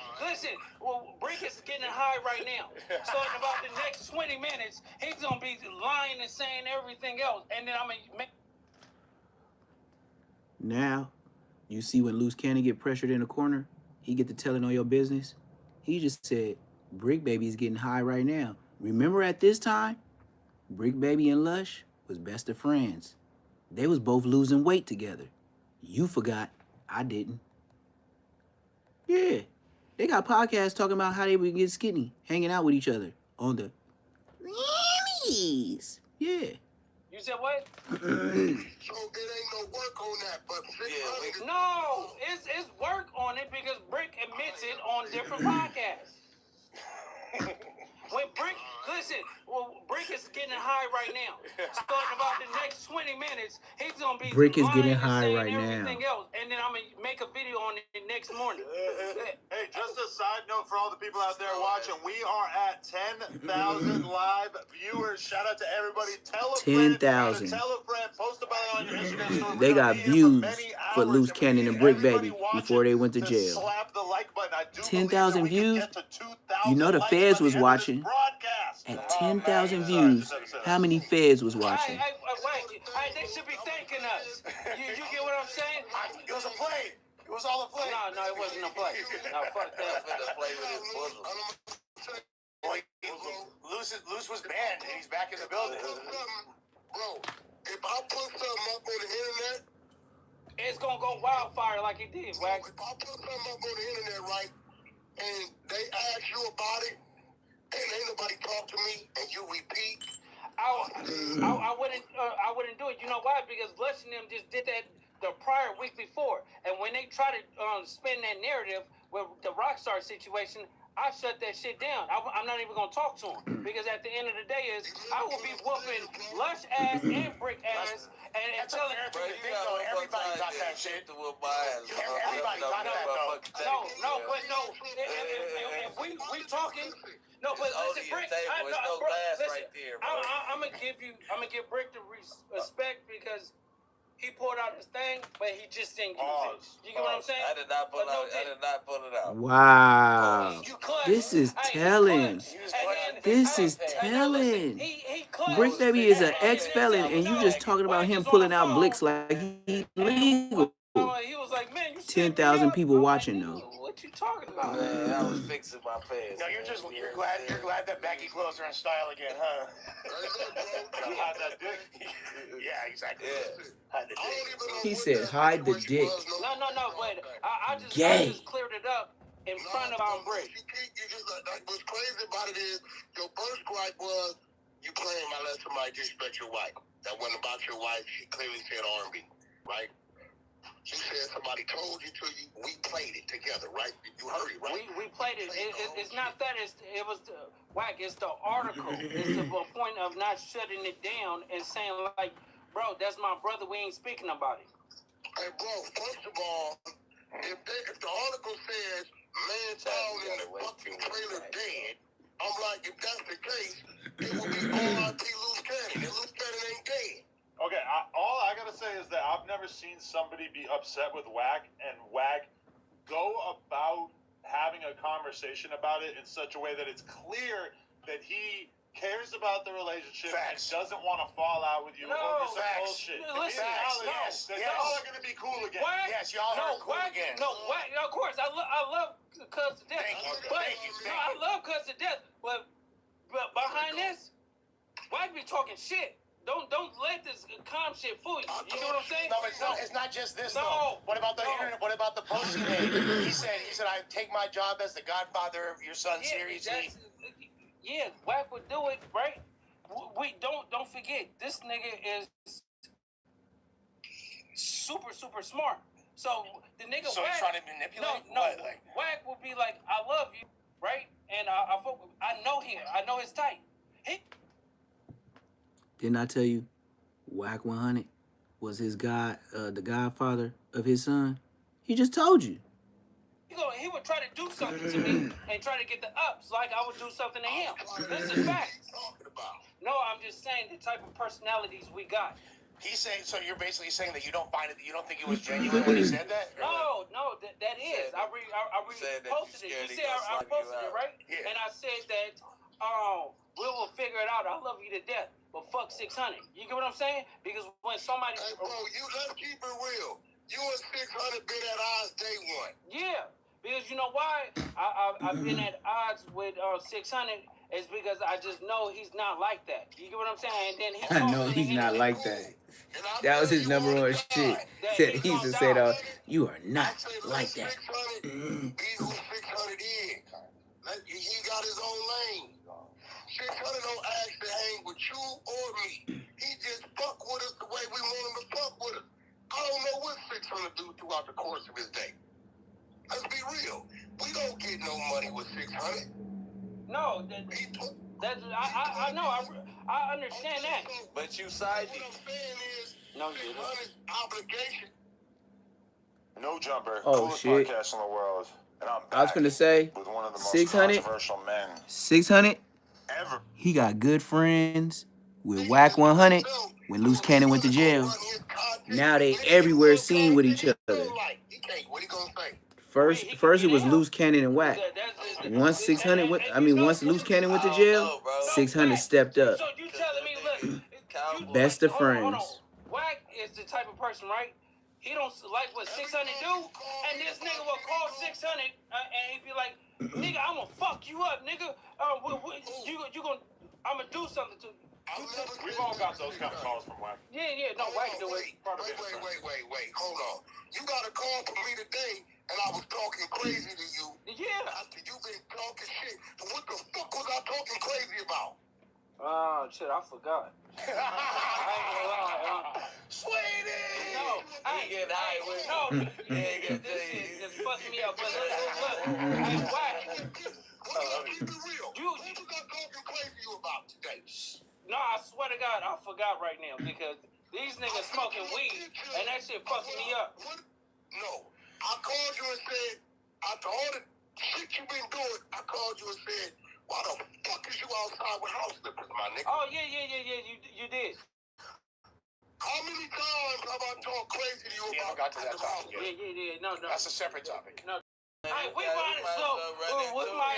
Brick is getting high right now. So in about the next 20 minutes, he's gonna be lying and saying everything else, and then I'm gonna make.
Now, you see when Loose Cannon get pressured in the corner, he get to telling on your business. He just said, Brick Baby is getting high right now. Remember at this time, Brick Baby and Lush was best of friends. They was both losing weight together. You forgot. I didn't. Yeah. They got podcasts talking about how they would get skinny, hanging out with each other on the Yummies. Yeah.
You said what?
So it ain't no work on that, but
no, it's work on it because Brick admits it on different podcasts. When Brick, Brick is getting high right now. So in about the next 20 minutes, he's gonna be
BRICC is
lying
getting
and
high
saying
right now.
everything else, and then I'm gonna make a video on it next morning.
Hey, just a side note for all the people out there watching, we are at 10,000 live viewers. Shout out to everybody. Tell a friend,
10,000.
tell a friend, post about it on your Instagram story.
They got views for Loose Cannon and BRICC Baby before they went to jail.
Slap the like button. I do
10,000 views.
get to 2,000
You know the
likes
feds
by
was
the end of this
watching.
broadcast.
At 10,000 views, how many feds was watching?
They should be thanking us. You get what I'm saying?
It was a play. It was all a play.
No, it wasn't a play. No, fuck that.
Play with his bosom.
Boy, Luce was banned, and he's back in the building.
Bro, if I put something up on the internet,
it's gonna go wildfire like it did, Wack.
If I put something up on the internet, right, and they ask you about it, and ain't nobody talk to me, and you repeat,
I wouldn't do it. You know why? Because Bless and them just did that the prior week before, and when they try to spin that narrative with the Rockstar situation, I shut that shit down. I'm not even gonna talk to him because at the end of the day, I will be whooping Lush ass and BRICK ass and telling.
Everybody got that shit. Everybody got that though.
If we talking. No, but listen, BRICK. I'm gonna give BRICK the respect because he pulled out his thing, but he just didn't use it. You get what I'm saying?
I did not pull it out.
Wow. This is telling. This is telling. BRICK Baby is an ex-felon, and you just talking about him pulling out blicks like he's legal.
He was like, man, you
10,000 people watching though.
What you talking about?
Man, I was fixing my face.
No, you're glad that baggy clothes are in style again, huh?
Hide that dick.
Yeah, exactly. Hide the dick.
He said, hide the dick.
No, but I just cleared it up in front of BRICK.
You just what's crazy about it is your first gripe was you claim I let somebody disrespect your wife. That wasn't about your wife. She clearly said R&B, right? You said somebody told you to you. We played it together, right? You heard it, right?
We played it. It's not that. It was the Wack. It's the article. It's the point of not shutting it down and saying like, bro, that's my brother. We ain't speaking about it.
Hey, bro. First of all, if the article says man found in the fucking trailer dead, I'm like, if that's the case, it would be R.I.P. Loose Cannon. And Loose Cannon ain't dead.
Okay, all I gotta say is that I've never seen somebody be upset with Wack and Wack go about having a conversation about it in such a way that it's clear that he cares about the relationship and doesn't want to fall out with you over some bullshit.
Listen,
y'all are gonna be cool again.
Wack,
yes, y'all are cool again.
Wack, of course, I love Cuz to death.
Thank you.
I love Cuz to death. But behind this, Wack be talking shit. Don't let this calm shit fool you. You know what I'm saying?
No, it's not just this though. What about the internet? What about the post he made? He said I take my job as the godfather of your son's series.
Yeah, Wack would do it, right? We don't forget this nigga is super smart. So the nigga
So he's trying to manipulate?
No, Wack will be like, I love you, right? And I know him. I know his type.
Didn't I tell you, Wack 100 was his the godfather of his son? He just told you.
He would try to do something to me and try to get the ups like I would do something to him. This is facts. No, I'm just saying the type of personalities we got.
He's saying, so you're basically saying that you don't think it was genuine when he said that?
No, that is. I reposted it. You said I posted it, right? Yeah. And I said that, we will figure it out. I love you to death, but fuck 600. You get what I'm saying? Because when somebody...
Hey, bro, let's keep it real. You and 600 been at odds day one.
Yeah, because you know why? I've been at odds with 600 is because I just know he's not like that. You get what I'm saying? And then
I know he's not like that. That was his number one shit. He used to say, though, you are not like that.
600, he's who 600 is. He got his own lane. 600 don't actually hang with you or me. He just fuck with us the way we want him to fuck with us. I don't know what 600 do throughout the course of his day. Let's be real. We don't get no money with 600.
No, I know. I understand that.
But you signed it.
No, you didn't.
Obligation.
No Jumper,
Oh,
coolest
shit.
podcast in the world. And I'm back
I was finna say,
with one of the most
600,
controversial men
600.
ever.
He got good friends with Whack 100 when Loose Cannon went to jail. Now they everywhere seen with each other. First it was Loose Cannon and Whack. Once 600 went, once Loose Cannon went to jail, 600 stepped up.
So you telling me, look,
Best of
hold on.
friends.
Whack is the type of person, right? He don't like what 600 do, and this nigga will call 600 and he be like, nigga, I'ma fuck you up, nigga. You gonna, I'ma do something to you.
We've all got those kind of calls from Whack.
Yeah, no, Whack do it.
Wait. Hold on. You got a call from me today, and I was talking crazy to you.
Yeah.
After you been talking shit. So what the fuck was I talking crazy about?
Oh, shit, I forgot. I ain't gonna lie.
Sweetie!
No,
he get high with
no, this shit just fucked me up. But look, hey, Whack.
Keep it real. What was I talking crazy to you about today?
No, I swear to God, I forgot right now because these niggas smoking weed and that shit fucking me up.
No, I called you and said, after all the shit you been doing, I called you and said, why the fuck is you outside with house slippers, my nigga?
Oh, yeah, you did.
How many times have I talked crazy to you about
got to that topic yet.
Yeah, no.
That's a separate topic.
No. Hey, we might as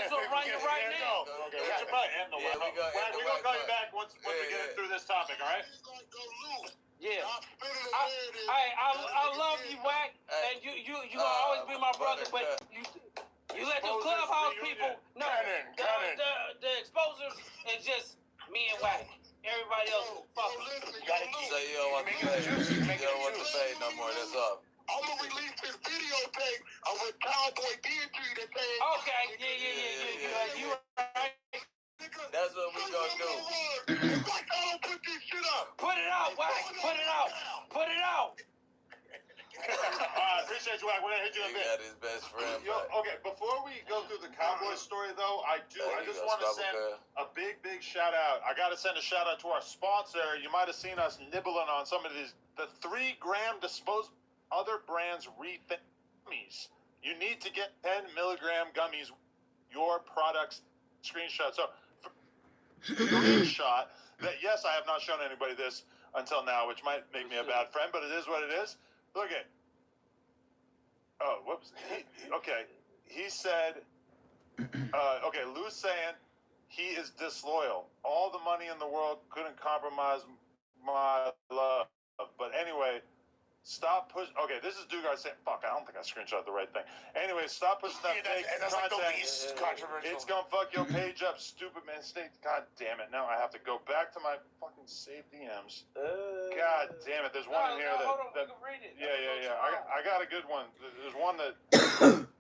well run it right now.
Okay, we should probably end the one. We're gonna call you back once we get through this topic, all right?
Yeah. I love you, Whack, and you gonna always be my brother, but you let those clubhouse people know the exposers is just me and Whack. Everybody else, fuck.
So you don't want to say. You don't want to say no more. That's all.
I'm gonna release this videotape of a cowboy BG that came.
Okay, yeah. You right.
That's what we gonna do.
It's like I don't put this shit up.
Put it out, Whack. Put it out.
I appreciate you, Whack. We're gonna hit you in a bit.
He got his best friend.
Okay, before we go through the Cowboy story, though, I just want to send a big shout out. I got to send a shout out to our sponsor. You might have seen us nibbling on some of the 3 gram disposable other brands gummies. You need to get 10 milligram gummies. Your products screenshot. So, screenshot that. Yes, I have not shown anybody this until now, which might make me a bad friend, but it is what it is. Look at. Oh, whoops. He said. Okay, Lou's saying he is disloyal. All the money in the world couldn't compromise my love. But anyway. Stop pushing. Okay, this is Dugar saying, "Fuck, I don't think I screenshot the right thing." Anyway, stop pushing that fake content.
Like the least controversial.
It's gonna fuck your page up, stupid man. God damn it! Now I have to go back to my fucking saved DMs. God damn it! There's one in here that.
Hold on, we can read it.
Yeah. I got a good one. There's one that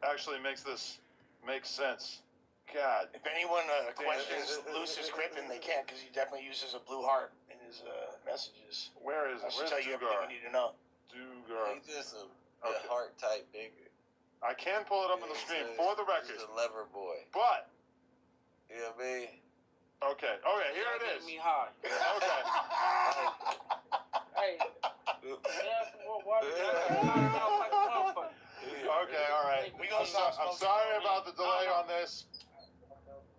actually makes this make sense. God.
If anyone questions Luce's script, and they can't, because he definitely uses a blue heart in his messages.
Where is it?
I should tell you everything you need to know.
He's just a heart type nigga.
I can pull it up on the screen for the record.
He's a lever boy.
But.
You know what I mean?
Okay, here it is.
Me high.
Okay.
Hey.
Okay, all right. I'm sorry about the delay on this.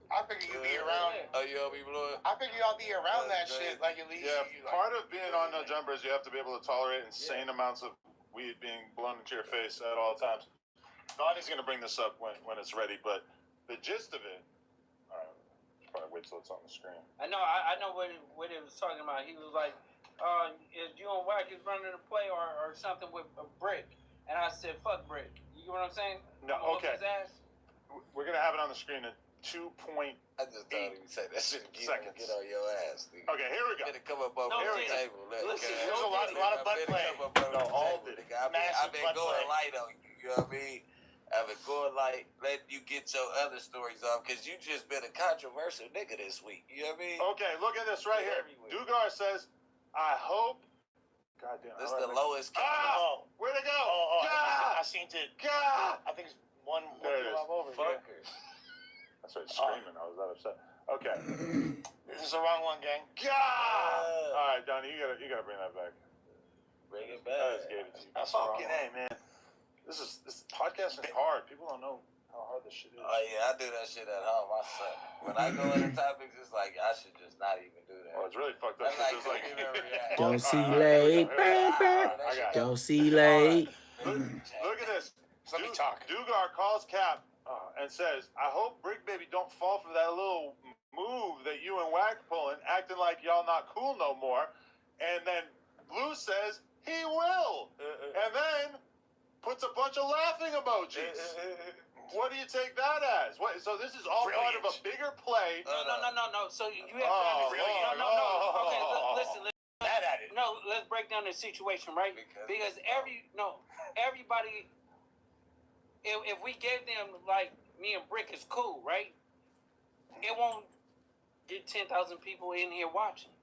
I figure you'll be around.
Oh, you'll be blowing.
I figure y'all be around that shit. Like at least.
Yeah, part of being on No Jumpers, you have to be able to tolerate insane amounts of weed being blown into your face at all times. Donnie's gonna bring this up when it's ready, but the gist of it. All right, probably wait till it's on the screen.
I know what he was talking about. He was like, "Is you and Whack is running a play or something with a Brick?" And I said, "Fuck Brick." You know what I'm saying?
No, okay. We're gonna have it on the screen at 2.8
I just thought he would say that shit
seconds.
Get on your ass. Nigga.
Okay, here we go.
Better come up over the table.
Listen,
there's a lot of butt play.
I've been going light on you. You know what I mean? I've been going light, letting you get your other stories off, because you just been a controversial nigga this week. You know what I mean?
Okay, look at this right here. Dugar says, "I hope." God damn.
This is the lowest.
Where'd it go?
I seen it. I think it's one
there it is.
over.
Fuckers.
I started screaming. I was that upset. Okay.
This is the wrong one, gang.
God! All right, Donnie, you gotta bring that back.
Bring it back.
That is gave it to you. Fucking A, man. This podcasting is hard. People don't know how hard this shit is.
Oh yeah, I do that shit at home. I suck. When I go into topics, it's like I should just not even do that.
Well, it's really fucked up.
That's like,
Don't see late. Don't see late.
Look at this.
Let me talk.
Dugar calls Cap and says, I hope Brick Baby don't fall for that little move that you and Wack pulling, acting like y'all not cool no more. And then Blue says he will. And then puts a bunch of laughing emojis. What do you take that as? What, so this is all part of a bigger play.
No. So you have to understand. No. Okay, listen. No, let's break down the situation, right? Because everybody. If we gave them like me and Brick is cool, right? It won't get 10,000 people in here watching.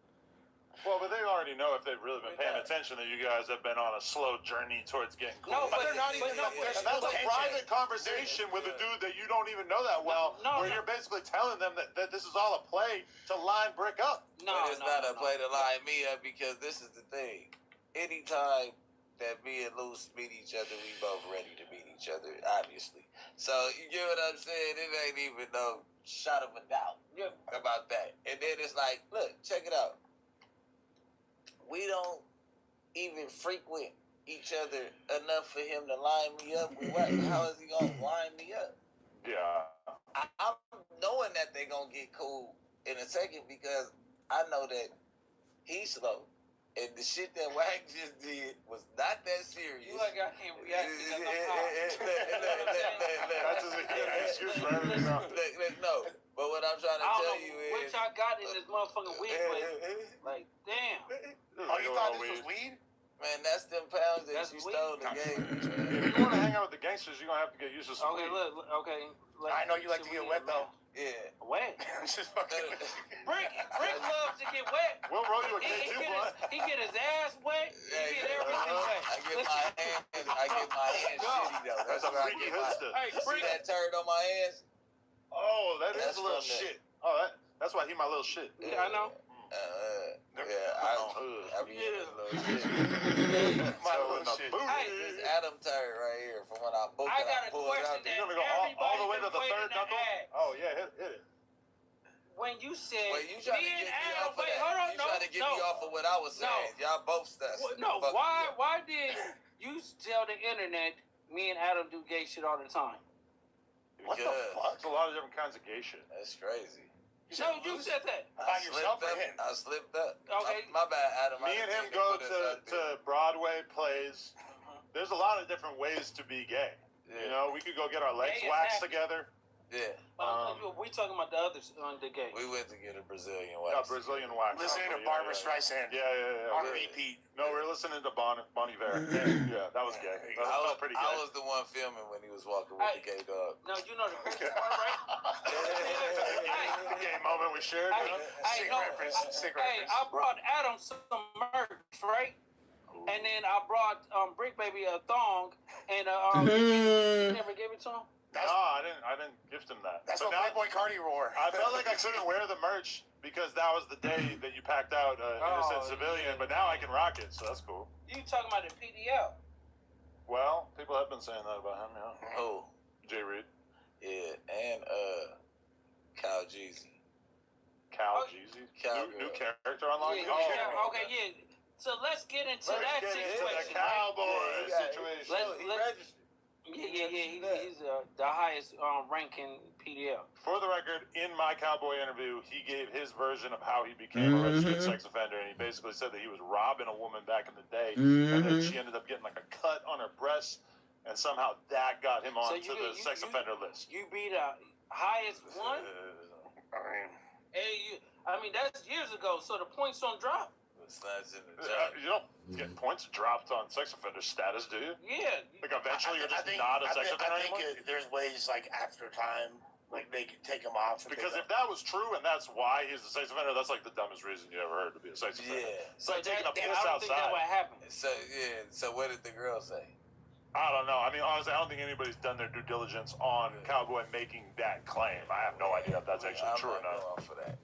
Well, but they already know if they've really been paying attention that you guys have been on a slow journey towards getting cool.
No, but they're not even.
And that's a private conversation with a dude that you don't even know that well, where you're basically telling them that this is all a play to line Brick up.
But it's not a play to line me up because this is the thing. Anytime that me and Luce meet each other, we both ready to meet each other, obviously. So, you get what I'm saying? It ain't even no shot of a doubt about that. And then it's like, look, check it out. We don't even frequent each other enough for him to line me up with what? How is he going to line me up?
Yeah.
I'm knowing that they're going to get cool in a second because I know that he's slow. And the shit that Wack just did was not that serious.
You like I can't react because I'm
That's just a good excuse for everything.
No, but what I'm trying to tell you is...
What y'all got in this motherfucking weed with? Like, damn.
Oh, you thought this was weed?
Man, that's them pounds that you stole the game.
If you want to hang out with the gangsters, you're going to have to get used to some weed.
I know you like to get wet, though.
Yeah.
Wet?
Just fucking
Brick loves to get wet.
We'll roll you a K2 blunt.
He get his ass wet. He get everything wet.
I get my hands shitty, though.
That's a freaky hipster.
Hey, see that turd on my hands?
Oh, that is a little shit. Oh, that's why he my little shit.
Yeah, I know.
I be in this little shit.
My little shit.
This Adam turd right here from when I booked it.
I got a question that
You're going to go all the way to the third knuckle? Oh, yeah, hit it.
When you said,
you trying to get me off of that? You trying to get me off of what I was saying? Y'all both stuff.
No, why did you tell the internet me and Adam do gay shit all the time?
What the fuck? There's a lot of different kinds of gay shit.
That's crazy.
No, you said that.
I slipped up.
Okay.
My bad, Adam.
Me and him go to Broadway plays. There's a lot of different ways to be gay. You know, we could go get our legs waxed together.
Yeah.
We talking about the others on the game.
We went to get a Brazilian wax.
Brazilian wax.
Listening to Barbara Streisand.
Yeah.
On repeat.
No, we're listening to Bon Iver. Yeah, that was gay. That felt pretty gay.
I was the one filming when he was walking with the gay dog.
No, you know the crazy part, right?
Gay moment we shared.
Sick reference.
I brought Adam some merch, right? And then I brought Brick Baby a thong, and you never gave it to him.
No, I didn't gift him that.
That's what Playboy Cardi wore.
I felt like I couldn't wear the merch because that was the day that you packed out innocent civilian, but now I can rock it, so that's cool.
You talking about the PDL?
Well, people have been saying that about him, yeah.
Oh.
Jay Reed.
Yeah, and Cal Jeezy.
Cal Jeezy? New character online?
Yeah, okay, yeah. So let's get into that situation.
The cowboy situation.
Yeah. He's the highest ranking PDL.
For the record, in my cowboy interview, he gave his version of how he became a registered sex offender, and he basically said that he was robbing a woman back in the day, and then she ended up getting like a cut on her breast, and somehow that got him onto the sex offender list.
You be the highest one? I mean, that's years ago, so the points don't drop.
You don't get points dropped on sex offender status, do you?
Yeah.
Like eventually you're just not a sex offender anymore?
I think there's ways, like, after time, like, they can take him off.
Because if that was true and that's why he's a sex offender, that's like the dumbest reason you ever heard to be a sex offender.
Yeah.
It's like taking a piss
I don't think
outside.
that's what happened.
So what did the girl say?
I don't know. I mean, honestly, I don't think anybody's done their due diligence on Cowboy making that claim. I have no idea if that's actually true or not.
For that.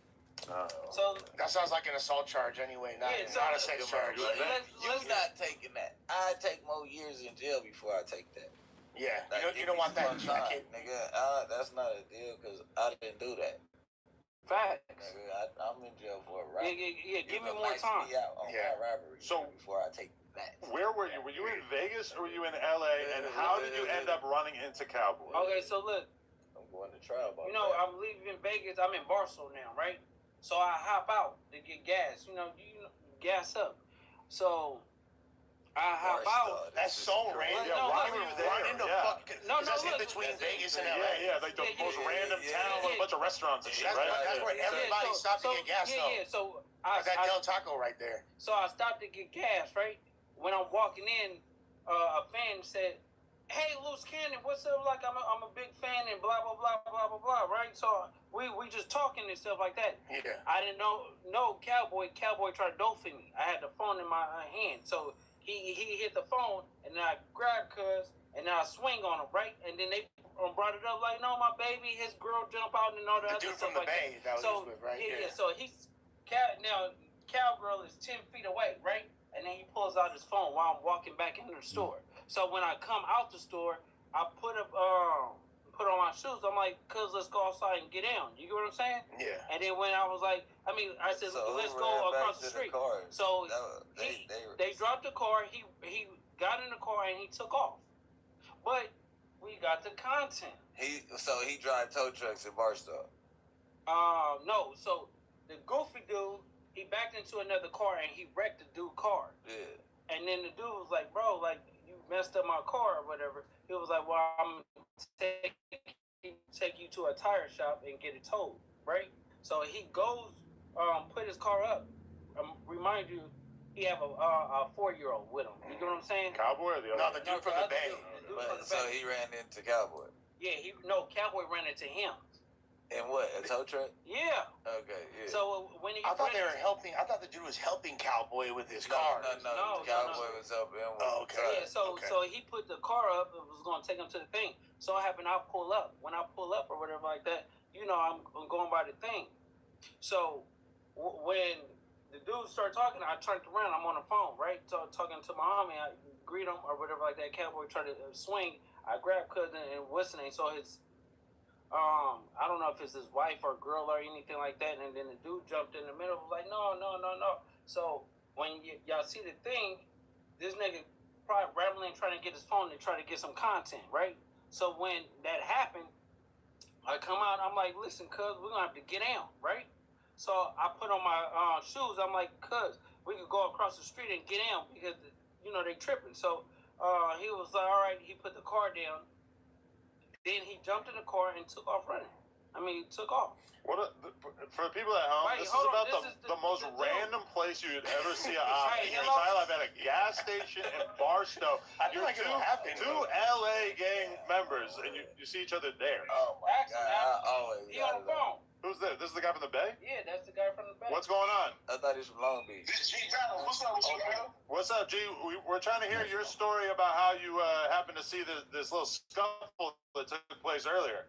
So
that sounds like an assault charge anyway, not a sex charge.
You're not taking that. I take more years in jail before I take that.
Yeah,
like,
you don't want that
time, nigga. That's not a deal because I didn't do that.
Facts.
Nigga, I'm in jail for a robbery.
Yeah. Give me more time.
Me out on my robbery.
So
before I take that.
Where were you? Were you in Vegas or were you in LA? And how did you end up running into Cowboy?
Okay, so look.
I'm going to trial.
I'm leaving Vegas. I'm in Barstow now, right? So I hop out to get gas. You gas up. So I hop out.
That's so random. Why were you there? That's in between Vegas and LA.
Yeah, like the most random town with a bunch of restaurants and shit, right?
That's where everybody stopped to get gas, though.
Yeah, so
I got Del Taco right there.
So I stopped to get gas, right? When I'm walking in, a fan said, "Hey, Loose Cannon, what's up? Like, I'm a big fan and blah, blah, blah, blah, blah, blah," right? So we just talking and stuff like that.
Yeah.
I didn't know Cowboy. Cowboy tried to dope for me. I had the phone in my hand. So he hit the phone, and then I grabbed Cuz, and then I swing on him, right? And then they brought it up like, "No, my baby, his girl jump out and all that other
dude
stuff
from the
like
Bay
that."
that was with, right?
Yeah. So now Cowgirl is 10 feet away, right? And then he pulls out his phone while I'm walking back into the store. So when I come out the store, I put on my shoes. I'm like, "Cuz, let's go outside and get down." You get what I'm saying?
Yeah.
And then when I was like, I said, "Let's go across the street." So they dropped the car. He got in the car and he took off. But we got the content.
He drive tow trucks in Barstow.
No. So the goofy dude, he backed into another car and he wrecked the dude's car.
Yeah.
And then the dude was like, "Bro, like, you messed up my car or whatever." He was like, "Well, I'm take you to a tire shop and get it towed," right? So he goes, put his car up. Remind you, he have a 4-year-old with him. You know what I'm saying?
Cowboy or the other?
No, the dude from the Bay.
So he ran into Cowboy.
Yeah, Cowboy ran into him.
And what, a tow truck?
Yeah.
Okay, yeah.
So when he
I thought they were helping. I thought the dude was helping Cowboy with his car.
No, Cowboy was helping him with
Yeah, so he put the car up and was going to take him to the thing. So I happened, I pull up. When I pull up or whatever like that, I'm going by the thing. So when the dude started talking, I turned around. I'm on the phone, right? So talking to my homie, I greet him or whatever like that. Cowboy tried to swing. I grabbed Cousin and whistling. So his, I don't know if it's his wife or girl or anything like that. And then the dude jumped in the middle, was like, no. So when y'all see the thing, this nigga probably rambling, trying to get his phone to try to get some content, right? So when that happened, I come out, I'm like, "Listen, cuz, we're going to have to get down," right? So I put on my shoes. I'm like, "Cuz, we could go across the street and get down because, they tripping." So he was like, "All right." He put the car down. Then he jumped in the car and took off running. He took off.
For the people at home, this is about the most random place you would ever see an op in your entire life, at a gas station in Barstow.
I feel like it'll happen.
Two LA gang members, and you see each other there.
Oh my God!
He on the phone.
Who's this? This is the guy from the Bay?
Yeah, that's the guy from the Bay.
What's going on?
I thought he was from Long Beach.
This G Battle, what's up with you, man?
What's up, G? We're trying to hear your story about how you happened to see this little scuffle that took place earlier.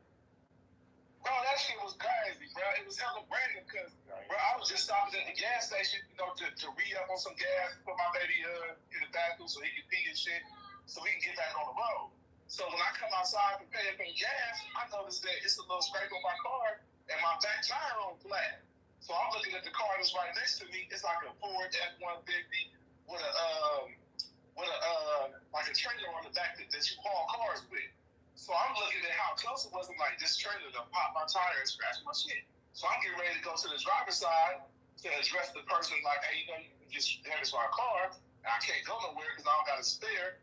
Bro, that shit was crazy, bro. It was hella random because, bro, I was just stopping at the gas station, to re-up on some gas, put my baby in the bathroom so he can pee and shit, so we can get back on the road. So when I come outside to pay up in gas, I noticed that it's a little scrape on my car and my back tire on flat. So I'm looking at the car that's right next to me. It's like a Ford F-150 with like a trailer on the back that you haul cars with. So I'm looking at how close it was. I'm like, this trailer to pop my tire and scratch my shit. So I'm getting ready to go to the driver's side to address the person like, "Hey, you just damaged my car. And I can't go nowhere because I don't got a spare."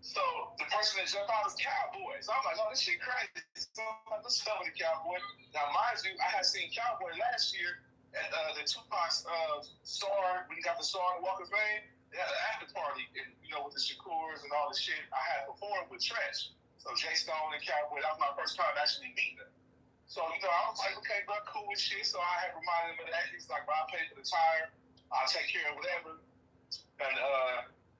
So the person that jumped out is Cowboy. So I'm like, "Oh, this shit crazy." So I'm like, "Let's cover the Cowboy." Now, mind you, I had seen Cowboy last year at the Tupac's Star, when he got the Star in Walk of Fame. They had an after party, and, with the Shakurs and all the shit. I had performed with Tresh. So Jay Stone and Cowboy, that was my first time actually meeting them. So, I was like, "Okay, bro, cool with shit." So I had reminded him of that. He's like, "Bro, I paid for the tire. I'll take care of whatever." And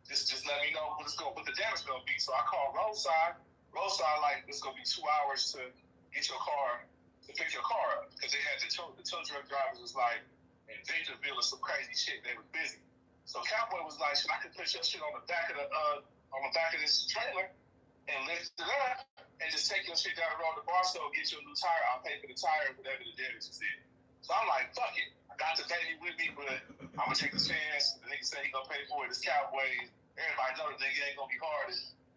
just let me know what the damage gonna be. So I called roadside. Roadside, like, it's gonna be 2 hours to get your car, to pick your car up, because they had the tow truck drivers was like in Victorville or some crazy shit. They were busy. So Cowboy was like, "Shit, I can put your shit on the back of this trailer and lift it up and just take your shit down the road to Barstow, get you a new tire. I'll pay for the tire, whatever the damage is in." So I'm like, "Fuck it. I got the baby with me, but I'm gonna take the chance." The nigga said he gonna pay for it. It's Cowboy. Everybody know the nigga ain't gonna be hard.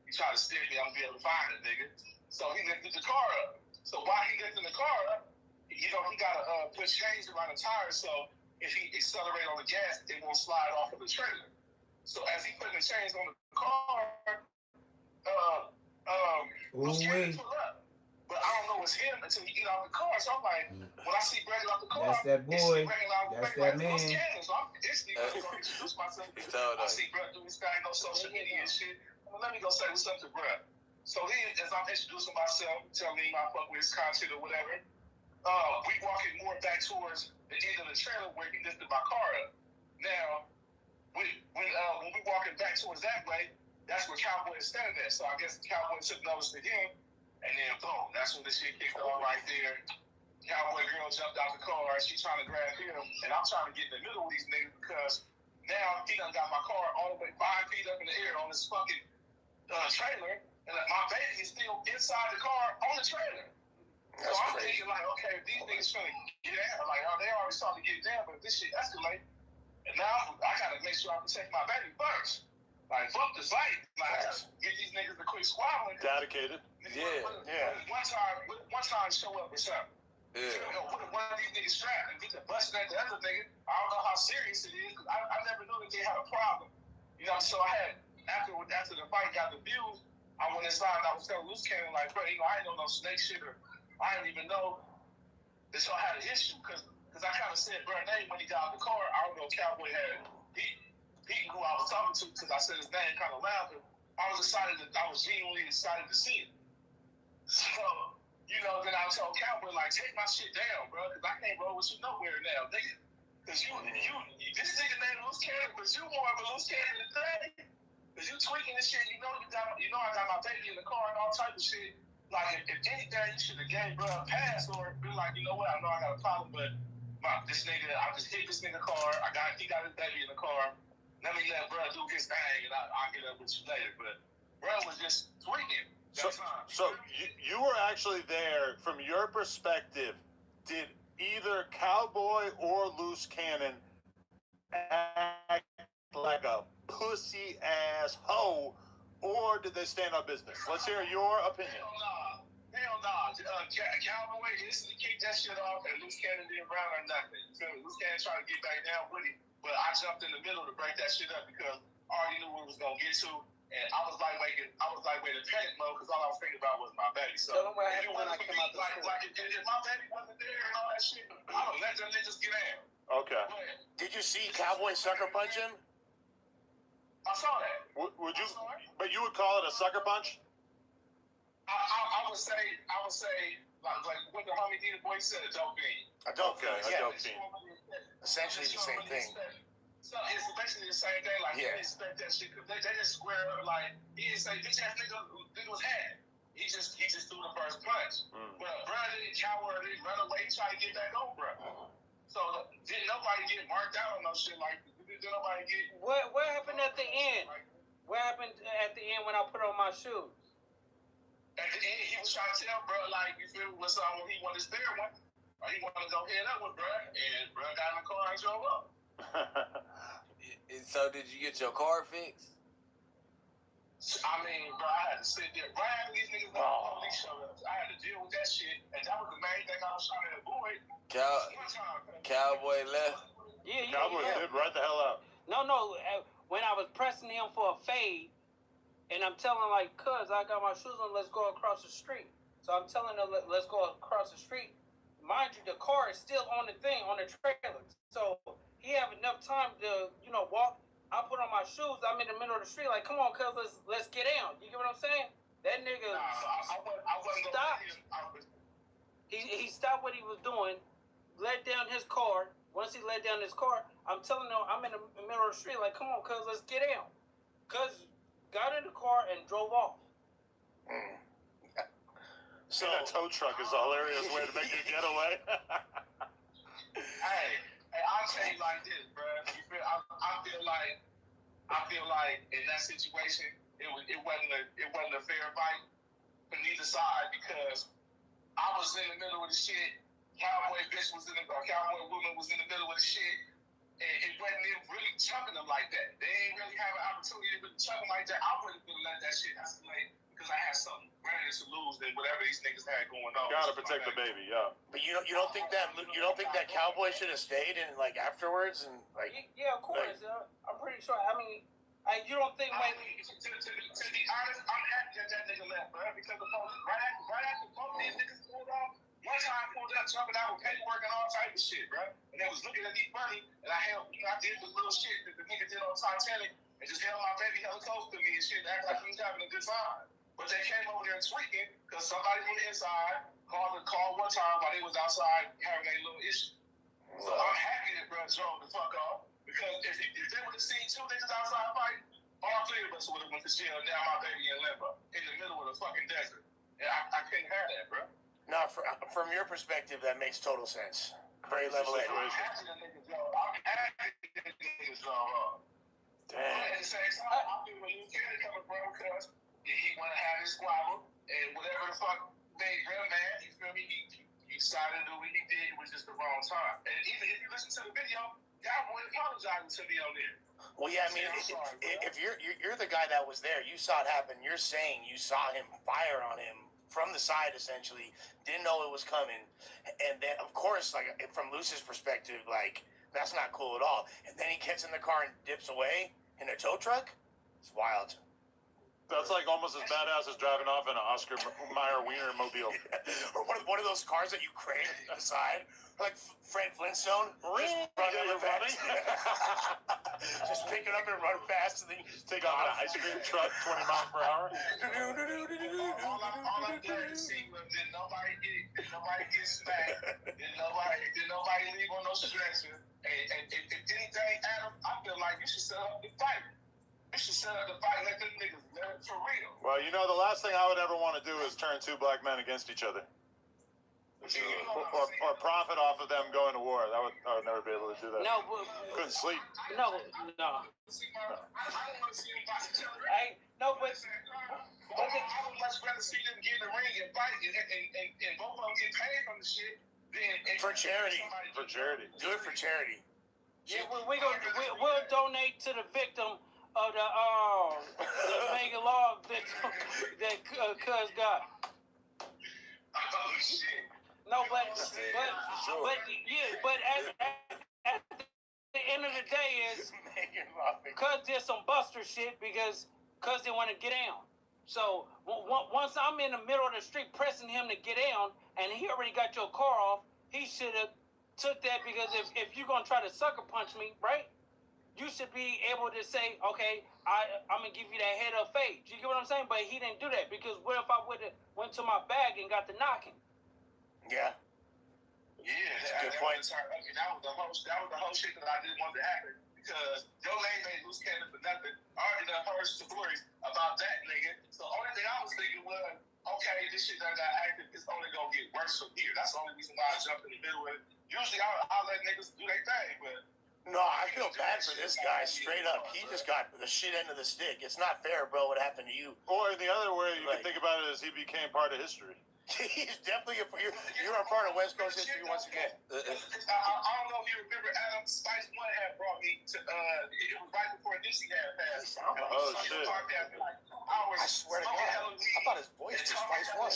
He try to stick me, I'm gonna be able to find it, nigga. So he lifted the car up. So while he lifting the car up, he gotta put chains around the tire, so if he accelerate on the gas, it won't slide off of the trailer. So as he putting the chains on the car, Luke Cannon pull up. But I don't know it's him until he get out the car. So I'm like, when I see Brett out the car,
That's that boy. That's that man.
So I'm instantly gonna introduce myself. I see Brett do this thing on social media and shit. Well, let me go say what's up to Brett. So he, as I'm introducing myself, telling him I fuck with his content or whatever, we walking more back towards the end of the trailer where he lifted my car up. Now, when we walking back towards that way, that's where Cowboy is standing at. So I guess Cowboy took notice to him, and then boom, that's when the shit kicked off right there. Cowboy girl jumped out the car, she's trying to grab him, and I'm trying to get in the middle of these niggas because now he done got my car all the way 5 feet up in the air on this fucking trailer, and my baby is still inside the car on the trailer. So I'm thinking like, okay, if these niggas trying to get out, like, oh, they already starting to get down, but if this shit escalate, and now I gotta make sure I protect my baby first. Like, fuck this light. Like, I gotta get these niggas to quit squabbling.
Dedicated.
Yeah. One time show up or something. Yeah. What if one of these niggas strapped and get the busting at the other nigga? I don't know how serious it is. I never knew that they had a problem. You know, so I had, after the fight got diffused, I went inside and I was telling Loose Cannon, like, bro, I ain't know no snake shit, or I didn't even know that y'all had an issue, because I kind of said bro name when he got out the car. I don't know if Cowboy had Pete, who I was talking to, because I said his name kind of loud, but I was genuinely excited to see it. So, then I told Cowboy, like, take my shit down, bro, because I can't roll with you nowhere now, nigga. Because this nigga named Loose Cannon, but you more of a Loose Cannon today. Because you tweaking this shit, I got my baby in the car and all type of shit. Like, if anything, you should have gave bro a pass or been like, you know what, I know I got a problem, but this nigga, I just hit this nigga car. He got his baby in the car. Let me let bro do his thing, and I'll get up with you later. But bro was just tweaking.
So you were actually there. From your perspective, did either Cowboy or Loose Cannon act like a pussy ass hoe, or did they stand on business? Let's hear your opinion.
Hell nah. Cowboy instantly kicked that shit off, and Loose Cannon didn't run or nothing. Loose Cannon tried to get back down with him, but I jumped in the middle to break that shit up because I already knew what it was gonna get to, and I was like in panic mode because all I was thinking about was my baby. So
tell them what happened when I came out the school.
If my baby wasn't there and all that shit, I would let them niggas get out.
Okay.
Did you see Cowboy sucker punch him?
I saw that.
Would you? But you would call it a sucker punch?
I would say like what the homie D boy said, a dope fiend.
A dope fiend.
A dope fiend.
Essentially the same thing.
So it's basically the same thing. Like, he didn't expect that shit. They just square up. Like, he didn't say bitch ass nigga was had. He just threw the first punch. But bro didn't cower, didn't run away. He tried to get back on, bro. So didn't nobody get marked out on no shit like. Didn't nobody get.
What happened at the end? What happened at the end when I put on my shoes?
At the end, he was trying to tell bro, like, you feel what's on when he wanted to spare one, or he wanted to go head up with bro, and bro got in the car and drove up.
So did you get your car fixed?
I mean, bro, I had to sit there. Right after these niggas when the police showed up, I had to deal with that shit, and that was the main thing I was trying to avoid.
Cowboy left.
Yeah.
Cowboy did right the hell out.
No. When I was pressing him for a fade, and I'm telling like, cuz I got my shoes on, let's go across the street. So I'm telling him, let's go across the street. Mind you, the car is still on the thing, on the trailer. So he have enough time to, walk. I put on my shoes. I'm in the middle of the street, like, come on, cuz, let's get down. You get what I'm saying? That nigga stopped. He stopped what he was doing, let down his car. Once he let down his car, I'm telling him, I'm in the middle of the street, like, come on, cuz, let's get down. Cuz got in the car and drove off.
So that tow truck is a hilarious way to make your getaway.
Hey, I'll tell you like this, bro. I feel like in that situation, it wasn't a fair fight for neither side because I was in the middle of the shit. Cowboy woman was in the middle of the shit, and it wasn't really chucking them like that. They ain't really have an opportunity to chuck them like that. I wouldn't have let that shit escalate because I had something greater to lose than whatever these niggas had going on.
Gotta protect the baby, yeah.
But you don't think that Cowboy should have stayed and like afterwards and like?
Yeah, of course. I'm pretty sure. I mean, you don't think like?
To be honest, I'm happy that nigga left, bro. Because the police, right after both these niggas pulled off, one time pulled up, jumping out with paperwork and all type of shit, bro. And they was looking at me funny, and I did the little shit that the nigga did on Titanic, and just held my baby hella close to me and shit, act like he was having a good time. But they came over there tweaking because somebody from the inside called one time while they was outside having a little issue. So I'm happy that bro drove the fuck off because if they would have seen two niggas outside fighting, all three of us would have went to jail. Now my baby in limbo in the middle of the fucking desert. And I couldn't have that, bro.
No, from your perspective, that makes total sense. Very level-headed.
I'm happy that nigga drove off. Damn. But at the same time, I feel where you coming from because he want to have his squabble and whatever the fuck made him mad. You feel me? He decided to do what he did. It was just the wrong time. And even if you listen to the video, Cowboy apologizing to me on there.
Well, yeah, I mean, if you're the guy that was there, you saw it happen. You're saying you saw him fire on him from the side, essentially, didn't know it was coming, and then of course, like from Luce's perspective, like that's not cool at all. And then he gets in the car and dips away in a tow truck. It's wild.
That's like almost as badass as driving off in an Oscar Mayer Wiener mobile.
Or one of those cars that you crank to the side, like Fred Flintstone. Just running fast. Just pick it up and run fast, and then you just take off
an ice cream truck 20 miles per hour.
All I'm glad to see was that nobody get smacked, did nobody leave on no stretcher. And if anything, Adam, I feel like you should set up the fight. You should set up the fight, let them niggas live for real.
Well, you know, the last thing I would ever want to do is turn two black men against each other. Or profit off of them going to war. I would never be able to do that.
No,
couldn't sleep.
No.
I don't want to see them fight each other.
I would
much rather see them get in the ring and fight and both of them get paid from the shit than
for charity.
For charity.
Do it for charity.
Yeah, we'll donate to the victim of the Mega Law victim that Cuz got.
Oh shit.
No, but at the end of the day is Cuz did some buster shit because Cuz didn't want to get down. So once I'm in the middle of the street pressing him to get down and he already got your car off, he should have took that because if you're gonna try to sucker punch me, right? You should be able to say, okay, I'm going to give you that head up fade. You get what I'm saying? But he didn't do that because what if I would have went to my bag and got the knocking?
Yeah.
Yeah, that was the whole shit that I didn't want to happen because your name ain't loose cannon for nothing. I already done heard stories about that nigga. So the only thing I was thinking was, okay, this shit done got active. It's only going to get worse from here. That's the only reason why I jumped in the middle of it. Usually I'll let niggas do their thing, but
no, I feel bad for this guy, straight up. He just got the shit end of the stick. It's not fair, bro, what happened to you.
Or the other way you can think about it is he became part of history.
He's definitely you're a part of West Coast history once again.
I don't know if you remember Adam Spice One had brought me to it was right before Nipsey had passed.
Oh shit.
I swear to God, I thought his voice was Spice One.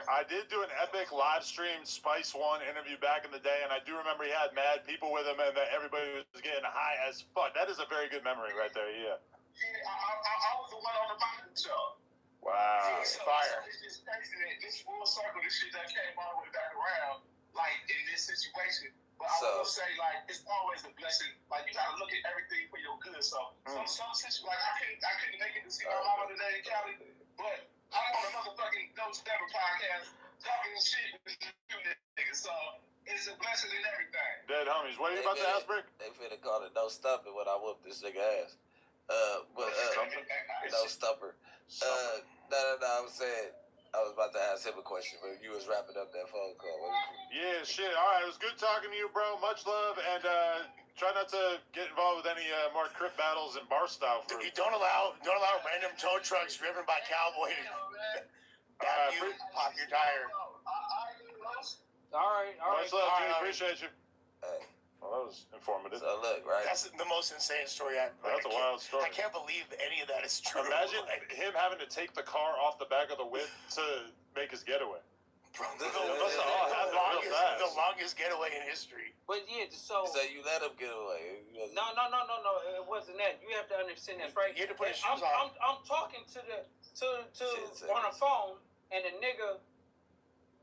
I did do an epic live stream Spice One interview back in the day, and I do remember he had mad people with him and that everybody was getting high as fuck. That is a very good memory right there, yeah.
Yeah, I was the one on the Bible show.
Wow.
So
Fire.
It's just crazy that this full circle, this shit that came all the way back around, like in this situation. But I will say, like, it's always a blessing. Like, you gotta look at everything for your good. So some situations, like, I couldn't make it to see my mama today in Cali, but I'm on a motherfucking No Stepper podcast talking shit with you niggas. So it's a blessing in everything.
Dead homies. What are you about to ask, Brick?
They finna call it No Stumping when I whoop this nigga ass. No stupper. No. I was saying. I was about to ask him a question, but you was wrapping up that phone call.
Yeah, shit. All right, it was good talking to you, bro. Much love, and try not to get involved with any more crip battles and bar style.
Don't allow random tow trucks driven by cowboy to pop your tire.
All right.
Much love, dude. Appreciate you.
Hey.
Well, that was informative.
So look, right?
That's the most insane story
That's a wild story.
I can't believe any of that is true.
Imagine him having to take the car off the back of the whip to make his getaway.
Bro, the longest getaway in history.
But yeah, so
you let him get away.
No. It wasn't that. You have to understand this, right?
You had to put his shoes on.
I'm talking to on a phone, and the nigga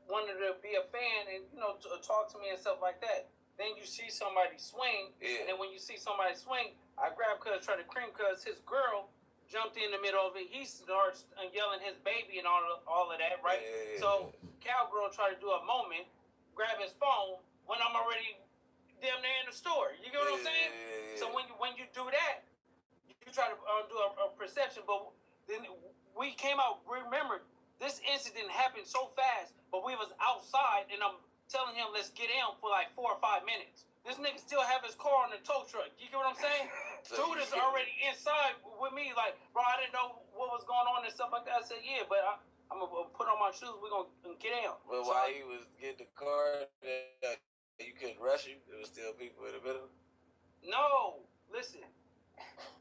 wanted to be a fan and to talk to me and stuff like that. Then you see somebody swing, and then when you see somebody swing, I grab cuz, try to cream cuz. His girl jumped in the middle of it. He starts yelling his baby and all of that, right? So Cowgirl tried to do a moment, grab his phone when I'm already damn near in the store. You get what I'm saying? So when you do that, you try to do a perception. But then we came out. Remember, this incident happened so fast, but we was outside, and I'm telling him, let's get in for like 4 or 5 minutes. This nigga still have his car on the tow truck. You get what I'm saying? Dude is already inside with me. Like, bro, I didn't know what was going on and stuff like that. I said, yeah, but I'm going to put on my shoes. We're going to get in.
But while he was getting the car, you couldn't rush him. There was still people in the middle.
No, listen.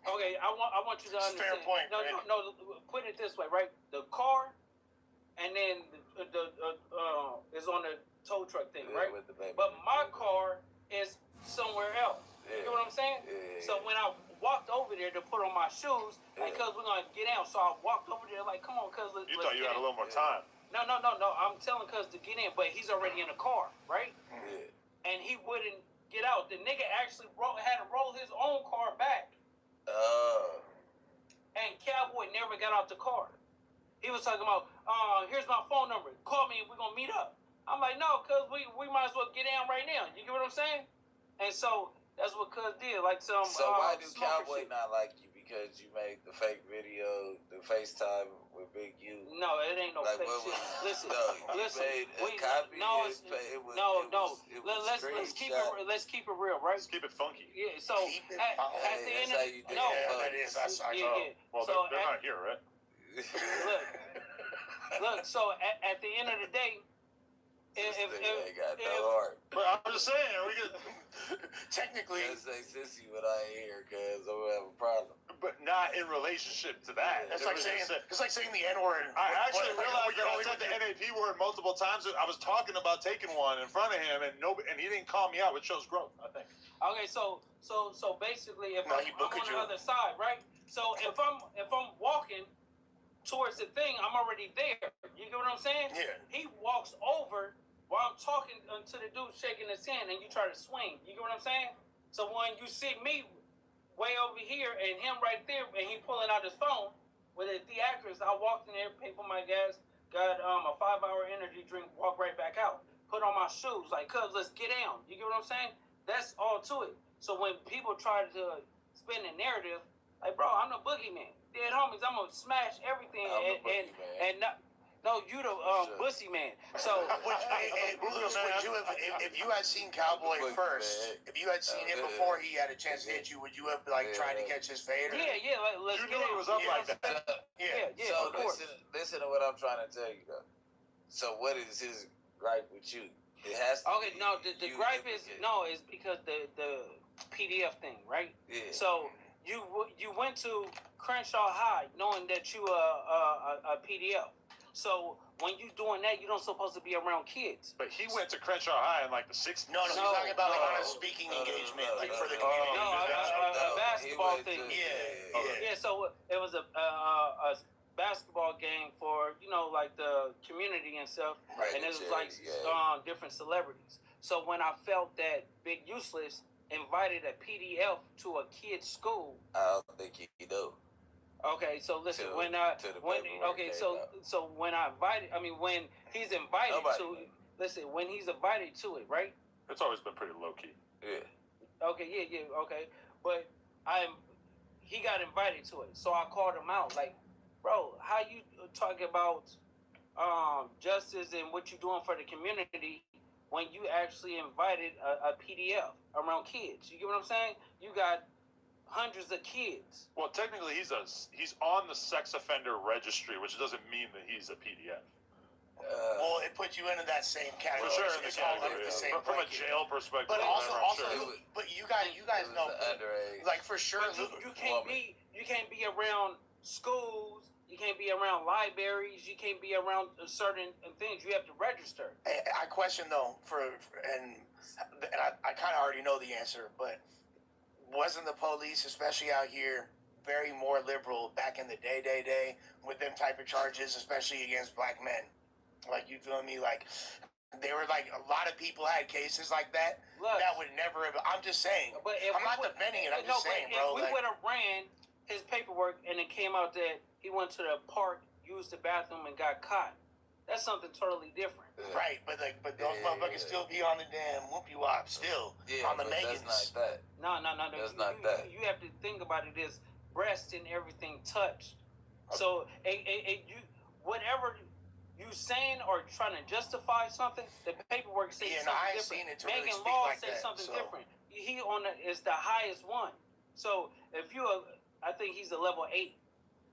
Okay, I want you to understand.
Fair point.
No, put it this way, right? The car, and then the is on the tow truck thing, right? But my car is somewhere else. You know what I'm saying? So when I walked over there to put on my shoes, like, cuz we're gonna get out. So I walked over there like, come on, cuz.
You thought you had a little more time.
No. I'm telling cuz to get in, but he's already in the car, right? And he wouldn't get out. The nigga actually had to roll his own car back. And Cowboy never got out the car. He was talking about, here's my phone number. Call me and we're gonna meet up. I'm like, no, cuz we might as well get in right now. You get what I'm saying? And so that's what cuz did. Like some.
So why do Cowboy not like you? Because you made the fake video, the FaceTime with Big U.
No, it ain't no fake shit. Listen, listen. Let's keep it real, right?
Let's keep it funky.
Yeah. So at the end of
Well,
so
they're not here, right?
Look. So at the end of the day.
But I'm just saying, we could
technically
say sissy, but I ain't here because I'm gonna have a problem.
But not in relationship to that.
It's like saying the N-word.
I actually realized that I said the NAP word multiple times. I was talking about taking one in front of him, and he didn't call me out, which shows growth, I think.
Okay, so basically, if I'm on the other side, right? So if I'm walking towards the thing, I'm already there. You get what I'm saying?
Yeah.
He walks over while I'm talking to the dude shaking his hand, and you try to swing. You get what I'm saying? So when you see me way over here and him right there, and he pulling out his phone with a theatrics, I walked in there, paid for my gas, got a 5-hour energy drink, walk right back out, put on my shoes, like, cuz, let's get down. You get what I'm saying? That's all to it. So when people try to spin the narrative, like, bro, I'm the boogeyman. Dead homies, I'm gonna smash everything and not. No, you the pussy man. So,
if you had seen Cowboy first, if you had seen him before he had a chance to hit you, would you have tried to catch his fade?
Yeah. Let's
you knew it was up like that.
Yeah.
So listen to what I'm trying to tell you though. So what is his gripe with you? It has to.
Okay, no, the gripe is because the PDF thing, right?
Yeah.
So you went to Crenshaw High knowing that you a PDF. So when you doing that, you don't supposed to be around kids.
But he went to Crenshaw High in like the 60s.
No, he's talking about like on a speaking engagement, like for the community.
A basketball thing.
Yeah.
So it was a basketball game for like the community and stuff,
right,
and it was like different celebrities. So when I felt that Big Useless invited a PDF to a kid's school,
I don't think he do.
Okay, so listen, when he's invited when he's invited to it, right?
It's always been pretty low key.
Yeah.
Okay, okay, but he got invited to it. So I called him out, like, bro, how you talking about justice and what you're doing for the community when you actually invited a PDF around kids? You get what I'm saying? You got hundreds of kids.
Well, technically, he's on the sex offender registry, which doesn't mean that he's a PDF.
Well, it puts you into that same category.
For sure, in the
It's all
category.
under the same
From a
blanket.
jail perspective,
But also,
sure.
but you guys know, like for sure,
you can't be around schools. You can't be around libraries. You can't be around certain things. You have to register.
I question though, and I kind of already know the answer, but wasn't the police, especially out here, very more liberal back in the day with them type of charges, especially against black men? Like, you feel me? Like, they were like, a lot of people had cases like that. That would never have. I'm just saying.
But
I'm not defending it. I'm just saying, bro.
If we would have ran his paperwork and it came out that he went to the park, used the bathroom, and got caught, that's something totally different.
Right, but those motherfuckers still be on the damn whoopie wop still on the Megans.
That's not that.
No.
That's not that.
You have to think about it as breast and everything touched. So you whatever you saying or trying to justify something, the paperwork says something
I ain't
different.
seen it to really
Megan
speak
Law
like
says
that,
something
so.
different. He is the highest one. So if I think he's a level 8.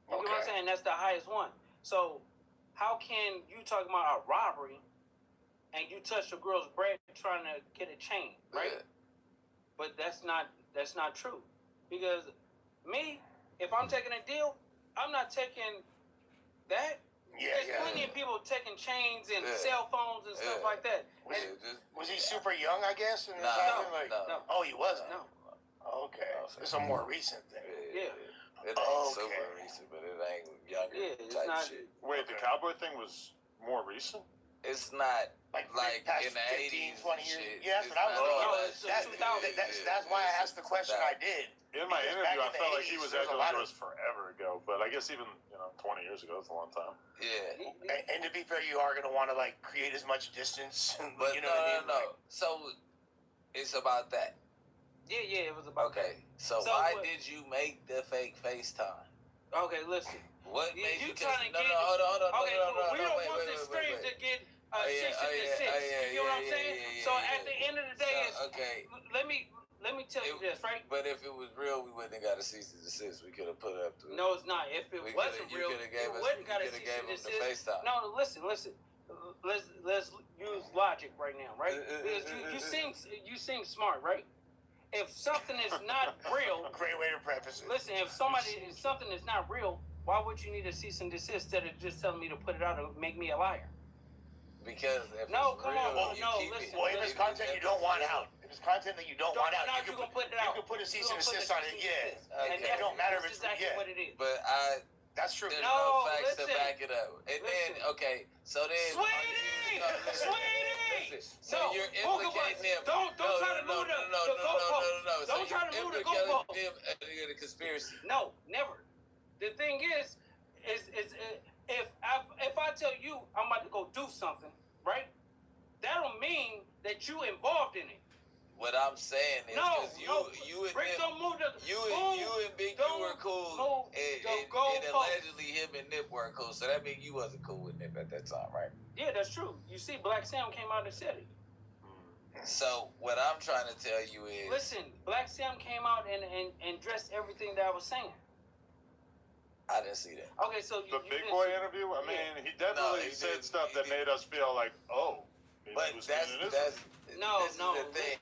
You know what I'm saying? That's the highest one. So how can you talk about a robbery and you touch a girl's breast trying to get a chain, right? Yeah. But that's not true. Because me, if I'm taking a deal, I'm not taking that. There's plenty of people taking chains and cell phones and stuff like that.
Was he super young, I guess?
No.
Oh, he wasn't?
No.
Okay. It's a more recent thing.
Yeah.
It ain't super recent, but it ain't younger type shit.
Wait, the cowboy thing was more recent?
It's not like in the
15,
80s
20 years. Yeah, that's what I was thinking. That's why I asked the question I did.
In my interview, I felt like he was acting like it was forever ago, but I guess even 20 years ago, it's a long time.
Yeah.
And to be fair, you are gonna want to like create as much distance.
But
you know what I mean?
No. So it's about that.
Yeah, it was about that.
So why did you make the fake FaceTime?
Okay, listen.
What made you
trying to get?
Hold on.
Okay, we don't want the stream to get 6 and 6. You know what I'm saying? So at the end of the day, let me tell you this, right?
But if it was real, we wouldn't have got a cease and desist. We could have put it up to.
No, it's not. If it wasn't real, we wouldn't got a cease and desist. No, listen. Let's use logic right now, right? Because you seem smart, right? If something is not real,
great way to preface it.
Listen, if something is not real, why would you need a cease and desist instead of just telling me to put it out and make me a liar?
Because if
no,
it's
come
real,
on, no, listen.
Well, if it's content you don't want out, if it's content that you don't want out, you can
put it out.
You can put a cease and desist on it. Yeah,
and
it don't matter if it's
exactly what it is.
But
that's true.
There's no facts to back it up. And then, so then,
Sweetie.
So you're implicating him.
Don't try to move the goalpost. Don't try to move the goalpost.
You're the conspiracy.
No, never. The thing is if I tell you I'm about to go do something, right? That don't mean that you involved in it.
What I'm saying is, you and
Rick don't move the
you and Big U were cool, and allegedly him and Nip weren't cool. So that means you wasn't cool with Nip at that time, right?
Yeah, that's true. You see, Black Sam came out and said it.
So what I'm trying to tell you is,
listen, Black Sam came out and addressed everything that I was saying.
I didn't see that.
Okay, so
the Big Boy interview. I mean, he definitely said stuff that made us feel like,
but
This is
the thing.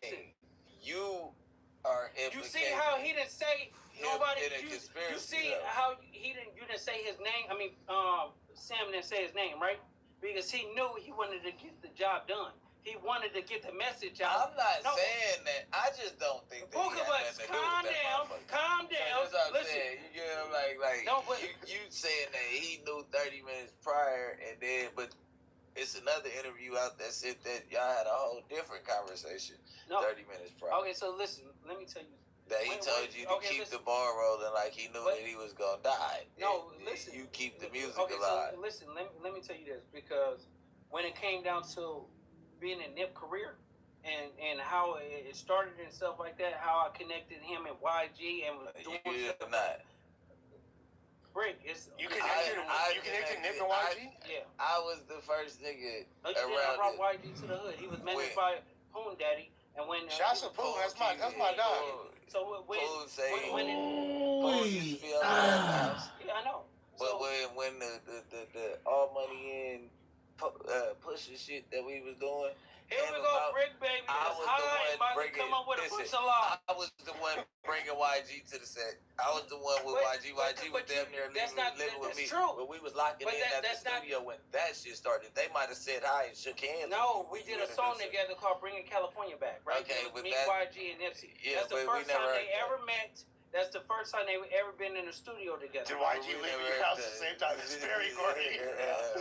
Listen.
You are implicating.
You see how he didn't say nobody.
In a conspiracy,
you see how you didn't say his name. I mean, Sam didn't say his name, right? Because he knew he wanted to get the job done. He wanted to get the message out.
I'm not saying that. I just don't think that.
Calm down.
So that's what I'm
Listen.
saying. You get him you saying that he knew 30 minutes prior, and then it's another interview out that said that y'all had a whole different conversation 30 minutes prior.
Okay, so listen, let me tell you.
That he told you to keep the ball rolling like he knew that he was going to die.
Listen.
You keep the music
So
alive.
listen, let me tell you this, because when it came down to being a Nip career, and how it started and stuff like that. How I connected him and YG and was doing stuff. Brick,
you connected Nip and YG?
Yeah.
I was the first nigga
around. I brought YG to the hood. He was managed by Hoon Daddy, and when
Shouts to Pooh, that's my dog.
So when
used to be up there at the house.
Yeah, I know.
But when the all money in pushing shit that we was doing.
Here we go, Brick Baby.
I was the one bringing.
Come up with a push a lot.
I was the one bringing YG to the set. I was the one with YG. YG was damn near living with me.
True.
But we was locking in at the studio when that shit started. They might have said hi and shook hands.
No, we did a song together called "Bringing California Back." Right?
Okay, with
me,
that,
YG, and Nipsey.
Yeah,
that's the first time they ever met. That's the first time they ever been in a studio together.
Did YG live in your house at the same time? It's very corny.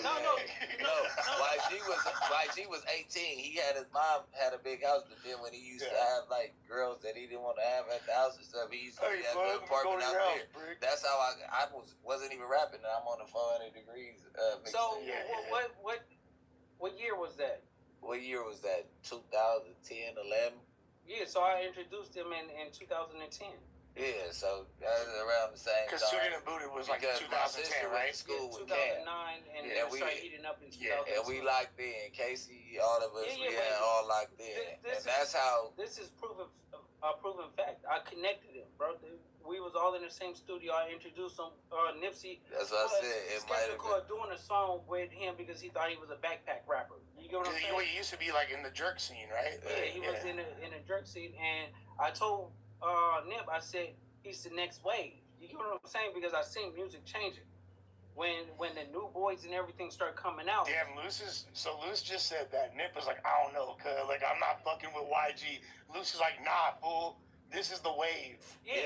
No.
YG was 18. His mom had a big house, but then when he used to have like girls that he didn't want to have at the house and stuff, he used to have an apartment out there. That's how I wasn't even rapping. And I'm on the 400 degrees.
So what year was that?
What year was that? 2010, 11.
Yeah, so I introduced him in 2010.
Yeah, so that was around the same time.
Because Suited and Booted was like 2010, right?
School with
2009, and we started heating up in 2010.
And we locked in. Casey, all of us, we had all locked in. And that's how...
This is a proven fact. I connected him, bro. We was all in the same studio. I introduced him, Nipsey.
That's what I said. It might have been
doing a song with him because he thought he was a backpack rapper. You get what I'm saying?
He used to be like in the jerk scene, right?
Yeah, he was in a jerk scene, and I told Nip, I said he's the next wave. You get what I'm saying? Because I seen music changing when the new boys and everything start coming out.
Damn, Luce just said that Nip was like, I don't know, cuz like I'm not fucking with YG. Luce is like, nah, fool. This is the wave.
Yeah,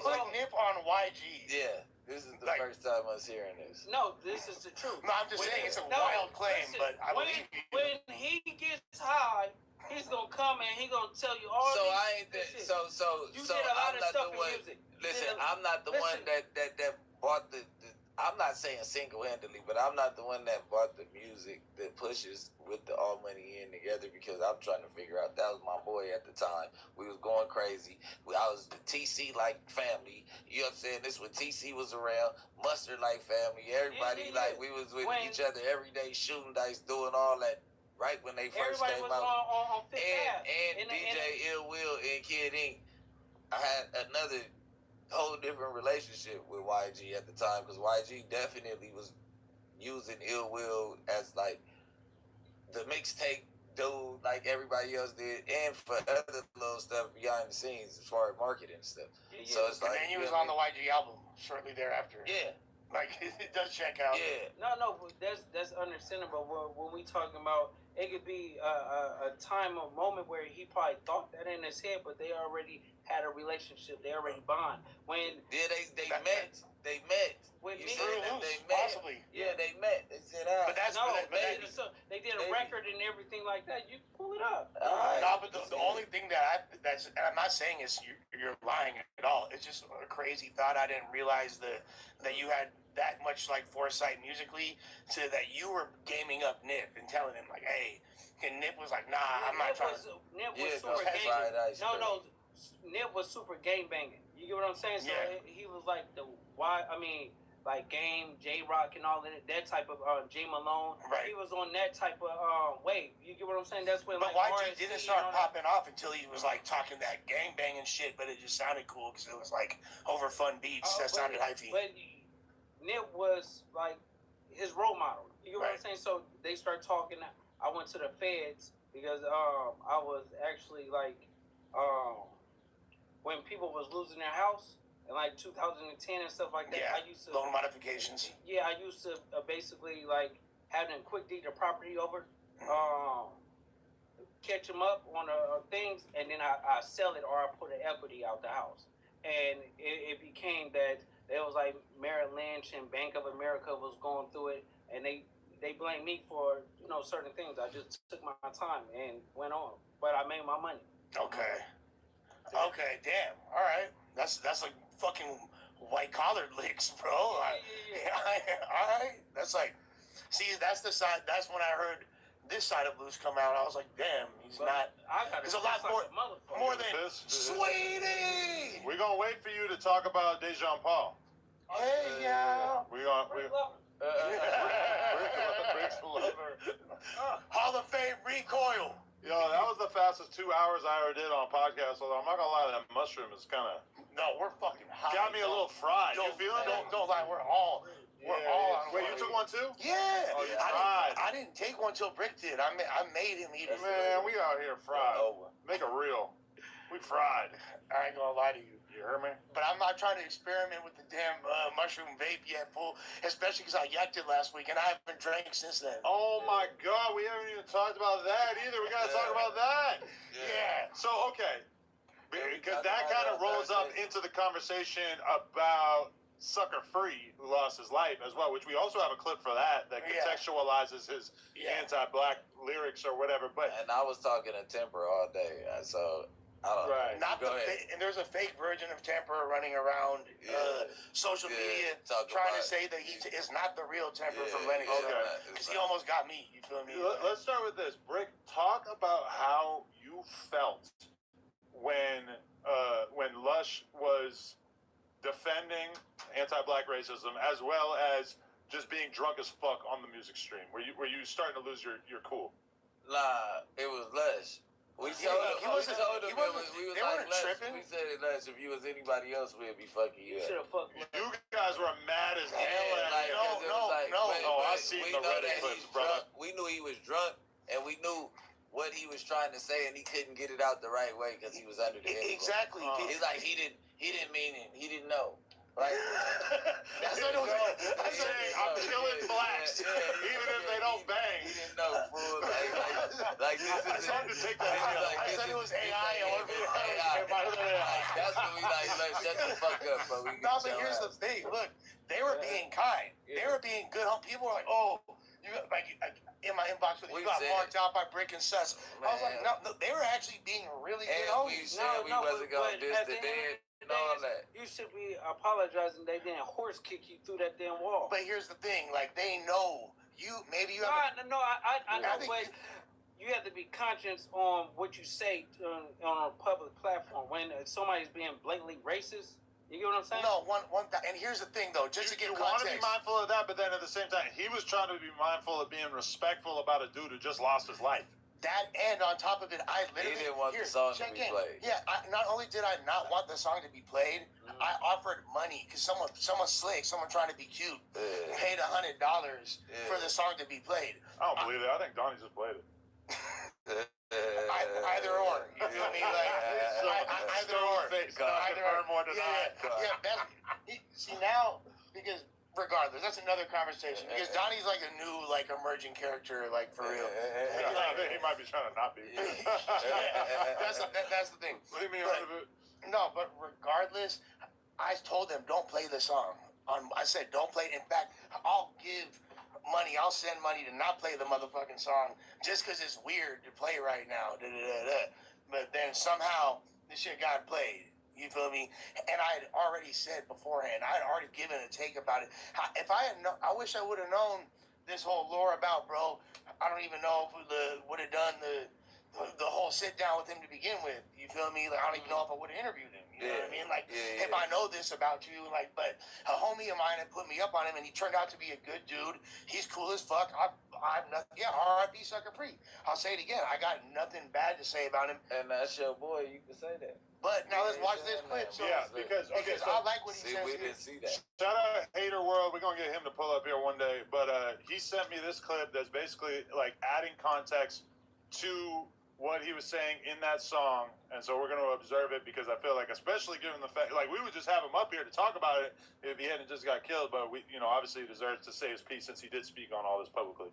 put Nip on YG.
Yeah. This is the first time I was hearing this.
No, this is the truth.
No, I'm just saying it's a wild claim, but I believe you.
When he gets high, he's gonna come and he gonna tell you all.
So I ain't did a lot of stuff in music. Listen, I'm not the one that bought the. I'm not saying single-handedly, but I'm not the one that bought the music that pushes with the All Money In together because I'm trying to figure out. That was my boy at the time. We was going crazy. I was the TC like family. You know what I'm saying? This when TC was around. Mustard like family. Everybody like we was with each other every day, shooting dice, doing all that. Right when they first came out.
On
and DJ Ill Will and Kid Ink. I had another whole different relationship with YG at the time because YG definitely was using Ill Will as like the mixtape dude like everybody else did, and for other little stuff behind the scenes as far as marketing and stuff.
Yeah.
So it's like,
and then he was on the YG album shortly thereafter.
Yeah.
Like it does check out.
Yeah.
No, that's understandable. When we talking about, it could be a time, a moment where he probably thought that in his head, but they already had a relationship. They already bond. When
they met. They met.
With me,
they met. Possibly.
Yeah, they met. They said,
but that's
they did a record and everything like that. You pull it up.
No, but the only thing that's and I'm not saying is you're lying at all. It's just a crazy thought. I didn't realize that you had that much like foresight musically to that you were gaming up Nip and telling him like, hey, and Nip was like, nah, I'm not trying to.
Nip was super gang. No, Nip was super gang banging. You get what I'm saying? So he was like like Game, J-Rock and all that type of J Malone.
Right.
He was on that type of wave. You get what I'm saying? That's when
but YG didn't start popping off until he was like talking that gang banging shit, but it just sounded cool because it was like over fun beats that sounded hypey.
But Nip was like his role model. You get what I'm saying? So they start talking. I went to the feds because I was actually like when people was losing their house in like 2010 and stuff like that.
Yeah,
I used to
loan modifications.
Yeah, I used to basically like having quick deed the property over, catch them up on things, and then I sell it or I put an equity out the house. And it became that it was like Merrill Lynch and Bank of America was going through it, and they blamed me for certain things. I just took my time and went on, but I made my money.
Okay, damn. All right, that's like fucking white collar licks, bro.
Yeah.
All right, that's like, see, that's the side. That's when I heard this side of Blues come out, I was like, damn, he's not. There's a lot more than Sweetie.
We're gonna wait for you to talk about Dejan Paul.
Hey, yeah.
BRICC lover.
Hall of Fame recoil.
Yo, that was the fastest 2 hours I ever did on a podcast. Although I'm not gonna lie, that mushroom is kind of.
No, we're fucking hot.
Got me a little fried. You feeling it?
Don't lie. We're all.
Wait, you took one too?
Yeah.
Oh,
I didn't take one till Brick did. I made him eat it.
Man, we out here fried. Make it real. We fried.
I ain't gonna lie to you.
You heard me?
But I'm not trying to experiment with the damn mushroom vape yet, fool. Especially because I yacked it last week and I haven't drank since then.
Oh my God, we haven't even talked about that either. We gotta talk about that.
Yeah.
So, okay. Because that kind of rolls up into the conversation about Sucker Free, who lost his life as well, which we also have a clip for that contextualizes his anti-black lyrics or whatever. But
and I was talking to Temper all day, so I don't
right.
Not and there's a fake version of Temper running around social media trying to say that he is not the real Temper from Lennox. Because he almost got me. You feel me?
Let's start with this. Brick, talk about how you felt when Lush was defending anti-black racism as well as just being drunk as fuck on the music stream. Were you starting to lose your cool?
Nah, it was Lush. We told him we weren't tripping. We said it, Lush, if you was anybody else, we'd be fucking you.
You guys were mad as hell.
No.
Oh, I seen the Reddit clips, brother.
We knew he was drunk, and we knew what he was trying to say, and he couldn't get it out the right way because he was under the influence.
Exactly.
He's like he didn't mean it. He didn't know. Right?
That's what it was. I'm saying I'm killing blacks, even if they don't bang.
He didn't know, fool. Like this is.
It's hard to take that.
I said it was AI.
That's when we like, shut the fuck up, bro.
No, but here's the thing. Look, they were being kind. They were being good. People were like, oh, you like in my inbox, you got marked out by Brick and Sus. I was like, no, they were actually being really good.
We said we wasn't gonna diss the dead. All that.
You should be apologizing. They didn't horse kick you through that damn wall.
But here's the thing: like they know you. Maybe you
have. I know, but you have to be conscious on what you say on a public platform when somebody's being blatantly racist. You get what I'm saying?
No, and here's the thing, though. Just to get context,
you want to be mindful of that, but then at the same time, he was trying to be mindful of being respectful about a dude who just lost his life.
That and on top of it, I literally
didn't want the song to be played.
Yeah, not only did I not want the song to be played, I offered money because someone slick, someone trying to be cute, paid $100 for the song to be played.
I don't believe it. I think Donnie just played it.
Either or, you feel me? Like either or.
Confirm or deny.
Yeah. See now because. Regardless, that's another conversation. Because Donnie's like a new, emerging character, for real.
He might be trying to not be.
That's the thing.
Leave me out of it.
No, but regardless, I told them don't play the song. I said don't play it. In fact, I'll give money. I'll send money to not play the motherfucking song just because it's weird to play right now. But then somehow this shit got played. You feel me? And I had already said beforehand, I had already given a take about it. If I had I wish I would have known this whole lore about, bro. I don't even know if we would have done the whole sit down with him to begin with. You feel me? I don't even know if I would have interviewed him. You know what I mean? If I know this about you, but a homie of mine had put me up on him, and he turned out to be a good dude. He's cool as fuck. I'm nothing. Yeah, R.I.P. Sucker Free. I'll say it again. I got nothing bad to say about him.
And that's your boy. You can say that.
But now let's watch this clip. So,
because
I like what he says.
We didn't see that.
Shout out Hater World. We're gonna get him to pull up here one day. But he sent me this clip that's basically adding context to what he was saying in that song, and so we're going to observe it because I feel like, especially given the fact, we would just have him up here to talk about it if he hadn't just got killed. But we, obviously he deserves to say his piece since he did speak on all this publicly.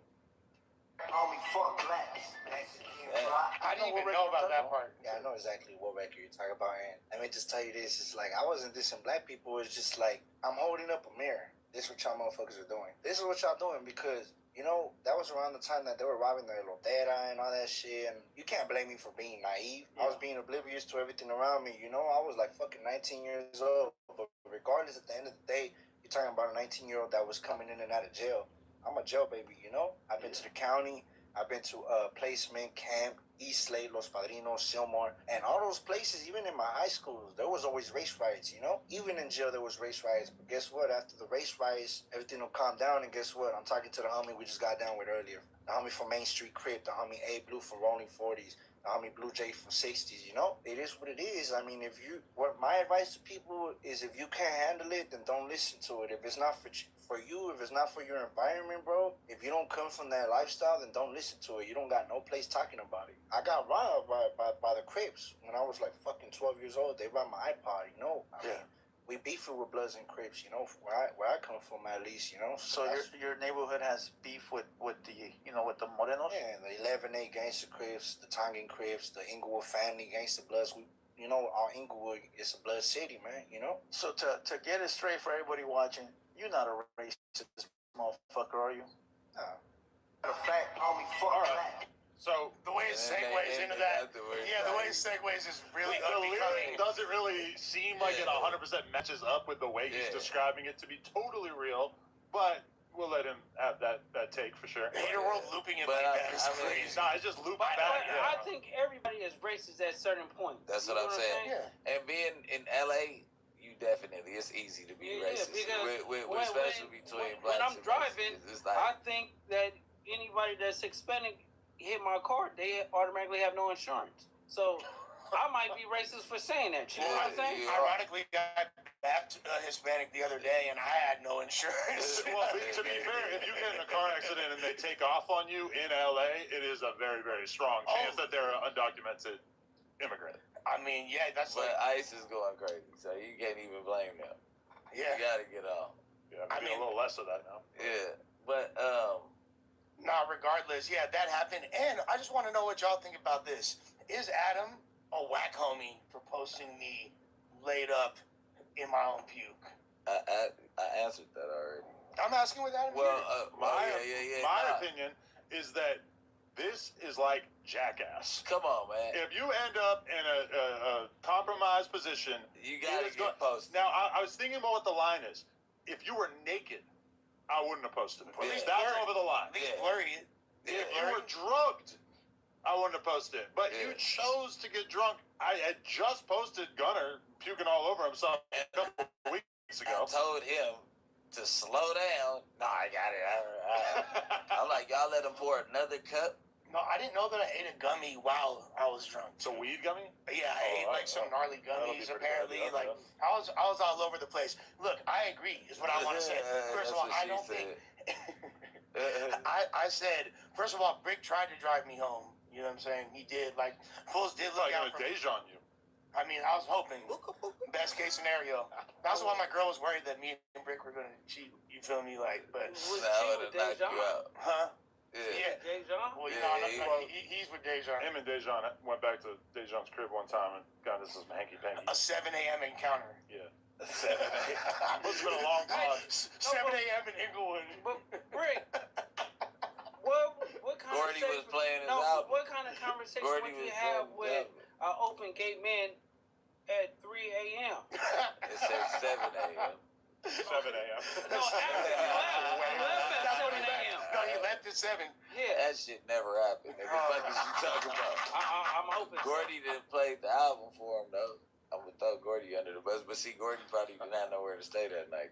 Homie, fuck blacks.
I didn't even know about that part.
Yeah, I know exactly what record you're talking about. And let me just tell you this: it's I wasn't dissing black people. It's just I'm holding up a mirror. This is what y'all motherfuckers are doing. This is what y'all doing because that was around the time that they were robbing the Lotera and all that shit. And you can't blame me for being naive. Yeah. I was being oblivious to everything around me. I was fucking 19 years old. But regardless, at the end of the day, you're talking about a 19-year-old that was coming in and out of jail. I'm a jail baby, I've been to the county. I've been to Placement, Camp, Eastlake, Los Padrinos, Silmar, and all those places, even in my high schools, there was always race riots, you know? Even in jail, there was race riots. But guess what? After the race riots, everything will calm down, and guess what? I'm talking to the homie we just got down with earlier. The homie from Main Street Crip, the homie A Blue from Rolling 40s, the homie Blue J from 60s, you know? It is what it is. I mean, what my advice to people is if you can't handle it, then don't listen to it. If it's not for you, if it's not for your environment, bro, if you don't come from that lifestyle, then don't listen to it. You don't got no place talking about it. I got robbed by the Crips when I was like fucking 12 years old. They robbed my iPod, you know? I mean, we beefing with Bloods and Crips, you know, where I come from at least, you know?
So your neighborhood has beef with the, you know, with the Morenos?
Yeah, the 11A Gangster Crips, the Tongan Crips, the Inglewood Family Gangster Bloods. You know, our Inglewood is a blood city, man, you know?
So to get it straight for everybody watching, you're not a racist motherfucker, are you?
Nah.
A fact, homie, fuck right. So the way it segues into that, the way it segues is really unbecoming.
It doesn't really seem like it 100% matches up with the way he's describing it to be totally real, but we'll let him have that take for sure.
Hater world looping it like that is crazy.
Nah, it's just looping back.
I think everybody is racist at certain points.
That's what I'm saying. And being in LA, you definitely, it's easy to be racist. Especially between blacks.
When I'm driving, I think that anybody that's Hispanic hit my car, they automatically have no insurance. So I might be racist for saying that. You know what I'm saying?
Ironically, I backed a Hispanic the other day, and I had no insurance.
Well, to be fair, if you get in a car accident and they take off on you in LA, it is a very, very strong chance that they're an undocumented immigrant.
I mean, yeah, that's
but ICE is going crazy, so you can't even blame them.
Yeah.
You gotta get off.
Yeah, I mean, a little less of that now.
Yeah, but
nah, regardless, yeah, that happened. And I just want to know what y'all think about this. Is Adam a whack homie for posting me laid up in my own puke?
I answered that already.
I'm asking what Adam did.
My opinion is that this is like Jackass.
Come on, man.
If you end up in a compromised position,
you gotta get posted.
Now, I was thinking about what the line is. If you were naked, I wouldn't have posted it. That's over the line.
At least blurry it.
If you were drugged, I wouldn't have posted it. But you chose to get drunk. I had just posted Gunner puking all over himself a couple of weeks ago.
I told him to slow down. No, I got it. I'm like, y'all let him pour another cup.
No, I didn't know that I ate a gummy while I was drunk.
It's a weed gummy?
Yeah, I ate like some gnarly gummies. Apparently, like I was all over the place. Look, I agree. Is what I want to say. First of all, I don't think. I said, first of all, BRICC tried to drive me home. You know what I'm saying? He did. Like, fools did look out for me.
Deja on you.
I mean, I was hoping. Best case scenario. That's why my girl was worried that me and BRICC were gonna cheat. You feel me? Like, but
that would have knocked you out.
Huh?
Yeah. Dejan?
Well, you know, he's with Dejan.
Him and Dejan went back to Dejan's crib one time and got into some hanky-panky.
A 7 a.m. encounter.
Yeah.
7 a.m. It's been a long time. 7 a.m. in Inglewood.
But BRICC, what kind
Gordy
of
was playing his album.
What kind of conversation would you have with an open gay man at 3 a.m.?
It says 7 a.m.
7 a.m.
No, after he left at 7 a.m.
No, he left at 7.
Yeah.
That shit never happened. What the fuck is you talking about?
I'm hoping.
Gordy didn't play the album for him though. I'm gonna throw Gordy under the bus, but see, Gordy probably did not know where to stay that night.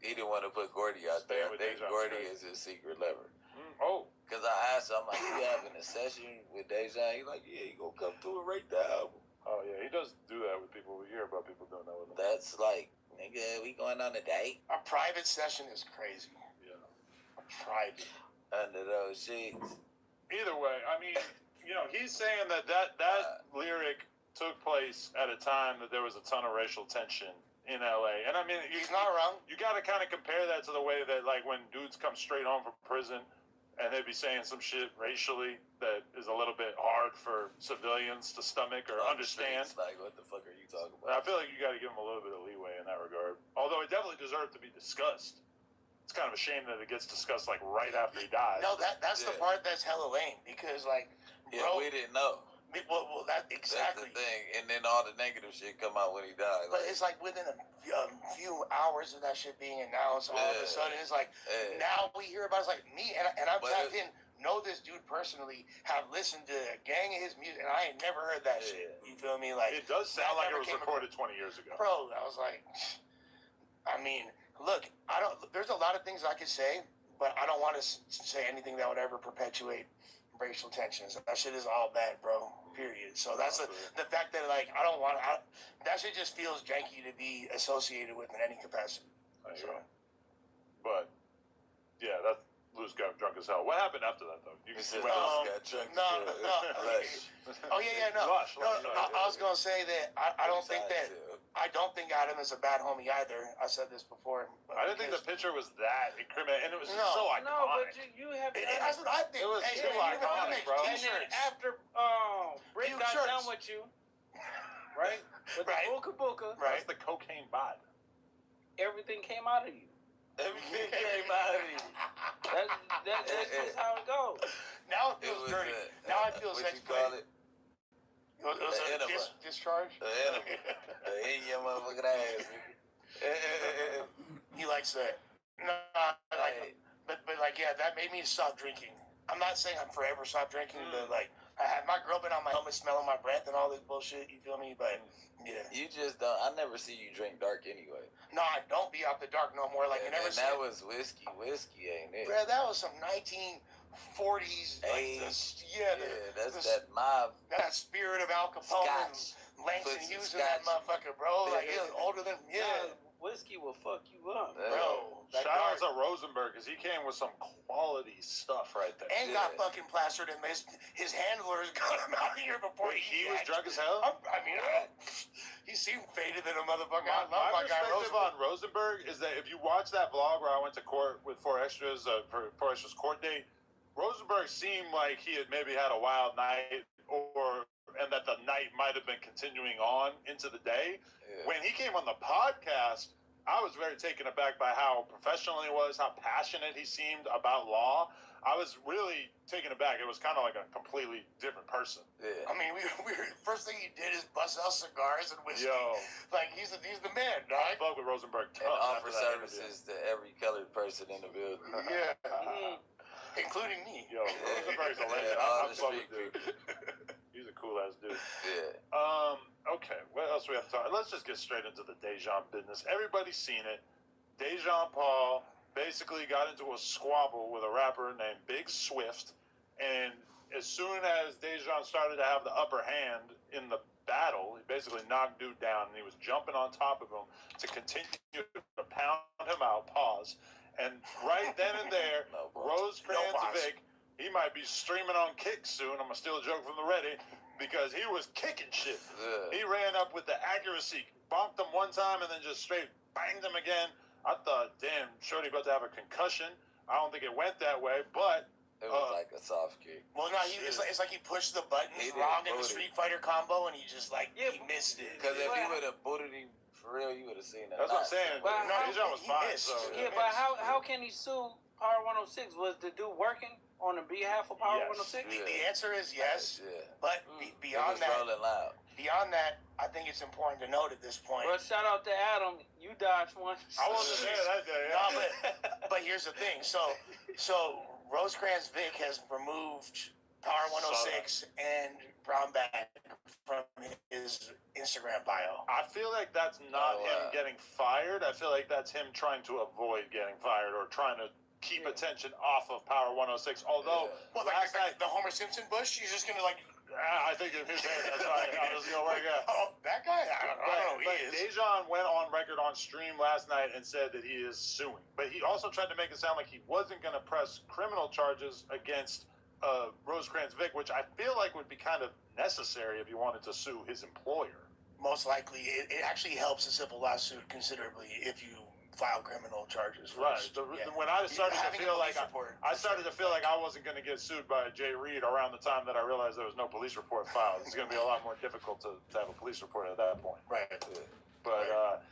He didn't want to put Gordy out there. I think Gordy is his secret lover.
Oh.
Because I asked him, I'm like, you having a session with Dejan? He's like, yeah, he gonna come through and rate the album.
Oh, yeah, he does do that with people. We hear about people doing that with him.
That's like, nigga, we going on a date?
A private session is crazy.
Yeah.
A private.
Under those sheets.
Either way, I mean, you know, he's saying that lyric took place at a time that there was a ton of racial tension in LA. And I mean,
he's not wrong.
You got to kind of compare that to the way that, like, when dudes come straight home from prison and they'd be saying some shit racially that is a little bit hard for civilians to stomach or understand.
Like, what the fuck are you talking
I
about?
feel like you got to give him a little bit of leeway in that regard. Although it definitely deserved to be discussed. It's kind of a shame that it gets discussed, like, right after he dies.
No, that's the part that's hella lame. Because, like,
bro, we didn't know.
Well, that exactly.
That's the thing, and then all the negative shit come out when he died.
But it's like within a few hours of that shit being announced, all of a sudden it's like now we hear about it's like me and I'm tapped in
know this dude personally, have listened to a gang of his music, and I ain't never heard that shit. You feel me? Like,
it does sound like it was
never came
recorded 20 years ago.
Bro, I was like, I mean, look, there's a lot of things I could say, but I don't want to say anything that would ever perpetuate racial tensions. That shit is all bad, bro. Period. So that's the fact that, like, that shit just feels janky to be associated with in any capacity.
But, yeah, that's Luce got drunk as hell. What happened after that, though? You can see
got drunk.
No. Oh, yeah, no. I was going to say that I don't think Adam is a bad homie either. I said this before.
I didn't think the picture was that incriminating, and it was just so iconic.
No, but you have...
That's what I think.
It was too iconic, bro.
And then after Brick got done with you, right? With the Booka,
Right. That's the cocaine bod.
everything came out of you.
Everything came out of you.
That's just how it goes.
Now it feels dirty. Now I feel
what
sex
you call it?
It was a discharge?
The enema. In your motherfucking ass.
He likes that. No, but like, yeah, that made me stop drinking. I'm not saying I'm forever stop drinking, but like, I had my girl been on my helmet smelling my breath and all this bullshit, you feel me? But yeah.
You just don't, I never see you drink dark anyway.
No, I don't be out the dark no more. Like, you never
and that was whiskey, ain't it?
Bro, that was some 1940s. Like,
that's that mob.
That spirit of Al Capone and Langston Hughes in that motherfucker, bro. Like, he was older than,
Whiskey will fuck you up.
Bro.
Shout out to Rosenberg, because he came with some quality stuff right there.
And got fucking plastered, and his handlers got him out of here before
he was drunk as hell?
He seemed faded than a motherfucker.
My perspective on Rosenberg is that if you watch that vlog where I went to court with 4Extras for 4Extras court date, Rosenberg seemed like he had maybe had a wild night, and that the night might have been continuing on into the day. When he came on the podcast, I was very taken aback by how professional he was, how passionate he seemed about law. I was really taken aback. It was kind of like a completely different person.
I mean, we first thing he did is bust out cigars and whiskey.
Yo.
Like, he's the man, dog.
I fuck with Rosenberg tough.
And offer services to every colored person in the building.
Including me.
Yo, Rosenberg's a legend. I'm fucking dude. He's a cool ass dude. Okay, what else we have to talk? Let's just get straight into the Dejan business. Everybody's seen it. Dejan Paul basically got into a squabble with a rapper named Big Swift, and as soon as Dejan started to have the upper hand in the battle, he basically knocked dude down, and he was jumping on top of him to continue to pound him out. Pause. And right then and there, Rosecrans Vic, he might be streaming on Kick soon. I'm gonna steal a joke from the Reddit, because he was kicking shit. He ran up with the accuracy, bonked him one time, and then just straight banged him again. I thought, damn, Shorty about to have a concussion. I don't think it went that way, but
it was like a soft kick.
Well, no, it's like he pushed the buttons wrong in the Street Fighter combo, and he just he missed it.
Because if he would have booted him for real, you would have seen that.
That's what I'm saying. Dejan was fine.
But how can he sue Power 106? Was the dude working on the behalf of Power 106?
The answer is yes. But beyond that, I think it's important to note at this point.
Well, shout out to Adam. You dodged one.
I wasn't there that day.
But here's the thing. So Rosecrans Vic has removed Power 106 and Brown Bag from his Instagram bio.
I feel like that's not him getting fired. I feel like that's him trying to avoid getting fired or trying to keep attention off of Power 106. Although,
last night, the Homer Simpson bush, you're just going to
I think in his head, that's right. I was going to work out.
Oh, that guy? I don't know who he is.
Dejan went on record on stream last night and said that he is suing. But he also tried to make it sound like he wasn't going to press criminal charges against Rosecrans Vic, which I feel like would be kind of necessary if you wanted to sue his employer.
Most likely. It actually helps a civil lawsuit considerably if you file criminal charges.
Right. When I started to feel like I wasn't going to get sued by Jay Reed around the time that I realized there was no police report filed. It's going to be a lot more difficult to have a police report at that point.
Right.
But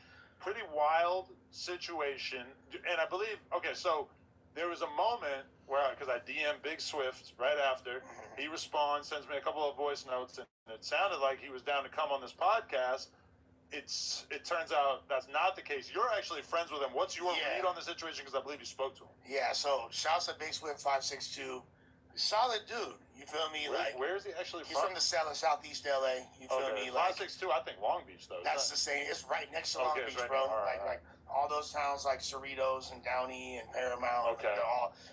pretty wild situation. And I believe, so there was a moment where, because I DM'd Big Swift right after, he responds, sends me a couple of voice notes, and it sounded like he was down to come on this podcast. It turns out that's not the case. You're actually friends with him. What's your read on the situation? Because I believe you spoke to him.
Yeah, so shouts to Big Swift 562. Solid dude. You feel me?
Where is he actually
he's from the Southeast LA. You feel me?
562, I think Long Beach though.
That's the same. It's right next to Long Beach,
right
bro.
right.
Like all those towns like Cerritos and Downey and Paramount.
Okay.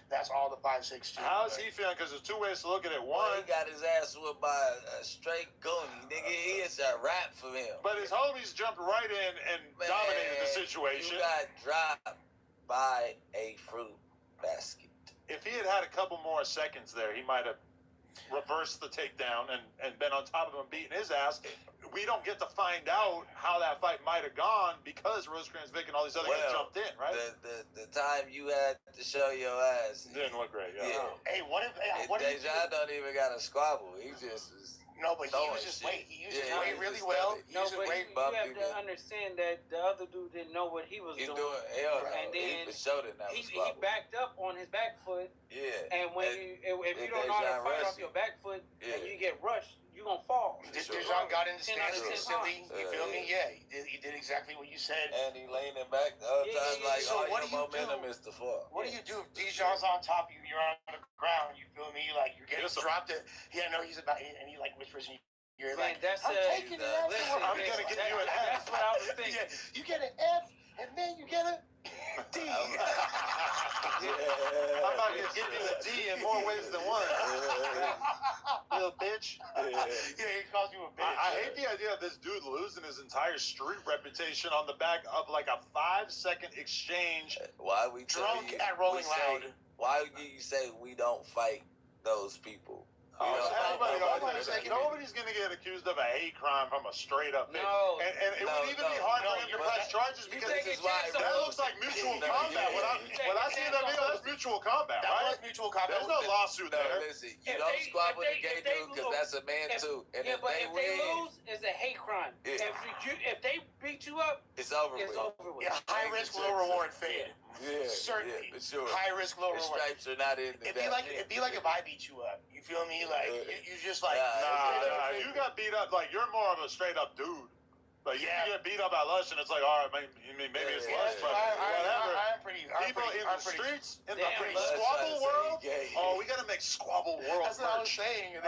That's all the 562.
How's he feeling? Because there's two ways to look at it. One,
he got his ass whooped by a straight goonie, nigga. He is a rap for him.
But his homies jumped right in and dominated the situation.
You got dropped by a fruit basket.
If he had had a couple more seconds there, he might have reversed the takedown and been on top of him beating his ass. We don't get to find out how that fight might have gone because Rosecrans Vic and all these other guys jumped in, right?
The time you had to show your ass
didn't look great. Yeah.
Hey, what if
Dejan don't even got a squabble? He just was.
No, but he used his weight. He used his weight really well.
No, but you have to understand that the other dude didn't know what he was doing. And then he backed up on his back foot.
Yeah.
And if you don't know how to fight off your back foot and you get rushed, you're going to fall.
Dejan got in the stance instantly. You feel me? Yeah. He did exactly what you said.
And he leaning back the other time like,
so what
your momentum is the fall.
What do you do if Dejan's on top of you, you're on the ground, you feel me? Like, you're getting dropped it. Yeah, no, he's about, and he like whispers and you're like, I'm taking it out.
I'm going to give you an F.
That's what I was thinking.
Yeah, you get an F, and then you get a D.
I'm about to give you a D in more ways than one. Little bitch.
Yeah, he calls you a bitch.
I hate the idea of this dude losing his entire street reputation on the back of like a 5-second exchange.
Why we
drunk at Rolling Loud?
Why do you say we don't fight those people?
Nobody's going to get accused of a hate crime from a straight up thing.
No.
And it would even be hard for him to press charges because that looks like mutual combat. When I see that video, that's mutual combat, right?
That was mutual combat.
There's no lawsuit there.
Listen, you don't squabble the gay dude because that's a man too. And
if they lose, it's a hate crime. If they beat you up,
it's over with.
Yeah, high risk, low reward fade.
Yeah,
certainly.
Yeah, sure.
High risk, low reward.
Stripes are not in.
It'd be like if I beat you up. You feel me? Like you just like.
Nah, you got beat up. Like you're more of a straight up dude. Like you get beat up at lunch, and it's like, all right, maybe it's lunch, but whatever. People in the streets, in the squabble world. Oh, we gotta make squabble world.
That's what I was saying.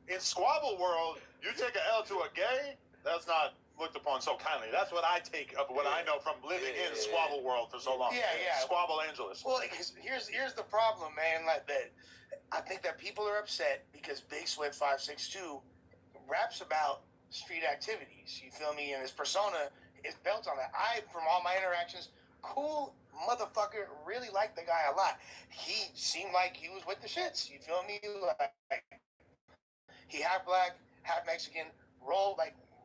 In squabble world, you take an L to a gay. That's not looked upon so kindly. That's what I take of what I know from living in squabble world for so long.
Yeah.
Squabble Angeles.
Well, here's the problem, man. Like that, I think that people are upset because Big Swift 562 raps about street activities. You feel me? And his persona is built on that. From all my interactions, cool motherfucker, really liked the guy a lot. He seemed like he was with the shits. You feel me? Like he half black, half Mexican.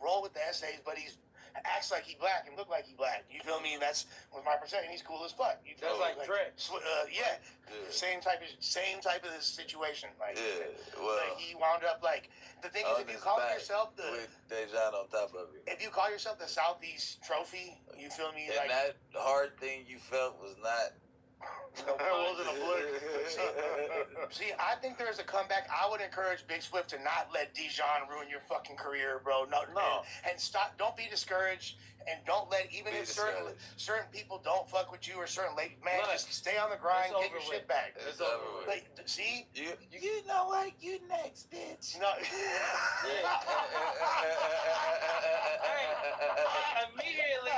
Roll with the essays, but he's acts like he black and look like he black. You feel me? And that's with my percent. He's cool as fuck. You feel
that's like Dre.
Yeah. Same type of this situation. Like,
well,
like he wound up like the thing is, if you call yourself
with Dejan on top of it.
If you call yourself the Southeast Trophy, you feel me?
And
like
that hard thing you felt was not.
That wasn't a blur.
See, I think there's a comeback. I would encourage Big Swift to not let Dejan ruin your fucking career, bro. No. And stop. Don't be discouraged, and don't let even if certain people don't fuck with you or certain late man, just stay on the grind, get your shit back.
It's over with.
Like, see,
you know what? You next, bitch.
No.
Immediately,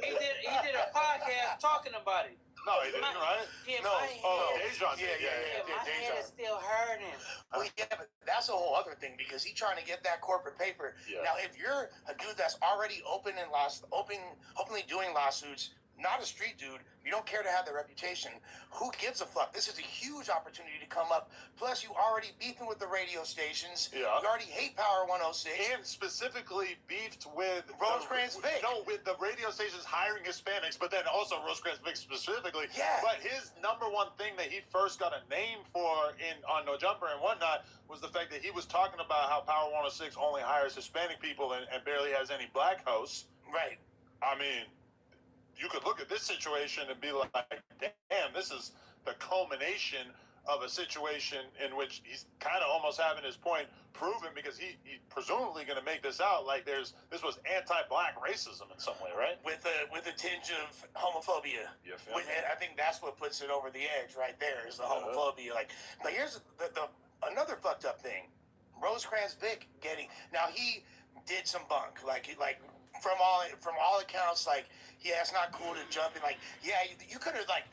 he did a podcast talking about it.
No, he didn't, right?
Yeah,
no.
Dejan.
Yeah.
My head is still hurting.
Well, yeah, but that's a whole other thing because he's trying to get that corporate paper.
Yeah.
Now, if you're a dude that's already openly doing lawsuits, not a street dude, you don't care to have the reputation, who gives a fuck? This is a huge opportunity to come up. Plus, you already beefing with the radio stations.
Yeah.
You already hate Power 106.
And specifically beefed with
Rosecrans Vic.
No, with the radio stations hiring Hispanics, but then also Rosecrans Vic specifically.
Yeah.
But his number one thing that he first got a name for on No Jumper and whatnot was the fact that he was talking about how Power 106 only hires Hispanic people and barely has any black hosts.
Right.
I mean, you could look at this situation and be like, damn, this is the culmination of a situation in which he's kind of almost having his point proven because he's presumably going to make this out like this was anti-black racism in some way, right?
With a tinge of homophobia.
You feel me?
And I think that's what puts it over the edge right there is the homophobia. Like, but here's the another fucked up thing. Rosecrans Vic now he did some bunk like from all accounts, like, yeah, it's not cool to jump in, like, yeah, you could have like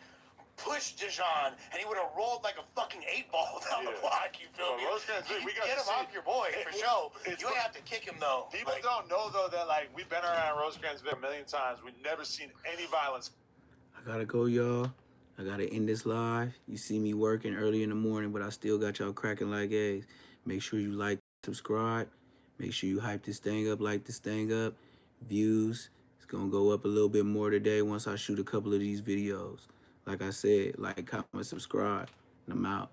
pushed Dijon and he would have rolled like a fucking 8-ball down the block. You feel me?
We got get him off your boy for sure. You ain't
have to kick him though.
People don't know though that like we've been around Rosecrans a million times. We've never seen any violence.
I gotta go, y'all. I gotta end this live. You see me working early in the morning, but I still got y'all cracking like eggs. Make sure you like, subscribe. Make sure you hype this thing up, like this thing up. Views, it's gonna go up a little bit more today once I shoot a couple of these videos. Like I said, like, comment, subscribe, and I'm out.